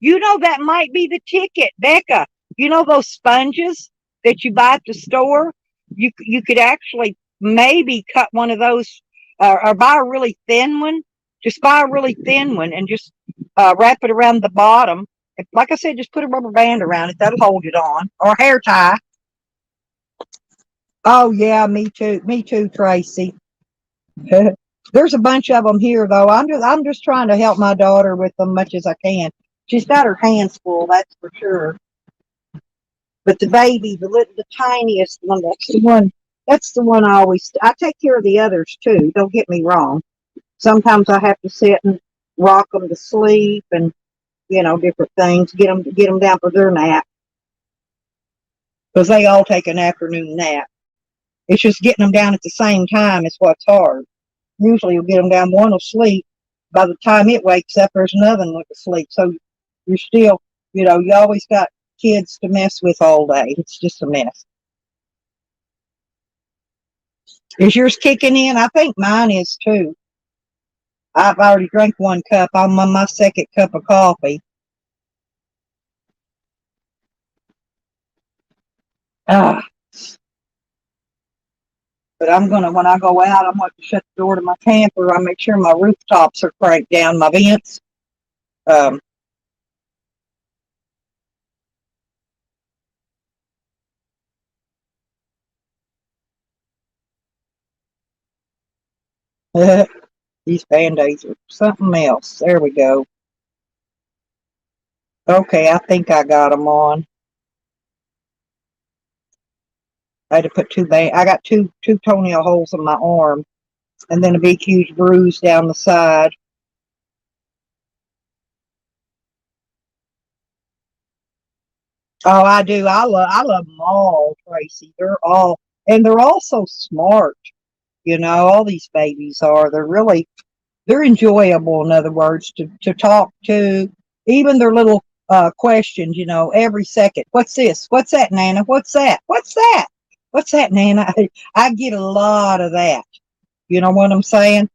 You know that might be the ticket, Becca. You know those sponges that you buy at the store. You could actually maybe cut one of those or buy a really thin one Just buy a really thin one and just wrap it around the bottom. Like I said, just put a rubber band around it. That'll hold it on. Or a hair tie. Oh, yeah, me too. Me too, Tracy. There's a bunch of them here, though. I'm just trying to help my daughter with them much as I can. She's got her hands full, that's for sure. But the baby, the tiniest one, that's the one I take care of the others too. Don't get me wrong. Sometimes I have to sit and rock them to sleep and, different things, get them down for their nap. Because they all take an afternoon nap. It's just getting them down at the same time is what's hard. Usually you'll get them down, one will sleep. By the time it wakes up, there's another one to sleep. So you're still, you always got kids to mess with all day. It's just a mess. Is yours kicking in? I think mine is too. I've already drank one cup. I'm on my second cup of coffee. Ah, but when I go out, I'm going to shut the door to my camper. I make sure my rooftops are cranked down, my vents. These Band-Aids are something else. There we go. Okay, I think I got them on. I had to put I got two toenail holes in my arm, and then a big huge bruise down the side. Oh, I do. I love them all, Tracy. They're all so smart. All these babies are. They're enjoyable. In other words, to talk to. Even their little questions. Every second. What's this? What's that, Nana? What's that? What's that? What's that, Nana? I get a lot of that. You know what I'm saying?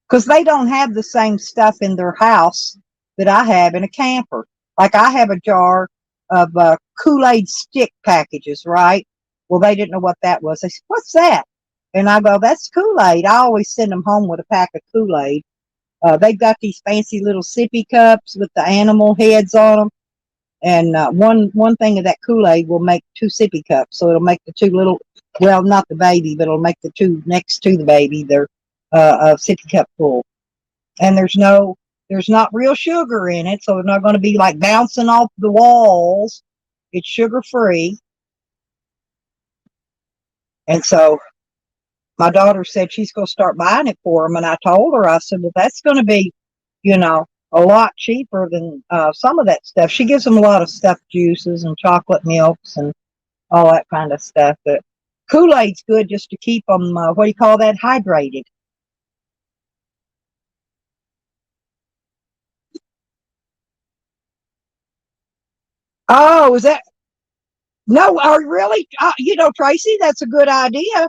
Because they don't have the same stuff in their house that I have in a camper. Like I have a jar of Kool-Aid stick packages, right? Well, they didn't know what that was. They said, "What's that?" And I go, "That's Kool-Aid." I always send them home with a pack of Kool-Aid. They've got these fancy little sippy cups with the animal heads on them. And one thing of that Kool-Aid will make two sippy cups. So it'll make the two little, well, not the baby, but it'll make the two next to the baby. They're a sippy cup full. And there's not real sugar in it. So they're not going to be like bouncing off the walls. It's sugar free. And so my daughter said she's going to start buying it for them. And I told her, I said, well, that's going to be, a lot cheaper than some of that stuff. She gives them a lot of stuffed juices and chocolate milks and all that kind of stuff. But Kool-Aid's good just to keep them, what do you call that, hydrated. Oh, is that? No, really? Tracy, that's a good idea.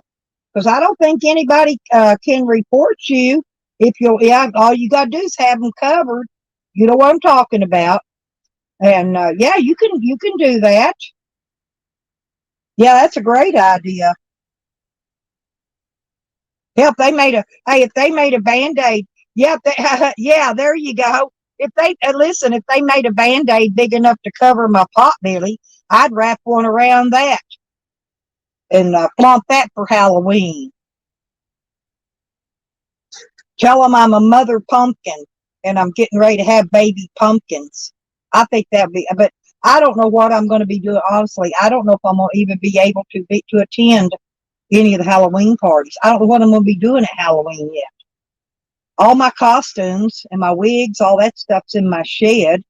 Because I don't think anybody can report you yeah, all you got to do is have them covered. You know what I'm talking about. And yeah, you can do that. Yeah, that's a great idea. Yeah, if they made a Band-Aid, yeah, yeah, there you go. If they listen, if they made a Band-Aid big enough to cover my pot belly, I'd wrap one around that and flaunt that for Halloween. Tell them I'm a mother pumpkin and I'm getting ready to have baby pumpkins. I think but I don't know what I'm going to be doing. Honestly, I don't know if I'm going to even be able to attend any of the Halloween parties. I don't know what I'm going to be doing at Halloween yet. All my costumes and my wigs, all that stuff's in my shed.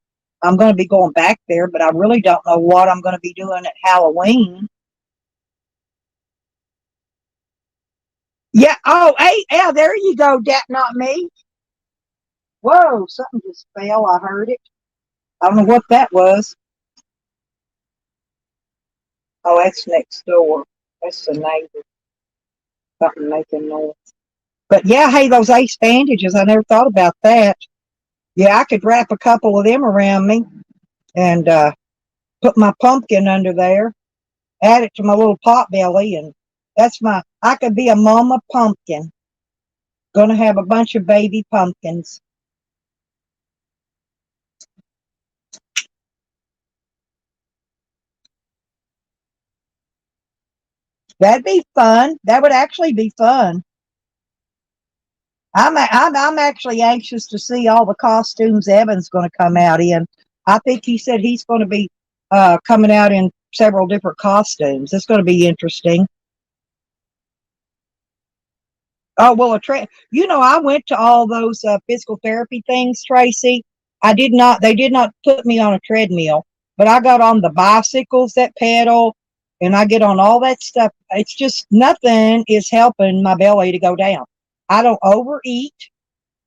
I'm going to be going back there, but I really don't know what I'm going to be doing at Halloween. Yeah. Oh, hey, yeah, there you go. That not me. Whoa, something just fell. I heard it. I don't know what that was. Oh, that's next door. That's the neighbor. Something making noise. But yeah, hey, those ace bandages, I never thought about that. Yeah, I could wrap a couple of them around me and put my pumpkin under there, add it to my little pot belly, and I could be a mama pumpkin. Gonna have a bunch of baby pumpkins. That'd be fun. That would actually be fun. I'm actually anxious to see all the costumes Evan's going to come out in. I think he said he's going to be coming out in several different costumes. It's going to be interesting. Oh well, I went to all those physical therapy things, Tracy. I did not. They did not put me on a treadmill, but I got on the bicycles that pedal, and I get on all that stuff. It's just nothing is helping my belly to go down. I don't overeat.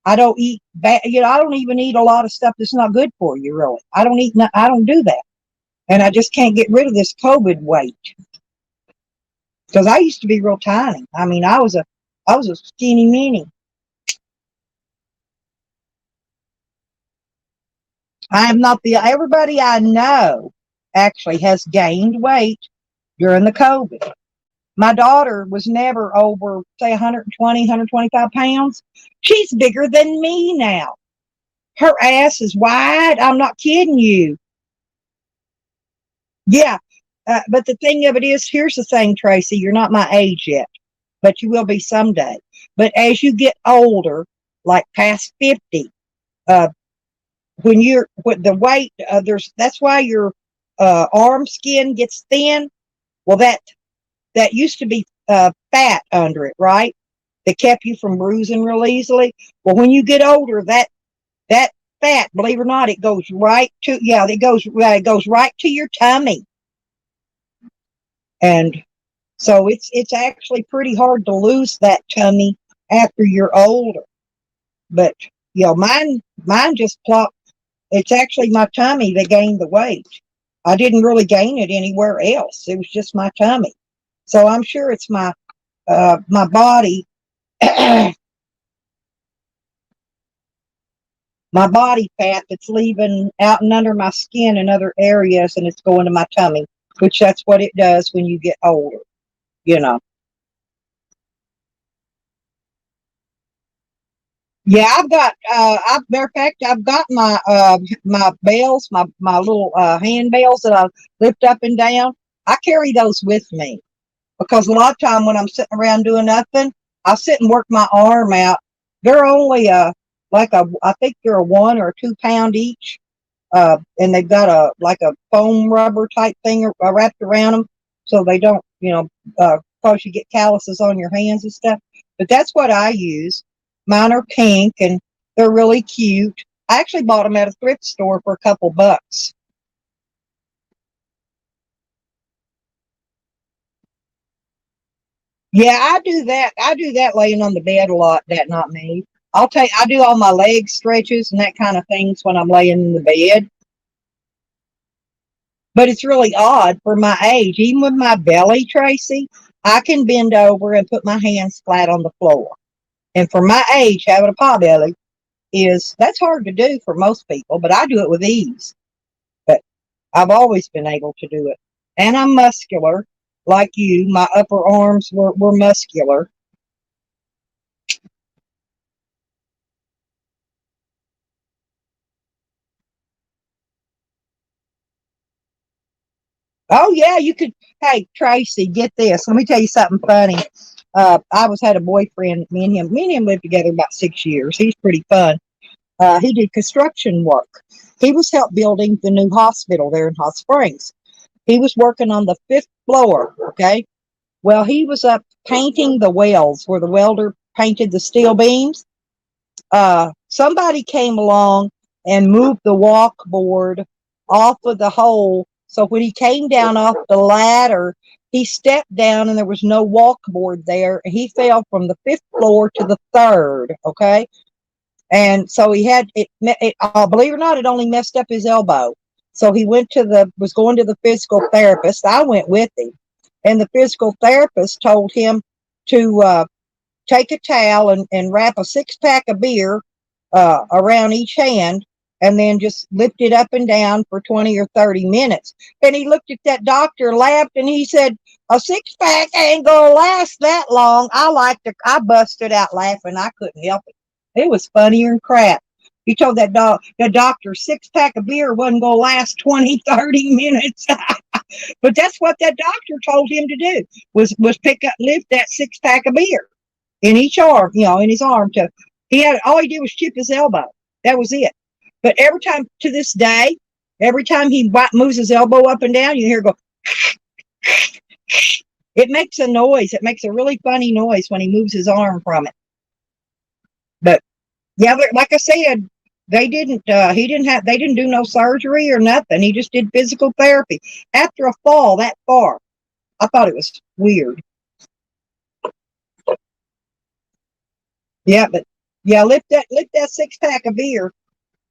I don't eat bad. I don't even eat a lot of stuff that's not good for you. Really, I don't eat. I don't do that, and I just can't get rid of this COVID weight because I used to be real tiny. I mean, I was a skinny mini. I am not everybody I know actually has gained weight during the COVID. My daughter was never over, say, 120, 125 pounds. She's bigger than me now. Her ass is wide. I'm not kidding you. Yeah. But the thing of it is, here's the thing, Tracy, you're not my age yet, but you will be someday. But as you get older, like past 50, with the weight, that's why your arm skin gets thin. Well, that used to be fat under it, right? That kept you from bruising real easily. Well, when you get older, that fat, believe it or not, it goes right to it goes right to your tummy, and so it's actually pretty hard to lose that tummy after you're older. But mine just plopped. It's actually my tummy that gained the weight. I didn't really gain it anywhere else. It was just my tummy. So I'm sure it's my body, my body fat that's leaving out and under my skin in other areas, and it's going to my tummy, which that's what it does when you get older. You know. Yeah, matter of fact, I've got my bells, my little hand bells that I lift up and down. I carry those with me because a lot of time when I'm sitting around doing nothing, I sit and work my arm out. They're only I think they're a 1 or 2 pound each, and they've got a foam rubber type thing wrapped around them, so they don't cause you get calluses on your hands and stuff. But that's what I use. Mine are pink and they're really cute. I actually bought them at a thrift store for a couple bucks. Yeah, I do that. I do that laying on the bed a lot. That not me. I do all my leg stretches and that kind of things when I'm laying in the bed. But it's really odd for my age. Even with my belly, Tracy, I can bend over and put my hands flat on the floor. And for my age, having a pot belly that's hard to do for most people, but I do it with ease. But I've always been able to do it. And I'm muscular, like you. My upper arms were muscular. Oh yeah, you could. Hey Tracy, get this. Let me tell you something funny. Had a boyfriend. Me and him lived together about 6 years. He's pretty fun. He did construction work. He was help building the new hospital there in Hot Springs. He was working on the 5th floor. Okay. Well, he was up painting the wells where the welder painted the steel beams. Somebody came along and moved the walkboard off of the hole. So when he came down off the ladder, he stepped down and there was no walkboard there. He fell from the 5th floor to the 3rd. Okay. And so he had believe it or not, it only messed up his elbow. So he was going to the physical therapist. I went with him, and the physical therapist told him to take a towel and wrap a 6-pack of beer around each hand and then just lift it up and down for 20 or 30 minutes. And he looked at that doctor, laughed, and he said, a six pack ain't gonna last that long. I busted out laughing. I couldn't help it. It was funnier than crap. He told the doctor 6 pack of beer wasn't gonna last 20, 30 minutes. But that's what that doctor told him to do was lift that 6 pack of beer in each arm, in his arm. All he did was chip his elbow. That was it. But every time to this day, every time he moves his elbow up and down, you hear it go. It makes a noise. It makes a really funny noise when he moves his arm from it. But yeah, like I said, they didn't do no surgery or nothing. He just did physical therapy after a fall that far. I thought it was weird. Yeah, but yeah, lift that 6 pack of beer.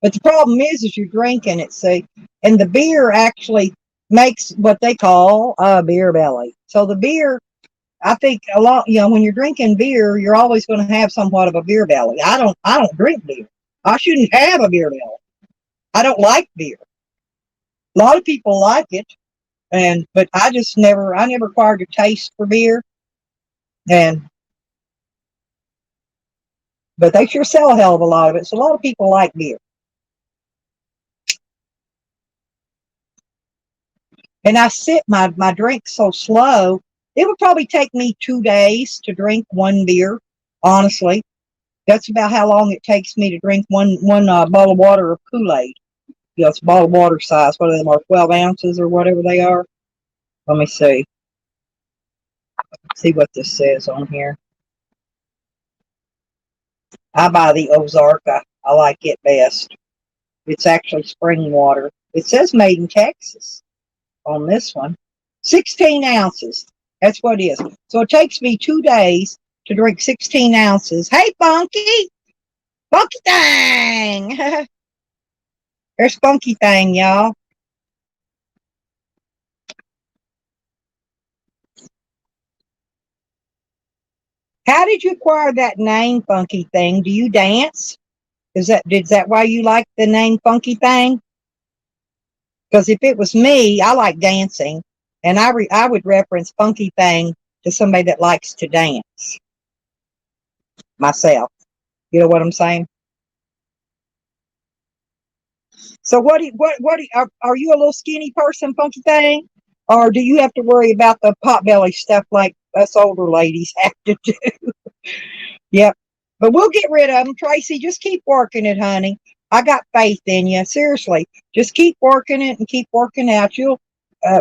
But the problem is you're drinking it, see, and the beer actually makes what they call a beer belly. So the beer, I think a lot, when you're drinking beer, you're always going to have somewhat of a beer belly. I don't drink beer. I shouldn't have a beer belly. I don't like beer. A lot of people like it, but I never acquired a taste for beer. But they sure sell a hell of a lot of it. So a lot of people like beer. And I sip my drink so slow, it would probably take me 2 days to drink one beer, honestly. That's about how long it takes me to drink one bottle of water of Kool-Aid. It's a bottle of water size. What are they, 12 ounces or whatever they are? Let me see. See what this says on here. I buy the Ozarka. I like it best. It's actually spring water. It says made in Texas on this one. 16 ounces. That's what it is. So it takes me 2 days to drink 16 ounces. Hey, Funky! Funky Thing! There's Funky Thing, y'all. How did you acquire that name, Funky Thing? Do you dance? Is that why you like the name Funky Thing? Because if it was me, I like dancing, and I would reference Funky Thing to somebody that likes to dance. Myself, you know what I'm saying? So are you a little skinny person, Funky Thing, or do you have to worry about the potbelly stuff like us older ladies have to do? Yep. But we'll get rid of them, Tracy. Just keep working it, honey. I got faith in you. Seriously, just keep working it and keep working out. You'll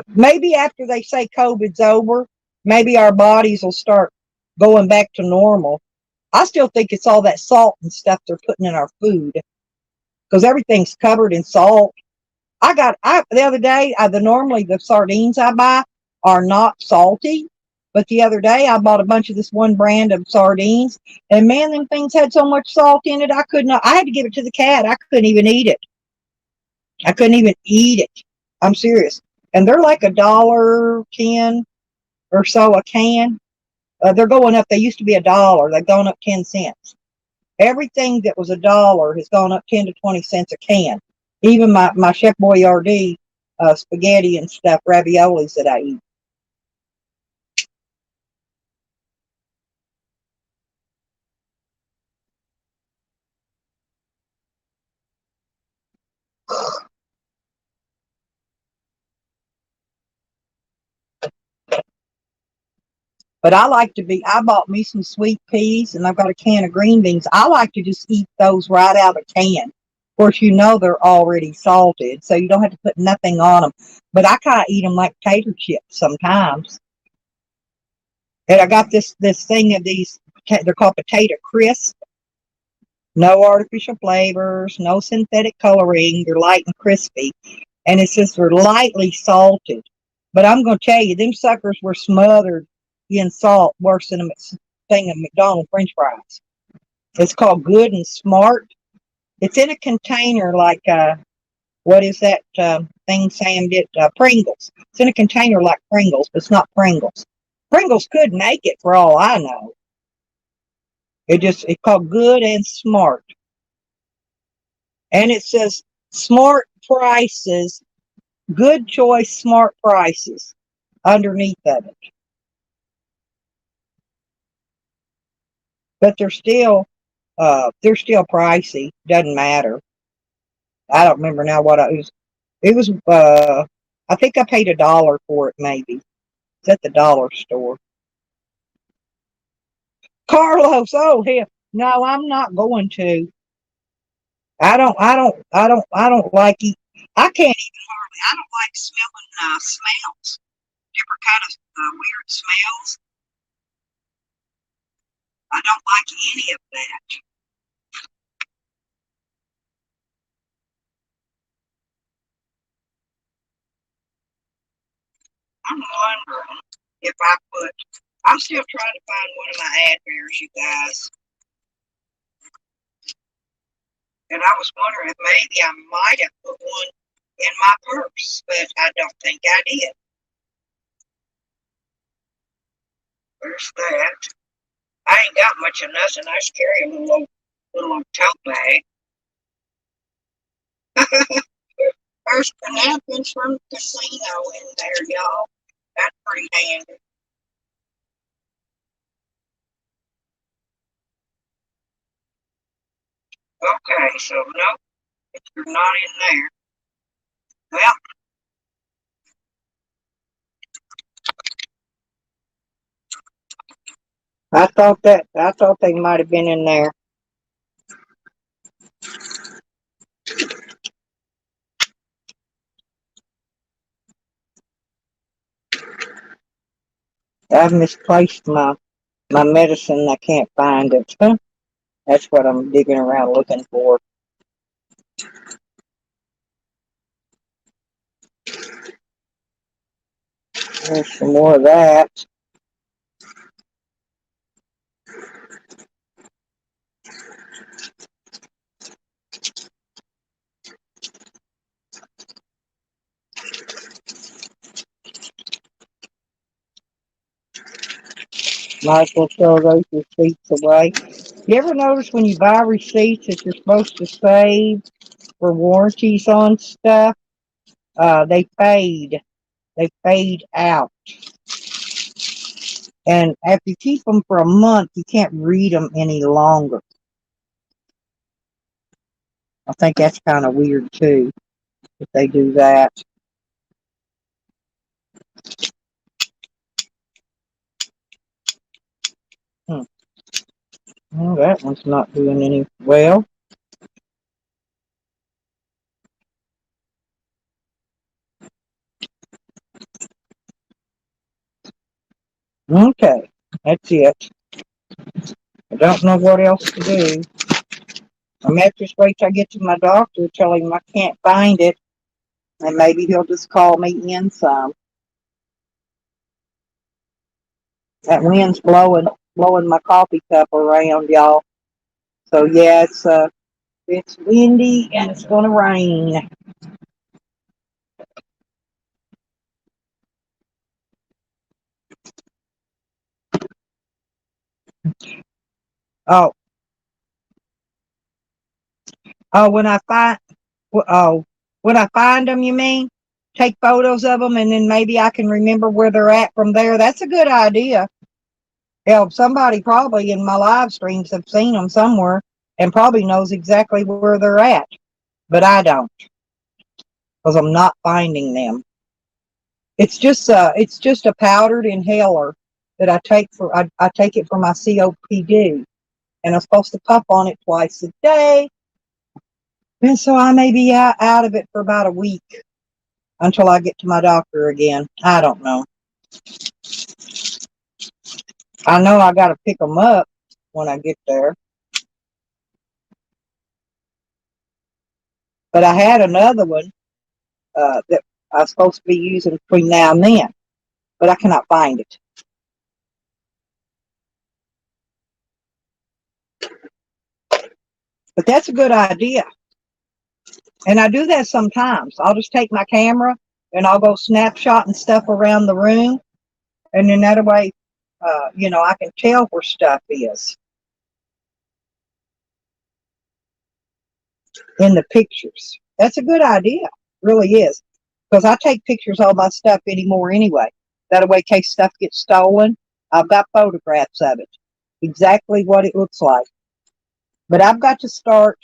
maybe after they say COVID's over, maybe our bodies will start going back to normal. I still think it's all that salt and stuff they're putting in our food because everything's covered in salt. The other day, normally the sardines I buy are not salty, but the other day I bought a bunch of this one brand of sardines, and man, them things had so much salt in it, I had to give it to the cat. I couldn't even eat it. I couldn't even eat it. I'm serious. And they're like $1.10 or so a can. They're going up. They used to be $1. They've gone up 10 cents. Everything that was $1 has gone up 10 to 20 cents a can. Even my Chef Boyardee spaghetti and stuff, raviolis that I eat. But I bought me some sweet peas and I've got a can of green beans. I like to just eat those right out of the can. Of course, they're already salted, so you don't have to put nothing on them. But I kind of eat them like potato chips sometimes. And I got this thing of these, they're called potato crisp. No artificial flavors, no synthetic coloring. They're light and crispy. And it says they're lightly salted. But I'm going to tell you, them suckers were smothered in salt worse than a thing of McDonald's French fries. It's called Good and Smart. It's in a container like, what is that thing Sam did? Pringles. It's in a container like Pringles, but it's not Pringles. Pringles could make it for all I know. It's called Good and Smart. And it says smart prices, good choice, smart prices underneath of it. But they're still pricey. Doesn't matter. I don't remember now what it was. It was I think I paid $1 for it maybe. It's at the dollar store. Carlos, oh hell. No, I'm not going to. I don't like it. I can't even hardly. I don't like smelling smells. Different kind of weird smells. I don't like any of that. I'm wondering if I'm still trying to find one of my admirers, you guys. And I was wondering if maybe I might have put one in my purse, but I don't think I did. There's that. I ain't got much of nothing. I just carry a little old tote bag. There's the napkins from the casino in there, y'all. That's pretty handy. Okay, so no, you're not in there. Well, I thought they might have been in there. I've misplaced my medicine. I can't find it. That's what I'm digging around looking for. There's some more of that. Might as well throw those receipts away. You ever notice when you buy receipts that you're supposed to save for warranties on stuff? They fade. They fade out. And if you keep them for a month, you can't read them any longer. I think that's kind of weird too, if they do that. Well, that one's not doing any well. Okay, that's it. I don't know what else to do. I'm going to have to just wait till I get to my doctor, tell him I can't find it, and maybe he'll just call me in some. That wind's blowing my coffee cup around, y'all. So yeah, it's windy and it's gonna rain. Oh, oh, oh, when I find them, you mean? Take photos of them, and then maybe I can remember where they're at from there. That's a good idea. Hell, somebody probably in my live streams have seen them somewhere and probably knows exactly where they're at, but I don't, because I'm not finding them. It's just a powdered inhaler that I take it for my COPD, and I'm supposed to puff on it twice a day. And so I may be out of it for about a week until I get to my doctor again. I don't know. I know I got to pick them up when I get there. But I had another one that I was supposed to be using between now and then, but I cannot find it. But that's a good idea. And I do that sometimes. I'll just take my camera and I'll go snapshotting stuff around the room. And then that way, I can tell where stuff is in the pictures. That's a good idea. Really is. Because I take pictures of my stuff anymore anyway. That way, in case stuff gets stolen, I've got photographs of it. Exactly what it looks like. But I've got to start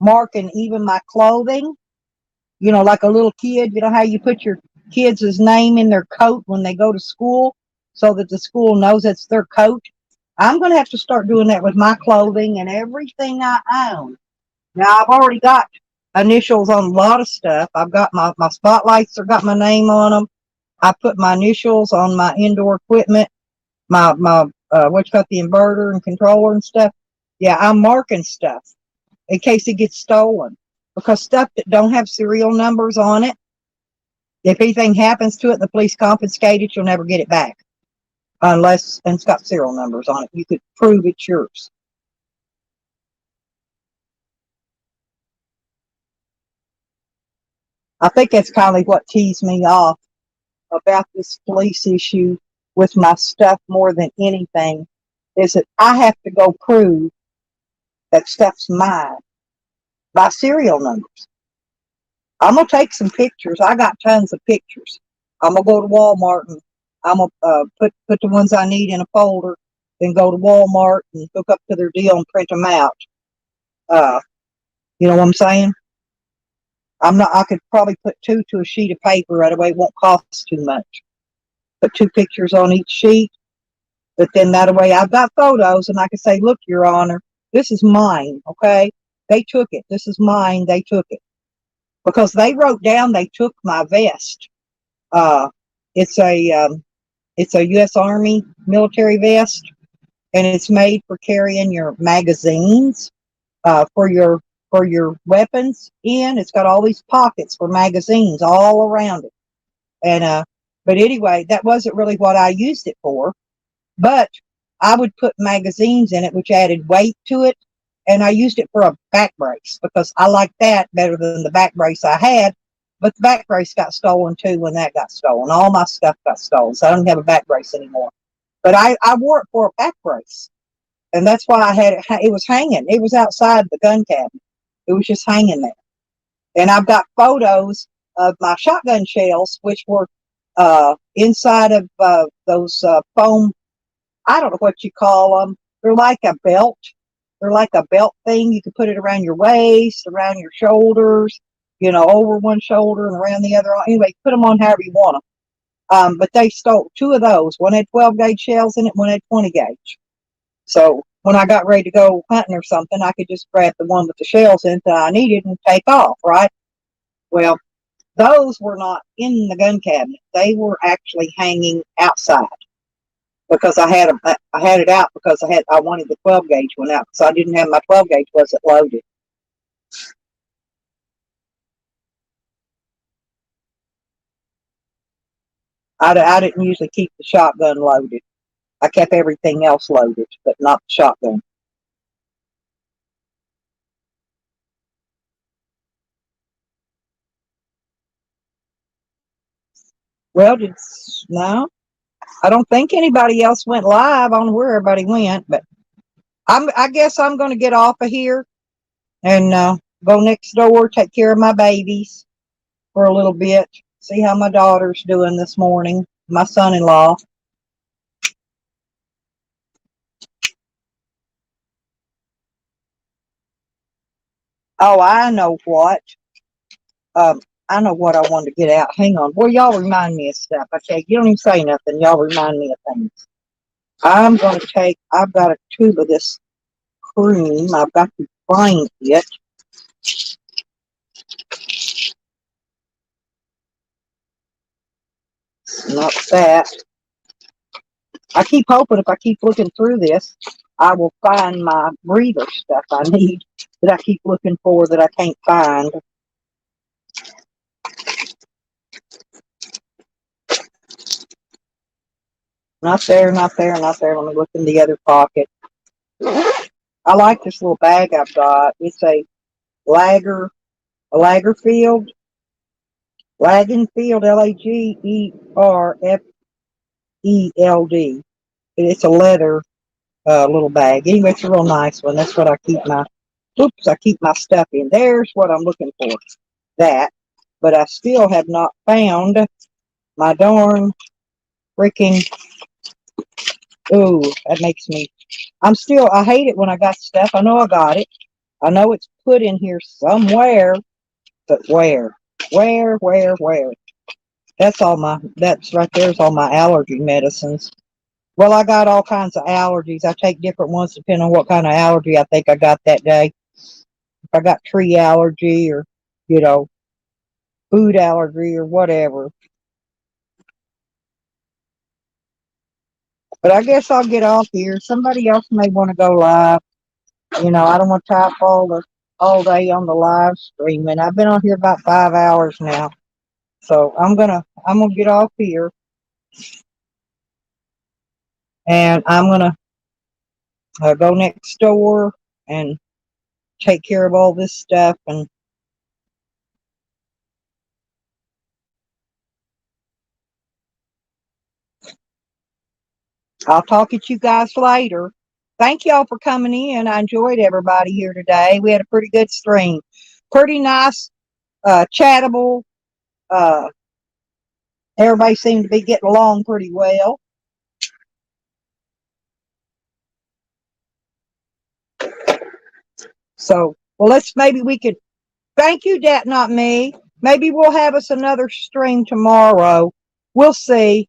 marking even my clothing. You know, like a little kid, you know how you put your kids' name in their coat when they go to school so that the school knows it's their coat? I'm going to have to start doing that with my clothing and everything I own. Now, I've already got initials on a lot of stuff. I've got my spotlights, have got my name on them. I put my initials on my indoor equipment, what's got the inverter and controller and stuff. Yeah, I'm marking stuff in case it gets stolen. Because stuff that don't have serial numbers on it, if anything happens to it and the police confiscate it, you'll never get it back. Unless, and it's got serial numbers on it. You could prove it's yours. I think that's kind of what teased me off about this police issue with my stuff more than anything, is that I have to go prove that stuff's mine by serial numbers. I'm going to take some pictures. I got tons of pictures. I'm going to go to Walmart and I'm going to put the ones I need in a folder, then go to Walmart and hook up to their deal and print them out. You know what I'm saying? I could probably put 2 to a sheet of paper. That way it won't cost too much. Put 2 pictures on each sheet. But then that way I've got photos and I can say, look, Your Honor, this is mine, okay? They took it. This is mine. They took it. Because they wrote down they took my vest. It's a U.S. Army military vest, and it's made for carrying your magazines, for your weapons in. It's got all these pockets for magazines all around it. And but anyway, that wasn't really what I used it for. But I would put magazines in it, which added weight to it. And I used it for a back brace because I liked that better than the back brace I had. But the back brace got stolen too when that got stolen. All my stuff got stolen, so I don't have a back brace anymore. But I wore it for a back brace. And that's why I had it. It was hanging. It was outside the gun cabinet. It was just hanging there. And I've got photos of my shotgun shells, which were inside of those foam, I don't know what you call them. They're like a belt. They're like a belt thing. You can put it around your waist, around your shoulders, you know, over one shoulder and around the other. Anyway, put them on however you want them. But they stole 2 of those. One had 12 gauge shells in it, one had 20 gauge. So when I got ready to go hunting or something, I could just grab the one with the shells in that I needed and take off, right? Well, those were not in the gun cabinet. They were actually hanging outside. Because I had it out because I wanted the 12 gauge one out because I didn't have my 12 gauge wasn't loaded. I didn't usually keep the shotgun loaded. I kept everything else loaded, but not the shotgun. Well, no, I don't think anybody else went live on where everybody went, but I guess I'm going to get off of here and go next door, take care of my babies for a little bit, see how my daughter's doing this morning, my son-in-law. Oh, I know what. Um, I know what I wanted to get out. Hang on. Boy, y'all remind me of stuff. I tell you, you don't even say nothing. Y'all remind me of things. I've got a tube of this cream. I've got to find it. Not that. I keep hoping if I keep looking through this, I will find my breather stuff I need that I keep looking for that I can't find. Not there, not there, not there. Let me look in the other pocket. I like this little bag I've got. It's a Lagerfield, Lagenfield, Lagerfeld. It's a leather little bag. Anyway, it's a real nice one. That's what I keep my stuff in. There's what I'm looking for. that, but I still have not found my darn freaking, ooh, that makes me, I hate it when I got stuff. I know I got it. I know it's put in here somewhere, but where? Where? That's right there's all my allergy medicines. Well, I got all kinds of allergies. I take different ones depending on what kind of allergy I think I got that day. If I got tree allergy or, you know, food allergy or whatever. But I guess I'll get off here. Somebody else may want to go live. You know, I don't want to tie up all day on the live streaming. I've been on here about 5 hours now. So I'm gonna get off here and I'm gonna go next door and take care of all this stuff, and I'll talk at you guys later. Thank y'all for coming in. I enjoyed everybody here today. We had a pretty good stream. Pretty nice, chattable. Uh, everybody seemed to be getting along pretty well. So, well, maybe we could, thank you, Dat, not me. Maybe we'll have us another stream tomorrow. We'll see.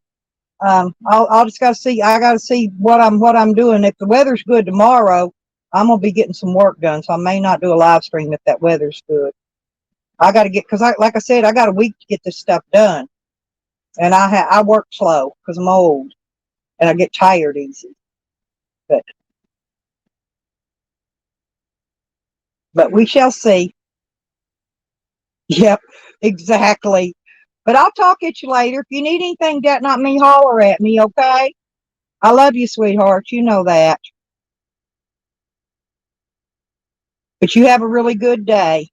I'll just gotta see. I gotta see what I'm doing. If the weather's good tomorrow, I'm gonna be getting some work done. So I may not do a live stream if that weather's good. I gotta because like I said, I got a week to get this stuff done, and I work slow because I'm old and I get tired easy. But we shall see. Yep, exactly. But I'll talk at you later. If you need anything, that not me, holler at me, okay? I love you, sweetheart. You know that. But you have a really good day.